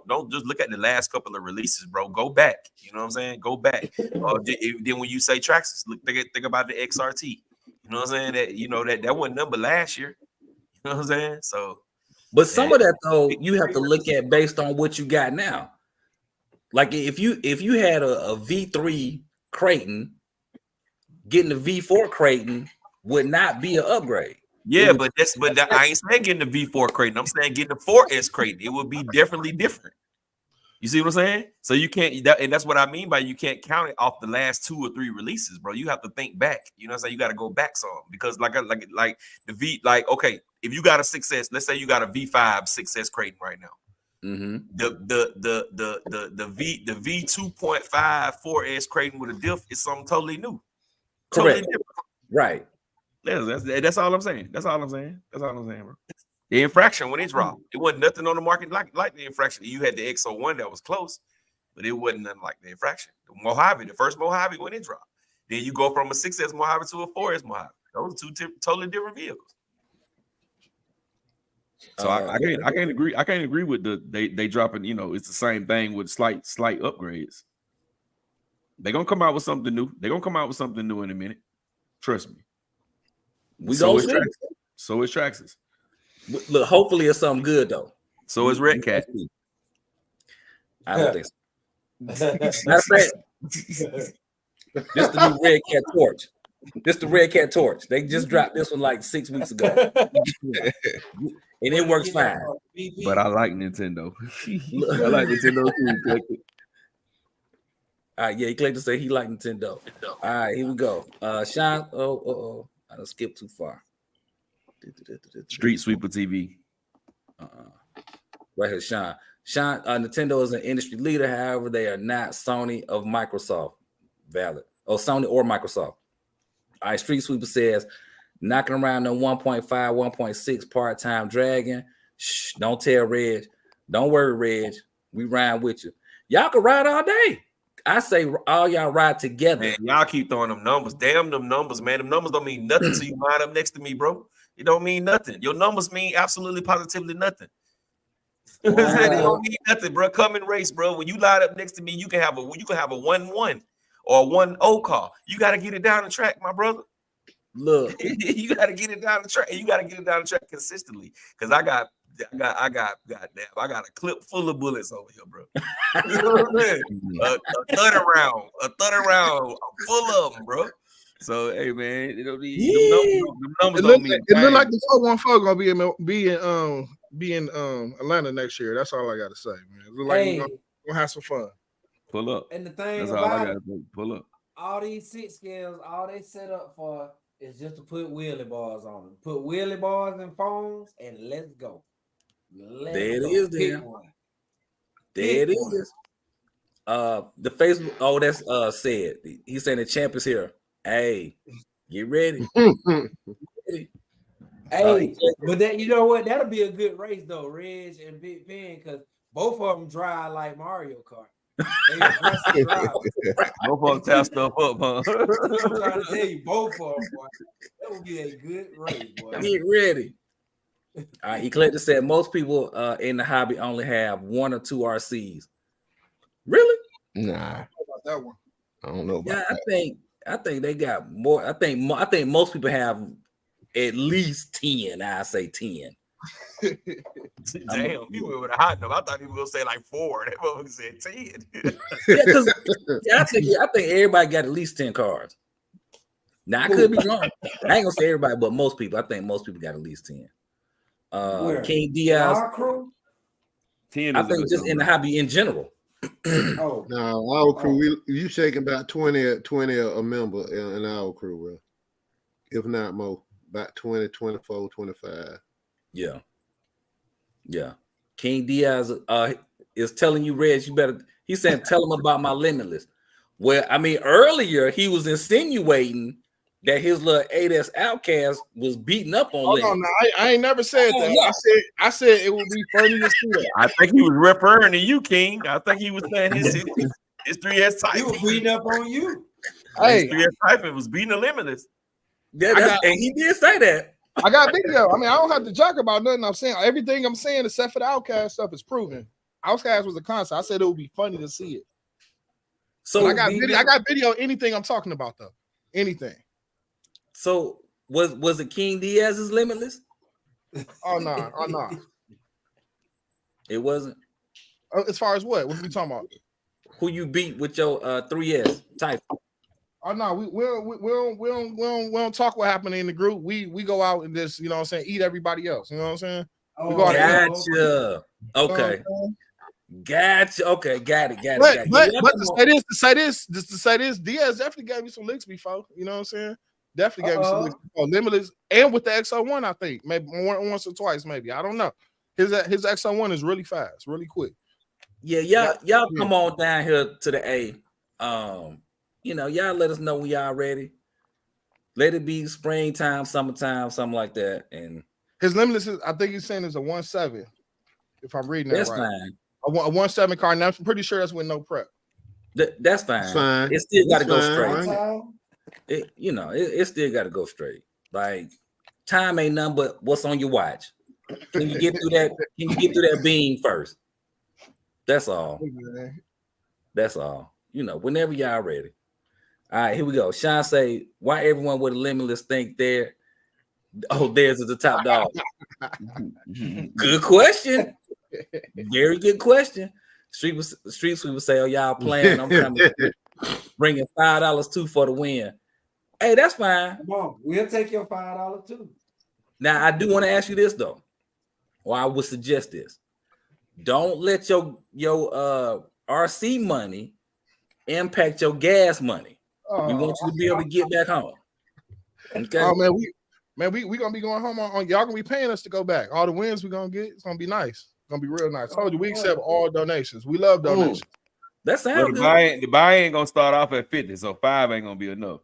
Don't just look at the last couple of releases, bro. Go back. You know what I'm saying? Go back. Then when you say Traxxas, think about the XRT. You know what I'm saying? That wasn't number last year. You know what I'm saying? So, but some of that though, you have to look at based on what you got now. Like if you had a V3 Creighton, getting a V4 Creighton would not be an upgrade. Yeah, but I ain't saying getting the V4 Creighton. I'm saying getting the 4S Creighton. It would be definitely different. You see what I'm saying? So you can't, and that's what I mean by you can't count it off the last 2 or 3 releases, bro. You have to think back. You know what I'm saying? You got to go back some because like the V, like okay, if you got a 6S, let's say you got a V5 6S Creighton right now. Mm-hmm. The V 2.5 4S Creighton with a diff is something totally new. Correct. Totally different. Right. That's all I'm saying. That's all I'm saying, bro. The Infraction when it dropped, it wasn't nothing on the market like the Infraction. You had the XO1 that was close, but it wasn't nothing like the Infraction. The Mojave, the first Mojave when it dropped. Then you go from a 6S Mojave to a 4S Mojave. Those are two totally different vehicles. So I can't agree. I can't agree with they dropping. It's the same thing with slight upgrades. They're gonna come out with something new. They're gonna come out with something new in a minute. Trust me. So is Traxxas. Look, hopefully it's something good though. So is Red Cat. I don't think so. Matter of fact, this the new Red Cat torch. This the Red Cat torch. They just dropped this one like 6 weeks ago. And it works fine. But I like Nintendo. I like Nintendo too. All right, yeah, he claimed to say he liked Nintendo. All right, here we go. Sean, I done skipped too far. Street Sweeper TV. Right here, Sean. Nintendo is an industry leader. However, they are not Sony of Microsoft. Valid. Oh, Sony or Microsoft. All right, Street Sweeper says, knocking around the 1.5, 1.6 part-time dragon. Shh, don't tell Reg. Don't worry, Reg. We ride with you. Y'all can ride all day. I say all y'all ride together. Man, y'all keep throwing them numbers. Damn them numbers, man. Them numbers don't mean nothing to you line up next to me, bro. It don't mean nothing. Your numbers mean absolutely positively nothing. Wow. They don't mean nothing, bro. Come and race, bro. When you line up next to me, you can have a 1-1 or a 1-0 car. You got to get it down the track, my brother. Look, you got to get it down the track, and you got to get it down the track consistently. Because I got a clip full of bullets over here, bro. You know what I'm saying? a third round full of them, bro. So hey, man, them numbers don't mean. It look like the 414 gonna be in Atlanta next year. That's all I gotta say, man. It look like we're gonna have some fun. Pull up. And the thing that's about all I gotta do. Pull up. All these 6 scales, all they set up for is just to put wheelie bars on them. Put wheelie bars and phones, and let's go. There it is. There it is. The Facebook. Oh, that's said. He's saying the champ is here. Hey, Get ready. Hey, but that you know what? That'll be a good race though, Reg and Big Ben, because both of them drive like Mario Kart. They aggressive drivers. Both of them tear stuff up, huh? I'm trying to tell you, both of them, boy. That would be a good race, boy. Get ready. All right, Eclectic said most people in the hobby only have 1 or 2 RCs. Really? Nah, About that one. I don't know about Yeah, that. I think they got more. I think most people have at least 10. I say 10. Damn, you went with a hot number. I thought you were gonna say like 4. That motherfucker said 10. Yeah, because I think everybody got at least 10 cars. Now I could be wrong. I ain't gonna say everybody, but most people. I think most people got at least 10. King Diaz. Our crew? 10 I think just in the hobby in general. Oh, Now, our crew, you shaking about 20 a member in our crew, bro. If not more, about 20, 24, 25. Yeah. Yeah. King Diaz is telling you, Reg, you better. He said, tell him about my Limitless. Well, I mean, earlier he was insinuating that his little 8S Outcast was beating up on Hold Limitless. on, now, I ain't never said that. I said it would be funny to see that. I think he was referring to you, King. I think he was saying his 3S type. he was beating up on you. Hey, His 3S type was beating the Limitless. Yeah, and he did say that. I got video. I mean, I don't have to joke about nothing I'm saying. Everything I'm saying, except for the Outcast stuff, is proven. Outcast was a concept. I said it would be funny to see it. So But I got video. Anything I'm talking about though, anything. So was it King Diaz's Limitless? Oh no. It wasn't. As far as what we talking about? Who you beat with your 3S type? Oh no, we don't talk what happened in the group. We go out and just, you know what I'm saying, eat everybody else. You know what I'm saying? Oh, Gotcha. Okay. Gotcha. Okay, got it. But to say this, Diaz definitely gave me some licks before. You know what I'm saying? Definitely gave me some licks before. Limitless and with the XO1, I think maybe once or twice, maybe. I don't know. His XO1 is really fast, really quick. Yeah, y'all come on down here to the A. You know, y'all let us know when y'all ready. Let it be springtime, summertime, something like that. And his Limitless is, I think he's saying, is a 1.7. If I'm reading that that's right. fine. A 1.7 car. And I'm pretty sure that's with no prep. That's fine. It still got to go straight. Right? It still got to go straight. Like time ain't nothing but what's on your watch. Can you get through that? Can you get through that beam first? That's all. That's all. You know, whenever y'all ready. All right, here we go. Sean say, why everyone with a Limitless think theirs is the top dog? Good question. Very good question. Street Sweep would say, oh, y'all playing. I'm coming. Bringing $5 too for the win. Hey, that's fine. Come on, we'll take your $5 too. Now, I do want to ask you this, though. Or I would suggest this. Don't let your RC money impact your gas money. We want you to be able to get back home. Okay. Oh man, we gonna be going home on y'all gonna be paying us to go back. All the wins we're gonna get, it's gonna be nice. It's gonna be real nice. I told you we accept all donations. We love donations. That sounds good. The buy ain't gonna start off at 50, so 5 ain't gonna be enough.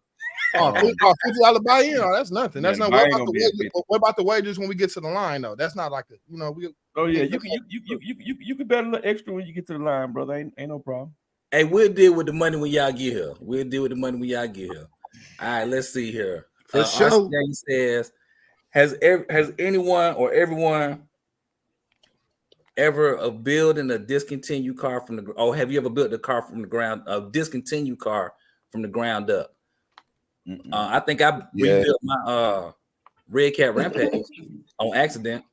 $50 buy-in. Oh, that's nothing. That's not. What about the wages when we get to the line though? That's not like a, we. Oh yeah, you can bet a little extra when you get to the line, brother. Ain't no problem. Hey, we'll deal with the money when y'all get here. All right, let's see here. For sure. Says, has anyone or everyone ever building a discontinued car from the? Oh, have you ever built a car from the ground? A discontinued car from the ground up? I think I rebuilt my Red Cat Rampage on accident.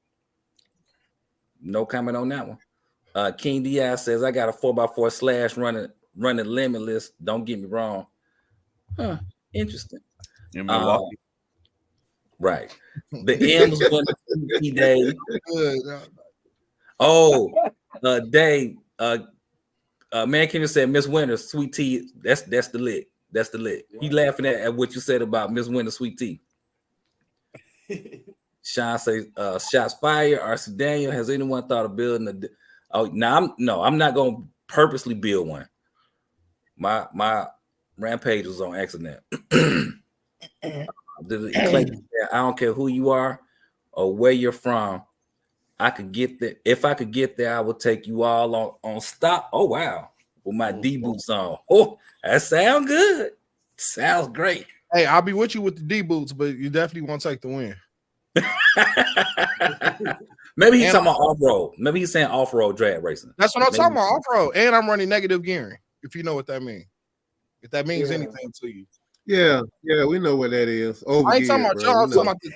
No comment on that one. King Diaz says, I got a 4x4 slash running Limitless. Don't get me wrong. Huh. Interesting. In Milwaukee. Right. The M's won the day. Oh, Dave. Man Kenny said Miss Winter, sweet tea. That's the lick. That's the lick. He laughing at what you said about Miss Winter, sweet tea. Sean says, shots fired. RC Daniel, has anyone thought of building a? Oh, I'm not gonna purposely build one. My Rampage was on accident. I don't care who you are or where you're from. I could get there. If I could get there, I would take you all on stop. Oh wow, with my D boots on. Oh, that sounds good. Sounds great. Hey, I'll be with you with the D boots, but you definitely won't take the win. Maybe he's talking about off road. Maybe he's saying off road drag racing. That's what I'm talking about, off road. And I'm running negative gearing. If you know what that means. If that means anything to you. Yeah, we know what that is. I ain't talking about y'all. I'm talking know. about the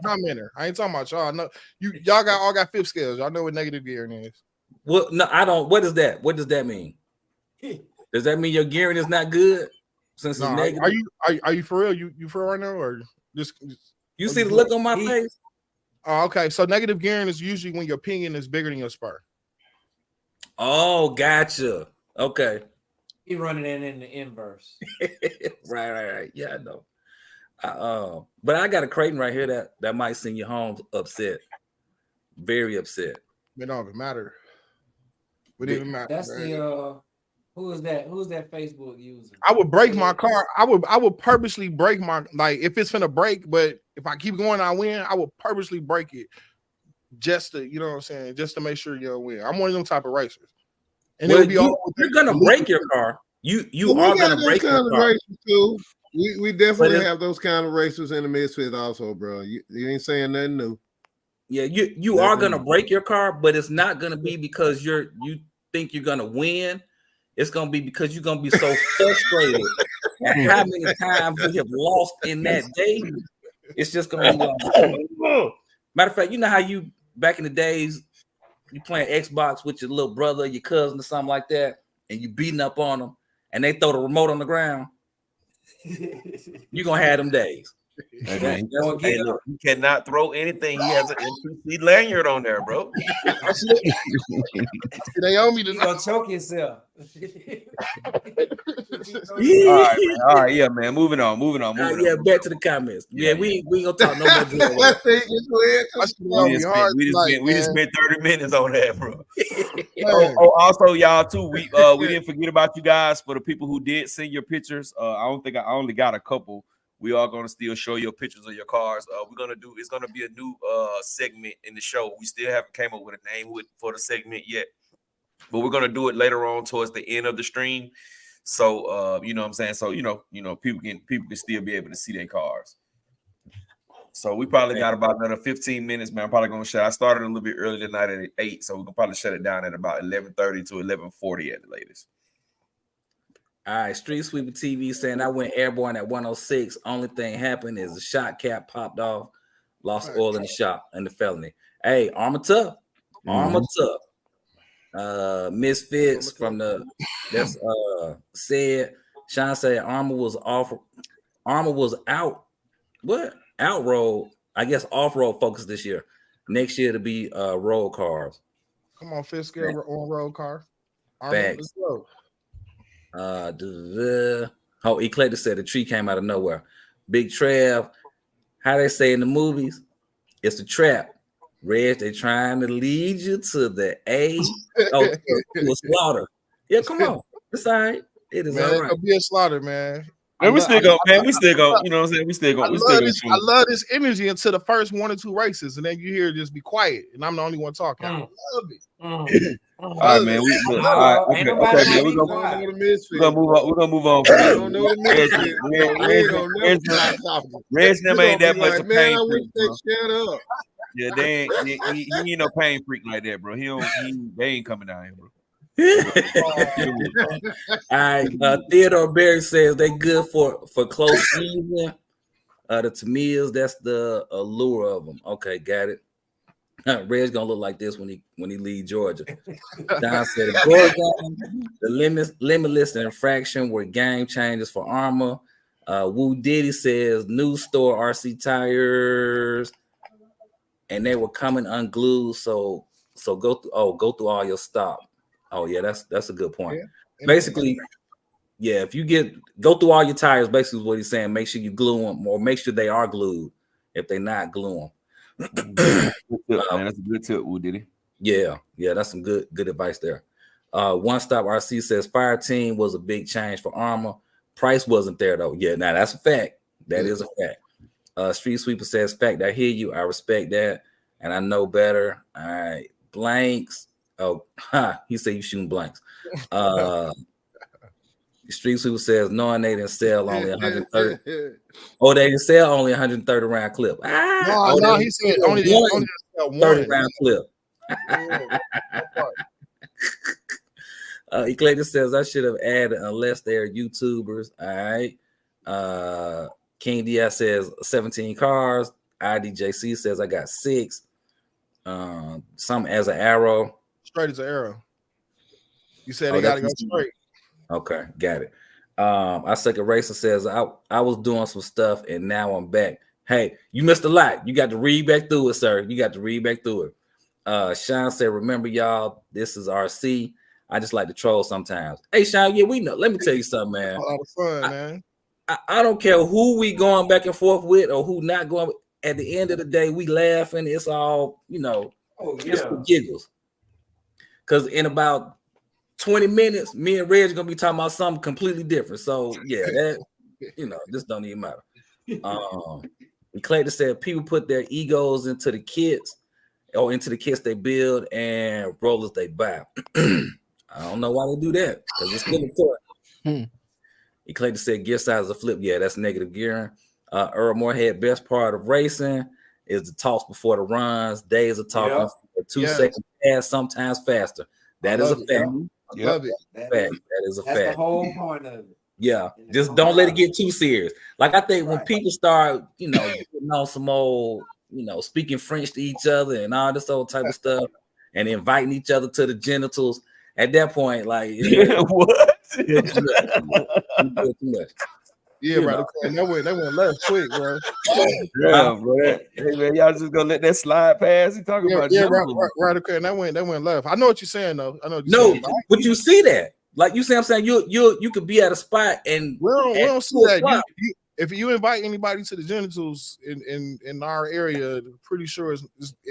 commenter. I ain't talking about y'all. No, y'all got fifth scales. Y'all know what negative gearing is. Well, no, I don't. What is that? What does that mean? Does that mean your gearing is not good? Since it's negative? Are you for real? You for real right now, or just you see the look on my face? Oh, okay. So negative gearing is usually when your pinion is bigger than your spur. Oh, gotcha. Okay. He running it in the inverse. Right. Yeah, I know. But I got a Creighton right here that might send you home upset. Very upset. It don't even matter. It even matter. That's the who is that Facebook user? I would break my car. I would purposely break my, like, if it's finna break, but if I keep going, I win. I would purposely break it just to, you know what I'm saying, just to make sure you'll win. I'm one of them type of racers. And well, you're gonna break your car. You are gonna break your car. Too. We definitely have those kind of racers in the Misfits also, bro. You ain't saying nothing new. Yeah, you are gonna break your car, but it's not gonna be because you think you're gonna win. It's gonna be because you're gonna be so frustrated at how many times you have lost in that day. It's just gonna be like, matter of fact, you know how you back in the days you playing Xbox with your little brother, your cousin, or something like that, and you beating up on them, and they throw the remote on the ground. You're gonna have them days. Hey, man, look, he cannot throw anything. He has an NPC lanyard on there, bro. They owe me to go choke yourself. All right, yeah, man. Moving on. Yeah, back to the comments. Yeah, we ain't gonna talk no more. We just spent 30 minutes on that, bro. Also, y'all too. We didn't forget about you guys. For the people who did send your pictures, I only got a couple. We are going to still show your pictures of your cars. It's going to be a new segment in the show. We still haven't came up with a name for the segment yet, but we're going to do it later on towards the end of the stream. So, you know what I'm saying? So, you know, people can still be able to see their cars. So we probably got about another 15 minutes, man. I'm probably going to shut. I started a little bit early tonight at 8, so we can probably shut it down at about 11:30 to 11:40 at the latest. All right, Street Sweeper TV saying I went airborne at 106. Only thing happened is the shot cap popped off, lost oil in the shop, and the felony. Hey, armor tough. Misfits from the said Sean said armor was out. What? Out road. I guess off-road focus this year. Next year to be road cars. Come on, fifth scale on road car. Facts. Eclectic said the tree came out of nowhere. Big Trev, how they say in the movies, it's a trap. Reg, they trying to lead you to the to a slaughter. Yeah, come on. It's all right. It is all right. It'll be a slaughter, man. Man, we still go. You know what I'm saying? We still go. I love this energy until the first 1 or 2 races, and then you hear it just be quiet, and I'm the only one talking. I love it. All right, man. We're gonna move on. We're gonna move on. Reg them ain't that much a pain freak. Yeah, he ain't no pain freak like that, bro. They ain't coming down here, bro. All right, Theodore Berry says they good for close season. The Tamils, that's the allure of them. Okay, got it. Red's gonna look like this when he leave Georgia. Don said the limitless infraction were game changers for Armor. Woo Diddy says new store RC tires, and they were coming unglued. So go through all your stock. Oh yeah, that's a good point. Yeah. Basically, yeah, if you go through all your tires, basically is what he's saying. Make sure you glue them, or make sure they are glued. If they're not, glue them. That's a good tip, Woo Diddy. Yeah, that's some good advice there. One Stop RC says Fire Team was a big change for Armor. Price wasn't there though. Yeah, now that's a fact. That is a fact. Street Sweeper says, fact, I hear you. I respect that. And I know better. All right. Blanks. Oh, he said you shooting blanks. Street Sweeper says, knowing they didn't sell only 130. Oh, they didn't sell only 130 round clip. No, he said only sell 30 one. round clip. Eclectic says I should have added unless they're YouTubers. All right. King Diaz says 17 cars. IDJC says I got 6. Some as an arrow. Straight as an arrow. You said they gotta go straight. Okay, got it. Our second racer says I was doing some stuff and now I'm back. Hey, you missed a lot. You got to read back through it, sir. You got to read back through it. Sean said, remember, y'all, this is RC. I just like to troll sometimes. Hey, Sean, yeah, we know. Let me tell you something, man. A lot of fun, man. I don't care who we going back and forth with or who not going. At the end of the day, we laughing. It's all, it's for giggles. Because in about 20 minutes, me and Reg are gonna be talking about something completely different. So yeah, that this don't even matter. Clayton said people put their egos into the kits or into the kits they build and rollers they buy. I don't know why they do that because it's still important. Clayton said gear size is a flip. Yeah, that's negative gearing. Earl Moorhead, best part of racing is the talks before the runs. Days of talking for 2 seconds past, sometimes faster. That is a fact. I love it. That is a fact. That's the whole point of it. Yeah, just don't let it get too serious. Like I think when people start, getting on some old, speaking French to each other and all this old type of stuff, and inviting each other to the genitals, at that point, like what? Too much. Yeah, right. Okay. That went left quick, bro. Yeah, bro. Hey man, y'all just gonna let that slide past? You talking about right. Okay, and that went left. I know what you're saying though. I know. What you're saying. But you see that, like you see, I'm saying you could be at a spot and we don't see that. If you invite anybody to the genitals in our area, pretty sure it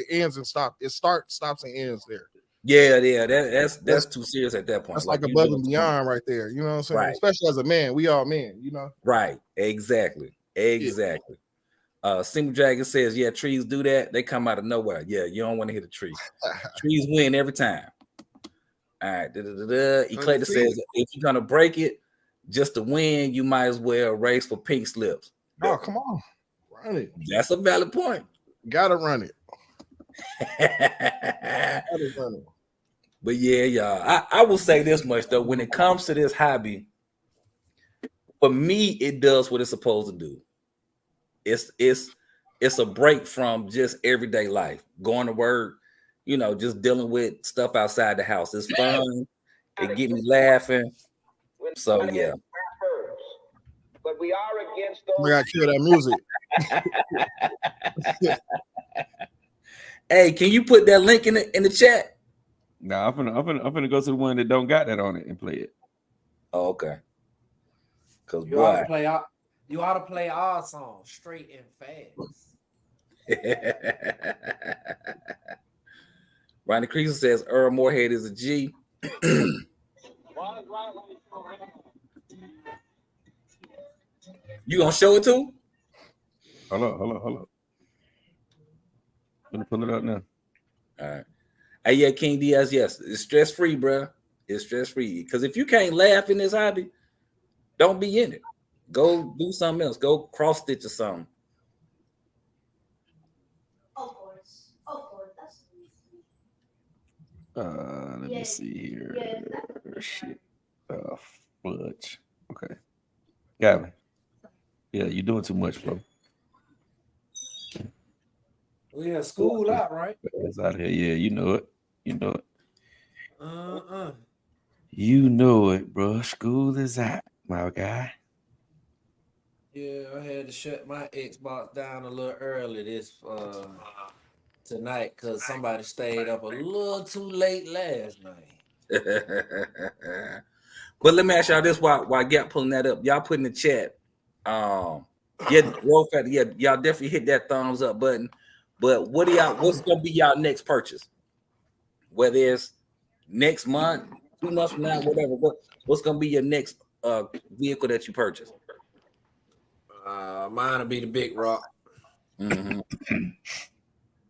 ends and stops. It starts, stops, and ends there. Yeah. That's too serious at that point. That's like above and beyond right there. You know what I'm saying? Right. Especially as a man, we all men. Right. Exactly. Single Dragon says, yeah, trees do that. They come out of nowhere. Yeah, you don't want to hit a tree. Trees win every time. All right. Eclectic says, if you're gonna break it just to win, you might as well race for pink slips. Oh, come on, run it. That's a valid point. Gotta run it. But yeah, y'all, I will say this much though. When it comes to this hobby, for me, it does what it's supposed to do. It's a break from just everyday life, going to work, just dealing with stuff outside the house. It's fun. It get me laughing. So yeah. But we are against those. We gotta kill that music. Hey, can you put that link in the chat? No, I'm gonna go to the one that don't got that on it and play it. Oh, okay. Cause you ought to play our song straight and fast. Ronnie Creason says Earl Moorhead is a G. You gonna show it too? Hold on. I'm gonna pull it up now. All right. Hey, yeah, King Diaz, yes, it's stress-free, bro. It's stress-free. Because if you can't laugh in this hobby, don't be in it. Go do something else. Go cross-stitch or something. Of course. Let me see here. Shit. Fudge. Okay. Gavin. Yeah, you're doing too much, bro. We have school out, right? It's out here. Yeah, you know it. You know it, bro. School is out, my guy. Yeah, I had to shut my Xbox down a little early this tonight because somebody stayed up a little too late last night. But let me ask y'all this while Gap pulling that up. Y'all put in the chat. Y'all definitely hit that thumbs up button. But what's gonna be y'all next purchase? Whether it's next month, 2 months from now, whatever. What's gonna be your next vehicle that you purchase? Mine will be the Big Rock. Mhm.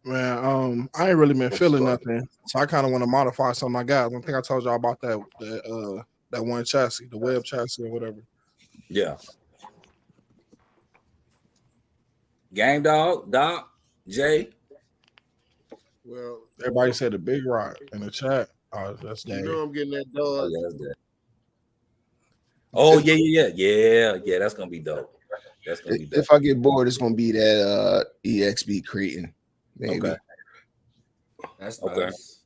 Man, I ain't really been feeling nothing, so I kind of want to modify some of my guys. I think I told y'all about that one chassis, the web chassis or whatever. Yeah. Game Dog, Doc, Jay. Well, Everybody said the big rock in the chat. Oh, that's you Dave. know I'm getting that Oh, Dodge. yeah, that's that. Oh, yeah. That's gonna be dope. That's gonna be dope. If I get bored, it's gonna be that EXB Creighton, maybe. Okay. That's Okay. nice.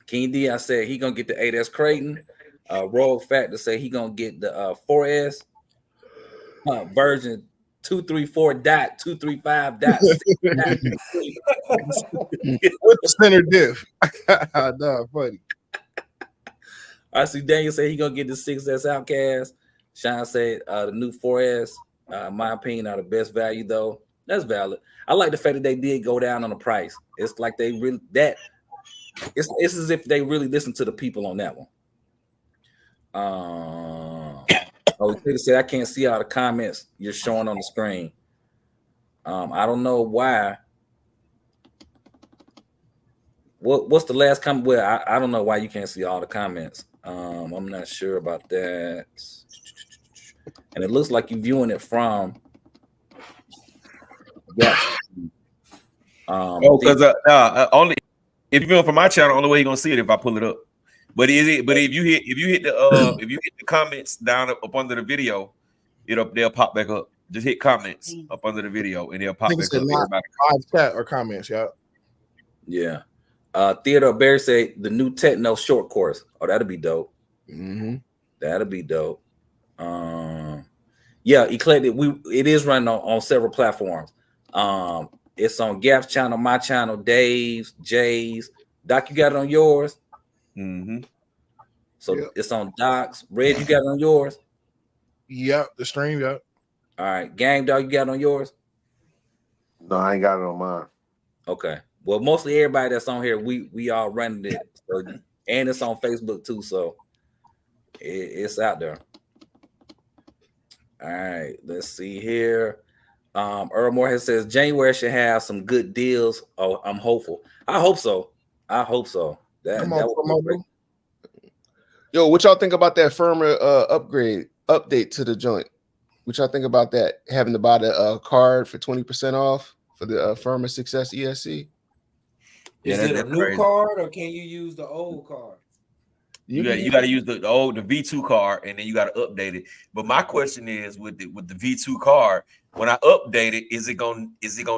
King D, I said he gonna get the 8S Creighton. Rogue Factor say he gonna get the 4S version 234.235.6. With the center diff. Nah, funny. I see Daniel say he gonna get the 6S Outcast. Sean said the new 4S, in my opinion, are the best value though. That's valid. I like the fact that they did go down on the price. It's like they really it's as if they really listened to the people on that one. Peter said I can't see all the comments you're showing on the screen. I don't know why. What's the last comment? Well, I don't know why you can't see all the comments. I'm not sure about that. And it looks like you're viewing it from because only if you view it from my channel, only way you're gonna see it if I pull it up. But if you hit the comments down up under the video, they'll pop back up. Just hit comments up under the video and they'll pop back up. Live chat or comments, yeah. Yeah. Theodore Barry said the new techno short course. Oh, that'll be dope. Mm-hmm. That'll be dope. Yeah, Eclectic. It is running on several platforms. It's on Gap's channel, my channel, Dave's, Jay's. Doc, you got it on yours. Mm-hmm. So it's on Doc's. Red, you got it on yours. Yep, the stream, yep. All right, Gang Dog, you got it on yours. No, I ain't got it on mine. Okay. Well, mostly everybody that's on here, we all running it, so, and it's on Facebook too, so it's out there. All right, let's see here. Earl Moorhead says January should have some good deals. Oh, I'm hopeful. I hope so. That would be great. Yo, what y'all think about that firmware update to the joint? What y'all think about that? Having to buy the card for 20% off for the firmware Success ESC? Is it a new card or can you use the old card? You got to use the V2 card and then you got to update it. But my question is with the V2 card, when I update it, is it gonna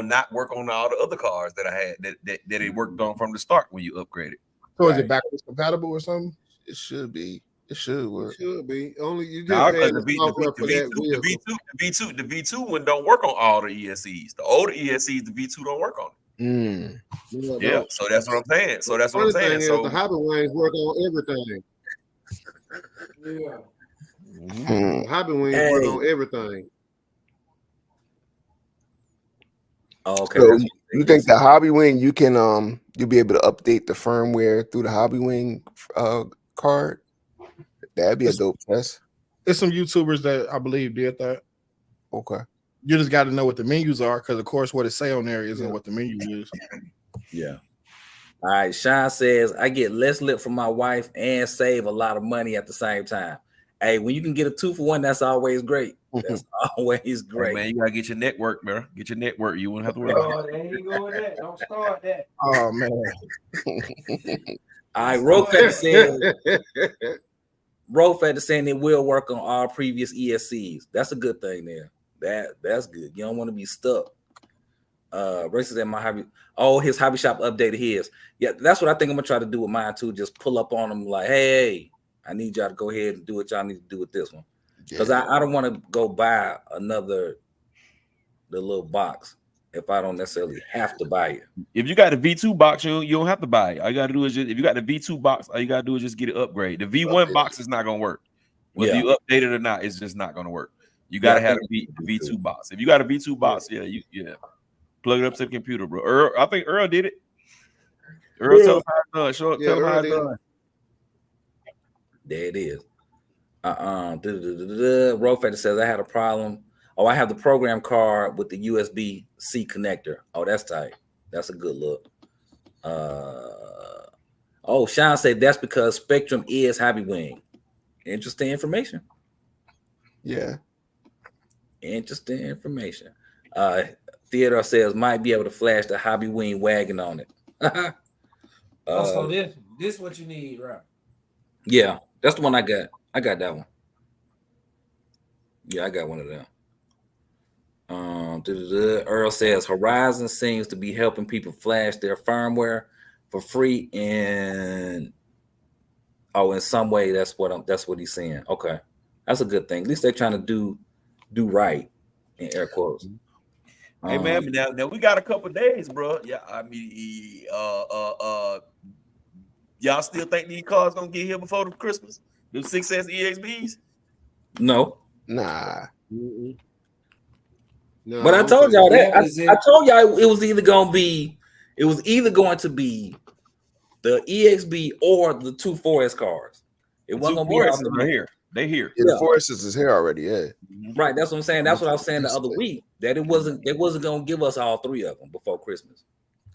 not work on all the other cards that I had that it worked on from the start when you upgrade it? So is it backwards compatible or something? It should be. It should work. It should be. Only you just had the V2 one don't work on all the ESCs. The older ESCs, the V2 don't work on it. Yeah, so that's what I'm saying. So the hobby wings work on everything. Yeah. Hobby wings work on everything. Oh, okay. So you think the Hobby Wing you can you'll be able to update the firmware through the Hobby Wing card? That'd be a dope test. There's some YouTubers that I believe did that. Okay. You just got to know what the menus are, because of course what it say on there isn't what the menu is. Yeah. All right. Sean says I get less lip from my wife and save a lot of money at the same time. Hey, when you can get a 2-for-1, that's always great. That's always great. Hey man, you gotta get your network, bro. Get your network. You won't have to worry about it. There you go with that. Don't start that. Oh man. All right, Road Factor saying it will work on all previous ESCs. That's a good thing there. That's good. You don't want to be stuck. Races at my hobby. Oh, his hobby shop updated his. Yeah, that's what I think I'm gonna try to do with mine too. Just pull up on them like, hey, I need y'all to go ahead and do what y'all need to do with this one. Because I don't want to go buy the little box if I don't necessarily have to buy it. If you got a V2 box, you don't have to buy it. All you gotta do is if you got the V2 box, all you gotta do is just get it upgraded. The V1 box is not gonna work. Whether you update it or not, it's just not gonna work. You gotta have the V2 box. If you got a V2 box, plug it up to the computer, bro. I think Earl did it. Earl, tell him how it's done. Tell him how it's done. There it is. Road Factor says I had a problem Oh, I have the program card with the USB-C connector. Oh, that's tight. That's a good look. Oh, Sean said that's because Spectrum is Hobby Wing. Interesting information. Yeah. Interesting information. Theodore says might be able to flash the Hobby Wing wagon on it. So this what you need, right? Yeah, that's the one I got. I got that one. Yeah, I got one of them. Earl says Horizon seems to be helping people flash their firmware for free, and in some way that's what he's saying. Okay, that's a good thing. At least they're trying to do right in air quotes. Hey man, now we got a couple days, bro. Yeah, I mean, y'all still think these cars gonna get here before the Christmas? Them 6S EXBs? No. Nah. No, But I told y'all that. Yeah, I told y'all it was either going to be the EXB or the 2 4S cars. It wasn't going to be right here. They here. Yeah, the Foresters is here already. Yeah. Right. That's what I'm saying. That's what I was saying the other week. That it wasn't going to give us all 3 of them before Christmas.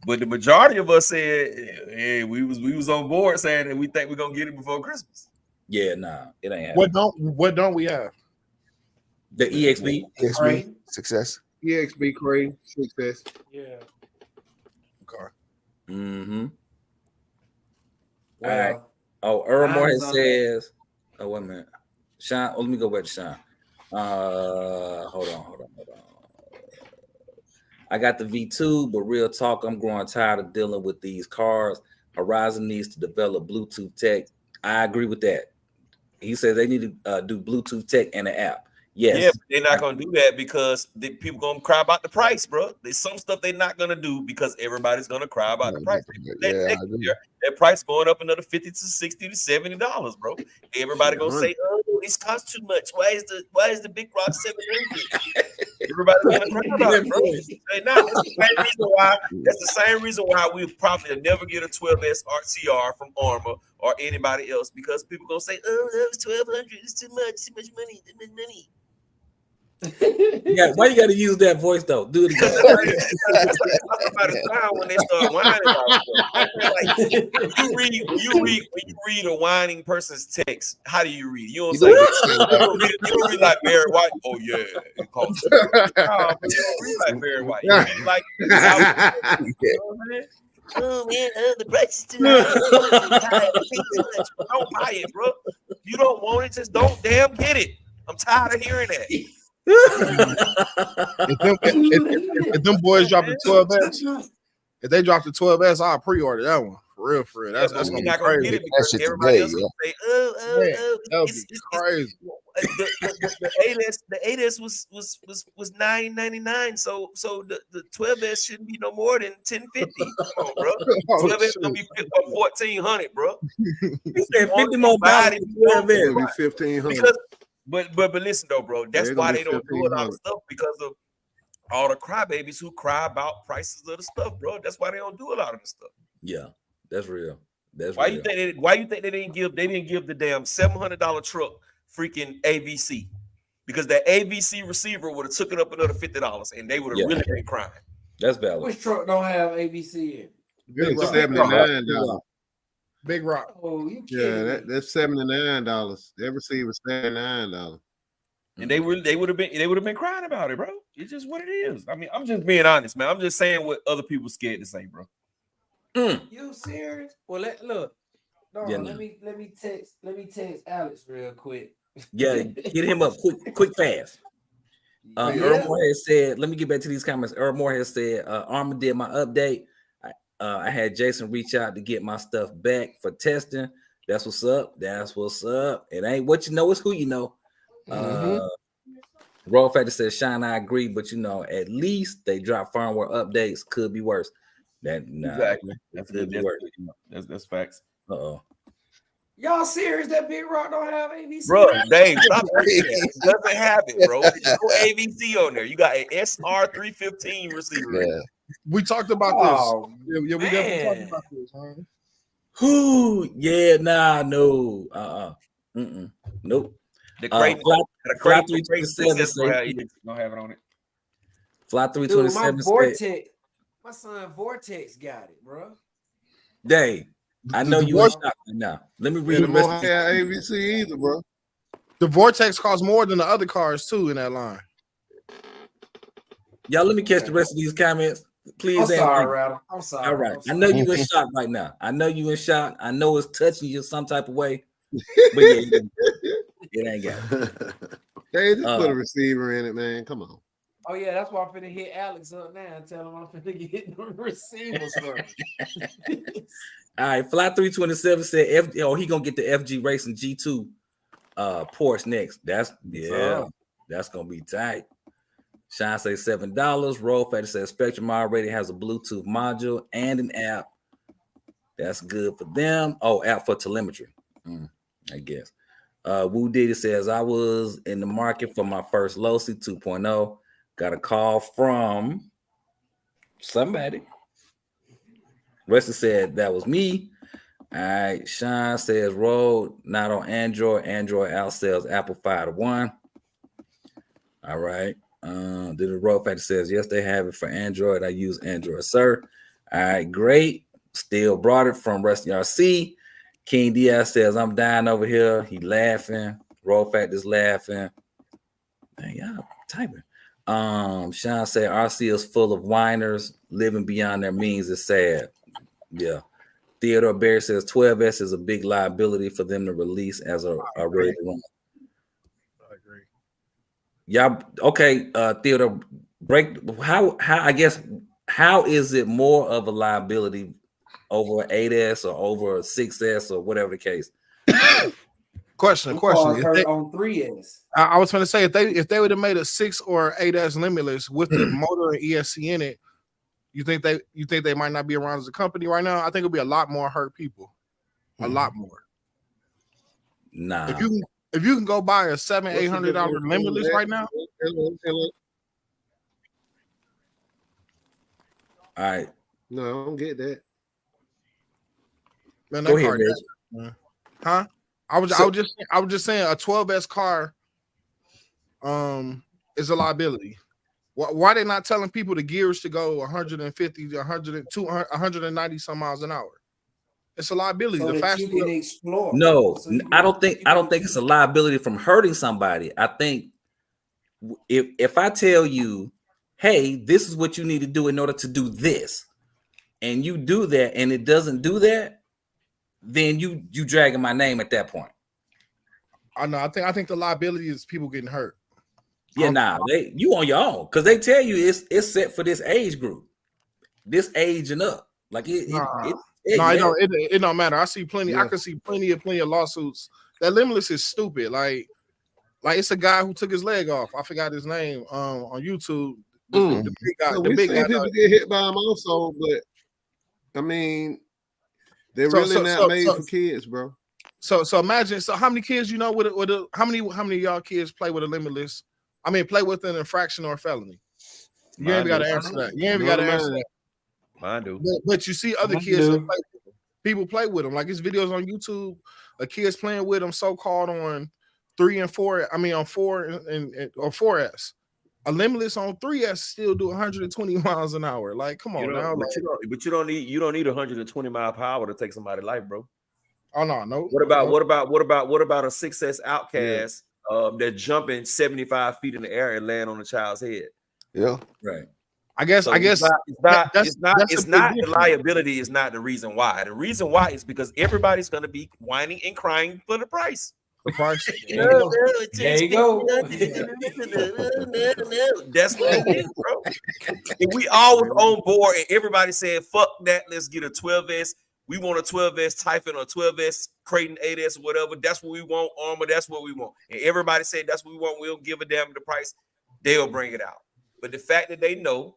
But the majority of us said, "Hey, we was on board saying that we think we're gonna get it before Christmas." Yeah, nah, it ain't happening. What don't we have? The EXB, EXB success. EXB Crane success. Yeah. Okay. Mm-hmm. Well, all right. Oh, Earl Moorhead on says, oh, wait a minute. Sean, let me go back to Sean. Hold on. I got the V2, but real talk, I'm growing tired of dealing with these cars. Horizon needs to develop Bluetooth tech. I agree with that. He says they need to do Bluetooth tech and an app. Yes. Yeah, but they're not gonna do that because the people gonna cry about the price, bro. There's some stuff they're not gonna do because everybody's gonna cry about the price. That price going up another $50 to $60 to $70, bro. Everybody gonna say, "Oh, this costs too much. Why is the Big Rock $700?" Everybody's gonna cry about it, bro. That's the same reason why we probably never get a 12S RCR from Armor or anybody else, because people gonna say, "Oh, that was $1,200. It's too much money. Yeah, why you got to use that voice though? Do it again. About the time when they start whining about stuff. Like, you read a whining person's text. How do you read? You don't say you don't read like Barry White. Oh yeah, it costs. You don't read like Barry White. You read like oh man, the price is too high. Don't buy it, bro. You don't want it, just don't damn get it. I'm tired of hearing that. If them boys drop the 12S, if they drop the 12S, I'll pre-order that one. For real. That's gonna be crazy. Because everybody else gonna say, it's crazy. The 8S was $999, so the 12S shouldn't be no more than $1,050. Come on, bro. 12S gonna be $1,400, bro. You said 50 more bodies. $1,500. But listen though, bro. That's why they don't do a lot of stuff, because of all the crybabies who cry about prices of the stuff, bro. That's why they don't do a lot of the stuff. Yeah, that's real. That's why real. You think they didn't give the damn $700 truck freaking AVC? Because that AVC receiver would have took it up another $50, and they would have really been crying. That's valid. Which truck don't have ABC in? It's $79. Big Rock. Oh, you kidding? Yeah, that's $79. That receiver $79. And they would have been crying about it, bro. It's just what it is. I mean, I'm just being honest, man. I'm just saying what other people scared to say, bro. You serious? Well, look. No, Yeah, let me text Alex real quick. Yeah, get him up quick, fast. Earl Moorhead said, let me get back to these comments. Earl Moorhead said, Armor did my update. I had Jason reach out to get my stuff back for testing. That's what's up. It ain't what you know, it's who you know. Roll Factor says, Shine, I agree, but at least they drop firmware updates. Could be worse. Exactly. That's facts. Y'all serious that Big Rock don't have ABC? Bro, Dave, stop it. Doesn't have it, bro. There's no AVC on there. You got an SR315 receiver. Yeah. We talked about this. Yeah, we definitely talked about this, huh? Who? Yeah, nah, no. Nope. The crate, Fly the crate 327 success gonna say, have it on it. Fly Dude, my 327 say, Vortex, my son Vortex got it, bro. Dave, I know you in shock right now. Let me read And the the rest more of have these. ABC either, bro. The Vortex costs more than the other cars too in that line. Y'all, let me catch the rest of these comments. Please. I'm sorry, Andrew. Rattle. I'm sorry. All right. I'm I sorry. know you in shock right now. I know you in shock. I know it's touching you some type of way. But yeah, it ain't got it. Hey, just put a receiver in it, man. Come on. Oh yeah, that's why I'm finna hit Alex up now and tell him I'm finna get the receivers first. All right, Fly 327 said he gonna get the FG Racing G2 Porsche next. That's gonna be tight. Sean say $7. Roll Factor says Spectrum already has a Bluetooth module and an app. That's good for them. Oh, app for telemetry. I guess. Woo Diddy says I was in the market for my first Losi 2.0. Got a call from somebody. Wesley said that was me. All right. Sean says Road not on Android. Android outsells Apple 5-1. All right. Then the Road Factor says yes, they have it for Android. I use Android, sir. All right, great. Still brought it from Rusty RC. King Diaz says I'm dying over here. He laughing. Road Factor's laughing. Man, y'all typing. Sean said RC is full of whiners. Living beyond their means is sad. Yeah. Theodore Barry says 12S is a big liability for them to release as a ready to run. I agree. Y'all okay? Theodore, break how I guess how is it more of a liability over 8S or over 6S or whatever the case? Question. If they, on 3S. I was going to say if they would have made a 6 or 8S limitless with the motor and ESC in it, you think they might not be around as a company right now? I think it'll be a lot more hurt people, a lot more. Nah. If you can go buy a $700-800 limitless right now. All right. No, I don't get that. Man, Go ahead, Reg. Huh? I was just saying a 12S car is a liability. Why they not telling people the gears to go 150 to 190 some miles an hour? It's a liability. So the faster you can explore. No, I don't think it's a liability from hurting somebody. I think if I tell you, hey, this is what you need to do in order to do this, and you do that and it doesn't do that, then you dragging my name at that point. I know. I think the liability is people getting hurt. Yeah, you on your own because they tell you it's set for this age group, this age and up. Like it don't matter. I see plenty. Yeah. Mm-hmm. I can see plenty of lawsuits. That limitless is stupid. Like it's a guy who took his leg off. I forgot his name. On YouTube. The big guy. So The we big seen guy. people get hit by them also, but I mean, they're really not made for kids, bro. So imagine. So how many kids you know with how many of y'all kids play with a limitless? I mean, play with an infraction or a felony. You ain't got to answer that. You ain't got to answer that. Mine do. But you see other kids that play with them. People play with them. Like, it's videos on YouTube of kids playing with them, so-called on 3 and 4. I mean, on 4 and or 4S. A limitless on 3S still do 120 miles an hour. Like, come on now. But you don't need 120 mile per hour to take somebody's life, bro. Oh no. What about a 6S Outcast that jumping 75 feet in the air and land on a child's head? Yeah, right. I guess it's not the liability is not the reason why. The reason why is because everybody's gonna be whining and crying for the price. The price. There you go. That's what it is, bro. If we all was on board and everybody said, fuck that, let's get a 12S. We want a 12S Typhon or 12S Creighton 8S or whatever. That's what we want. Armor, that's what we want. And everybody said that's what we want. We don't give a damn the price. They'll bring it out. But the fact that they know,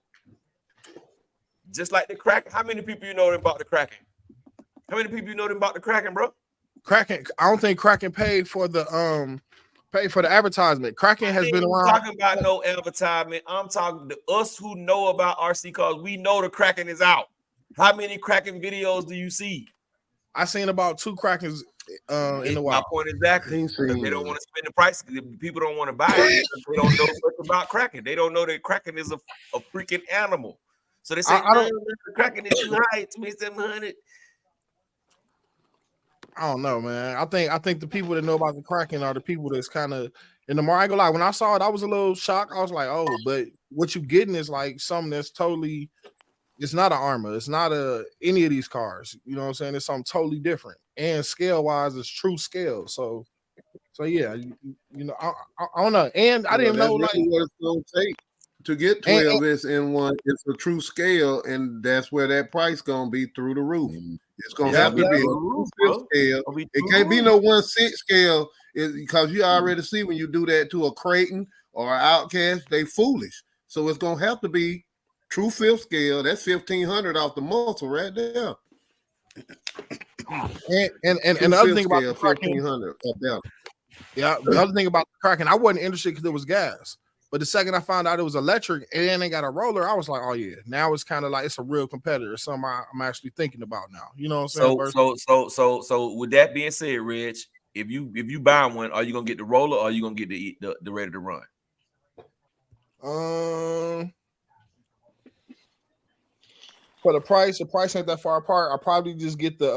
just like the Kraken, how many people you know about the Kraken? How many people you know about the Kraken, bro? Kraken. I don't think Kraken paid for the advertisement. Kraken has been around. I'm talking about no advertisement. I'm talking to us who know about RC cars. We know the Kraken is out. How many Kraken videos do you see? I seen about 2 Krakens in the My wild. point exactly. Ain't Because seen they don't it. want to spend the price. People don't want to buy it because they don't know much about Kraken. They don't know that Kraken is a freaking animal. So they say, I don't. the Kraken is too high, 2,700. I don't know, man. I think the people that know about the Kraken are the people that's kind of in the market. I ain't gonna lie, when I saw it, I was a little shocked. I was like, oh, but what you getting is like something that's totally. It's not an Armor. It's not any of these cars. You know what I'm saying? It's something totally different. And scale wise, it's true scale. So yeah, you know, I don't know. And I didn't know that's like really what it's gonna take to get 12 is in one. It's a true scale, and that's where that price gonna be through the roof. It's gonna have to be a true fifth scale. It can't be no 1/6 scale, because you already see when you do that to a Creighton or an Outcast, they foolish. So it's gonna have to be true fifth scale. That's 1,500 off the muscle right there. And the other thing about the Kraken, 1,500 up there. yeah, the other thing about the Kraken, I wasn't interested because it was gas. But the second I found out it was electric and they got a roller, I was like, oh yeah, now it's kind of like it's a real competitor. It's something I'm actually thinking about now. You know what I'm saying? So with that being said, Rich, if you buy one, are you gonna get the roller or are you gonna get the ready to run? For the price ain't that far apart. I'll probably just get the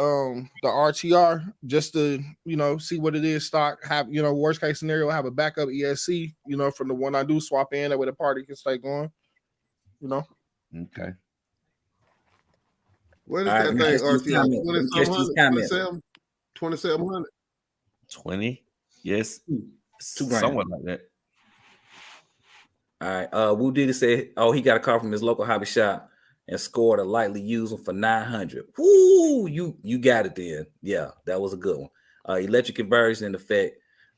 RTR just to, you know, see what it is stock. Have, you know, worst case scenario, have a backup ESC, you know, from the one I do swap in that way the party can stay going. You know. Okay. What is that thing, RTR? 2,700? 20? Yes. $2,000. Somewhat like that. All right. Wu Diddy said, oh, he got a car from his local hobby shop and scored a lightly used one for 900. Woo, you got it then. Yeah, that was a good one. Electric conversion in effect.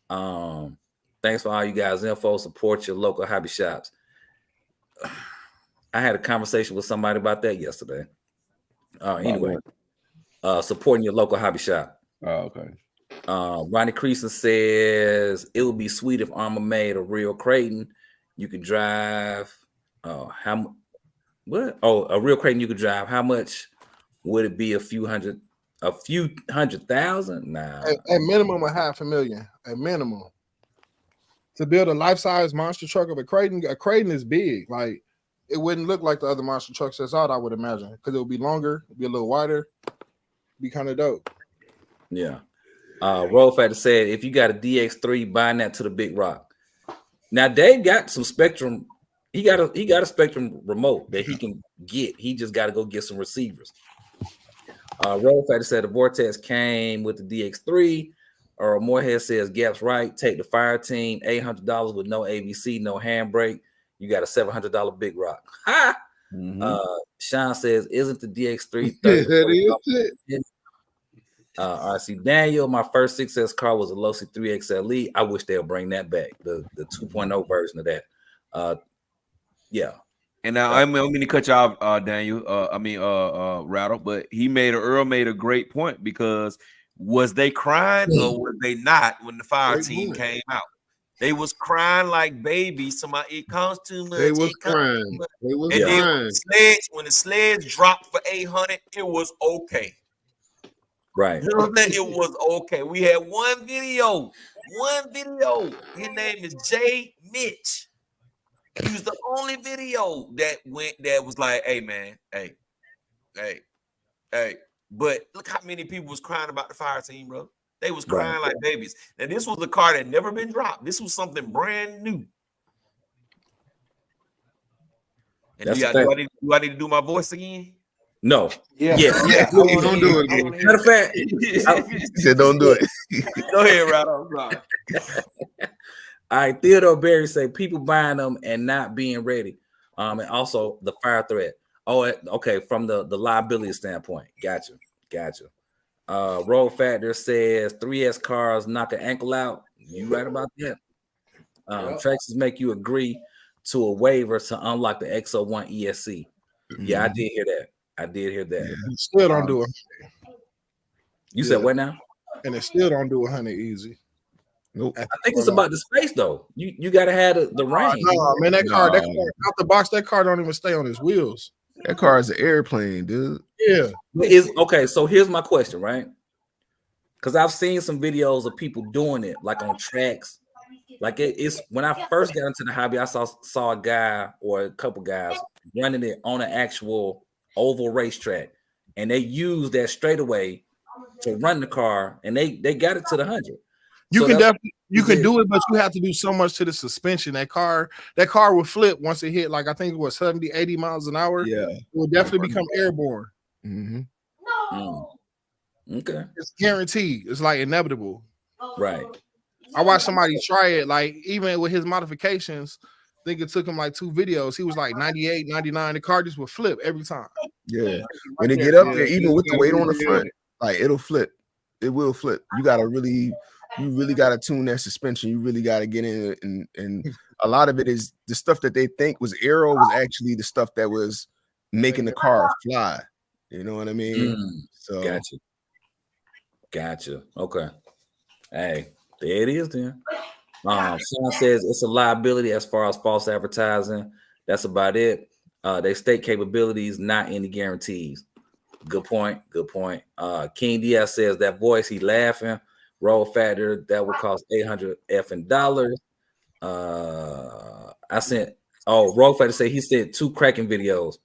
Thanks for all you guys' info. Support your local hobby shops. I had a conversation with somebody about that yesterday. Anyway, supporting your local hobby shop. Oh, okay. Ronnie Creason says it would be sweet if Armor made a real Creighton. You could drive. What? Oh, a real Creighton you could drive. How much would it be? A few hundred thousand? Nah. At minimum, $500,000. At minimum. To build a life-size monster truck of a Creighton is big. Like, it wouldn't look like the other monster trucks that's out, I would imagine. Because it would be longer, it'd be a little wider, be kind of dope. Yeah. Roll Factor said if you got a DX3, bind that to the Big Rock. Now Dave got some Spectrum. He got a Spectrum remote that he can get. He just got to go get some receivers. Roll Factor said the Vortex came with the DX3. Or Moorhead says Gap's right. Take the fire team, $800 with no ABC, no handbrake. You got a $700 Big Rock. Ha! Sean says, isn't the DX3 $30? I see Daniel. My first 6S car was a Losi 3XLE. I wish they'll bring that back, the 2.0 version of that. Yeah. And now I mean to cut you off, Daniel. Rattle, but Earl made a great point because was they crying or was they not when the fire team came out? They was crying like babies. Somebody, it comes too much. They was crying. When the sleds dropped for 800, it was okay. Right. You know what I'm saying? It was okay. We had one video. His name is Jay Mitch. He was the only video that was like, hey, man, hey. But look how many people was crying about the fire team, bro. They was crying like babies. And this was a car that never been dropped. This was something brand new. And do I need to do my voice again? No. Yeah. Don't do it again. Matter of fact, He said, don't do it. Go ahead, Rado. I'm sorry. All right, Theodore Berry say people buying them and not being ready. And also the fire threat. Oh, okay, from the liability standpoint. Gotcha. Roll Factor says 3S cars knock an ankle out. You right about that? Texas make you agree to a waiver to unlock the XO1 ESC. Yeah, I did hear that. You still don't do it. You said what now? And it still don't do 100 easy. Nope. I think it's about the space though. You gotta have the range. No, man, that car out the box, that car don't even stay on his wheels. That car is an airplane, dude. Yeah. Okay, so here's my question, right? because I've seen some videos of people doing it, like on tracks. Like it's when I first got into the hobby, I saw a guy or a couple guys running it on an actual oval racetrack, and they used that straightaway to run the car, and they got it to the 100. You So can that's- definitely do it, but you have to do so much to the suspension. That car will flip once it hit, like I think it was 70, 80 miles an hour. Yeah. It will definitely become airborne. Mm-hmm. Okay. It's guaranteed. It's like inevitable. Right. I watched somebody try it, like even with his modifications. I think it took him like 2 videos. He was like 98, 99. The car just would flip every time. Yeah. When they get up there, even with the weight on the front, like it'll flip. It will flip. You really gotta tune that suspension. You really gotta get in it, and a lot of it is the stuff that they think was aero was actually the stuff that was making the car fly. You know what I mean? So Gotcha. Okay. Hey, there it is then. Sean says it's a liability as far as false advertising. That's about it. They state capabilities, not any guarantees. Good point. Good point. King Diaz says that voice, he laughing. Roll factor that would cost $800 effing dollars. I sent. Oh, roll factor say he sent 2 cracking videos.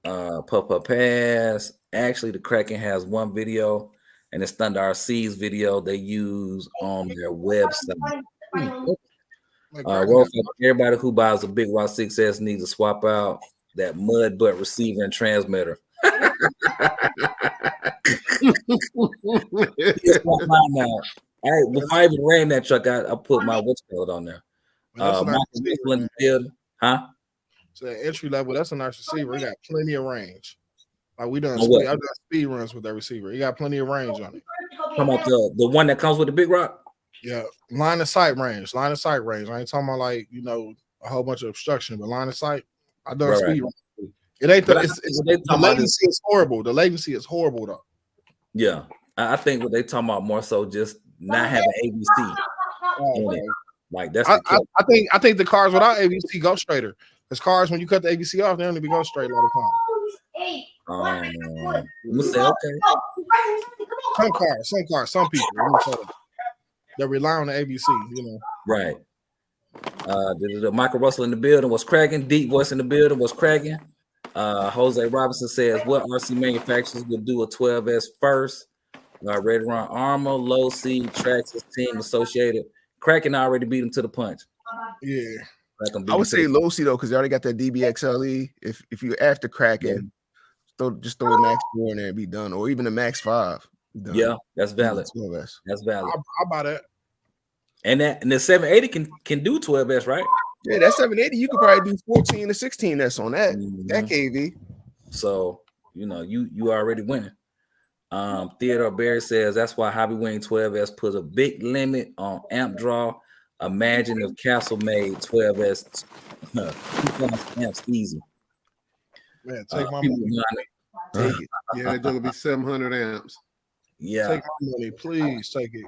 Pass. Actually, the Kraken has 1 video, and it's Thunder RC's video they use on their website. Everybody who buys a Big Rock 6S needs to swap out that mud butt receiver and transmitter. Hey, before I even ran that truck, I put my what's called on there. Huh? So that entry level, that's a nice receiver. It got plenty of range. Like I done speed runs with that receiver. It got plenty of range on it. Talking about the one that comes with the Big Rock? Yeah, line of sight range. I ain't talking about like a whole bunch of obstruction, but line of sight. I done speed runs. It ain't the latency is horrible. The latency is horrible though. Yeah, I think what they talking about more so just not having ABC. Like that's I think the cars without ABC go straighter. Because cars, when you cut the ABC off, they don't even go straight a lot of time. I'm gonna say okay. Some people that rely on the ABC, Right. The Michael Russell in the building was cracking. Deep voice in the building was cracking. Jose Robinson says, what RC manufacturers would do a 12S first? Red Run Armor, Low C, Traxxas Team Associated. Kraken already beat him to the punch. Yeah. I would say Low C though, because they already got that DBXLE. If you after Kraken, just throw a Max 4 in there and be done, or even a Max 5. Yeah, that's valid. 12S. That's valid. How about that? And the 780 can do 12S, right? Yeah, that 780 you could probably do 14 to 16S on that KV. So you already winning. Theodore Barry says that's why Hobby Wing 12S puts a big limit on amp draw. Imagine if Castle made 12S 2,000 amps easy. Man, take my money. Take it. Yeah, it's gonna be 700 amps. Yeah, take my money, please. Take it.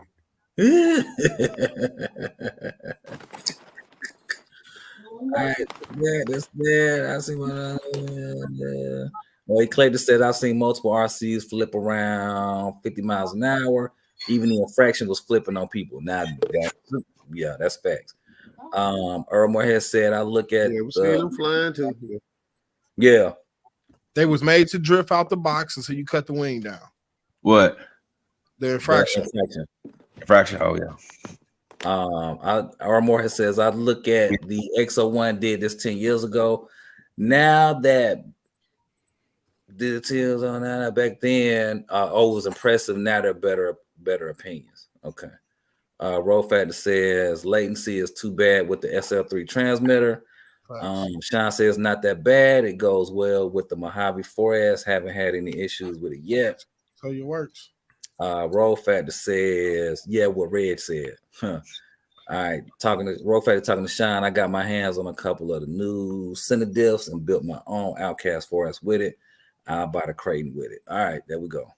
All right, that's that. I see what. Well, Clayton said I've seen multiple RCs flip around 50 miles an hour. Even the infraction was flipping on people. Now, that's facts. Earl Moorhead said I look at. Yeah, we're seeing them flying too. Yeah, they was made to drift out the box until you cut the wing down. What? The infraction. Infraction. Oh yeah. Earl Moorhead says I look at the X01 did this 10 years ago. Now that details on that back then, it was impressive. Now they're better opinions. Okay. Roll Factor says latency is too bad with the SL3 transmitter. Sean says not that bad. It goes well with the Mojave 4S. Haven't had any issues with it yet. So it works. Roll Factor says, yeah, what Red said. All right, Roll Factor talking to Sean. I got my hands on a couple of the new Center diffs and built my own Outcast 4S with it. I'll buy the Creighton with it. All right, there we go.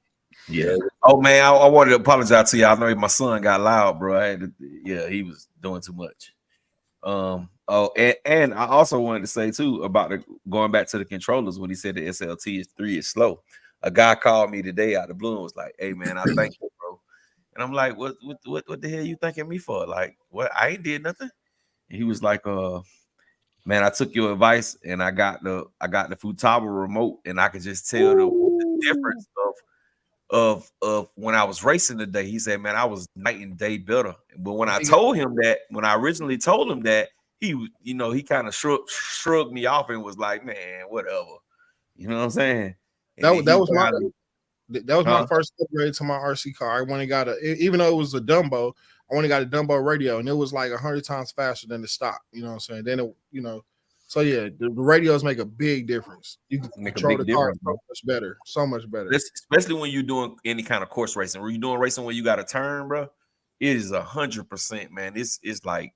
Yeah. Oh man, I wanted to apologize to you. I know my son got loud, bro. He was doing too much. And I also wanted to say too about going back to the controllers when he said the SLT3 is slow. a guy called me today out of the blue and was like, "Hey man, I thank you, bro." And I'm like, "What the hell you thanking me for? Like, what? I ain't did nothing." And he was like, man, I took your advice and I got the Futaba remote, and I could just tell the difference of when I was racing today. He said, man, I was night and day better. But when I told him that, when I originally told him that, he, you know, he kind of shrugged me off and was like, man, whatever. You know what I'm saying? That was my first upgrade to my RC car. I went and got even though it was a Dumbo, I went and got a Dumbo radio, and it was like 100 times faster than the stock. You know what I'm saying? Then it, you know, so yeah, the radios make a big difference. You can control the car so much better. Especially when you're doing any kind of course racing. When you're doing racing where you got to turn, bro, it is 100%, man. It's like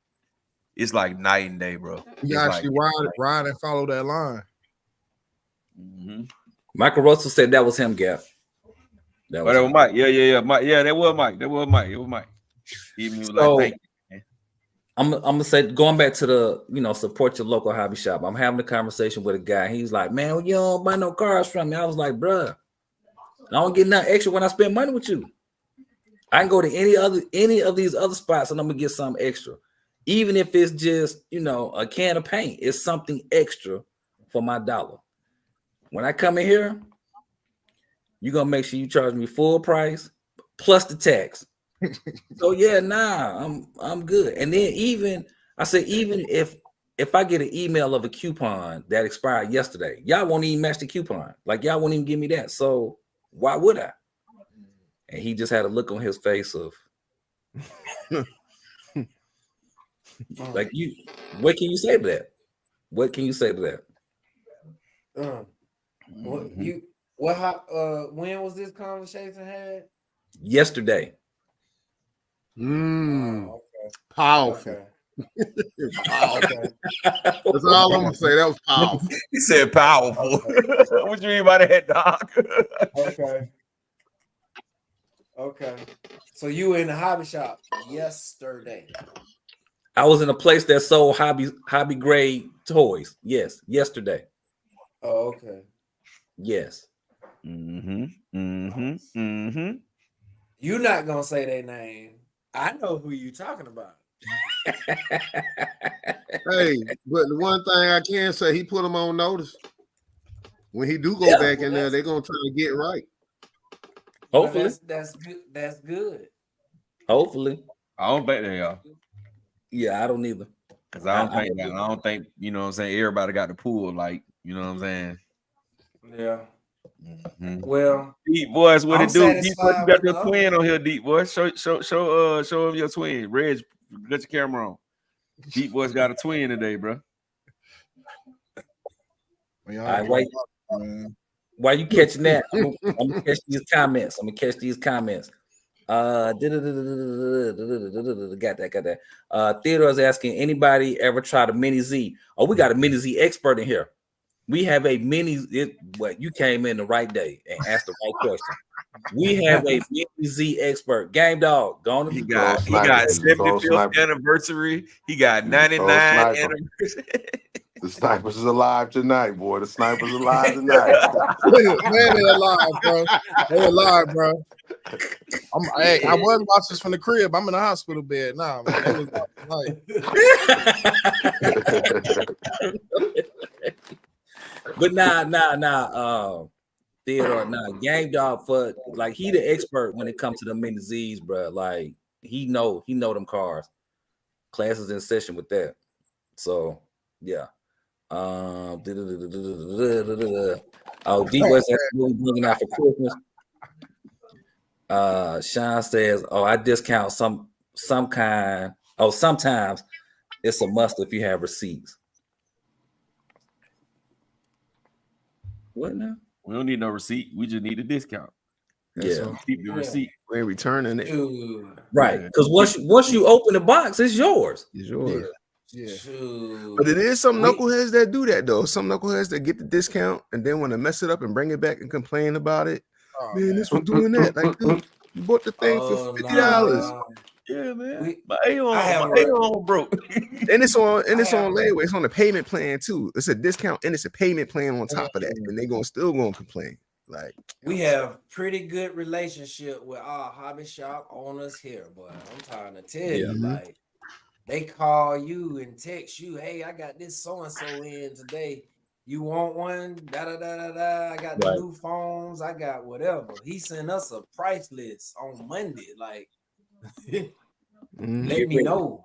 night and day, bro. You actually ride and follow that line. Mm-hmm. Michael Russell said that was him, Gap. That was Mike. Yeah. Mike. Yeah, that was Mike. It was Mike. Even was like, thank you. I'm gonna say, going back to the, you know, support your local hobby shop. I'm having a conversation with a guy. He's like, man, well, you don't buy no cars from me. I was like, bruh, I don't get nothing extra when I spend money with you. I can go to any of these other spots and I'm gonna get something extra. Even if it's just, you know, a can of paint, it's something extra for my dollar. When I come in here, you're gonna make sure you charge me full price plus the tax. So yeah, I'm good. And then even if I get an email of a coupon that expired yesterday, y'all won't even match the coupon. Like, y'all won't even give me that. So why would I? And he just had a look on his face of like, what can you say to that? What can you say to that? When was this conversation had? Yesterday. Powerful. Okay. Powerful. That's all I'm gonna say. That was powerful. He said powerful. Okay. What you mean by that, Doc? Okay. So you were in the hobby shop yesterday. I was in a place that sold hobby grade toys. Yes, yesterday. Oh, okay. Yes. You're not gonna say their name. I know who you talking about. Hey, but the one thing I can say, he put them on notice. When he do go back in there, they're gonna try to get right. Hopefully. That's good. That's good. Hopefully. I don't think they are. Yeah, I don't either. Because I don't think, you know what I'm saying, everybody got the pool, like, you know what I'm saying? Yeah. Well, Deep Boys, what it do? Deep Boys, you got your enough. twin on here, Deep Boys. Show him your twin. Reg, get your camera on. Deep Boys got a twin today, bro. All right, while you catching that, I'm gonna catch these comments. Got that. Theodore's asking, anybody ever tried a Mini Z? Oh, we got a Mini Z expert in here. We have a you came in the right day and asked the right question. We have a Mini Z expert. Game Dog, gone. He got 75th anniversary. He got 99 anniversary. The snipers is alive tonight, boy. The snipers alive tonight. Man, they're alive, bro. They're alive, bro. I was watching this from the crib. I'm in the hospital bed now. Man. But nah, Theodore, Game Dog, for like, he the expert when it comes to the Mini Z's, bro. Like, he know them cars. Classes in session with that. So yeah. Oh, D West really bringing out for Christmas. Sean says, "Oh, I discount some kind. Oh, sometimes it's a must if you have receipts." What now? We don't need no receipt. We just need a discount. Yeah, keep your receipt. We ain't returning it. Right, because once you open the box, it's yours. It's yours. Yeah. But it is some knuckleheads that do that though. Some knuckleheads that get the discount and then want to mess it up and bring it back and complain about it. Man, this was doing that. Like, dude, you bought the thing for $50. Yeah, man. My A-on broke. And it's on layaway. It's on the payment plan too. It's a discount and it's a payment plan on top of that. And they're still gonna complain. Like we have pretty good relationship with our hobby shop owners here, boy. I'm trying to tell you, like they call you and text you, hey, I got this so-and-so in today. You want one? Da da da da da. I got the new phones. I got whatever. He sent us a price list on Monday. Like, let me know.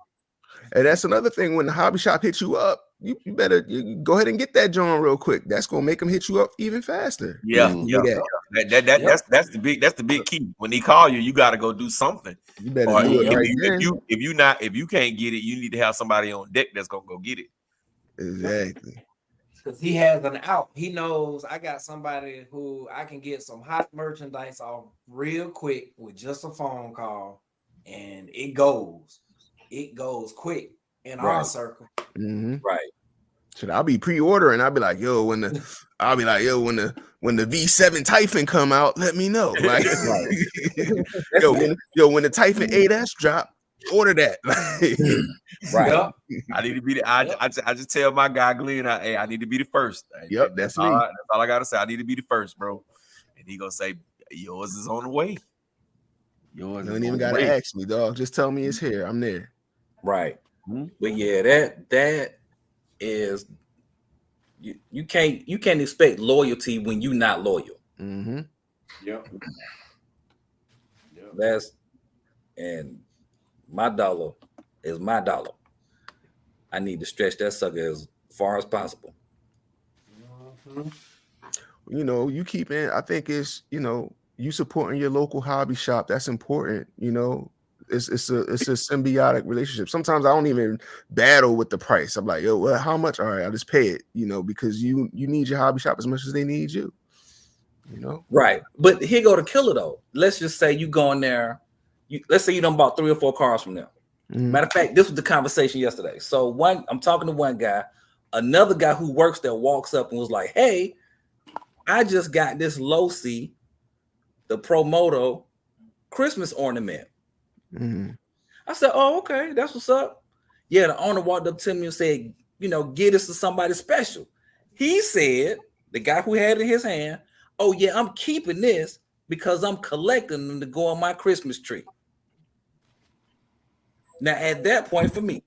And that's another thing. When the hobby shop hits you up, you better go ahead and get that joint real quick. That's gonna make them hit you up even faster. That's the big key. When they call you, you got to go do something. You better do it right if you can't get it, you need to have somebody on deck that's gonna go get it. Exactly. Because he has an out. He knows I got somebody who I can get some hot merchandise off real quick with just a phone call, and it goes quick in our circle. Right. So I'll be pre-ordering. I'll be like, when the V7 Typhon come out, let me know. Like, when the Typhon 8S drop, order that. Right. I need to be I just tell my guy Glenn, hey, I need to be the first. That's me. That's all I gotta say. I need to be the first, bro. And he gonna say, yours is on the way. Yours. You don't even gotta ask me, dog. Just tell me it's here. I'm there. Right. But yeah, that is you can't expect loyalty when you're not loyal. That's and my dollar is my dollar. I need to stretch that sucker as far as possible. You keep in. I think it's you supporting your local hobby shop. That's important. It's a symbiotic relationship. Sometimes I don't even battle with the price. I'm like, well, how much? All right, I'll just pay it. Because you need your hobby shop as much as they need you. Right. But here go the killer though. Let's just say you go in there. Let's say you done bought 3 or 4 cars from them. Matter of fact, this was the conversation yesterday. So I'm talking to one guy, another guy who works there walks up and was like, hey, I just got this Losi, the Promoto Christmas ornament. I said, oh, okay, that's what's up. Yeah, the owner walked up to me and said, get this to somebody special. He said, the guy who had it in his hand, oh yeah, I'm keeping this because I'm collecting them to go on my Christmas tree. Now, at that point, for me,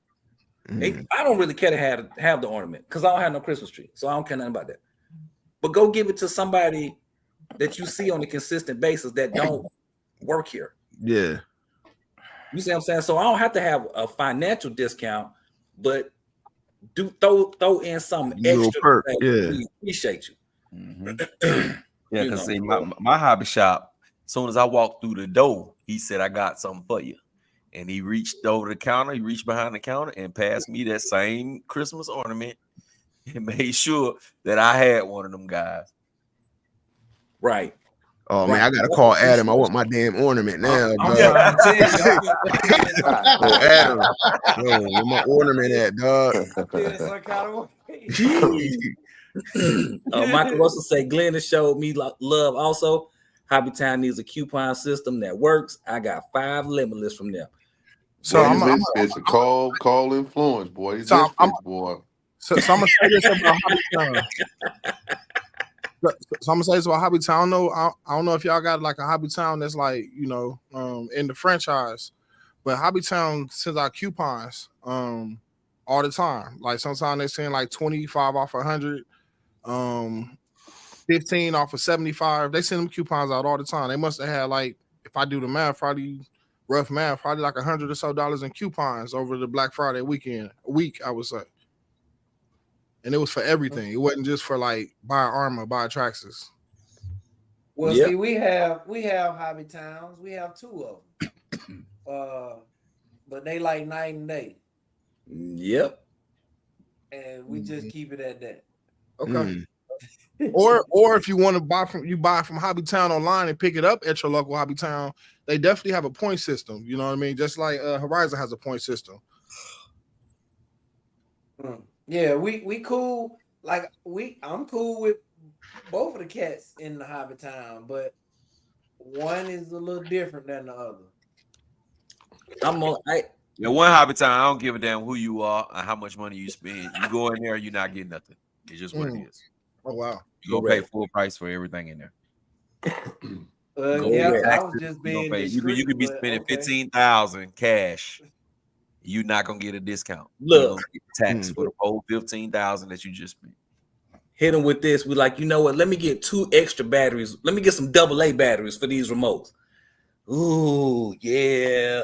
I don't really care to have the ornament because I don't have no Christmas tree, so I don't care nothing about that. But go give it to somebody that you see on a consistent basis that don't work here. Yeah. You see what I'm saying? So I don't have to have a financial discount, but throw in some extra. Perk. We appreciate you. Yeah, because see, my hobby shop, as soon as I walked through the door, he said, I got something for you. And he reached over the counter, he reached behind the counter and passed me that same Christmas ornament and made sure that I had one of them guys. Right. Oh man, I gotta call Adam. I want my damn ornament now. I'm trying to tell you. Adam, where my ornament at, dog? Michael Russell say Glenn has showed me love. Also, Hobbytown needs a coupon system that works. I got 5 limitless from them. So it's a call influence, boy. These misfits, boy. So I'm gonna say this about Hobbytown. So I'm gonna say this about Hobbytown. I don't know if y'all got like a Hobbytown that's like in the franchise, but Hobbytown sends out coupons all the time. Like sometimes they send like 25 off 100, 15 off of 75. They send them coupons out all the time. They must have had like, if I do the math, probably rough math, probably like $100 or so in coupons over the Black Friday week, I would say. And it was for everything. It wasn't just for like buy armor, buy Traxxas. Well, see, we have hobby towns. We have 2 of them. But they like night and day. Yep. And we just keep it at that. Okay. Or if you want to buy from Hobbytown online and pick it up at your local Hobbytown, they definitely have a point system. You know what I mean? Just like Horizon has a point system. Yeah, we cool. Like I'm cool with both of the cats in the Hobbytown, but one is a little different than the other. One Hobbytown, I don't give a damn who you are or how much money you spend. You go in there, you're not getting nothing. It's just what it is. Oh wow. You gonna pay full price for everything in there. Go Yeah, ahead. I was just You gonna being pay. discreet, You could be but spending okay. 15,000 cash. You're not gonna get a discount. Look. You're gonna get taxed for the whole 15,000 that you just spent. Hit them with this. We like, you know what? Let me get 2 extra batteries. Let me get some AA batteries for these remotes. Ooh, yeah.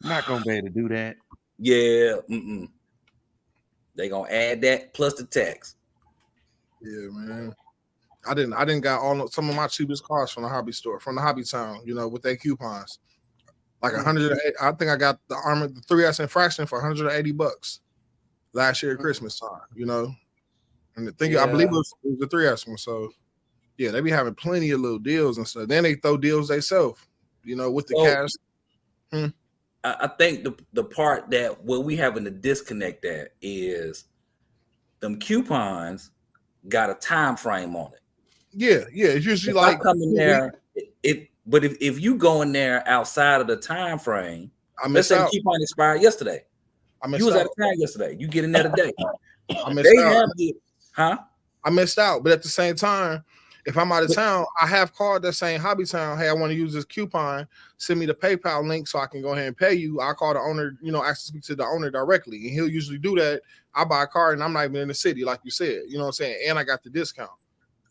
Not gonna be able to do that. Yeah. They gonna add that plus the tax. Yeah, man. I didn't got some of my cheapest cars from the hobby store, from the hobby town, you know, with their coupons. Like 100, I think I got the 3S infraction for $180 last year at Christmas time, you know. And the thing I believe it was the 3S one. So yeah, they be having plenty of little deals and stuff. Then they throw deals themselves, you know, with the cash. I think the part that where we having to disconnect at is them coupons got a time frame on it. Yeah, it's usually if like I come in there. If you go in there outside of the time frame, let's say the coupon expired yesterday. You was out of town yesterday. You get in there today. I missed out. I missed out, but at the same time, if I'm out of town, I have called that same hobby town. Hey, I want to use this coupon. Send me the PayPal link so I can go ahead and pay you. I call the owner, you know, ask to speak to the owner directly, and he'll usually do that. I buy a car and I'm not even in the city, like you said. You know what I'm saying? And I got the discount.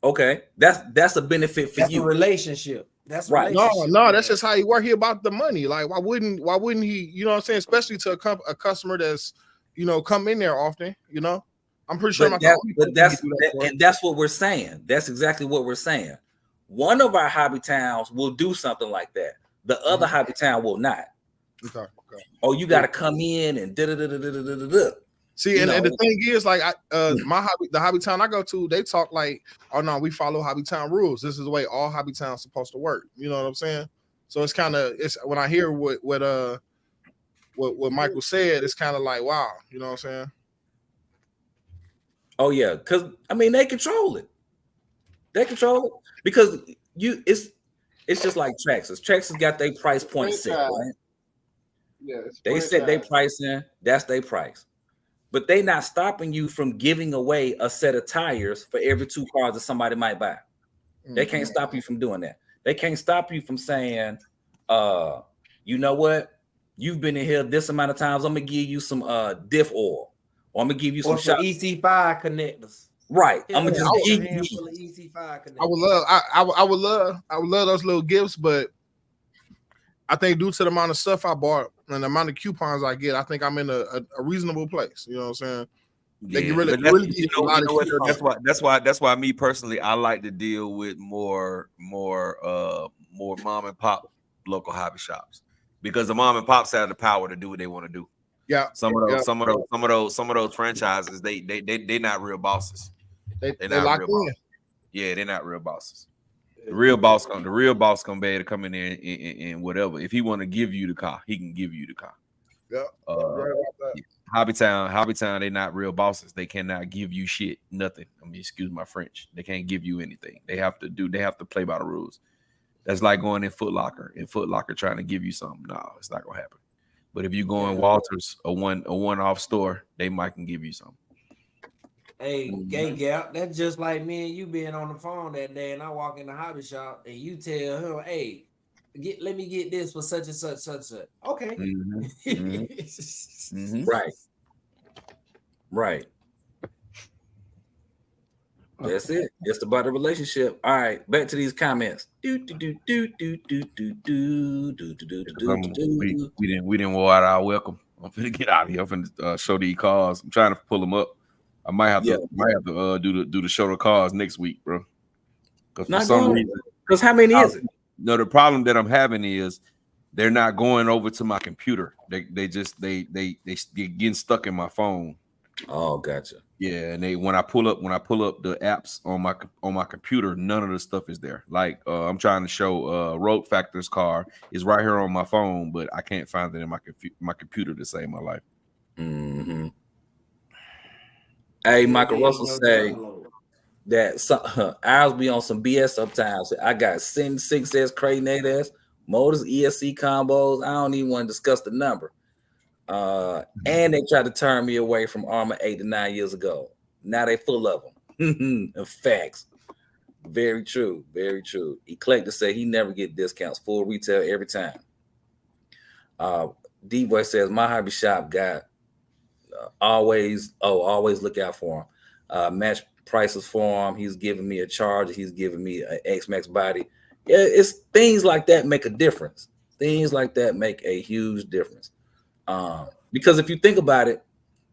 Okay, that's a benefit for you. A relationship. That's right. No, that's just how he work. He about the money. Like, why wouldn't he? You know what I'm saying? Especially to a customer that's, you know, come in there often. You know, I'm pretty sure. That's what we're saying. That's exactly what we're saying. One of our hobby towns will do something like that. The other hobby town will not. Okay. Oh, you got to come in and da. See, and the thing is, like, the hobby town I go to, they talk like, oh no, we follow hobby town rules. This is the way all hobby towns supposed to work. You know what I'm saying? So it's kind of, when I hear what Michael said, it's kind of like, wow, you know what I'm saying? Oh yeah, because I mean they control it. They control it because it's just like Traxxas. Traxxas got their price point set, right? Yeah, they set their price in. That's their price. But they not stopping you from giving away a set of tires for every 2 cars that somebody might buy. They can't stop you from doing that. They can't stop you from saying, you know what? You've been in here this amount of times. I'm gonna give you some diff oil, or I'm gonna give you some EC5 connectors. Right. I'm gonna just give you EC5 connectors. I would love those little gifts, but I think due to the amount of stuff I bought and the amount of coupons I get, I think I'm in a reasonable place. You know what I'm saying? That's why me personally, I like to deal with more mom and pop local hobby shops, because the mom and pops have the power to do what they want to do. Yeah. Some of those franchises, they not real bosses. They're not real bosses. Yeah, they're not real bosses. The real boss gonna be able to come in there and whatever. If he want to give you the car, he can give you the car. Yeah. Right about that. Hobby Town, they not real bosses. They cannot give you shit, nothing. I mean, excuse my French. They can't give you anything. They have to play by the rules. That's like going in Foot Locker trying to give you something. No, it's not gonna happen. But if you go in Walters, a one-off store, they might can give you something. Hey, Gay Gap, that's just like me and you being on the phone that day, and I walk in the hobby shop and you tell him, hey, let me get this for such and such. Okay. Right. That's it. Just about the relationship. All right, back to these comments. We didn't wore out our welcome. I'm finna get out of here. I'm finna show these cars. I'm trying to pull them up. I might have to do the show the cars next week, bro. Because for some reason, because how many is it? No, the problem that I'm having is they're not going over to my computer. They getting stuck in my phone. Oh, gotcha. Yeah, and when I pull up the apps on my computer, none of the stuff is there. Like I'm trying to show Road Factor's car is right here on my phone, but I can't find it in my computer to save my life. Mm-hmm. Hey, Michael Russell say that ours be on some BS sometimes. I got Sin 6S, Crate 8S, motors, ESC combos. I don't even want to discuss the number. And they tried to turn me away from Armor 8 to 9 years ago. Now they full of them. Facts. Very true. Very true. Eclectic say he never get discounts, full retail every time. D-Boy says my hobby shop got always look out for him. Match prices for him. He's giving me a charger. He's giving me an X-Max body. Yeah, it's things like that make a difference. Things like that make a huge difference. Because if you think about it,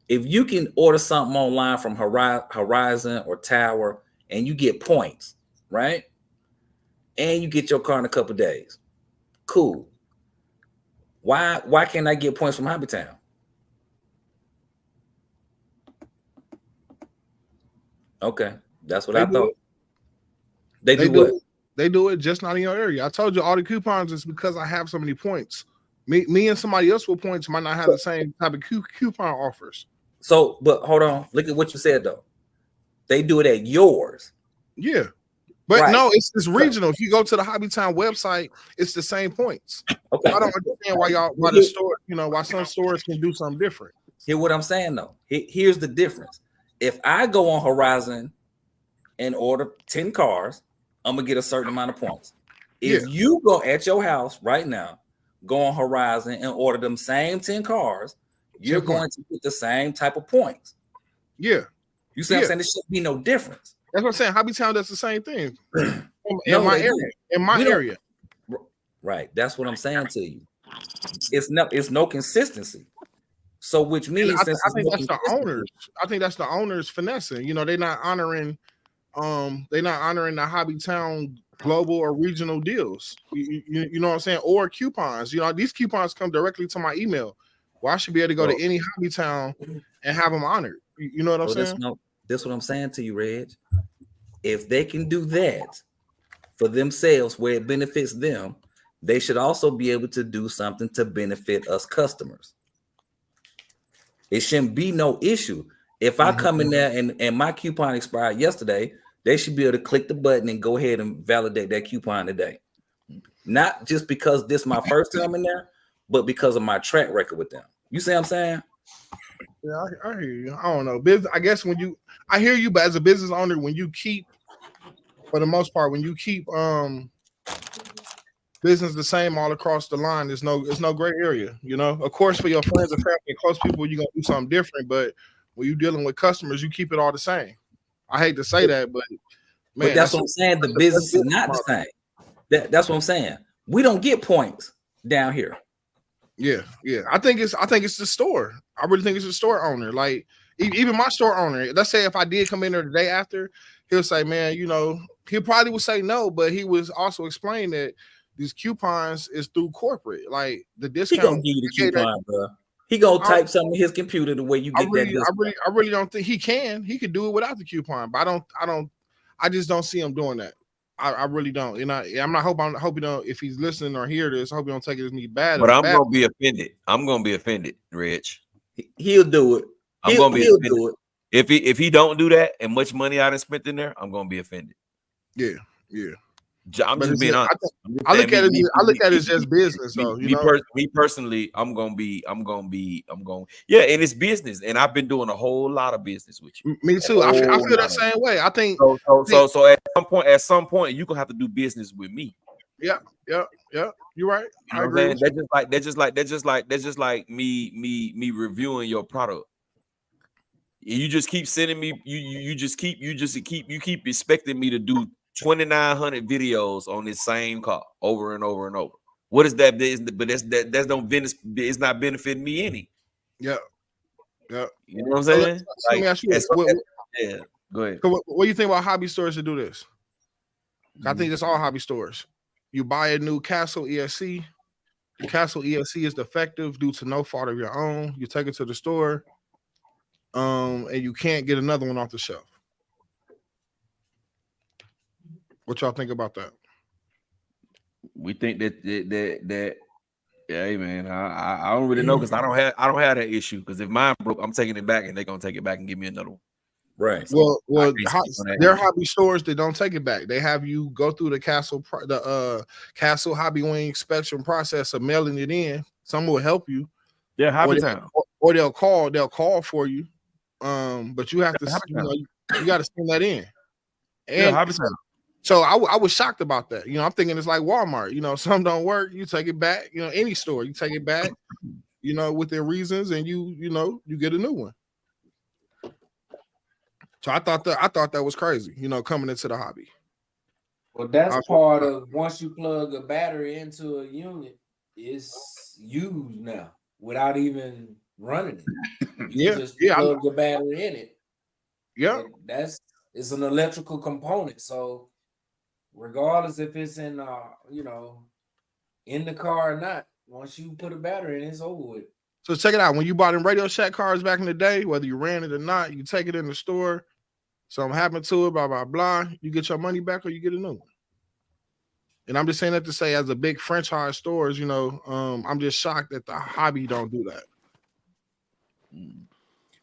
if you can order something online from Horizon or Tower and you get points, right? And you get your car in a couple days, cool. Why can't I get points from Hobbytown? Okay, that's what I thought. They do what? They do it just not in your area. I told you all the coupons is because I have so many points. Me and somebody else with points might not have the same type of coupon offers. So, but hold on. Look at what you said though. They do it at yours. Yeah. But right. No, it's regional. If you go to the Hobbytown website, it's the same points. Okay. I don't understand why the store, why some stores can do something different. Hear what I'm saying though. Here's the difference. If I go on Horizon and order 10 cars, I'm gonna get a certain amount of points. If you go at your house right now, go on Horizon and order them same 10 cars, you're going to get the same type of points. Yeah. You see what I'm saying? There should be no difference. That's what I'm saying. Hobbytown does the same thing. In my area. Right. That's what I'm saying to you. It's no consistency. So which means I think that's the owners. I think that's the owners finessing. They're not honoring the Hobbytown global or regional deals. You know what I'm saying? Or coupons. These coupons come directly to my email. Well, I should be able to go to any Hobbytown and have them honored. You know what I'm saying? That's what I'm saying to you, Reg. If they can do that for themselves where it benefits them, they should also be able to do something to benefit us customers. It shouldn't be no issue. If I come in there and my coupon expired yesterday, they should be able to click the button and go ahead and validate that coupon today. Not just because this is my first time in there, but because of my track record with them. You see what I'm saying? Yeah, I hear you. I don't know. I guess I hear you, but as a business owner, when you keep, for the most part, when you keep business the same all across the line, it's no gray area. Of course, for your friends and family and close people, you're gonna do something different. But when you're dealing with customers, you keep it all the same. I hate to say that, but man, but that's what I'm saying. The business is not the same. That's what I'm saying. We don't get points down here. Yeah. I think it's the store. I really think it's the store owner. Like even my store owner. Let's say if I did come in there the day after, he'll say, man, he probably would say no, but he was also explaining that these coupons is through corporate. Like the discount. He gonna give you the coupon, bro. He gonna type something in his computer the way you get that discount. I really don't think he can. He could do it without the coupon, but I just don't see him doing that. I really don't. I'm hoping if he's listening or hear this, I hope he don't take it as me bad. But I'm gonna be offended. I'm gonna be offended, Rich. He'll do it. I'm gonna be offended. Do it. If he don't do that and much money I done spent in there, I'm gonna be offended. Yeah. I'm just being honest. I look at it as just business, though. Me personally, I'm going. Yeah, and it's business, and I've been doing a whole lot of business with you. Me too. I feel that same way. I think so. At some point, you're gonna have to do business with me. Yeah. You're right. I agree. That's just like me reviewing your product. You just keep sending me. You keep expecting me to do 2,900 videos on this same car over and over and over. What is that? But that's no business. It's not benefiting me any. Yeah. You know what I'm saying? Let me ask you this. Yeah. Go ahead. What do you think about hobby stores to do this? I think it's all hobby stores. You buy a new Castle ESC. The Castle ESC is defective due to no fault of your own. You take it to the store, and you can't get another one off the shelf. What y'all think about that? We think that yeah, man. I don't really know because I don't have that issue. Because if mine broke, I'm taking it back, and they're gonna take it back and give me another one. Right. So there are hobby stores that don't take it back. They have you go through the Castle Hobby Wing inspection process of mailing it in. Some will help you. Yeah, Hobbytown. Or they'll call for you. But you have to you got to send that in. And Hobbytown. So I was shocked about that. You know, I'm thinking it's like Walmart. You know, some don't work, you take it back. You know, any store, you take it back. You know, with their reasons, and you get a new one. So I thought that was crazy. You know, coming into the hobby. Well, that's part of once you plug a battery into a unit, it's used now without even running it. You just plug the battery in it. Yeah, it's an electrical component. So regardless if it's in in the car or not, once you put a battery in, it's over with. So check it out. When you bought in Radio Shack cars back in the day, whether you ran it or not, you take it in the store. Something happened to it, blah, blah, blah. You get your money back or you get a new one. And I'm just saying that to say, as a big franchise stores, you know, I'm just shocked that the hobby don't do that.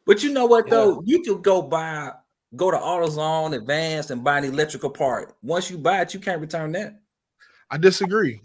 But you know what, though? You could go to AutoZone, Advanced, and buy an electrical part. Once you buy it, you can't return that. I disagree.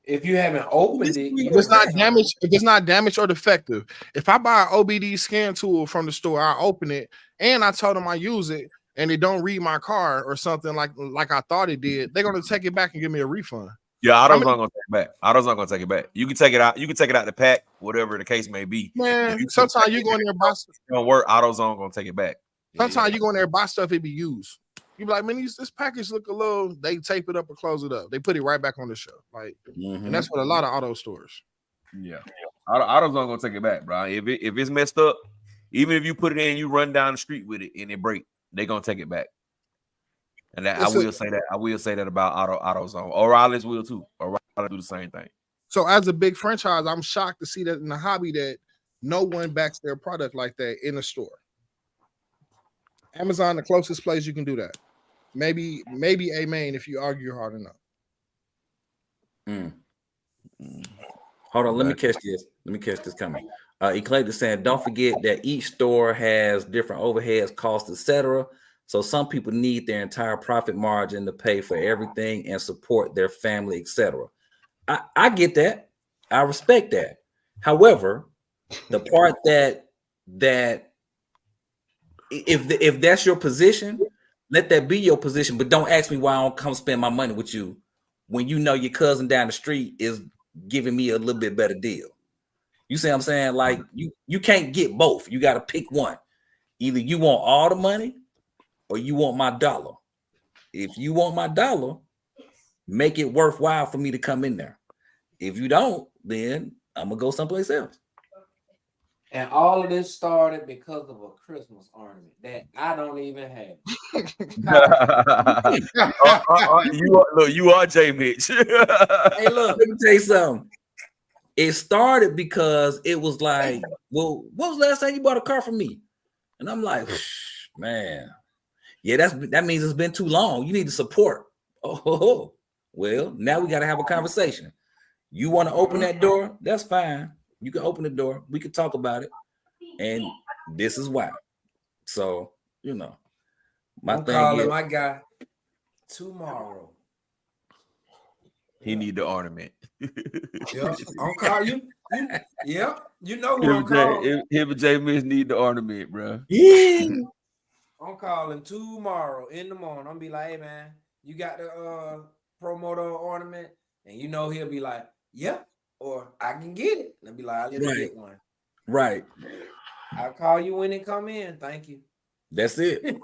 If you haven't opened it, if it's not damaged or defective. If I buy an OBD scan tool from the store, I open it and I told them I use it and it don't read my car or something like I thought it did, they're gonna take it back and give me a refund. Yeah, AutoZone gonna take it back. AutoZone gonna take it back. You can take it out. You can take it out the pack, whatever the case may be. Man, sometimes you go in there and buy stuff. Don't work. AutoZone gonna take it back. Sometimes you go in there and buy stuff it be used. You be like, man, this package look a little. They tape it up or close it up. They put it right back on the shelf, like, and that's what a lot of auto stores. Yeah, AutoZone gonna take it back, bro. If it's messed up, even if you put it in, you run down the street with it and it break, they gonna take it back. And that, I will say that about AutoZone. O'Reilly's will too. O'Reilly do the same thing. So as a big franchise, I'm shocked to see that in the hobby that no one backs their product like that in a store. Amazon, the closest place you can do that. Maybe a main if you argue hard enough. Hold on, let me catch this coming. Eclectic saying, don't forget that each store has different overheads, costs, etc. So some people need their entire profit margin to pay for everything and support their family, etc. I get that. I respect that. However, the part that if that's your position, let that be your position. But don't ask me why I don't come spend my money with you when you know your cousin down the street is giving me a little bit better deal. You see what I'm saying? Like you can't get both. You got to pick one. Either you want all the money or you want my dollar. If you want my dollar, make it worthwhile for me to come in there. If you don't, then I'm gonna go someplace else. And all of this started because of a Christmas ornament that I don't even have. You are J Mitch. Hey, look, let me tell you something. It started because it was like, well, what was the last time you bought a car from me? And I'm like, man, yeah, that means it's been too long. You need to support. Oh, well, now we got to have a conversation. You want to open that door? That's fine. You can open the door. We can talk about it. And this is why. So, you know, I'm calling my guy tomorrow. He need the ornament. Yeah, I'm calling you. Yeah, you know who I'm calling. Him and J Mitch need the ornament, bro. Yeah. I'm calling tomorrow in the morning. I'm gonna be like, hey man, you got the promoter ornament? And you know he'll be like, yep, or I can get it. And I'll be like, I'll let you get one. Right. I'll call you when it come in. Thank you. That's it.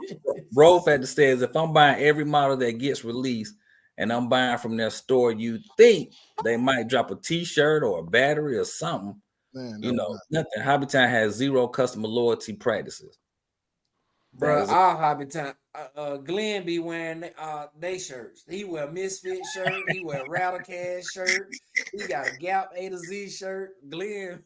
Rolf at the says, if I'm buying every model that gets released and I'm buying from their store, you think they might drop a t-shirt or a battery or something. Man, you know, nothing. Hobby Time has zero customer loyalty practices. Bro, our Hobby Time, Glenn be wearing they shirts. He wear Misfit shirt. He wear Rattlecast shirt. He got a Gap A to Z shirt. Glenn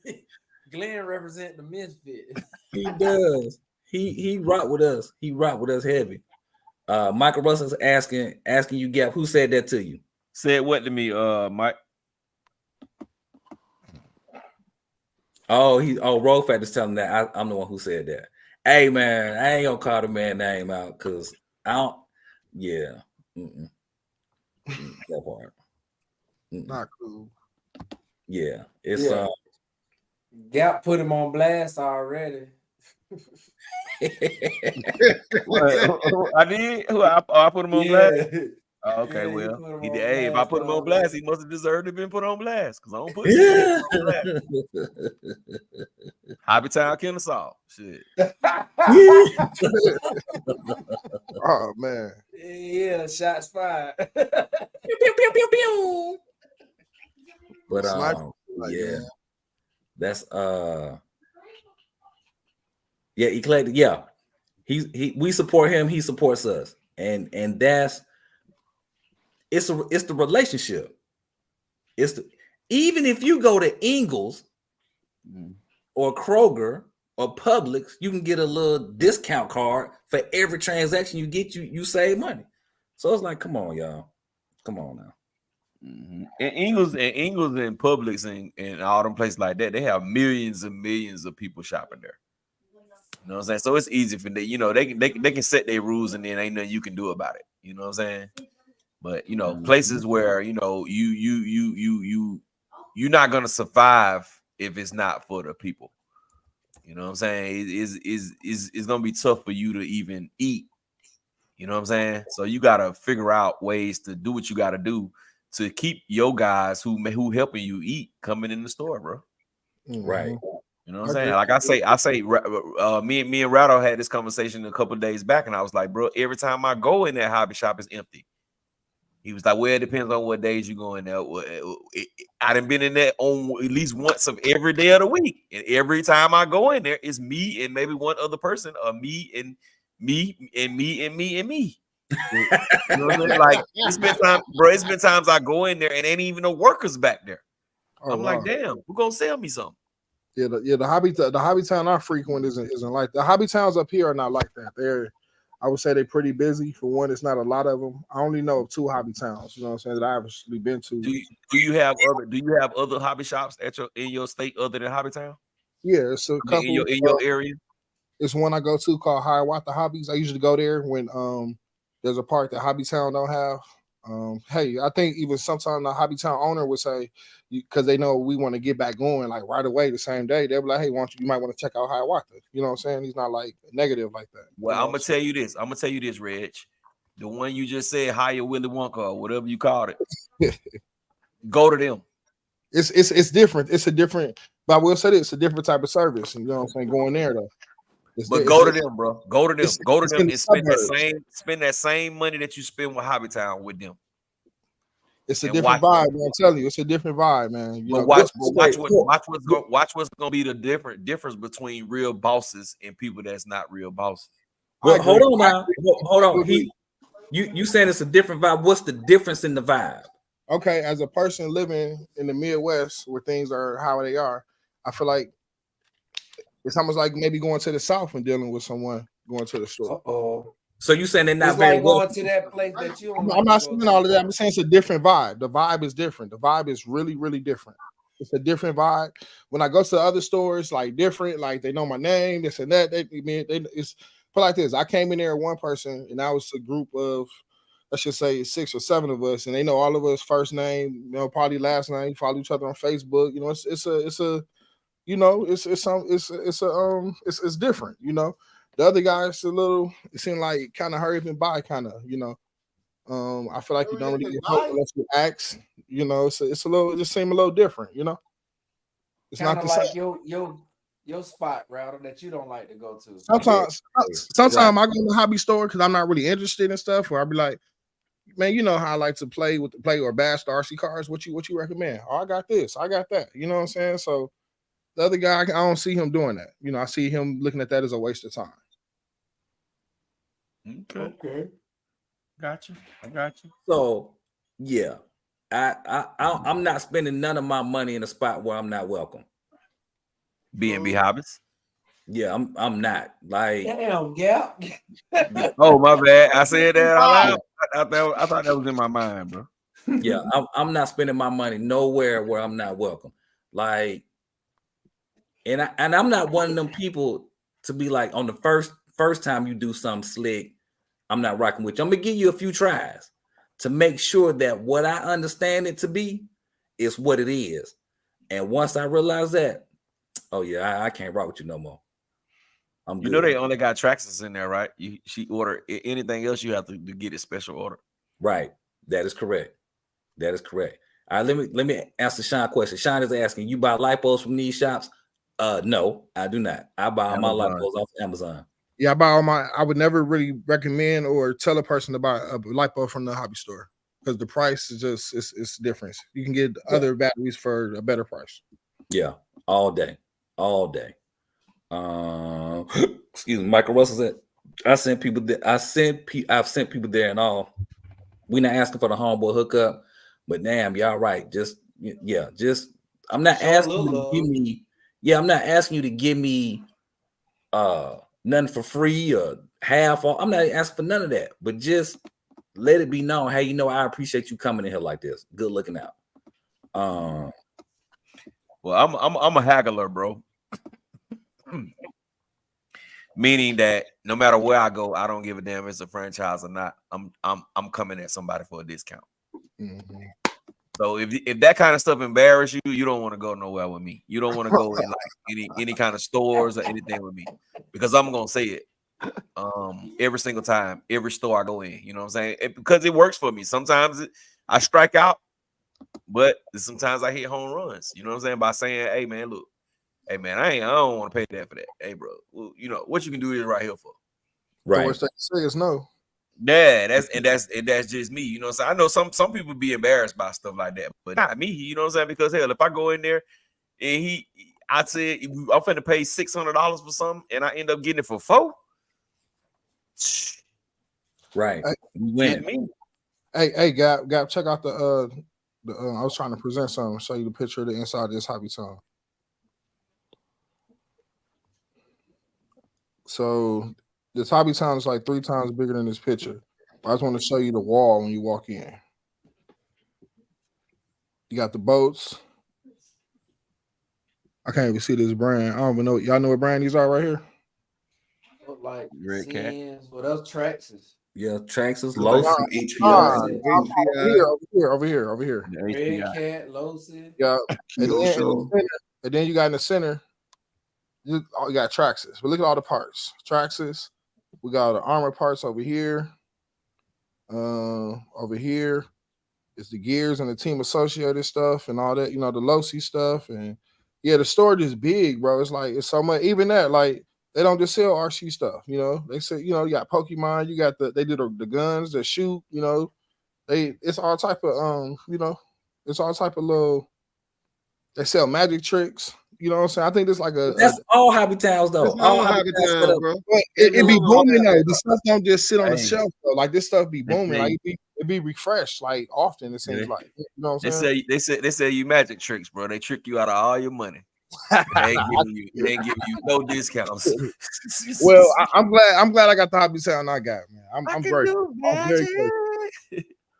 represent the Misfit. He does. He rock with us. He rock with us heavy. Michael Russell's asking you, Gap, who said that to you? Said what to me, Mike? Rolf is telling that I'm the one who said that. Hey man, I ain't gonna call the man name out because I don't. Yeah, that part. Not cool. Yeah, it's Gap put him on blast already. I did. I put him on blast. Oh, okay, Yeah, he well, put him he on did. Hey, if I blast put him on already. blast, he must have deserved to been put on blast because I don't put shit on blast. Hobby Town Kennesaw. Shit. Oh man. Yeah, shots fired. Pew, pew, pew, pew. But Sniper, like, yeah, man. that's yeah, eclectic. Yeah, we support him. He supports us, and that's it's the relationship. Even if you go to Ingles or Kroger or Publix, you can get a little discount card for every transaction you get. You save money. So it's like, come on, y'all, come on now. Mm-hmm. And Ingles and Publix and all them places like that, they have millions and millions of people shopping there. You know what I'm saying? So it's easy for them. You know, they can set their rules and then ain't nothing you can do about it. You know what I'm saying? But you know, places where you know you're not gonna survive if it's not for the people. You know what I'm saying? It's gonna be tough for you to even eat. You know what I'm saying? So you gotta figure out ways to do what you gotta do to keep your guys who helping you eat coming in the store, bro. Right. You know what I'm saying? Like I say, me and Ratto had this conversation a couple of days back, and I was like, bro, every time I go in that hobby shop, it's empty. He was like, well, it depends on what days you go in there. I done been in there on at least once of every day of the week, and every time I go in there, it's me and maybe one other person, or me and me and me and me and me. You know what I'm saying? Like it's been time, bro. It's been times I go in there and ain't even no workers back there. Oh, I'm like, damn, who gonna sell me something? Yeah, the hobby town I frequent isn't like the hobby towns up here are not like that. I would say they're pretty busy. For one, it's not a lot of them. I only know of 2 hobby towns, you know what I'm saying, that I've actually been to. Do you have other hobby shops in your state other than Hobby Town? Yeah, it's a couple in your area. It's one I go to called Hiawatha Hobbies. I usually go there when there's a part that Hobby Town don't have. Hey, I think even sometimes the Hobby Town owner would say, because they know we want to get back going like right away the same day, they'll be like, hey, you might want to check out Hiawatha. You know what I'm saying? He's not like negative like that. Well, you know I'm gonna tell you this, Reg. The one you just said, hire Willy Wonka or whatever you called it. Go to them. It's different. It's a different, but I will say this, it's a different type of service. You know what I'm saying? Going there though. But go to them, bro. Go to them. Go to them and spend that same money that you spend with Hobby Town with them. It's a different vibe, man. I'm telling you, it's a different vibe, man. You know, watch what's gonna be the difference between real bosses and people that's not real bosses. Well, hold on now. Hold on. You saying it's a different vibe. What's the difference in the vibe? Okay, as a person living in the Midwest where things are how they are, I feel like it's almost like maybe going to the South and dealing with someone going to the store. Uh-oh. So you saying they're not it's very like going to that place that you don't I'm not saying all of that. I'm saying it's a different vibe. The vibe is different. The vibe is really, really different. It's a different vibe. When I go to other stores, like different, like they know my name, this and that. It's put like this. I came in there one person, and I was a group of, let's just say 6 or 7 of us, and they know all of us first name, you know, probably last name, follow each other on Facebook. You know, it's different, you know. The other guys it seemed like kind of hurried and by, kind of, you know. I feel like you don't really get help unless you ask, you know. It just seemed a little different, you know. It's kinda not the like same. your spot, router, that you don't like to go to. Sometimes I go to the hobby store because I'm not really interested in stuff, or I'll be like, man, you know how I like to play or bash the RC cars. What you recommend? Oh, I got this, I got that. You know what I'm saying? So the other guy, I don't see him doing that. You know, I see him looking at that as a waste of time. Okay. Gotcha. I got you. So yeah, I'm not spending none of my money in a spot where I'm not welcome. B&B Hobbies. Yeah, I'm not like. Damn, Gap. Oh, my bad. I said that out loud. I thought that was in my mind, bro. Yeah, I'm not spending my money nowhere where I'm not welcome. Like, and I'm not one of them people to be like, on the first time you do something slick, I'm not rocking with you. I'm gonna give you a few tries to make sure that what I understand it to be is what it is. And once I realize that, oh yeah, I can't rock with you no more. I'm You know good. they only got Traxxas in there, right? She order anything else, you have to get it special order. Right. That is correct. That is correct. All right, let me answer Sean question. Sean is asking, you buy lipos from these shops? No, I do not. I buy all my lipos off Amazon. Yeah, I buy all my. I would never really recommend or tell a person to buy a lipo from the hobby store because the price is just it's different. You can get other batteries for a better price. Yeah, all day. Excuse me, Michael Russell said, I've sent people people there and all. We're not asking for the homeboy hookup, but damn, y'all right. I'm not asking you to give me. Yeah, I'm not asking you to give me nothing for free or half off. I'm not asking for none of that, but just let it be known, hey, I appreciate you coming in here like this. Good looking out. Well, I'm a haggler, bro. Meaning that no matter where I go, I don't give a damn if it's a franchise or not. I'm coming at somebody for a discount. Mm-hmm. So if that kind of stuff embarrass you, you don't want to go nowhere with me. You don't want to go in like any kind of stores or anything with me, because I'm gonna say it every single time, every store I go in. You know what I'm saying? Because it works for me. Sometimes I strike out, but sometimes I hit home runs. You know what I'm saying? By saying, "Hey man, look, hey man, I don't want to pay that for that. Hey bro, well, what you can do is right here for." Right. The worst thing to say is no. Yeah, that's just me. You know what I'm saying? I know some people be embarrassed by stuff like that, but not me. You know what I'm saying? Because hell, if I go in there and I said I'm finna pay $600 for something and I end up getting it for $4. Right. Hey, Gap, check out the I was trying to present something, show you the picture of the inside of this hobby town. So this hobby town is like 3 times bigger than this picture. I just want to show you the wall when you walk in. You got the boats. I can't even see this brand. I don't even know. Y'all know what brand these are right here? Look like Red Cat. What else? Traxxas. Yeah, Traxxas, Like Lowe's. some HPI. Over here. Red Cat, Lowe's. Yeah. Kyosho. And then you got in the center, you got Traxxas. But look at all the parts. Traxxas. We got the armor parts over here. Over here is the gears and the team associated stuff and all that, the Losi stuff. And yeah, the storage is big, bro. It's so much. Even that, like, they don't just sell RC stuff, They say, you got Pokemon, you got they do the guns that shoot, it's all type of it's all type of little. They sell magic tricks. You know what I'm saying? I think there's like that's all hobby towns though. All hobby towns, bro. It be booming though. The stuff don't just sit on the shelf though. Like this stuff be booming. Like it be refreshed like often. It seems like. You know what I'm saying? They say you magic tricks, bro. They trick you out of all your money. They ain't giving you no discounts. Well, I'm glad I got the hobby town I got, man. I'm grateful. I'm very grateful.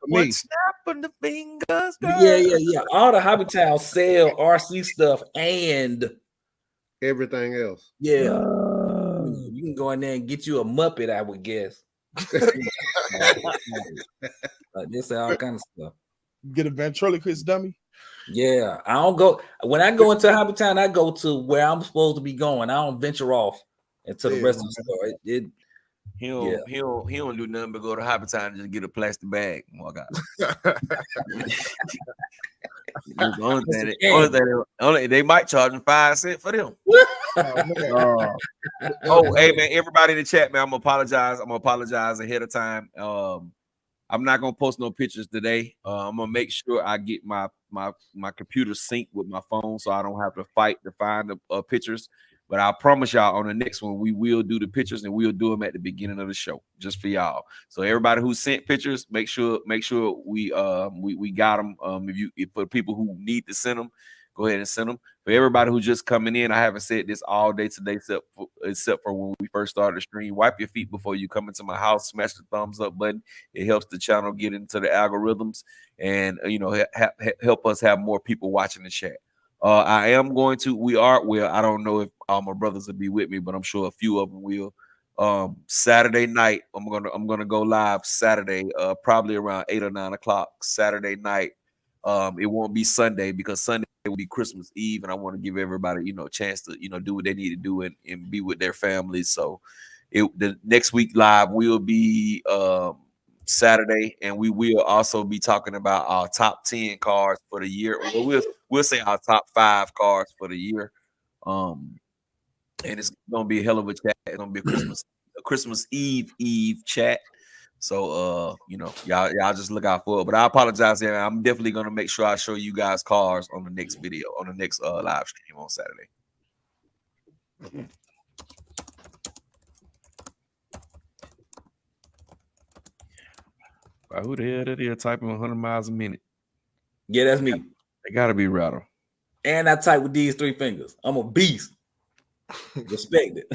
One snap of the fingers. Yeah. All the hobby towns sell RC stuff and everything else. Yeah. You can go in there and get you a Muppet, I would guess. They sell all kinds of stuff. Get a ventriloquist dummy. Yeah, I don't go when I go into hobby town. I go to where I'm supposed to be going. I don't venture off into the rest of the store. He don't do nothing but go to hobby town and just get a plastic bag and walk out. They might charge him 5 cents for them. Hey man, everybody in the chat, man, I'm gonna apologize ahead of time. I'm not gonna post no pictures today. I'm gonna make sure I get my computer synced with my phone so I don't have to fight to find the pictures. But I promise y'all on the next one, we will do the pictures and we'll do them at the beginning of the show just for y'all. So everybody who sent pictures, make sure we got them. If for people who need to send them, go ahead and send them. For everybody who's just coming in, I haven't said this all day today, except for when we first started the stream. Wipe your feet before you come into my house. Smash the thumbs up button. It helps the channel get into the algorithms and help us have more people watching the chat. I am going to. I don't know if all my brothers will be with me, but I'm sure a few of them will. Saturday night, I'm gonna go live Saturday, probably around 8 or 9 o'clock Saturday night. It won't be Sunday because Sunday will be Christmas Eve, and I want to give everybody, a chance to, do what they need to do and be with their families. So the next week live will be Saturday, and we will also be talking about our top 10 cars for the year. Or we'll say our top 5 cars for the year. And it's gonna be a hell of a chat. It's gonna be a Christmas Eve chat. So y'all just look out for it. But I apologize, yeah. I'm definitely gonna make sure I show you guys cars on the next video, on the next live stream on Saturday. Who the hell that is typing 100 miles a minute? Yeah, that's me. They gotta be Rattle. And I type with these 3 fingers. I'm a beast. Respect it.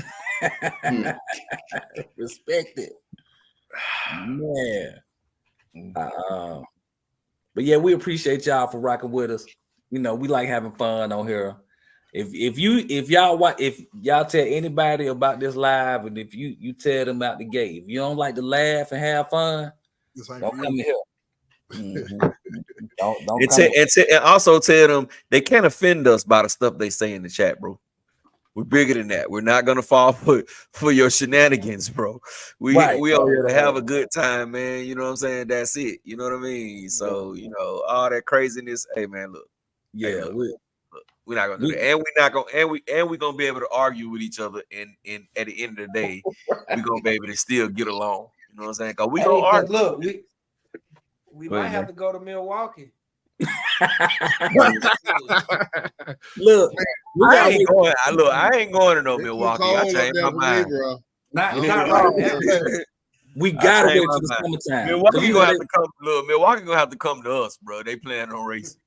Respect it. Man. But yeah, we appreciate y'all for rocking with us. We like having fun on here. If y'all tell anybody about this live, and if you tell them out the gate, if you don't like to laugh and have fun, don't come here. Mm-hmm. Don't come and also tell them they can't offend us by the stuff they say in the chat, bro. We're bigger than that. We're not gonna fall for your shenanigans, bro. We are here to have a good time, man. You know what I'm saying? That's it. You know what I mean? So all that craziness. Hey, man, look. Yeah, hey, look, we're not gonna do that, and we're not gonna we're gonna be able to argue with each other. And at the end of the day, we're gonna be able to still get along. You know what I'm saying? Cause we gonna argue. Look, we might have to go to Milwaukee. Look, I ain't going to no Milwaukee. I changed my mind. We gotta wait till the summertime. Milwaukee gonna have to come. Look, Milwaukee gonna have to come to us, bro. They planning on racing.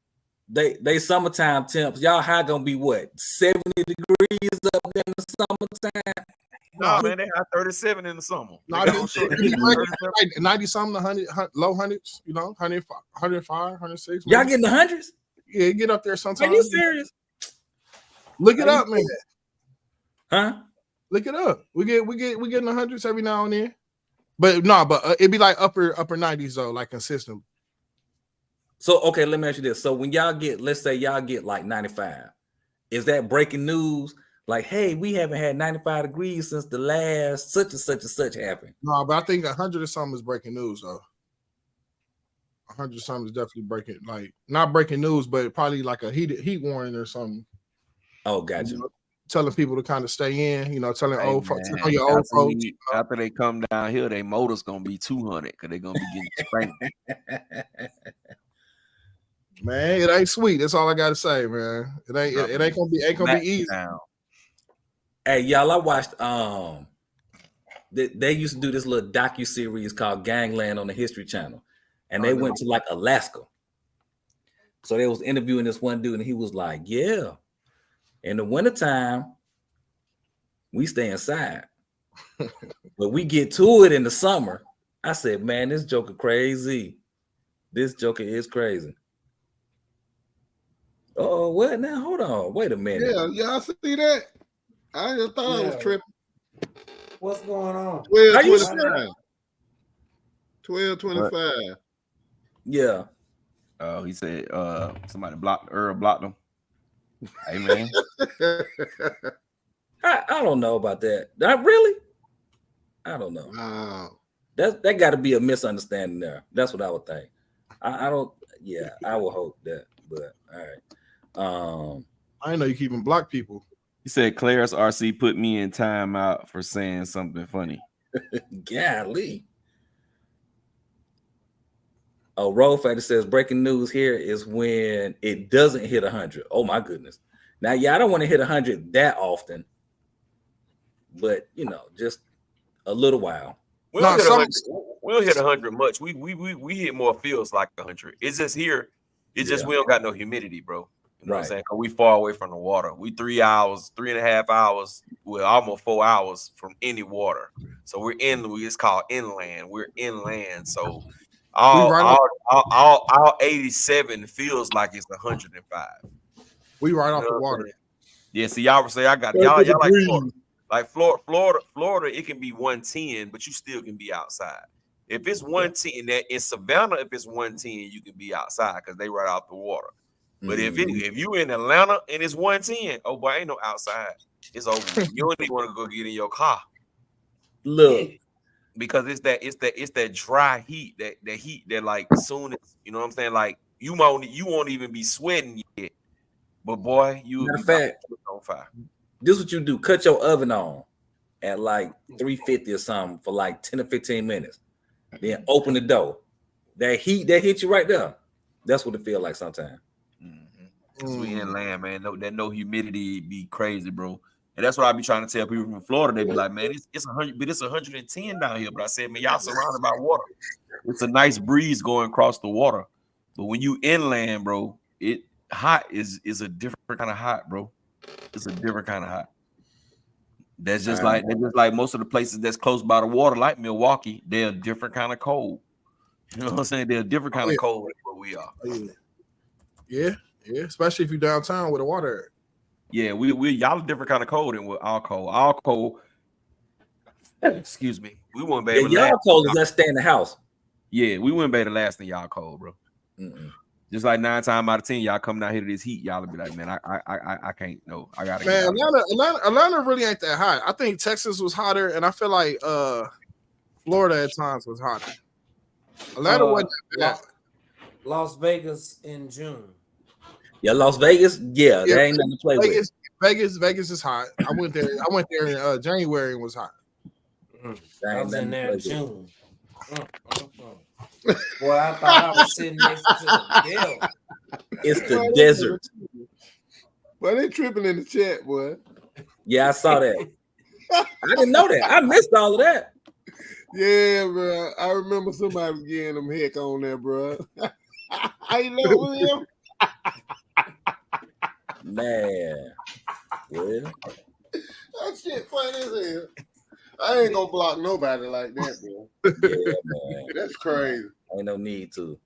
They summertime temps. Y'all high gonna be what? 70 degrees up there in the summertime. No, man, they got 37 in the summer. 90 something, 100, low hundreds, 105, 106. Y'all getting the hundreds? Yeah, get up there sometimes. Are you serious? Look it up, man. Huh? Look it up. We getting the hundreds every now and then. But it'd be like upper 90s though, like consistent. So okay, let me ask you this. So when y'all get, let's say y'all get like 95, is that breaking news? Like, hey, we haven't had 95 degrees since the last such and such and such happened. No, but I think 100 or something is breaking news though. 100 or something is definitely breaking, like not breaking news, but probably like a heat warning or something. Oh, gotcha. Telling people to kind of stay in, telling old folks, your old folks. After they come down here, their motor's gonna be 200 because they're gonna be getting spanked. Man, it ain't sweet. That's all I gotta say, man. It ain't gonna be easy. Hey, y'all, I watched they used to do this little docu-series called Gangland on the History Channel, and they went to like Alaska. So they was interviewing this one dude, and he was like, yeah, in the wintertime, we stay inside. But we get to it in the summer. I said, man, this joker crazy. This joker is crazy. Oh, what now? Hold on. Wait a minute. Yeah, I see that. I just thought I was tripping. What's going on? 12:25. 12:25. Yeah. Oh, he said somebody blocked him. Hey, man. I don't know about that. Really? I don't know. Wow. That got to be a misunderstanding there. That's what I would think. I don't. Yeah, I would hope that. But all right. I know you keeping black people. He said Claire's RC put me in timeout for saying something funny. Golly. Oh, Roll Factor says breaking news here is when it doesn't hit 100. Oh my goodness. Now, yeah, I don't want to hit 100 that often, but just a little while. We don't hit 100 much. We hit more feels like 100. It's just here. It's just we don't got no humidity, bro. You know what I'm saying? Because we far away from the water. We 3.5 hours, well, almost 4 hours from any water. So we're it's called inland. We're inland. So all 87 feels like it's 105. We right off the water. Yeah, see, y'all say I got y'all like Florida. Florida, it can be 110, but you still can be outside. If it's 110, that in Savannah, if it's 110, you can be outside because they right out the water. But if you in Atlanta and it's 110, oh boy, ain't no outside. It's over. You don't even want to go get in your car. Look, because it's that dry heat, that heat that like soon as you know what I'm saying, like you won't even be sweating yet. But boy, you will matter be of fact, on fire. this is what you do: cut your oven on at like 350 or something for like 10 or 15 minutes. Then open the door. That heat that hit you right there. That's what it feel like sometimes. Because we inland, man. No humidity be crazy, bro. And that's what I be trying to tell people from Florida. They be like, man, it's 100, but it's 110 down here. But I said, man, y'all surrounded by water. It's a nice breeze going across the water. But when you inland, bro, it hot is a different kind of hot, bro. It's a different kind of hot. That's just like most of the places that's close by the water, like Milwaukee, they're a different kind of cold. You know what I'm saying? They're a different kind of cold than what we are. Yeah, especially if you're downtown with the water. Yeah, we y'all a different kind of cold than what our cold. Our cold, excuse me, we wouldn't be able to y'all last. cold is let's stay in the house. Yeah, we wouldn't be able to last in y'all cold, bro. Just like 9 times out of 10, y'all coming out here to this heat, y'all will be like, man, I can't. No, I gotta. Man, Atlanta really ain't that hot. I think Texas was hotter, and I feel like Florida at times was hotter. Atlanta wasn't that bad. Las Vegas in June. Yeah, Las Vegas. Yeah, that ain't nothing to play with. Vegas is hot. I went there in January and was hot. I was in there in June. Boy, I thought I was sitting next to the hill. It's the desert. But they tripping in the chat, boy. Yeah, I saw that. I didn't know that. I missed all of that. Yeah, bro. I remember somebody getting them heck on there, bro. I know William. Man. Well. That shit funny as hell. I ain't gonna block nobody like that, bro. Yeah, man. That's crazy. Ain't no need to.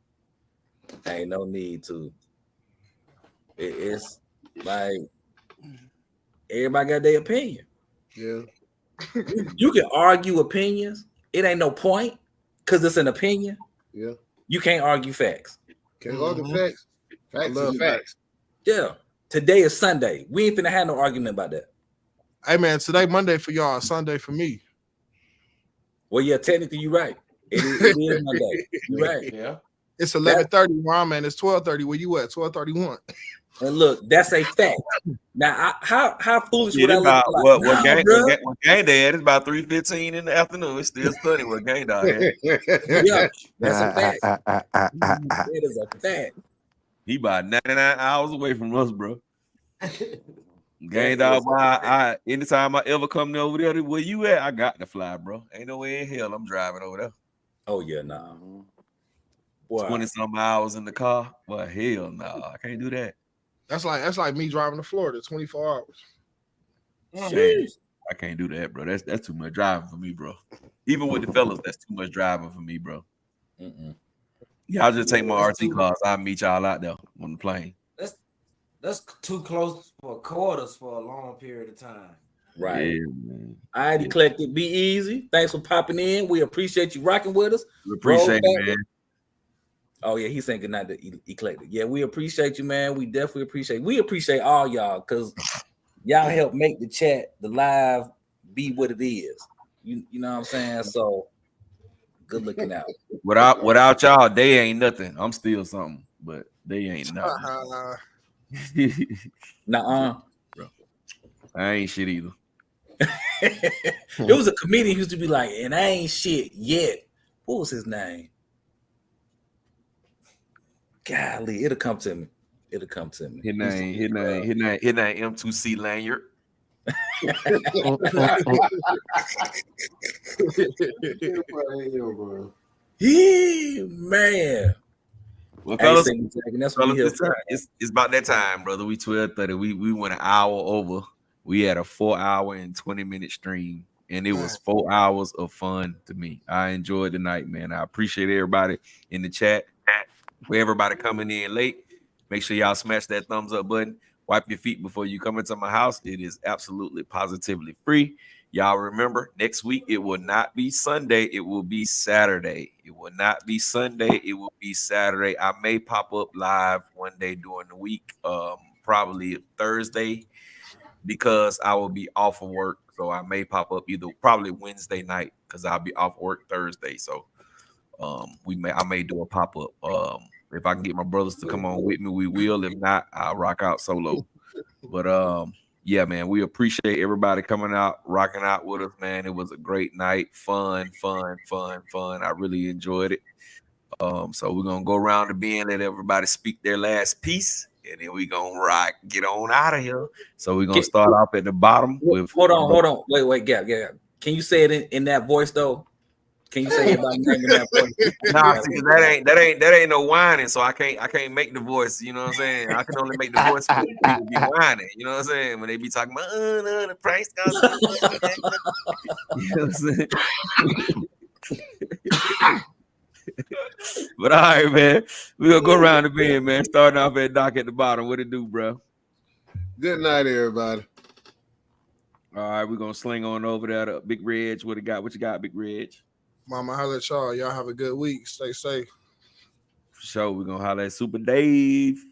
It's like everybody got their opinion. Yeah. You can argue opinions. It ain't no point because it's an opinion. Yeah. You can't argue facts. Can't argue facts. Facts is facts. Yeah. Today is Sunday. We ain't finna have no argument about that. Hey man, today Monday for y'all, Sunday for me. Well, yeah, technically you're right. It is Monday. You're right. Yeah. It's 11:30 where I'm at. It's 12:30. Where you at? 12:31. And look, that's a fact. Now, how foolish would I look about like? what game day at? It's about 3:15 in the afternoon. It's still studying what game day at. Yeah, that's a fact. It is a fact. He about 99 hours away from us, bro. Game dog, I anytime I ever come over there, where you at? I got to fly, bro. Ain't no way in hell I'm driving over there. Oh yeah, nah. 20-some hours in the car. Well, hell no, I can't do that. That's like me driving to Florida 24 hours. Man, I can't do that, bro. That's too much driving for me, bro. Even with the fellas, that's too much driving for me, bro. Y'all just take my RT cars. I'll meet y'all out there on the plane. That's too close for quarters for a long period of time. Right. Yeah, man. All right, Eclectic. Be easy. Thanks for popping in. We appreciate you rocking with us. We appreciate it, man. Oh, yeah, he's saying good night to Eclectic. Yeah, we appreciate you, man. We definitely appreciate all y'all because y'all help make the chat, the live, be what it is. You know what I'm saying? So good looking out. Without y'all, they ain't nothing. I'm still something, but they ain't nothing. Nuh-uh. Bro, I ain't shit either. There was a comedian who used to be like, and I ain't shit yet. What was his name? Golly, it'll come to me. His name M2C Lanyard. Yeah, man. Well, fellas, that's what it's about that time, brother. We 12:30. We went an hour over. We had a 4-hour and 20-minute stream, and it was 4 hours of fun to me. I enjoyed the night, man. I appreciate everybody in the chat. For everybody coming in late, make sure y'all smash that thumbs up button. Wipe your feet before you come into my house. It is absolutely positively free. Y'all remember, next week it will not be Sunday, it will be Saturday. It will not be Sunday, it will be Saturday. I may pop up live one day during the week, probably Thursday, because I will be off of work. So I may pop up probably Wednesday night because I'll be off work Thursday. So I may do a pop-up. If I can get my brothers to come on with me, we will. If not, I'll rock out solo. But yeah, man, we appreciate everybody coming out, rocking out with us, man. It was a great night, fun. I really enjoyed it. So we're gonna go around the bend, let everybody speak their last piece, and then we're gonna get on out of here. So we're gonna start off at the bottom with hold on. Wait, Gap. Can you say it in that voice though? Can you say everybody's name in that voice? Nah, see, that ain't no whining, so I can't make the voice. You know what I'm saying? I can only make the voice when people be whining. You know what I'm saying? When they be talking about the price goes. You know what I'm saying? But all right, man, we gonna go around the bend, man. Starting off at Doc at the bottom. What it do, bro? Good night, everybody. All right, we're gonna sling on over there to Big Reg. What you got, Big Reg? Mama, holla at y'all. Y'all have a good week. Stay safe. For sure, we're gonna holler at Super Dave.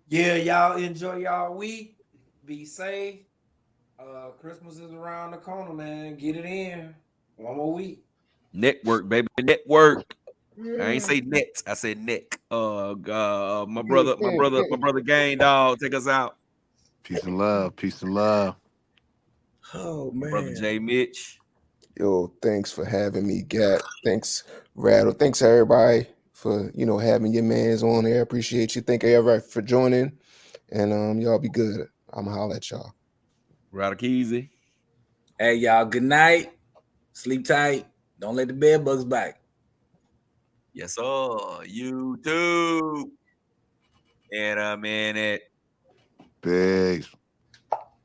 Yeah, y'all enjoy y'all week. Be safe. Christmas is around the corner, man. Get it in. One more week. Network, baby, network. I ain't say net, I said neck. My brother Gang Dog, take us out. Peace and love. Peace and love. Oh man, Brother J Mitch. Yo, thanks for having me, Gap. Thanks, Rattle. Thanks everybody for having your mans on there. Appreciate you. Thank you everybody for joining. And y'all be good. I'ma holler at y'all. Rattle Keezy. Hey y'all, good night. Sleep tight. Don't let the bed bugs bite. Yes, sir. YouTube. And man, it Big.